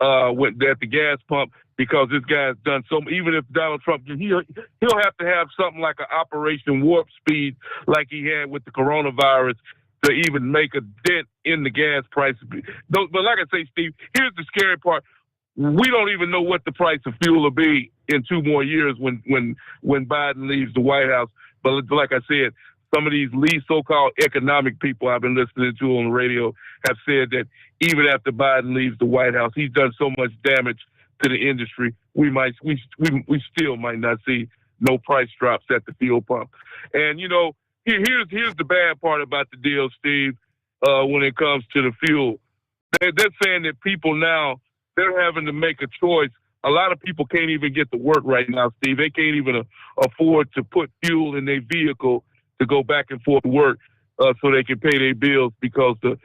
S7: at the gas pump, because this guy's done so. Even if Donald Trump, he'll have to have something like an Operation Warp Speed, like he had with the coronavirus, to even make a dent in the gas prices. But like I say, Steve, here's the scary part: we don't even know what the price of fuel will be in 2 more years when Biden leaves the White House. But like I said, some of these so-called economic people I've been listening to on the radio have said that even after Biden leaves the White House, he's done so much damage to the industry, we still might not see no price drops at the fuel pump. And here's the bad part about the deal, Steve. When it comes to the fuel, they're saying that people now, they're having to make a choice. A lot of people can't even get to work right now, Steve. They can't even afford to put fuel in their vehicle to go back and forth to work so they can pay their bills, because the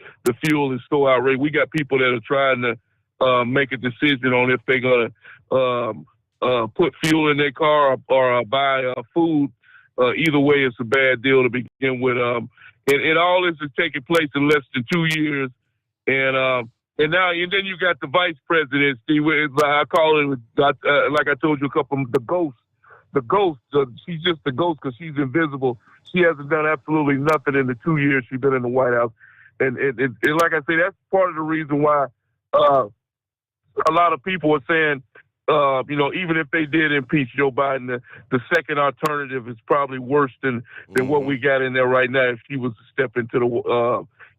S7: fuel is so outrageous. We got people that are trying to make a decision on if they're going to put fuel in their car or buy food. Either way, it's a bad deal to begin with. And all this is taking place in less than 2 years. And then you got the vice president, Steve. I call it, like I told you, the ghost. The ghost. She's just the ghost because she's invisible. She hasn't done absolutely nothing in the 2 years she's been in the White House. And like I say, that's part of the reason why a lot of people are saying, even if they did impeach Joe Biden, the second alternative is probably worse than what we got in there right now if she was to step into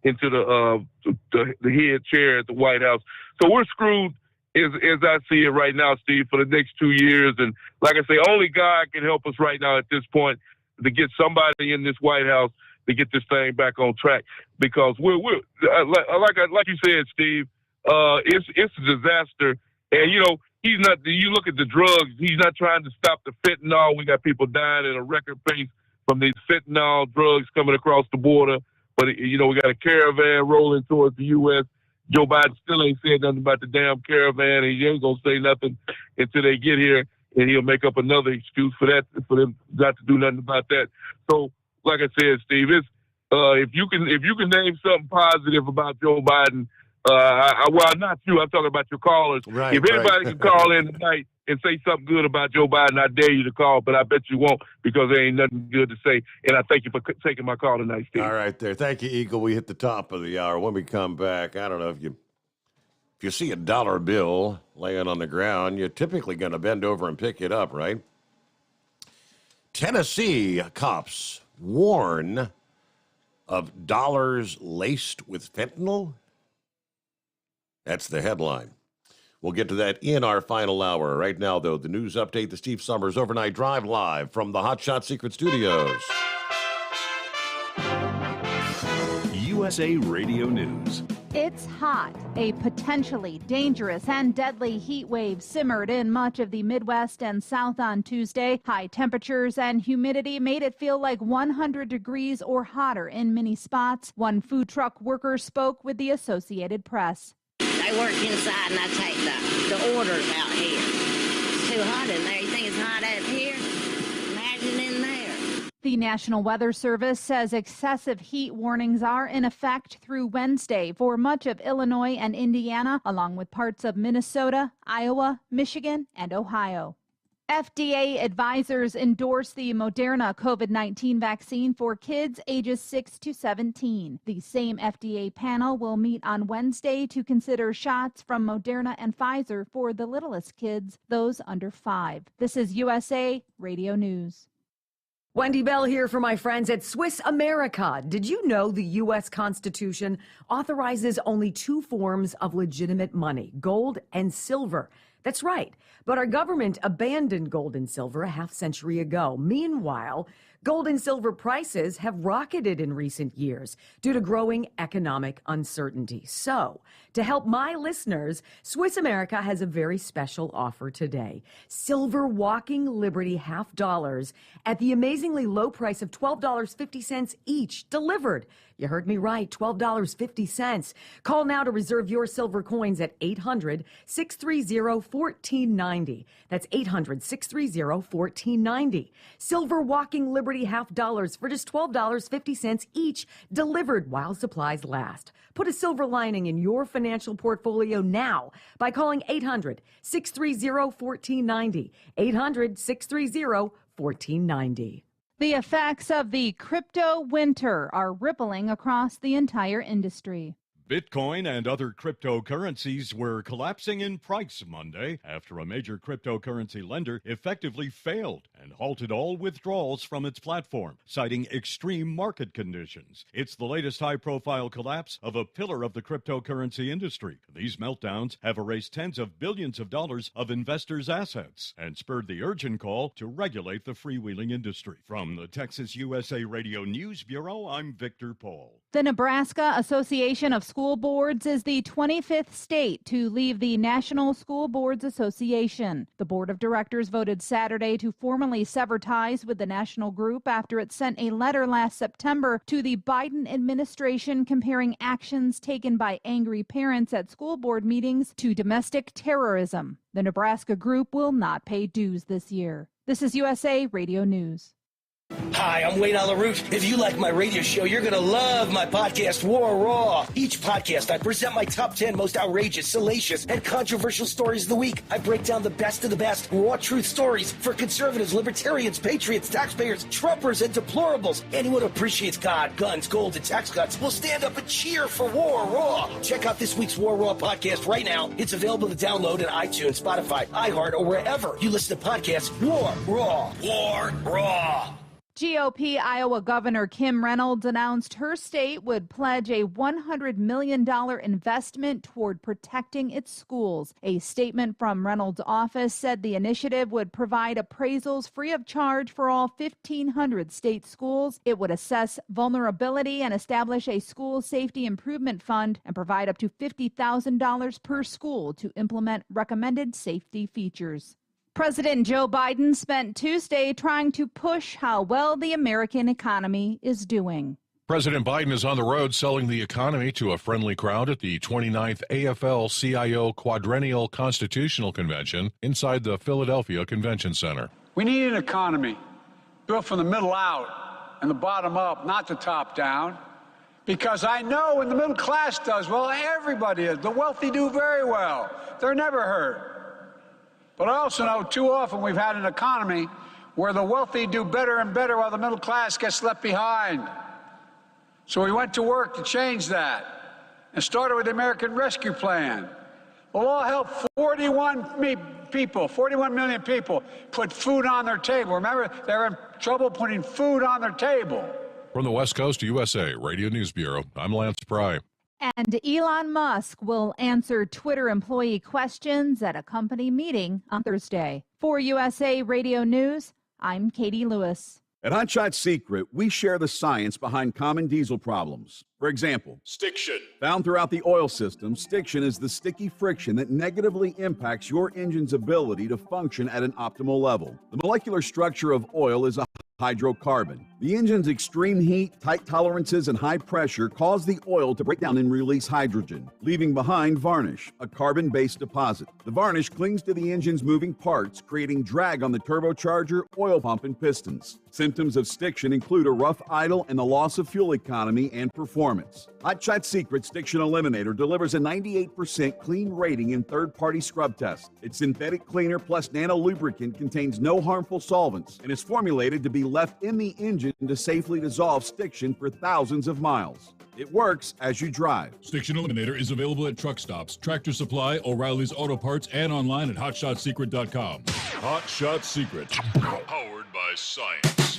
S7: the head chair at the White House. So we're screwed as I see it right now, Steve, for the next 2 years. And like I say, only God can help us right now at this point to get somebody in this White House to get this thing back on track, because we're like you said, Steve, it's a disaster. And he's not. You look at the drugs. He's not trying to stop the fentanyl. We got people dying at a record pace from these fentanyl drugs coming across the border. But we got a caravan rolling towards the U.S. Joe Biden still ain't said nothing about the damn caravan, and he ain't gonna say nothing until they get here, and he'll make up another excuse for them not to do nothing about that. So, like I said, Steve, it's if you can name something positive about Joe Biden. Well, not you. I'm talking about your callers.
S3: Right,
S7: if anybody can call in tonight and say something good about Joe Biden, I dare you to call, but I bet you won't, because there ain't nothing good to say. And I thank you for taking my call tonight, Steve.
S3: All right, there. Thank you, Eagle. We hit the top of the hour. When we come back, I don't know if you see a dollar bill laying on the ground, you're typically going to bend over and pick it up, right? Tennessee cops warn of dollars laced with fentanyl. That's the headline. We'll get to that in our final hour. Right now, though, the news update, the Steve Sommers Overnight Drive live from the Hot Shot Secret Studios.
S4: USA Radio News.
S9: It's hot. A potentially dangerous and deadly heat wave simmered in much of the Midwest and South on Tuesday. High temperatures and humidity made it feel like 100 degrees or hotter in many spots. One food truck worker spoke with the Associated Press.
S1: I work inside and I take the orders out here. It's too hot in there. You think it's hot up here? Imagine in there.
S9: The National Weather Service says excessive heat warnings are in effect through Wednesday for much of Illinois and Indiana, along with parts of Minnesota, Iowa, Michigan, and Ohio. FDA advisors endorse the Moderna COVID-19 vaccine for kids ages 6 to 17. The same FDA panel will meet on Wednesday to consider shots from Moderna and Pfizer for the littlest kids, those under 5. This is USA Radio News.
S2: Wendy Bell here for my friends at Swiss America. Did you know the U.S. Constitution authorizes only 2 forms of legitimate money, gold and silver? That's right. But our government abandoned gold and silver a half-century ago. Meanwhile, gold and silver prices have rocketed in recent years due to growing economic uncertainty. So, to help my listeners, Swiss America has a very special offer today. Silver Walking Liberty $half at the amazingly low price of $12.50 each, delivered. You heard me right, $12.50. Call now to reserve your silver coins at 800-630-1490. That's 800-630-1490. Silver Walking Liberty $half for just $12.50 each, delivered while supplies last. Put a silver lining in your financial portfolio now by calling 800-630-1490. 800-630-1490.
S9: The effects of the crypto winter are rippling across the entire industry.
S20: Bitcoin and other cryptocurrencies were collapsing in price Monday after a major cryptocurrency lender effectively failed and halted all withdrawals from its platform, citing extreme market conditions. It's the latest high-profile collapse of a pillar of the cryptocurrency industry. These meltdowns have erased tens of billions of dollars of investors' assets and spurred the urgent call to regulate the freewheeling industry. From the Texas USA Radio News Bureau, I'm Victor Paul.
S9: The Nebraska Association of School Boards is the 25th state to leave the National School Boards Association. The board of directors voted Saturday to formally sever ties with the national group after it sent a letter last September to the Biden administration comparing actions taken by angry parents at school board meetings to domestic terrorism. The Nebraska group will not pay dues this year. This is USA Radio News.
S21: Hi, I'm Wayne LaRoute. If you like my radio show, you're going to love my podcast, War Raw. Each podcast, I present my top 10 most outrageous, salacious, and controversial stories of the week. I break down the best of the best, raw truth stories for conservatives, libertarians, patriots, taxpayers, Trumpers, and deplorables. Anyone who appreciates God, guns, gold, and tax cuts will stand up and cheer for War Raw. Check out this week's War Raw podcast right now. It's available to download on iTunes, Spotify, iHeart, or wherever you listen to podcasts. War Raw. War Raw.
S9: GOP Iowa Governor Kim Reynolds announced her state would pledge a $100 million investment toward protecting its schools. A statement from Reynolds' office said the initiative would provide appraisals free of charge for all 1,500 state schools. It would assess vulnerability and establish a school safety improvement fund and provide up to $50,000 per school to implement recommended safety features. President Joe Biden spent Tuesday trying to push how well the American economy is doing.
S10: President Biden is on the road selling the economy to a friendly crowd at the 29th AFL-CIO Quadrennial Constitutional Convention inside the Philadelphia Convention Center.
S22: We need an economy built from the middle out and the bottom up, not the top down. Because I know when the middle class does well, everybody is. The wealthy do very well. They're never hurt. But I also know too often we've had an economy where the wealthy do better and better while the middle class gets left behind. So we went to work to change that and started with the American Rescue Plan. The law helped 41 million people put food on their table. Remember, they were in trouble putting food on their table.
S10: From the West Coast USA Radio News Bureau, I'm Lance Pry.
S9: And Elon Musk will answer Twitter employee questions at a company meeting on Thursday. For USA Radio News, I'm Katie Lewis.
S25: At Hot Shot Secret, we share the science behind common diesel problems.
S8: For example,
S20: Stiction.
S8: found throughout the oil system, stiction is the sticky friction that negatively impacts your engine's ability to function at an optimal level. The molecular structure of oil is a hydrocarbon. The engine's extreme heat, tight tolerances, and high pressure cause the oil to break down and release hydrogen, leaving behind varnish, a carbon-based deposit. The varnish clings to the engine's moving parts, creating drag on the turbocharger, oil pump, and pistons. Symptoms of stiction include a rough idle and the loss of fuel economy and performance. Hot Shot Secret Stiction Eliminator delivers a 98% clean rating in third-party scrub tests. Its synthetic cleaner plus nano lubricant contains no harmful solvents and is formulated to be left in the engine to safely dissolve stiction for thousands of miles. It works as you drive.
S20: Stiction Eliminator is available at truck stops, Tractor Supply, O'Reilly's Auto Parts, and online at HotShotSecret.com. Hot Shot Secret. Powered by science.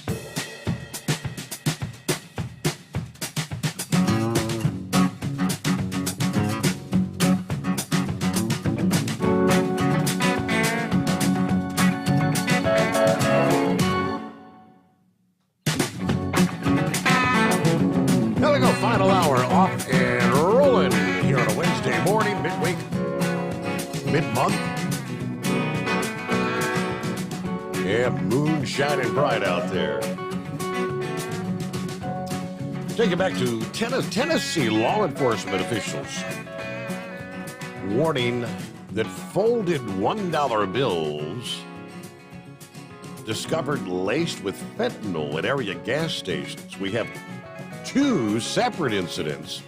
S3: There we go, final hour off and rolling here on a Wednesday morning, midweek, mid-month. Yeah, moon shining bright out there. Take it back to Tennessee law enforcement officials warning that folded $1 bills discovered laced with fentanyl at area gas stations. We have two separate incidents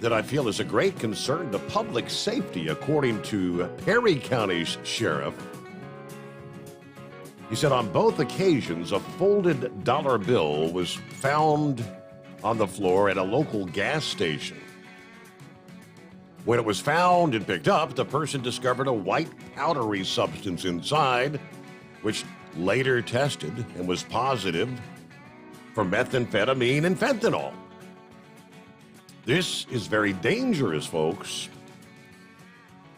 S3: that I feel is a great concern to public safety, according to Perry County's sheriff. He said on both occasions, a folded dollar bill was found on the floor at a local gas station. When it was found and picked up, the person discovered a white powdery substance inside, which later tested and was positive for methamphetamine and fentanyl. This is very dangerous, folks.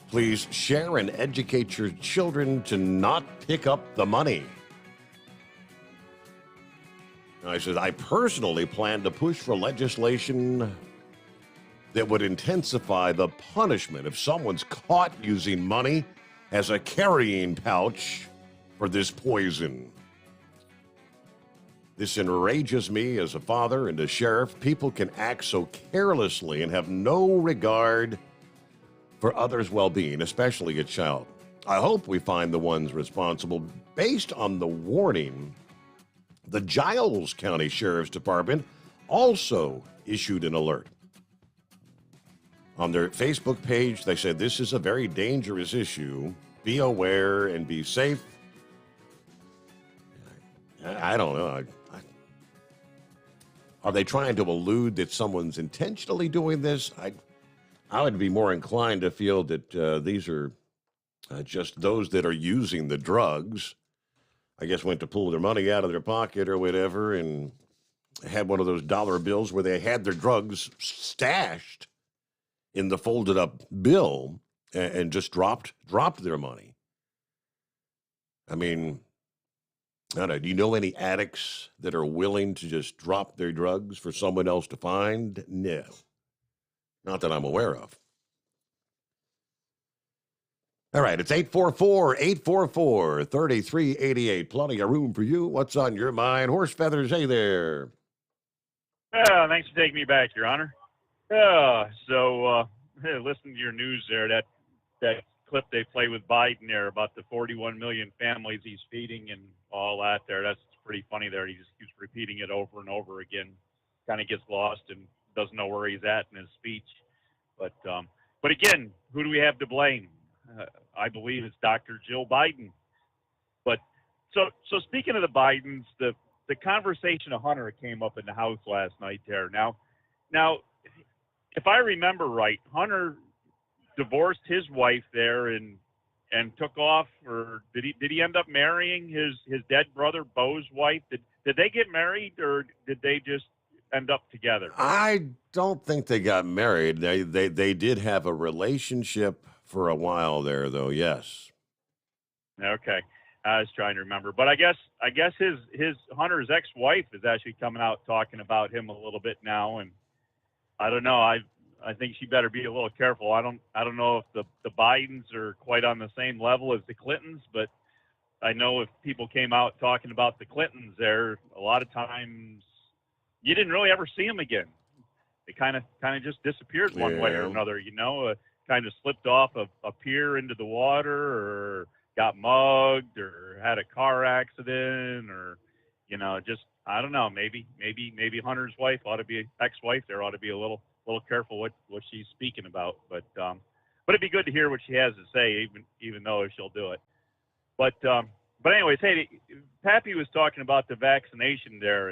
S3: Please share and educate your children to not pick up the money. I said, I personally plan to push for legislation that would intensify the punishment if someone's caught using money as a carrying pouch for this poison. This enrages me as a father and a sheriff. People can act so carelessly and have no regard for others' well-being, especially a child. I hope we find the ones responsible. Based on the warning, the Giles County Sheriff's Department also issued an alert. On their Facebook page, they said this is a very dangerous issue. Be aware and be safe. I don't know. Are they trying to allude that someone's intentionally doing this? I would be more inclined to feel that these are just those that are using the drugs. I guess went to pull their money out of their pocket or whatever and had one of those dollar bills where they had their drugs stashed in the folded up bill and just dropped their money. I mean, I don't know, do you know any addicts that are willing to just drop their drugs for someone else to find? No. Not that I'm aware of. All right, it's 844-844-3388. Plenty of room for you. What's on your mind? Horse Feathers, hey there.
S11: Thanks for taking me back, Your Honor. Listen to your news there, that clip they play with Biden there about the 41 million families he's feeding and all that there. That's pretty funny there. He just keeps repeating it over and over again. Kind of gets lost and doesn't know where he's at in his speech. But again, who do we have to blame? I believe it's Dr. Jill Biden. But so speaking of the Bidens, the conversation of Hunter came up in the House last night there. Now, if I remember right, Hunter divorced his wife there and took off, or did he end up marrying his dead brother Bo's wife? Did they get married, or did they just end up together?
S3: I don't think they got married. They did have a relationship for a while there, though, yes.
S11: Okay. I was trying to remember, but I guess his Hunter's ex-wife is actually coming out talking about him a little bit now, and I don't know. I think she better be a little careful. I don't know if the Bidens are quite on the same level as the Clintons, but I know if people came out talking about the Clintons, there a lot of times you didn't really ever see them again. They kind of just disappeared one way or another. You know, kind of slipped off a pier into the water, or got mugged, or had a car accident, or you know, just I don't know. Maybe Hunter's wife ex-wife there ought to be a little careful what she's speaking about. But it'd be good to hear what she has to say, even though she'll do it. But anyways, hey, Pappy was talking about the vaccination there,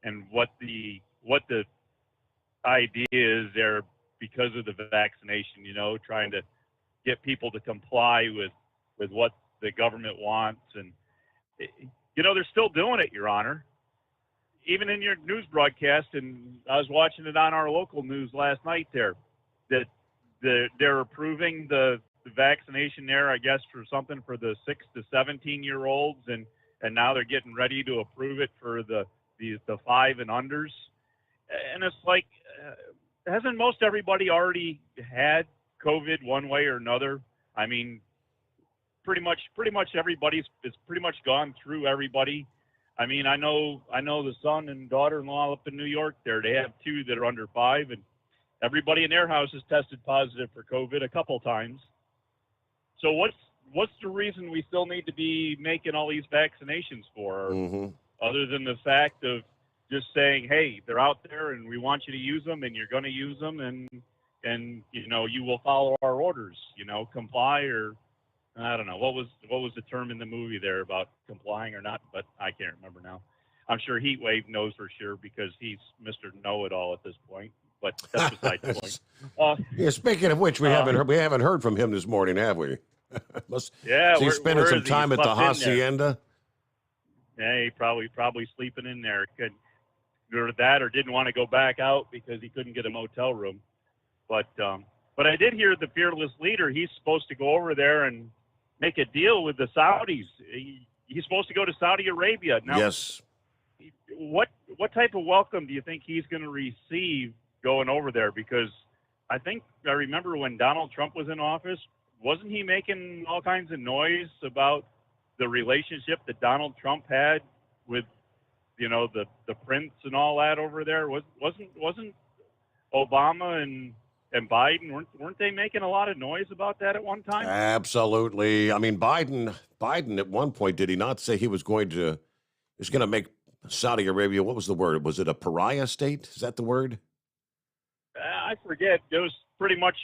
S11: and what the idea is there because of the vaccination. You know, trying to get people to comply with what the government wants, and you know they're still doing it, Your Honor. Even in your news broadcast, and I was watching it on our local news last night there, that they're approving the vaccination there, I guess, for something for the 6 to 17-year-olds, and now they're getting ready to approve it for the 5 and unders. And it's like, hasn't most everybody already had COVID one way or another? I mean, pretty much everybody's pretty much gone through everybody. I mean, I know the son and daughter-in-law up in New York there, they have 2 that are under 5, and everybody in their house has tested positive for COVID a couple times. So what's the reason we still need to be making all these vaccinations for, other than the fact of just saying, hey, they're out there and we want you to use them, and you're going to use them, and you know, you will follow our orders, you know, comply, or I don't know. What was the term in the movie there about complying or not? But I can't remember now. I'm sure Heatwave knows for sure because he's Mr. Know-It-All at this point. But that's beside the point.
S3: Yeah, speaking of which, we haven't heard from him this morning, have we? Is he spending some time at the hacienda?
S11: Yeah, he probably sleeping in there. Could go to that, or didn't want to go back out because he couldn't get a motel room. But I did hear the fearless leader. He's supposed to go over there and make a deal with the Saudis. He's supposed to go to Saudi Arabia. Now,
S3: yes.
S11: What type of welcome do you think he's going to receive going over there? Because I remember when Donald Trump was in office, wasn't he making all kinds of noise about the relationship that Donald Trump had with, you know, the prince and all that over there? Wasn't Obama and Biden, weren't they making a lot of noise about that at one time?
S3: Absolutely. I mean, Biden at one point, did he not say he was going to make Saudi Arabia, what was the word? Was it a pariah state? Is that the word?
S11: I forget. It was pretty much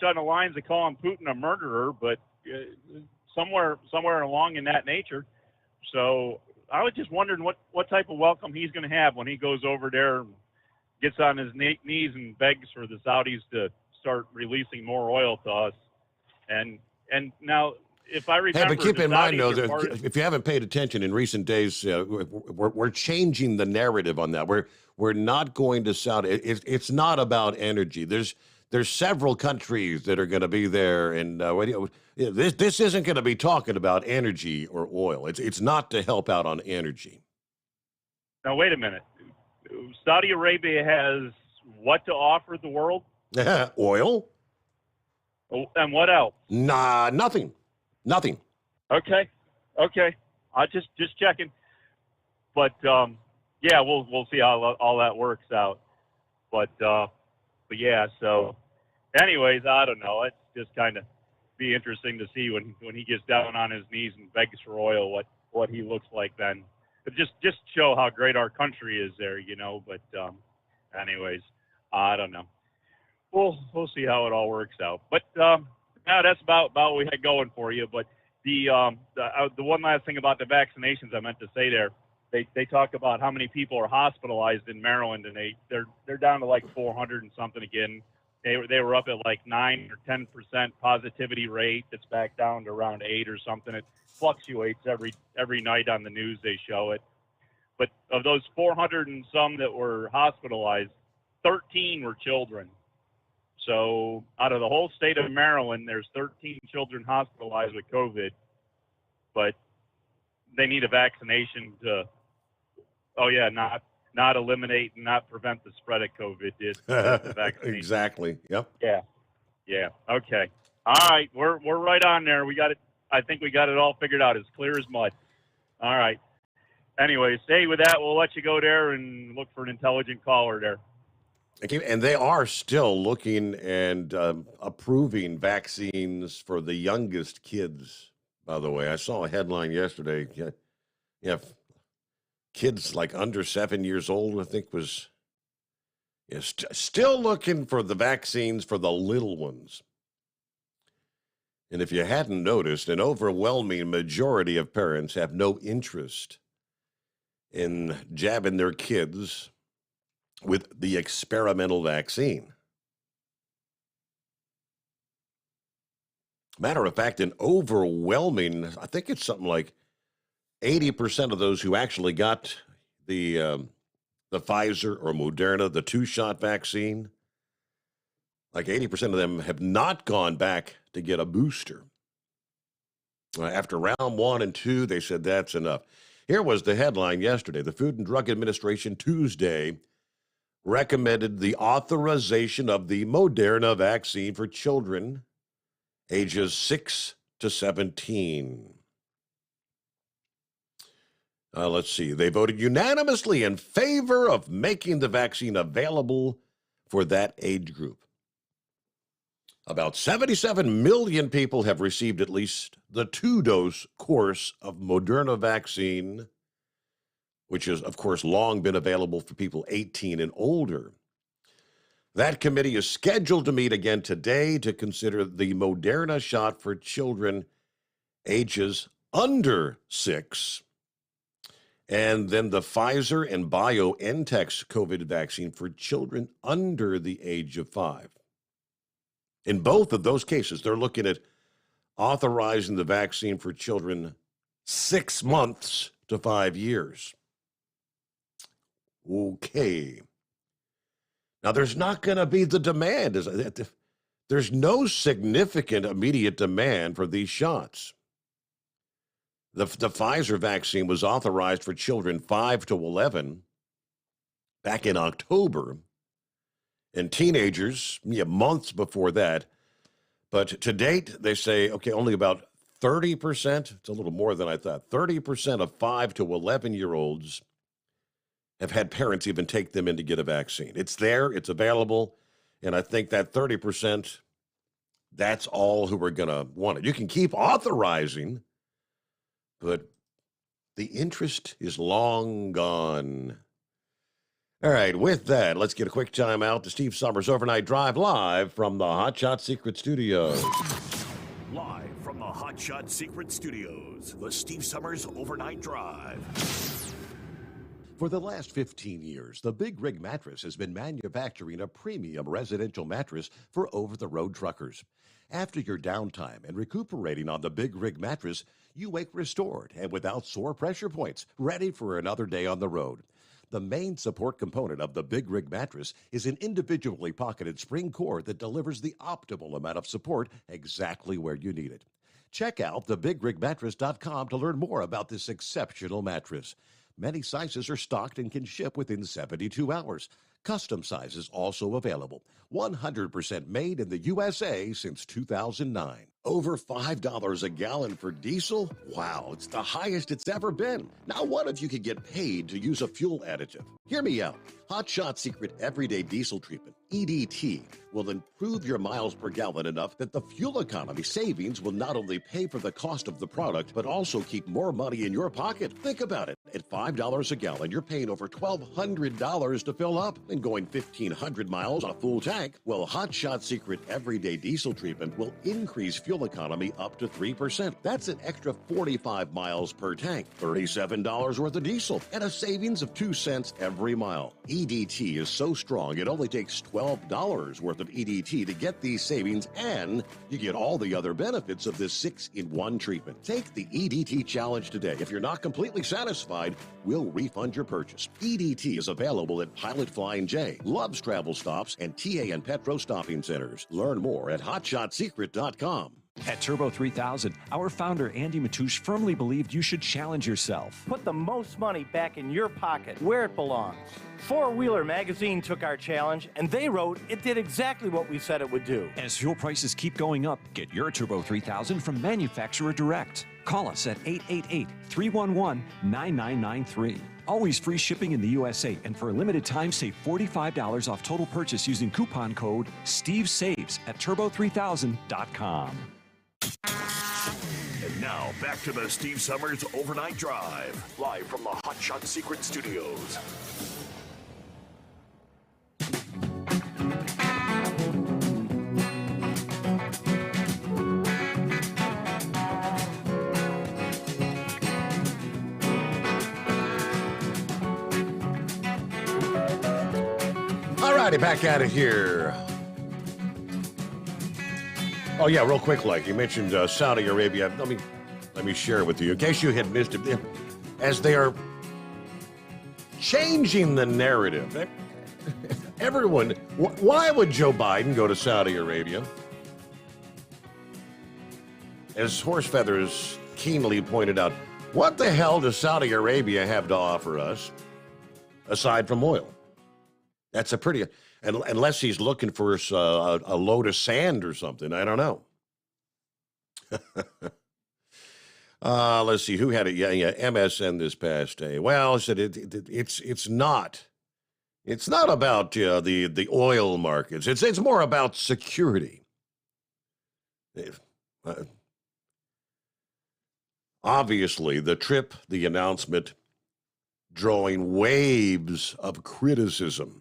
S11: on the lines of calling Putin a murderer, but somewhere along in that nature. So I was just wondering what type of welcome he's going to have when he goes over there and gets on his knees and begs for the Saudis to start releasing more oil to us. And now, if I remember,
S3: hey, but keep in mind, though, that if you haven't paid attention in recent days, we're changing the narrative on that. We're not going to Saudi. It's not about energy. There's several countries that are going to be there, and this isn't going to be talking about energy or oil. It's not to help out on energy.
S11: Now, wait a minute. Saudi Arabia has what to offer the world?
S3: Oil.
S11: And what else?
S3: Nah, nothing.
S11: Okay. I just checking. But yeah, we'll see how all that works out. But yeah. So, anyways, I don't know. It's just kind of be interesting to see when he gets down on his knees and begs for oil, what he looks like then. But just show how great our country is there, you know. But anyways, I don't know. We'll see how it all works out. But now that's about what we had going for you. But the one last thing about the vaccinations I meant to say there, they talk about how many people are hospitalized in Maryland, and they're down to like 400 and something again. They were up at like 9 or 10% positivity rate. It's back down to around 8 or something. It fluctuates every night on the news. They show it. But of those 400 and some that were hospitalized, 13 were children. So out of the whole state of Maryland, there's 13 children hospitalized with COVID. But they need a vaccination to, oh yeah, not eliminate and not prevent the spread of COVID. It's the vaccination.
S3: Exactly. Yep.
S11: Yeah. Yeah. Okay. All right. We're right on there. We got it. I think we got it all figured out. As clear as mud. All right. Anyways, hey, with that, we'll let you go there and look for an intelligent caller there.
S3: Okay, and they are still looking and approving vaccines for the youngest kids, by the way. I saw a headline yesterday. Yeah, kids like under 7 years old, I think, was still looking for the vaccines for the little ones. And if you hadn't noticed, an overwhelming majority of parents have no interest in jabbing their kids with the experimental vaccine. Matter of fact, an overwhelming, I think it's something like 80% of those who actually got the Pfizer or Moderna, the two-shot vaccine, like 80% of them have not gone back to get a booster. After round 1 and 2, they said that's enough. Here was the headline yesterday. The Food and Drug Administration Tuesday recommended the authorization of the Moderna vaccine for children ages 6 to 17. Let's see. They voted unanimously in favor of making the vaccine available for that age group. About 77 million people have received at least the 2-dose course of Moderna vaccine, which has, of course, long been available for people 18 and older. That committee is scheduled to meet again today to consider the Moderna shot for children ages under 6, and then the Pfizer and BioNTech's COVID vaccine for children under the age of 5. In both of those cases, they're looking at authorizing the vaccine for children 6 months to 5 years. Okay. Now, there's not going to be the demand. There's no significant immediate demand for these shots. The Pfizer vaccine was authorized for children 5 to 11 back in October, and teenagers months before that. But to date, they say, okay, only about 30%, it's a little more than I thought, 30% of 5 to 11-year-olds have had parents even take them in to get a vaccine. It's there, it's available, and I think that 30%, that's all who are going to want it. You can keep authorizing, but the interest is long gone. All right, with that, let's get a quick time out to Steve Sommers' Overnight Drive live from the Hot Shot Secret Studios.
S4: Live from the Hot Shot Secret Studios, the Steve Sommers Overnight Drive.
S3: For the last 15 years, the Big Rig Mattress has been manufacturing a premium residential mattress for over-the-road truckers. After your downtime and recuperating on the Big Rig Mattress, you wake restored and without sore pressure points, ready for another day on the road. The main support component of the Big Rig Mattress is an individually pocketed spring core that delivers the optimal amount of support exactly where you need it. Check out thebigrigmattress.com to learn more about this exceptional mattress. Many sizes are stocked and can ship within 72 hours. Custom sizes also available. 100% made in the USA since 2009. Over $5 a gallon for diesel? Wow, it's the highest it's ever been. Now what if you could get paid to use a fuel additive? Hear me out. Hot Shot Secret Everyday Diesel Treatment, EDT, will improve your miles per gallon enough that the fuel economy savings will not only pay for the cost of the product, but also keep more money in your pocket. Think about it. At $5 a gallon, you're paying over $1,200 to fill up and going 1,500 miles on a full tank. Well, Hot Shot Secret Everyday Diesel Treatment will increase fuel economy up to 3%. That's an extra 45 miles per tank, $37 worth of diesel, and a savings of 2 cents every mile. EDT is so strong, it only takes $12 worth of EDT to get these savings, and you get all the other benefits of this 6-in-1 treatment. Take the EDT challenge today. If you're not completely satisfied, we'll refund your purchase. EDT is available at Pilot Flying J, Love's Travel Stops, and TA and Petro Stopping Centers. Learn more at hotshotsecret.com.
S5: At Turbo 3000, our founder Andy Matouche firmly believed you should challenge yourself.
S6: Put the most money back in your pocket, where it belongs. Four-Wheeler Magazine took our challenge, and they wrote it did exactly what we said it would do.
S5: As fuel prices keep going up, get your Turbo 3000 from manufacturer direct. Call us at 888-311-9993. Always free shipping in the USA, and for a limited time, save $45 off total purchase using coupon code STEVESAVES at turbo3000.com.
S4: And now, back to the Steve Summers Overnight Drive, live from the Hot Shot Secret Studios.
S3: All righty, back out of here. Oh yeah, real quick, like you mentioned Saudi Arabia. Let me share with you in case you had missed it. As they are changing the narrative, everyone. Why would Joe Biden go to Saudi Arabia? As Horse Feathers keenly pointed out, what the hell does Saudi Arabia have to offer us aside from oil? That's a pretty, unless he's looking for a load of sand or something. I don't know. Let's see who had it. Yeah, MSN this past day. Well, I said it's not about the oil markets. It's more about security. Obviously, the trip, the announcement, drawing waves of criticism.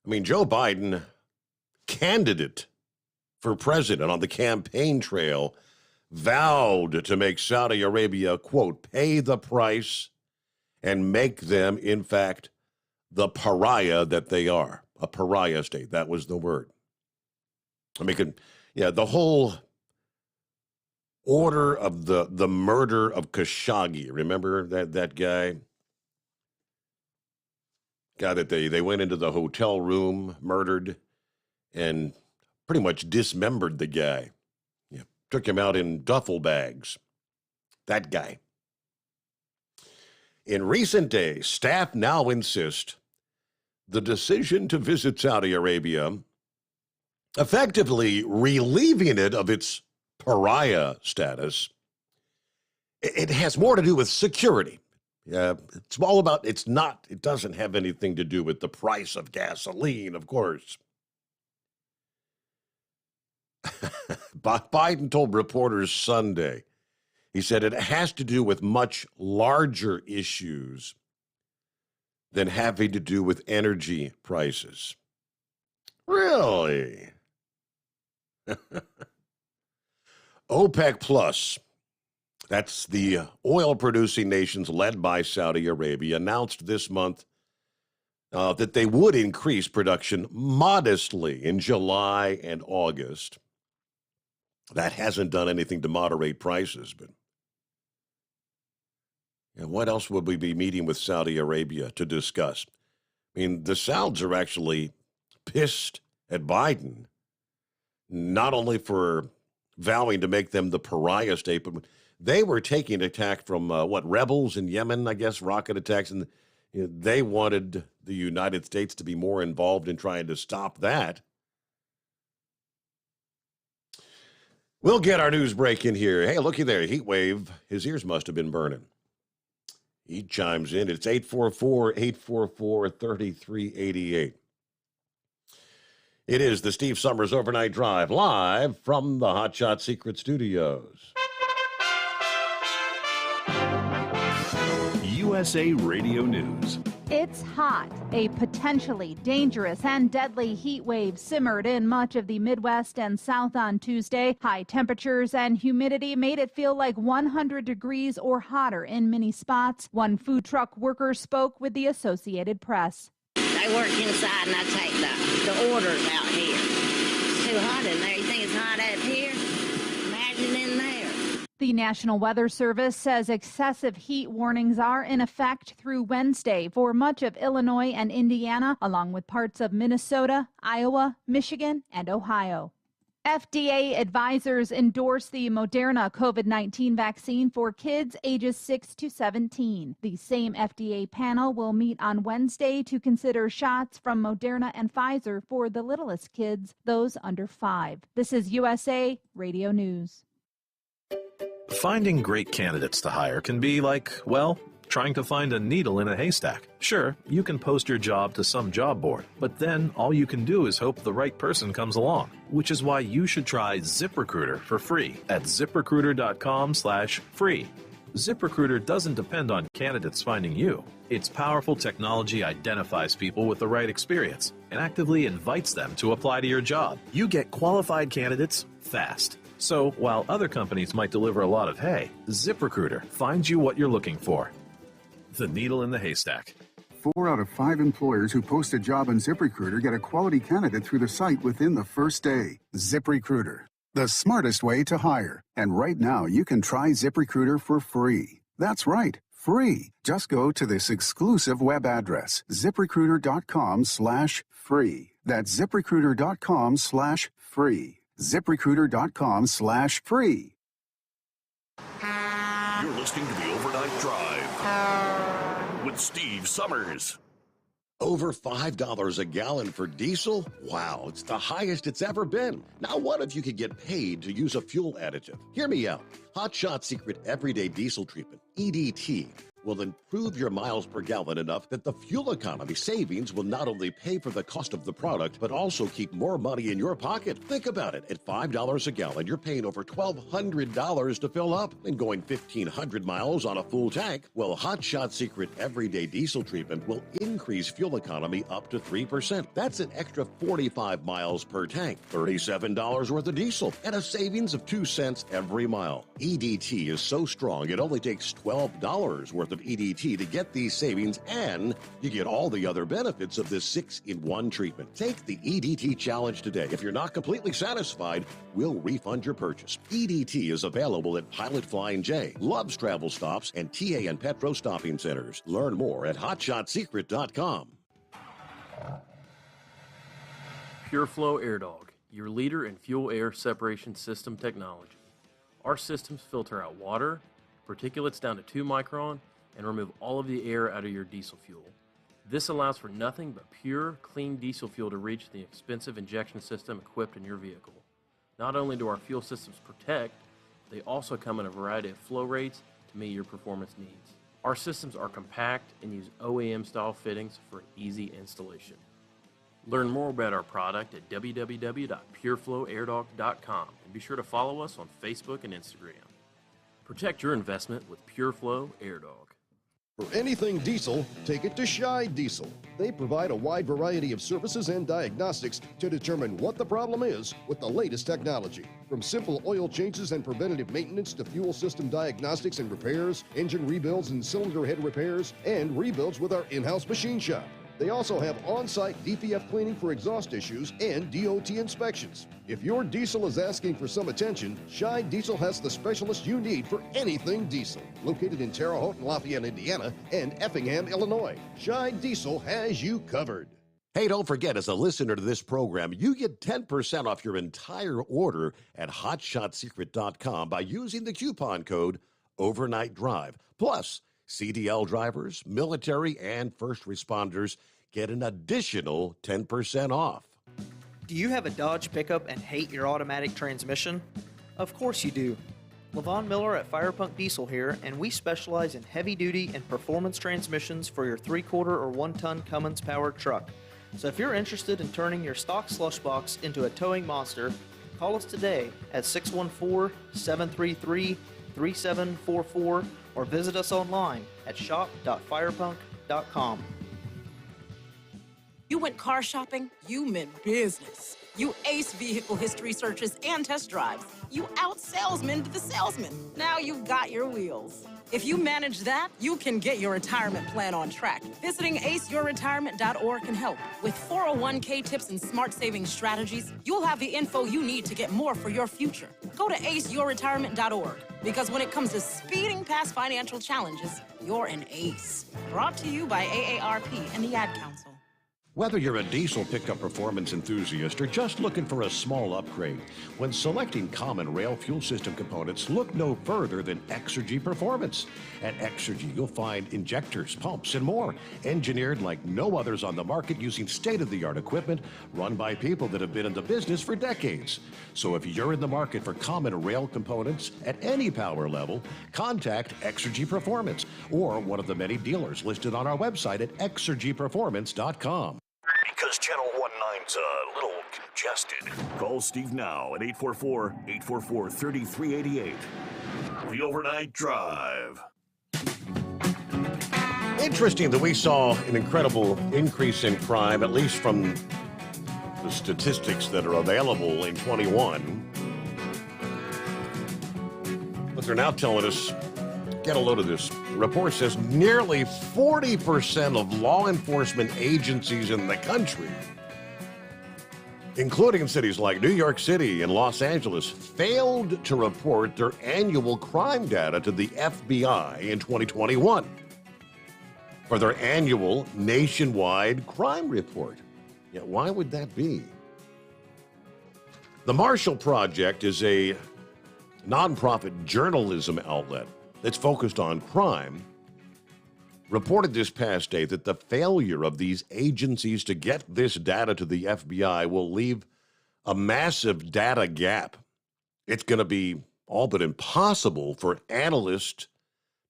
S3: I mean, Joe Biden, candidate for president on the campaign trail, vowed to make Saudi Arabia, quote, pay the price and make them, in fact, the pariah that they are. A pariah state. That was the word. I mean, the whole order of the murder of Khashoggi. Remember that guy? Guy that they went into the hotel room, murdered, and pretty much dismembered the guy. Yeah, took him out in duffel bags. That guy. In recent days, staff now insist the decision to visit Saudi Arabia, effectively relieving it of its pariah status, it has more to do with security. It's all about, it doesn't have anything to do with the price of gasoline, of course. Biden told reporters Sunday, he said it has to do with much larger issues than having to do with energy prices. Really? OPEC Plus, that's the oil-producing nations led by Saudi Arabia, announced this month that they would increase production modestly in July and August. That hasn't done anything to moderate prices, but what else would we be meeting with Saudi Arabia to discuss? I mean, the Sauds are actually pissed at Biden, not only for vowing to make them the pariah state, but they were taking attack from, rebels in Yemen, I guess, rocket attacks, and they wanted the United States to be more involved in trying to stop that. We'll get our news break in here. Hey, looky there, heat wave. His ears must have been burning. He chimes in. It's 844-844-3388. It is the Steve Summers Overnight Drive, live from the Hot Shot Secret Studios.
S4: USA Radio News.
S9: It's hot. A potentially dangerous and deadly heat wave simmered in much of the Midwest and South on Tuesday. High temperatures and humidity made it feel like 100 degrees or hotter in many spots. One food truck worker spoke with the Associated Press.
S1: I work inside and I take the orders out here. It's too hot in there. You think it's hot up here? Imagine in there.
S9: The National Weather Service says excessive heat warnings are in effect through Wednesday for much of Illinois and Indiana, along with parts of Minnesota, Iowa, Michigan, and Ohio. FDA advisors endorse the Moderna COVID-19 vaccine for kids ages 6 to 17. The same FDA panel will meet on Wednesday to consider shots from Moderna and Pfizer for the littlest kids, those under 5. This is USA Radio News.
S12: Finding great candidates to hire can be like, well, trying to find a needle in a haystack. Sure, you can post your job to some job board, but then all you can do is hope the right person comes along, which is why you should try ZipRecruiter for free at ZipRecruiter.com/free. ZipRecruiter doesn't depend on candidates finding you. Its powerful technology identifies people with the right experience and actively invites them to apply to your job. You get qualified candidates fast. So while other companies might deliver a lot of hay, ZipRecruiter finds you what you're looking for. The needle in the haystack.
S14: 4 out of 5 employers who post a job on ZipRecruiter get a quality candidate through the site within the first day. ZipRecruiter, the smartest way to hire. And right now, you can try ZipRecruiter for free. That's right, free. Just go to this exclusive web address, ZipRecruiter.com/free. That's ZipRecruiter.com/free. ZipRecruiter.com/free.
S4: You're listening to the Overnight Drive with Steve Summers.
S3: Over $5 a gallon for diesel? Wow, it's the highest it's ever been. Now what if you could get paid to use a fuel additive? Hear me out. Hot Shot Secret Everyday Diesel Treatment, EDT, will improve your miles per gallon enough that the fuel economy savings will not only pay for the cost of the product, but also keep more money in your pocket. Think about it. At $5 a gallon, you're paying over $1,200 to fill up and going 1,500 miles on a full tank. Well, Hot Shot Secret Everyday Diesel Treatment will increase fuel economy up to 3%. That's an extra 45 miles per tank, $37 worth of diesel, and a savings of 2 cents every mile. EDT is so strong, it only takes $12 worth of EDT to get these savings, and you get all the other benefits of this 6-in-1 treatment. Take the EDT challenge today. If you're not completely satisfied, we'll refund your purchase. EDT is available at Pilot Flying J, Love's Travel Stops, and TA and Petro Stopping Centers. Learn more at HotShotSecret.com.
S17: Pureflow Airdog, your leader in fuel air separation system technology. Our systems filter out water, particulates down to 2 micron, and remove all of the air out of your diesel fuel. This allows for nothing but pure, clean diesel fuel to reach the expensive injection system equipped in your vehicle. Not only do our fuel systems protect, they also come in a variety of flow rates to meet your performance needs. Our systems are compact and use OEM-style fittings for an easy installation. Learn more about our product at www.pureflowairdog.com and be sure to follow us on Facebook and Instagram. Protect your investment with Pureflow Airdog.
S18: For anything diesel, take it to Shy Diesel. They provide a wide variety of services and diagnostics to determine what the problem is with the latest technology. From simple oil changes and preventative maintenance to fuel system diagnostics and repairs, engine rebuilds and cylinder head repairs, and rebuilds with our in-house machine shop. They also have on-site DPF cleaning for exhaust issues and DOT inspections. If your diesel is asking for some attention, Shy Diesel has the specialist you need for anything diesel. Located in Terre Haute and Lafayette, Indiana, and Effingham, Illinois, Shy Diesel has you covered.
S3: Hey, don't forget, as a listener to this program, you get 10% off your entire order at HotShotSecret.com by using the coupon code Overnight Drive. Plus, CDL drivers, military, and first responders get an additional 10% off.
S23: Do you have a Dodge pickup and hate your automatic transmission? Of course you do. Levon Miller at Firepunk Diesel here, and we specialize in heavy-duty and performance transmissions for your 3-quarter or 1-ton Cummins-powered truck. So if you're interested in turning your stock slush box into a towing monster, call us today at 614-733-3744 or visit us online at shop.firepunk.com.
S24: You went car shopping, you meant business. You ace vehicle history searches and test drives. You out-salesman the salesman. Now you've got your wheels. If you manage that, you can get your retirement plan on track. Visiting aceyourretirement.org can help. With 401k tips and smart saving strategies, you'll have the info you need to get more for your future. Go to aceyourretirement.org, because when it comes to speeding past financial challenges, you're an ace. Brought to you by AARP and the Ad Council.
S3: Whether you're a diesel pickup performance enthusiast or just looking for a small upgrade, when selecting common rail fuel system components, look no further than Exergy Performance. At Exergy, you'll find injectors, pumps, and more, engineered like no others on the market using state-of-the-art equipment run by people that have been in the business for decades. So if you're in the market for common rail components at any power level, contact Exergy Performance or one of the many dealers listed on our website at exergyperformance.com.
S4: Because Channel 19's a little congested. Call Steve now at 844-844-3388. The Overnight Drive.
S3: Interesting that we saw an incredible increase in crime, at least from the statistics that are available in 21. But they're now telling us, get a load of this. Report says nearly 40% of law enforcement agencies in the country, including cities like New York City and Los Angeles, failed to report their annual crime data to the FBI in 2021 for their annual nationwide crime report. Yet why would that be? The Marshall Project is a nonprofit journalism outlet that's focused on crime, reported this past day that the failure of these agencies to get this data to the FBI will leave a massive data gap. It's going to be all but impossible for analysts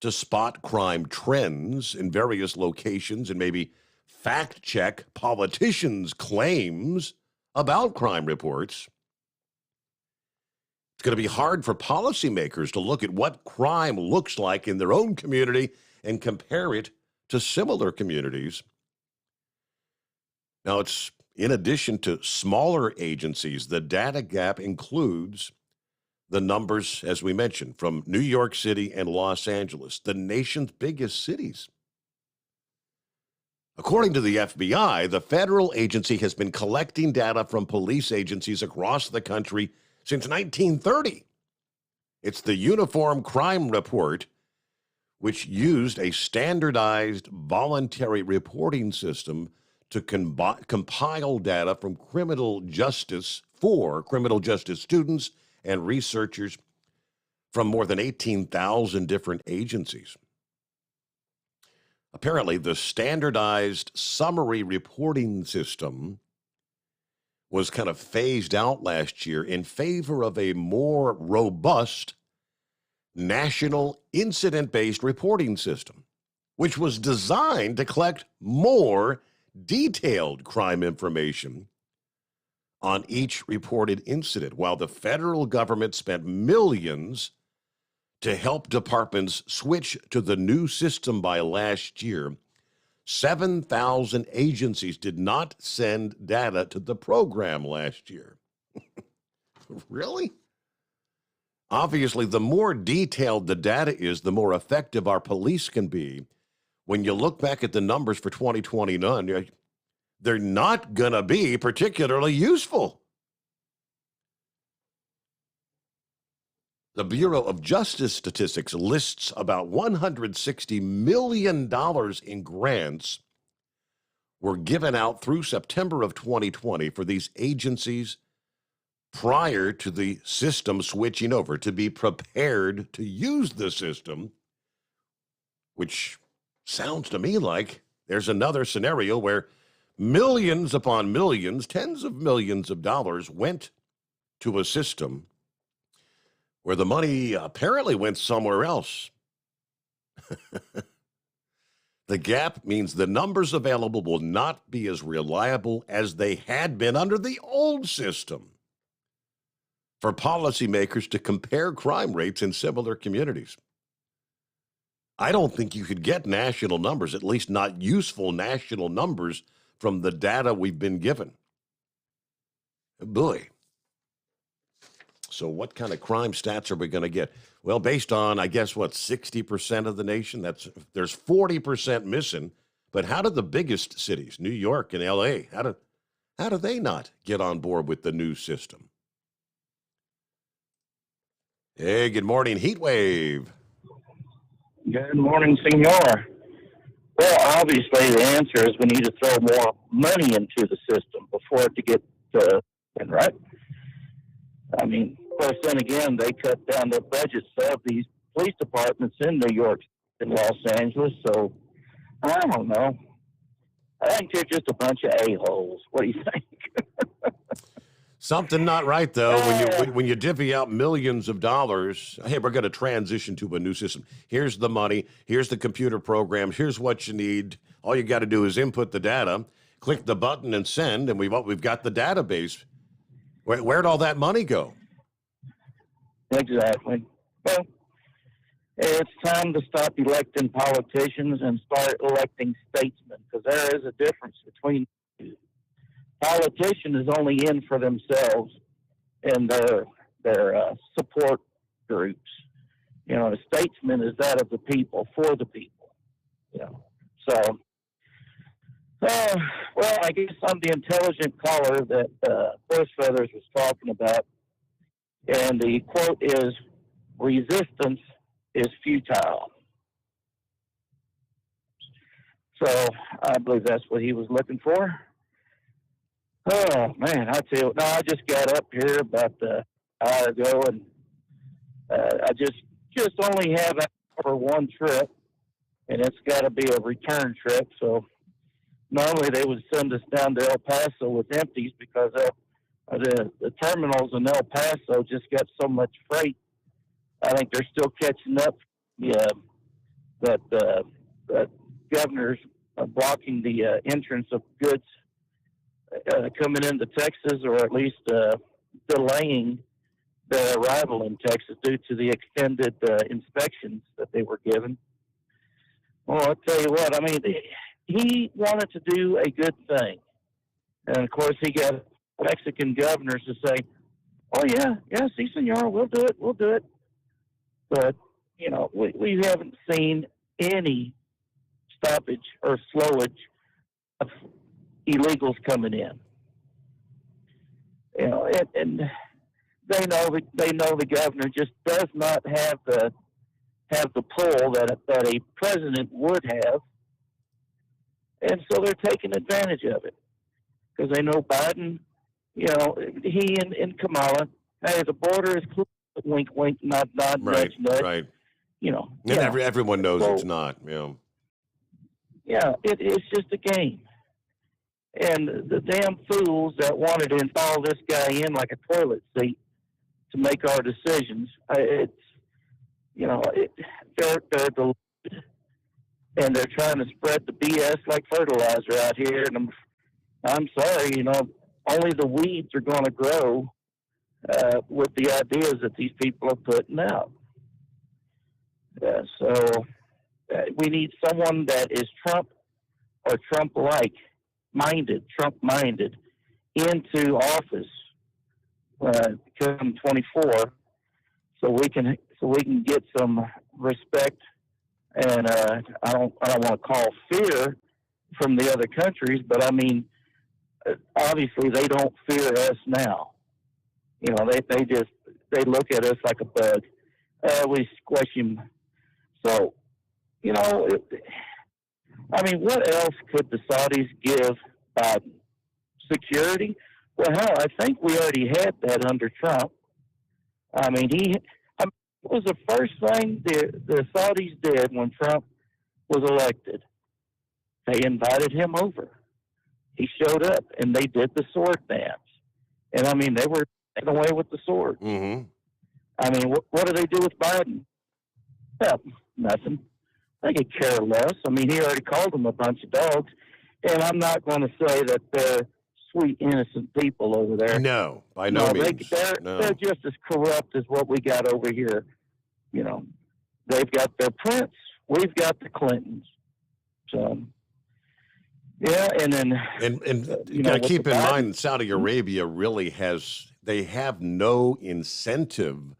S3: to spot crime trends in various locations and maybe fact-check politicians' claims about crime reports. It's going to be hard for policymakers to look at what crime looks like in their own community and compare it to similar communities. Now, it's in addition to smaller agencies, the data gap includes the numbers, as we mentioned, from New York City and Los Angeles, the nation's biggest cities. According to the FBI, the federal agency has been collecting data from police agencies across the country since 1930. It's the Uniform Crime Report, which used a standardized voluntary reporting system to compile data from criminal justice students and researchers from more than 18,000 different agencies. Apparently, the standardized summary reporting system was kind of phased out last year in favor of a more robust national incident-based reporting system, which was designed to collect more detailed crime information on each reported incident, while the federal government spent millions to help departments switch to the new system by last year. 7,000 agencies did not send data to the program last year. Really? Obviously, the more detailed the data is, the more effective our police can be. When you look back at the numbers for 2029, they're not going to be particularly useful. The Bureau of Justice Statistics lists about $160 million in grants were given out through September of 2020 for these agencies prior to the system switching over, to be prepared to use the system, which sounds to me like there's another scenario where millions upon millions, tens of millions of dollars went to a system where the money apparently went somewhere else. The gap means the numbers available will not be as reliable as they had been under the old system for policymakers to compare crime rates in similar communities. I don't think you could get national numbers, at least not useful national numbers, from the data we've been given. Boy. So what kind of crime stats are we going to get? Well, based on, I guess, 60% of the nation? There's 40% missing. But how do the biggest cities, New York and L.A., how do they not get on board with the new system? Hey, good morning, Heatwave.
S13: Good morning, senor. Well, obviously, the answer is we need to throw more money into the system before it to get right. I mean, of course, then again, they cut down the budgets of these police departments in New York and Los Angeles. So I don't know. I think they're just a bunch of a-holes. What do you think?
S3: Something not right, though, when you divvy out millions of dollars. Hey, we're going to transition to a new system. Here's the money. Here's the computer program. Here's what you need. All you got to do is input the data, click the button, and send, and we've got the database. Where'd all that money go?
S13: Exactly. Well, it's time to stop electing politicians and start electing statesmen, because there is a difference between the two. Politician is only in for themselves and their support groups. You know, a statesman is that of the people, for the people. You know, so well, I guess I'm the intelligent caller that Horse Feathers was talking about, and the quote is, "Resistance is futile." So I believe that's what he was looking for. Oh man, I tell you, no, I just got up here about an hour ago, and I just only have for one trip, and it's got to be a return trip. So normally they would send us down to El Paso with empties because the terminals in El Paso just got so much freight. I think they're still catching up. That governor's blocking the entrance of goods coming into Texas, or at least delaying their arrival in Texas due to the extended inspections that they were given. Well, I'll tell you what, I mean, he wanted to do a good thing. And, of course, he got Mexican governors to say, oh, yeah, si, senor, we'll do it. But, you know, we haven't seen any stoppage or slowage of illegals coming in. You know, and they know the governor just does not have the pull that a president would have, and so they're taking advantage of it because they know Biden. You know, he and Kamala. Hey, the border is clear. Wink, wink, nod, nod, nudge, nudge.
S3: Right.
S13: You know,
S3: and everyone knows it's not.
S13: Yeah, it's just a game. And the damn fools that wanted to install this guy in like a toilet seat to make our decisions, they're deluded, and they're trying to spread the BS like fertilizer out here. And I'm sorry, you know, only the weeds are going to grow with the ideas that these people are putting out. So we need someone that is Trump or Trump-like. Trump-minded, into office come 24, so we can get some respect, and I don't want to call fear from the other countries, but I mean, obviously they don't fear us now. You know, they look at us like a bug. We squash him. So, you know. I mean, what else could the Saudis give Biden? Security? Well, hell, I think we already had that under Trump. I mean, it was the first thing the Saudis did when Trump was elected. They invited him over. He showed up, and they did the sword dance. And, I mean, they were taken away with the sword.
S3: Mm-hmm.
S13: I mean, what do they do with Biden? Well, nothing. They could care less. I mean, he already called them a bunch of dogs, and I'm not going to say that they're sweet, innocent people over there.
S3: No, by no means.
S13: They're just as corrupt as what we got over here. You know, they've got their Prince, we've got the Clintons. So, yeah, and then
S3: you got to keep in mind, Saudi Arabia really have no incentive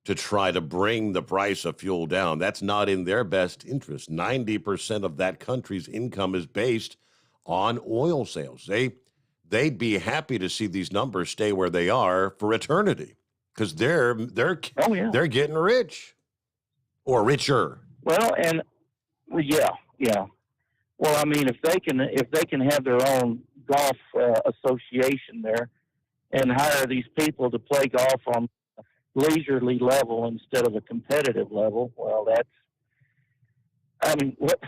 S3: to try to bring the price of fuel down. That's not in their best interest. 90% of that country's income is based on oil sales. They'd be happy to see these numbers stay where they are for eternity because they're getting rich or richer.
S13: Well, and yeah. Well, I mean, if they can have their own golf association there and hire these people to play golf on a leisurely level instead of a competitive level, well, I mean, what?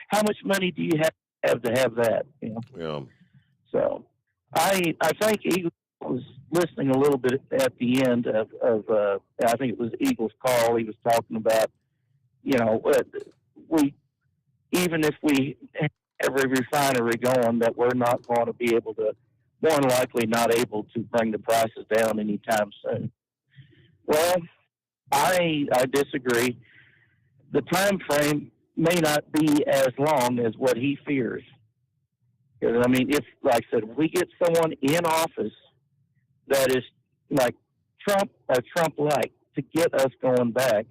S13: How much money do you have to have that? You know?
S3: Yeah.
S13: So, I think Eagles was listening a little bit at the end of I think it was Eagles call. He was talking about, you know, even if we have a refinery going, that we're not going to be able to, more than likely not able to bring the prices down anytime soon. Well, I disagree. The time frame may not be as long as what he fears. Because, I mean, if, like I said, if we get someone in office that is like Trump or Trump-like to get us going back,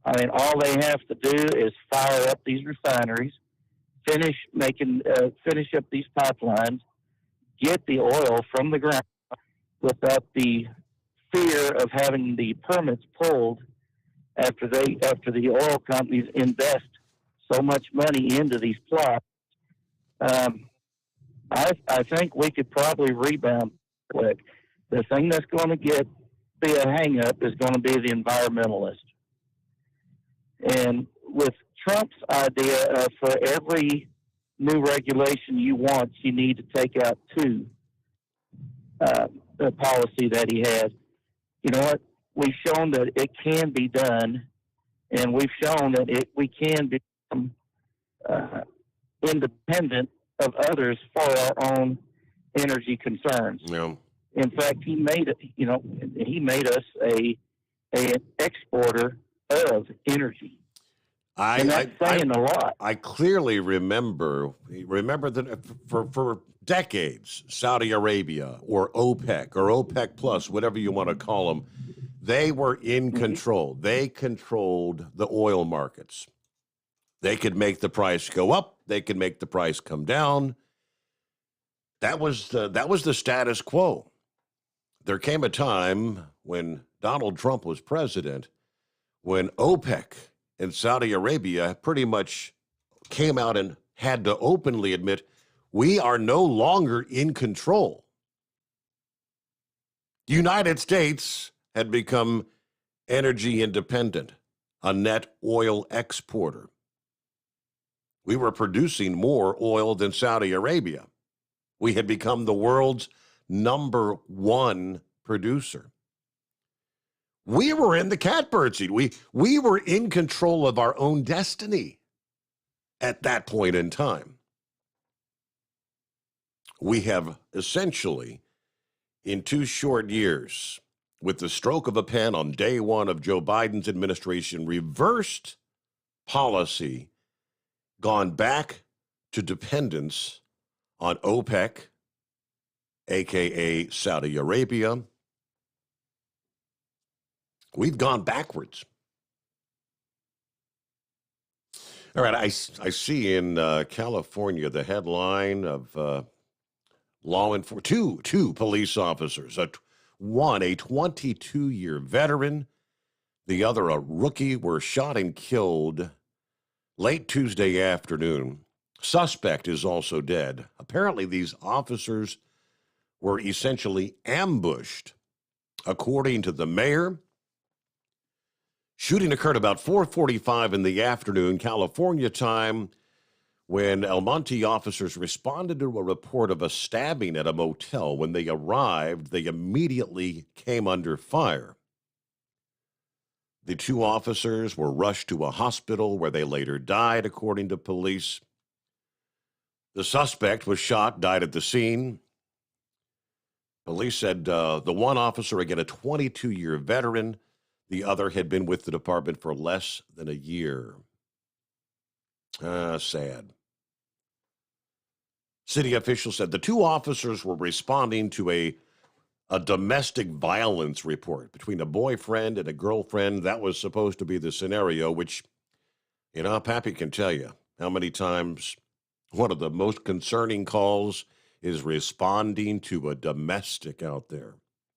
S13: I mean, all they have to do is fire up these refineries, finish up these pipelines, get the oil from the ground without the fear of having the permits pulled after the oil companies invest so much money into these plots. I think we could probably rebound quick. The thing that's going to be a hang-up is going to be the environmentalist. And with Trump's idea of for every new regulation you want, you need to take out two, the policy that he has. You know what? We've shown that it can be done, and we've shown that we can become independent of others for our own energy concerns.
S3: Yeah.
S13: In fact, he made us an exporter of energy. And that's saying a lot.
S3: I clearly remember that for decades, Saudi Arabia or OPEC Plus, whatever you want to call them, they were in control. They controlled the oil markets. They could make the price go up. They could make the price come down. That was the status quo. There came a time when Donald Trump was president when OPEC and Saudi Arabia pretty much came out and had to openly admit, we are no longer in control. The United States had become energy independent, a net oil exporter. We were producing more oil than Saudi Arabia. We had become the world's #1 producer. We were in the catbird seat. We were in control of our own destiny at that point in time. We have essentially, in 2 short years, with the stroke of a pen on day one of Joe Biden's administration, reversed policy, gone back to dependence on OPEC, a.k.a. Saudi Arabia. We've gone backwards. All right, I see in California the headline of law enforcement, two police officers, one a 22-year veteran, the other a rookie, were shot and killed late Tuesday afternoon. Suspect is also dead. Apparently, these officers were essentially ambushed. According to the mayor, shooting occurred about 4:45 in the afternoon, California time, when El Monte officers responded to a report of a stabbing at a motel. When they arrived, they immediately came under fire. The 2 officers were rushed to a hospital where they later died, according to police. The suspect was shot, died at the scene. Police said the one officer, again, a 22-year veteran, the other had been with the department for less than a year. Sad. City officials said the 2 officers were responding to a domestic violence report between a boyfriend and a girlfriend. That was supposed to be the scenario, which, Pappy can tell you how many times one of the most concerning calls is responding to a domestic out there.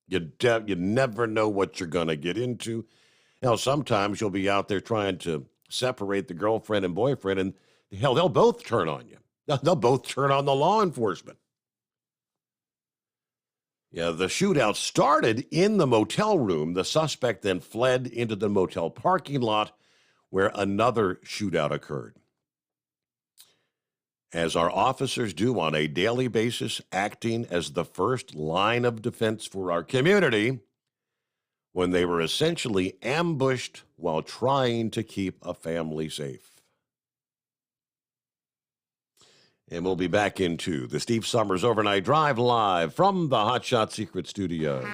S3: You never know what you're going to get into. Now, sometimes you'll be out there trying to separate the girlfriend and boyfriend, and Hell, they'll both turn on you. They'll both turn on the law enforcement. Yeah, the shootout started in the motel room. The suspect then fled into the motel parking lot where another shootout occurred. As our officers do on a daily basis, acting as the first line of defense for our community, when they were essentially ambushed while trying to keep a family safe. And we'll be back into the Steve Sommers Overnight Drive live from the Hot Shot Secret Studios.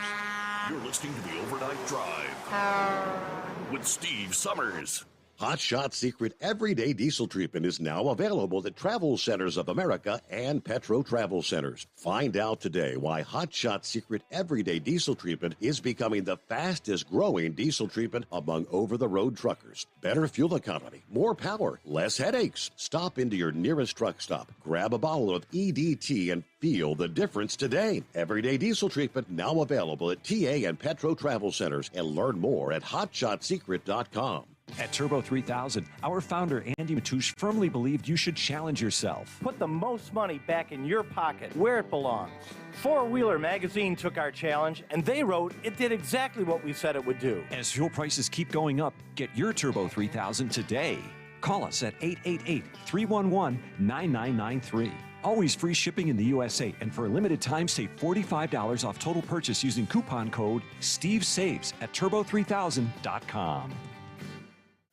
S4: You're listening to the Overnight Drive with Steve Sommers.
S3: Hot Shot Secret Everyday Diesel Treatment is now available at Travel Centers of America and Petro Travel Centers. Find out today why Hot Shot Secret Everyday Diesel Treatment is becoming the fastest growing diesel treatment among over-the-road truckers. Better fuel economy, more power, less headaches. Stop into your nearest truck stop, grab a bottle of EDT, and feel the difference today. Everyday Diesel Treatment now available at TA and Petro Travel Centers, and learn more at hotshotsecret.com.
S5: At Turbo 3000, our founder Andy Matouche firmly believed you should challenge yourself.
S6: Put the most money back in your pocket, where it belongs. Four Wheeler Magazine took our challenge, and they wrote it did exactly what we said it would do.
S5: As fuel prices keep going up, get your Turbo 3000 today. Call us at 888-311-9993. Always free shipping in the USA, and for a limited time, save $45 off total purchase using coupon code STEVESAVES at turbo3000.com.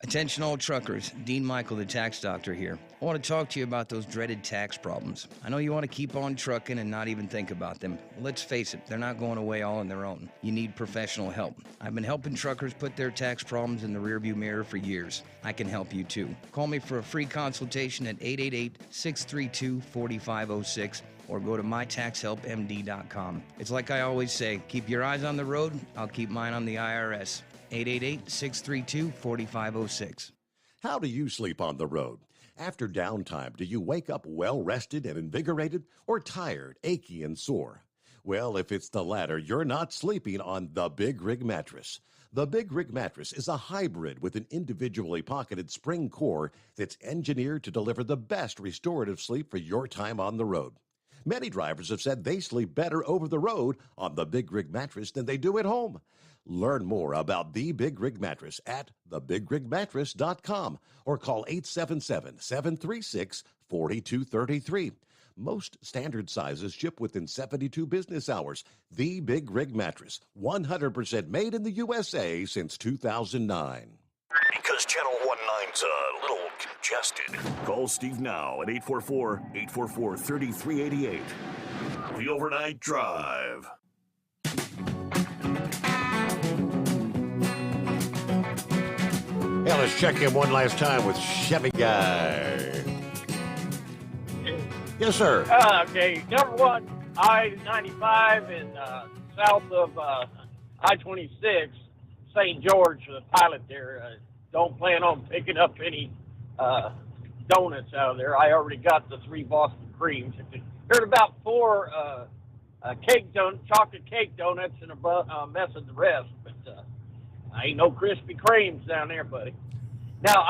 S7: Attention all truckers, Dean Michael, the tax doctor here. I want to talk to you about those dreaded tax problems. I know you want to keep on trucking and not even think about them. Let's face it, they're not going away all on their own. You need professional help. I've been helping truckers put their tax problems in the rearview mirror for years. I can help you too. Call me for a free consultation at 888-632-4506 or go to mytaxhelpmd.com. It's like I always say, keep your eyes on the road, I'll keep mine on the IRS. 888-632-4506.
S3: How do you sleep on the road? After downtime, do you wake up well-rested and invigorated, or tired, achy, and sore? Well, if it's the latter, you're not sleeping on the Big Rig Mattress. The Big Rig Mattress is a hybrid with an individually pocketed spring core that's engineered to deliver the best restorative sleep for your time on the road. Many drivers have said they sleep better over the road on the Big Rig Mattress than they do at home. Learn more about the Big Rig Mattress at thebigrigmattress.com or call 877-736-4233. Most standard sizes ship within 72 business hours. The Big Rig Mattress, 100% made in the USA since 2009.
S4: Because Channel 19's a little congested. Call Steve now at 844-844-3388. The Overnight Drive.
S3: Yeah, let's check in one last time with Chevy Guy. Yes, sir.
S15: Okay, number one, I-95 and south of I-26, St. George, the pilot there. Don't plan on picking up any donuts out of there. I already got the 3 Boston creams. Heard about 4 chocolate cake donuts and a mess of the rest, but I ain't no Krispy Kremes down there, buddy. Now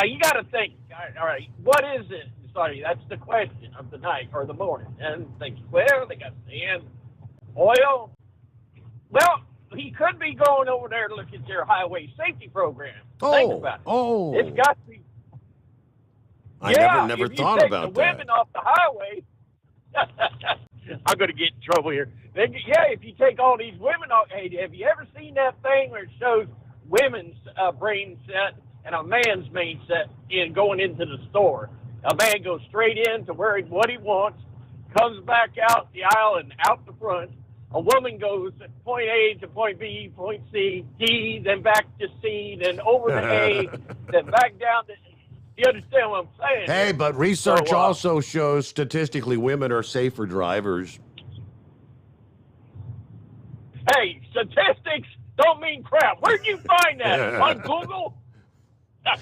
S15: you got to think. All right, what is it? Sorry, that's the question of the night or the morning. And think, well, they got sand, oil. Well, he could be going over there to look at their highway safety program. Think about it. It's got to be.
S3: I never thought about
S15: the women off the highway. I'm going to get in trouble here. If you take all these women off, hey, have you ever seen that thing where it shows women's brain set and a man's brain set in going into the store? A man goes straight in to where what he wants, comes back out the aisle and out the front. A woman goes at point A to point B, point C, D, then back to C, then over to A, then back down to. You understand what I'm saying?
S3: Hey, but research also shows statistically women are safer drivers.
S15: Hey, statistics don't mean crap. Where'd you find that? On Google? All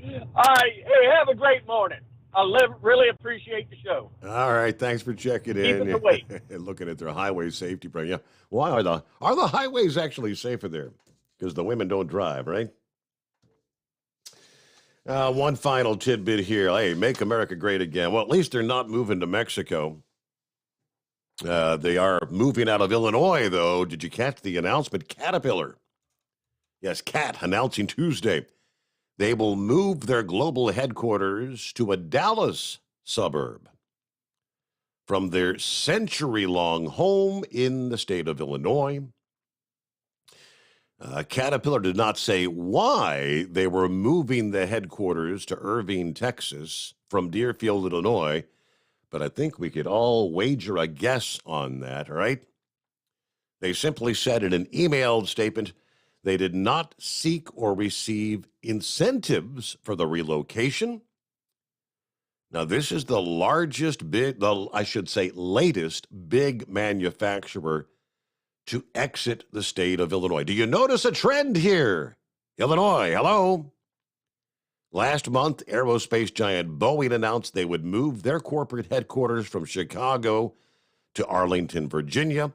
S15: right. Hey, have a great morning. I really appreciate the show.
S3: All right. Thanks for checking in.
S15: Keep it away.
S3: Looking at their highway safety program. Yeah. Why are the highways actually safer there? Because the women don't drive, right? One final tidbit here. Hey, make America great again. Well, at least they're not moving to Mexico. They are moving out of Illinois, though. Did you catch the announcement? Caterpillar. Yes, Cat announcing Tuesday. They will move their global headquarters to a Dallas suburb from their century-long home in the state of Illinois. Caterpillar did not say why they were moving the headquarters to Irving, Texas from Deerfield, Illinois, but I think we could all wager a guess on that, all right? They simply said in an emailed statement they did not seek or receive incentives for the relocation. Now, this is the latest big manufacturer to exit the state of Illinois. Do you notice a trend here? Illinois, hello? Last month, aerospace giant Boeing announced they would move their corporate headquarters from Chicago to Arlington, Virginia.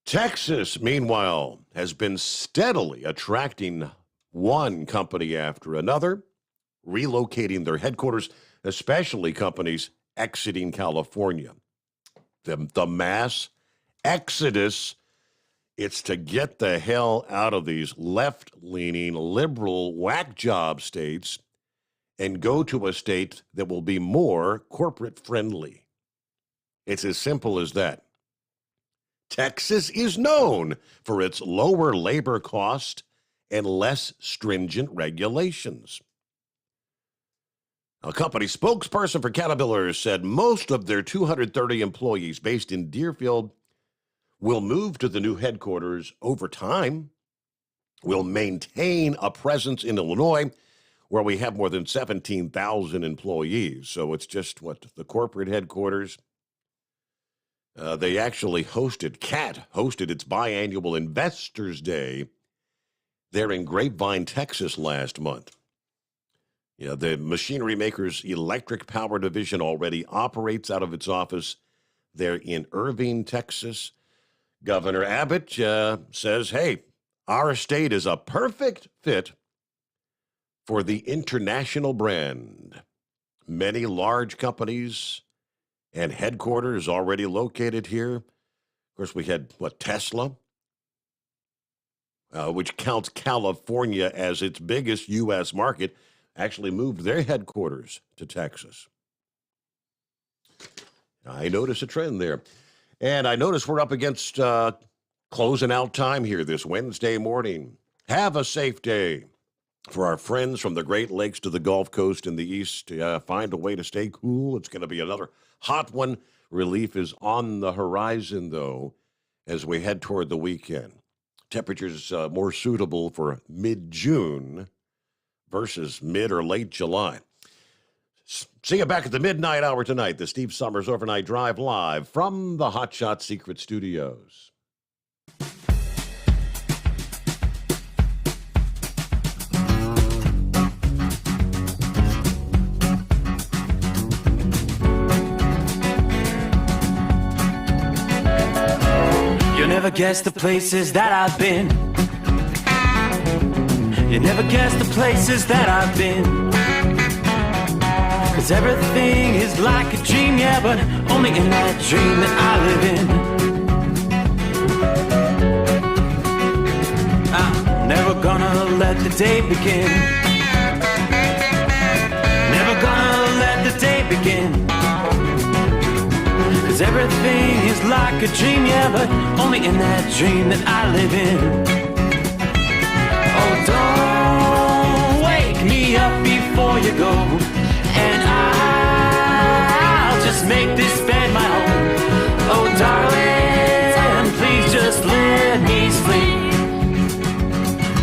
S3: Texas, meanwhile, has been steadily attracting one company after another, relocating their headquarters, especially companies exiting California. The mass exodus, it's to get the hell out of these left-leaning, liberal whack job states and go to a state that will be more corporate-friendly. It's as simple as that. Texas is known for its lower labor cost and less stringent regulations. A company spokesperson for Caterpillar said most of their 230 employees based in Deerfield will move to the new headquarters over time. We'll maintain a presence in Illinois, where we have more than 17,000 employees. So it's just the corporate headquarters. They actually CAT hosted its biannual Investors Day there in Grapevine, Texas last month. The machinery maker's electric power division already operates out of its office there in Irving, Texas. Governor Abbott says, hey, our state is a perfect fit for the international brand. Many large companies and headquarters already located here. Of course, we had, Tesla, which counts California as its biggest U.S. market, actually moved their headquarters to Texas. I notice a trend there. And I notice we're up against closing out time here this Wednesday morning. Have a safe day. For our friends from the Great Lakes to the Gulf Coast in the east, find a way to stay cool. It's going to be another hot one. Relief is on the horizon, though, as we head toward the weekend. Temperatures more suitable for mid-June versus mid or late July. See you back at the midnight hour tonight, the Steve Sommers Overnight Drive live from the Hot Shot Secret Studios.
S2: You'll never guess the places that I've been. You never guess the places that I've been. 'Cause everything is like a dream, yeah, but only in that dream that I live in. I'm never gonna let the day begin. Never gonna let the day begin. 'Cause everything is like a dream, yeah, but only in that dream that I live in. Oh, don't wake me up before you go, and I'll just make this bed my home. Oh, darling, please just let me sleep.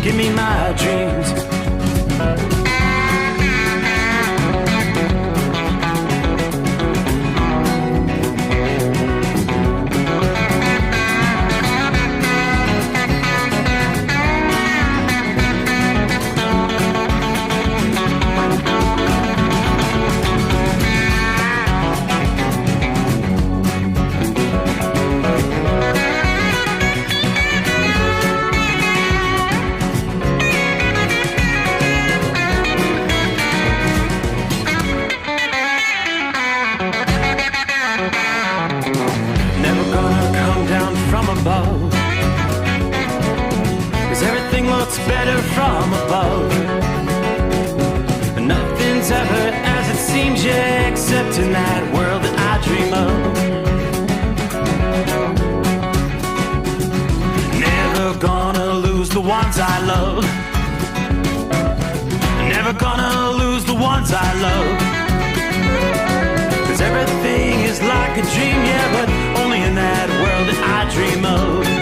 S2: Give me my dreams. looks better from above. Nothing's ever as it seems, yeah, except in that world that I dream of. Never gonna lose the ones I love. Never gonna lose the ones I love. 'Cause everything is like a dream, yeah, but only in that world that I dream of.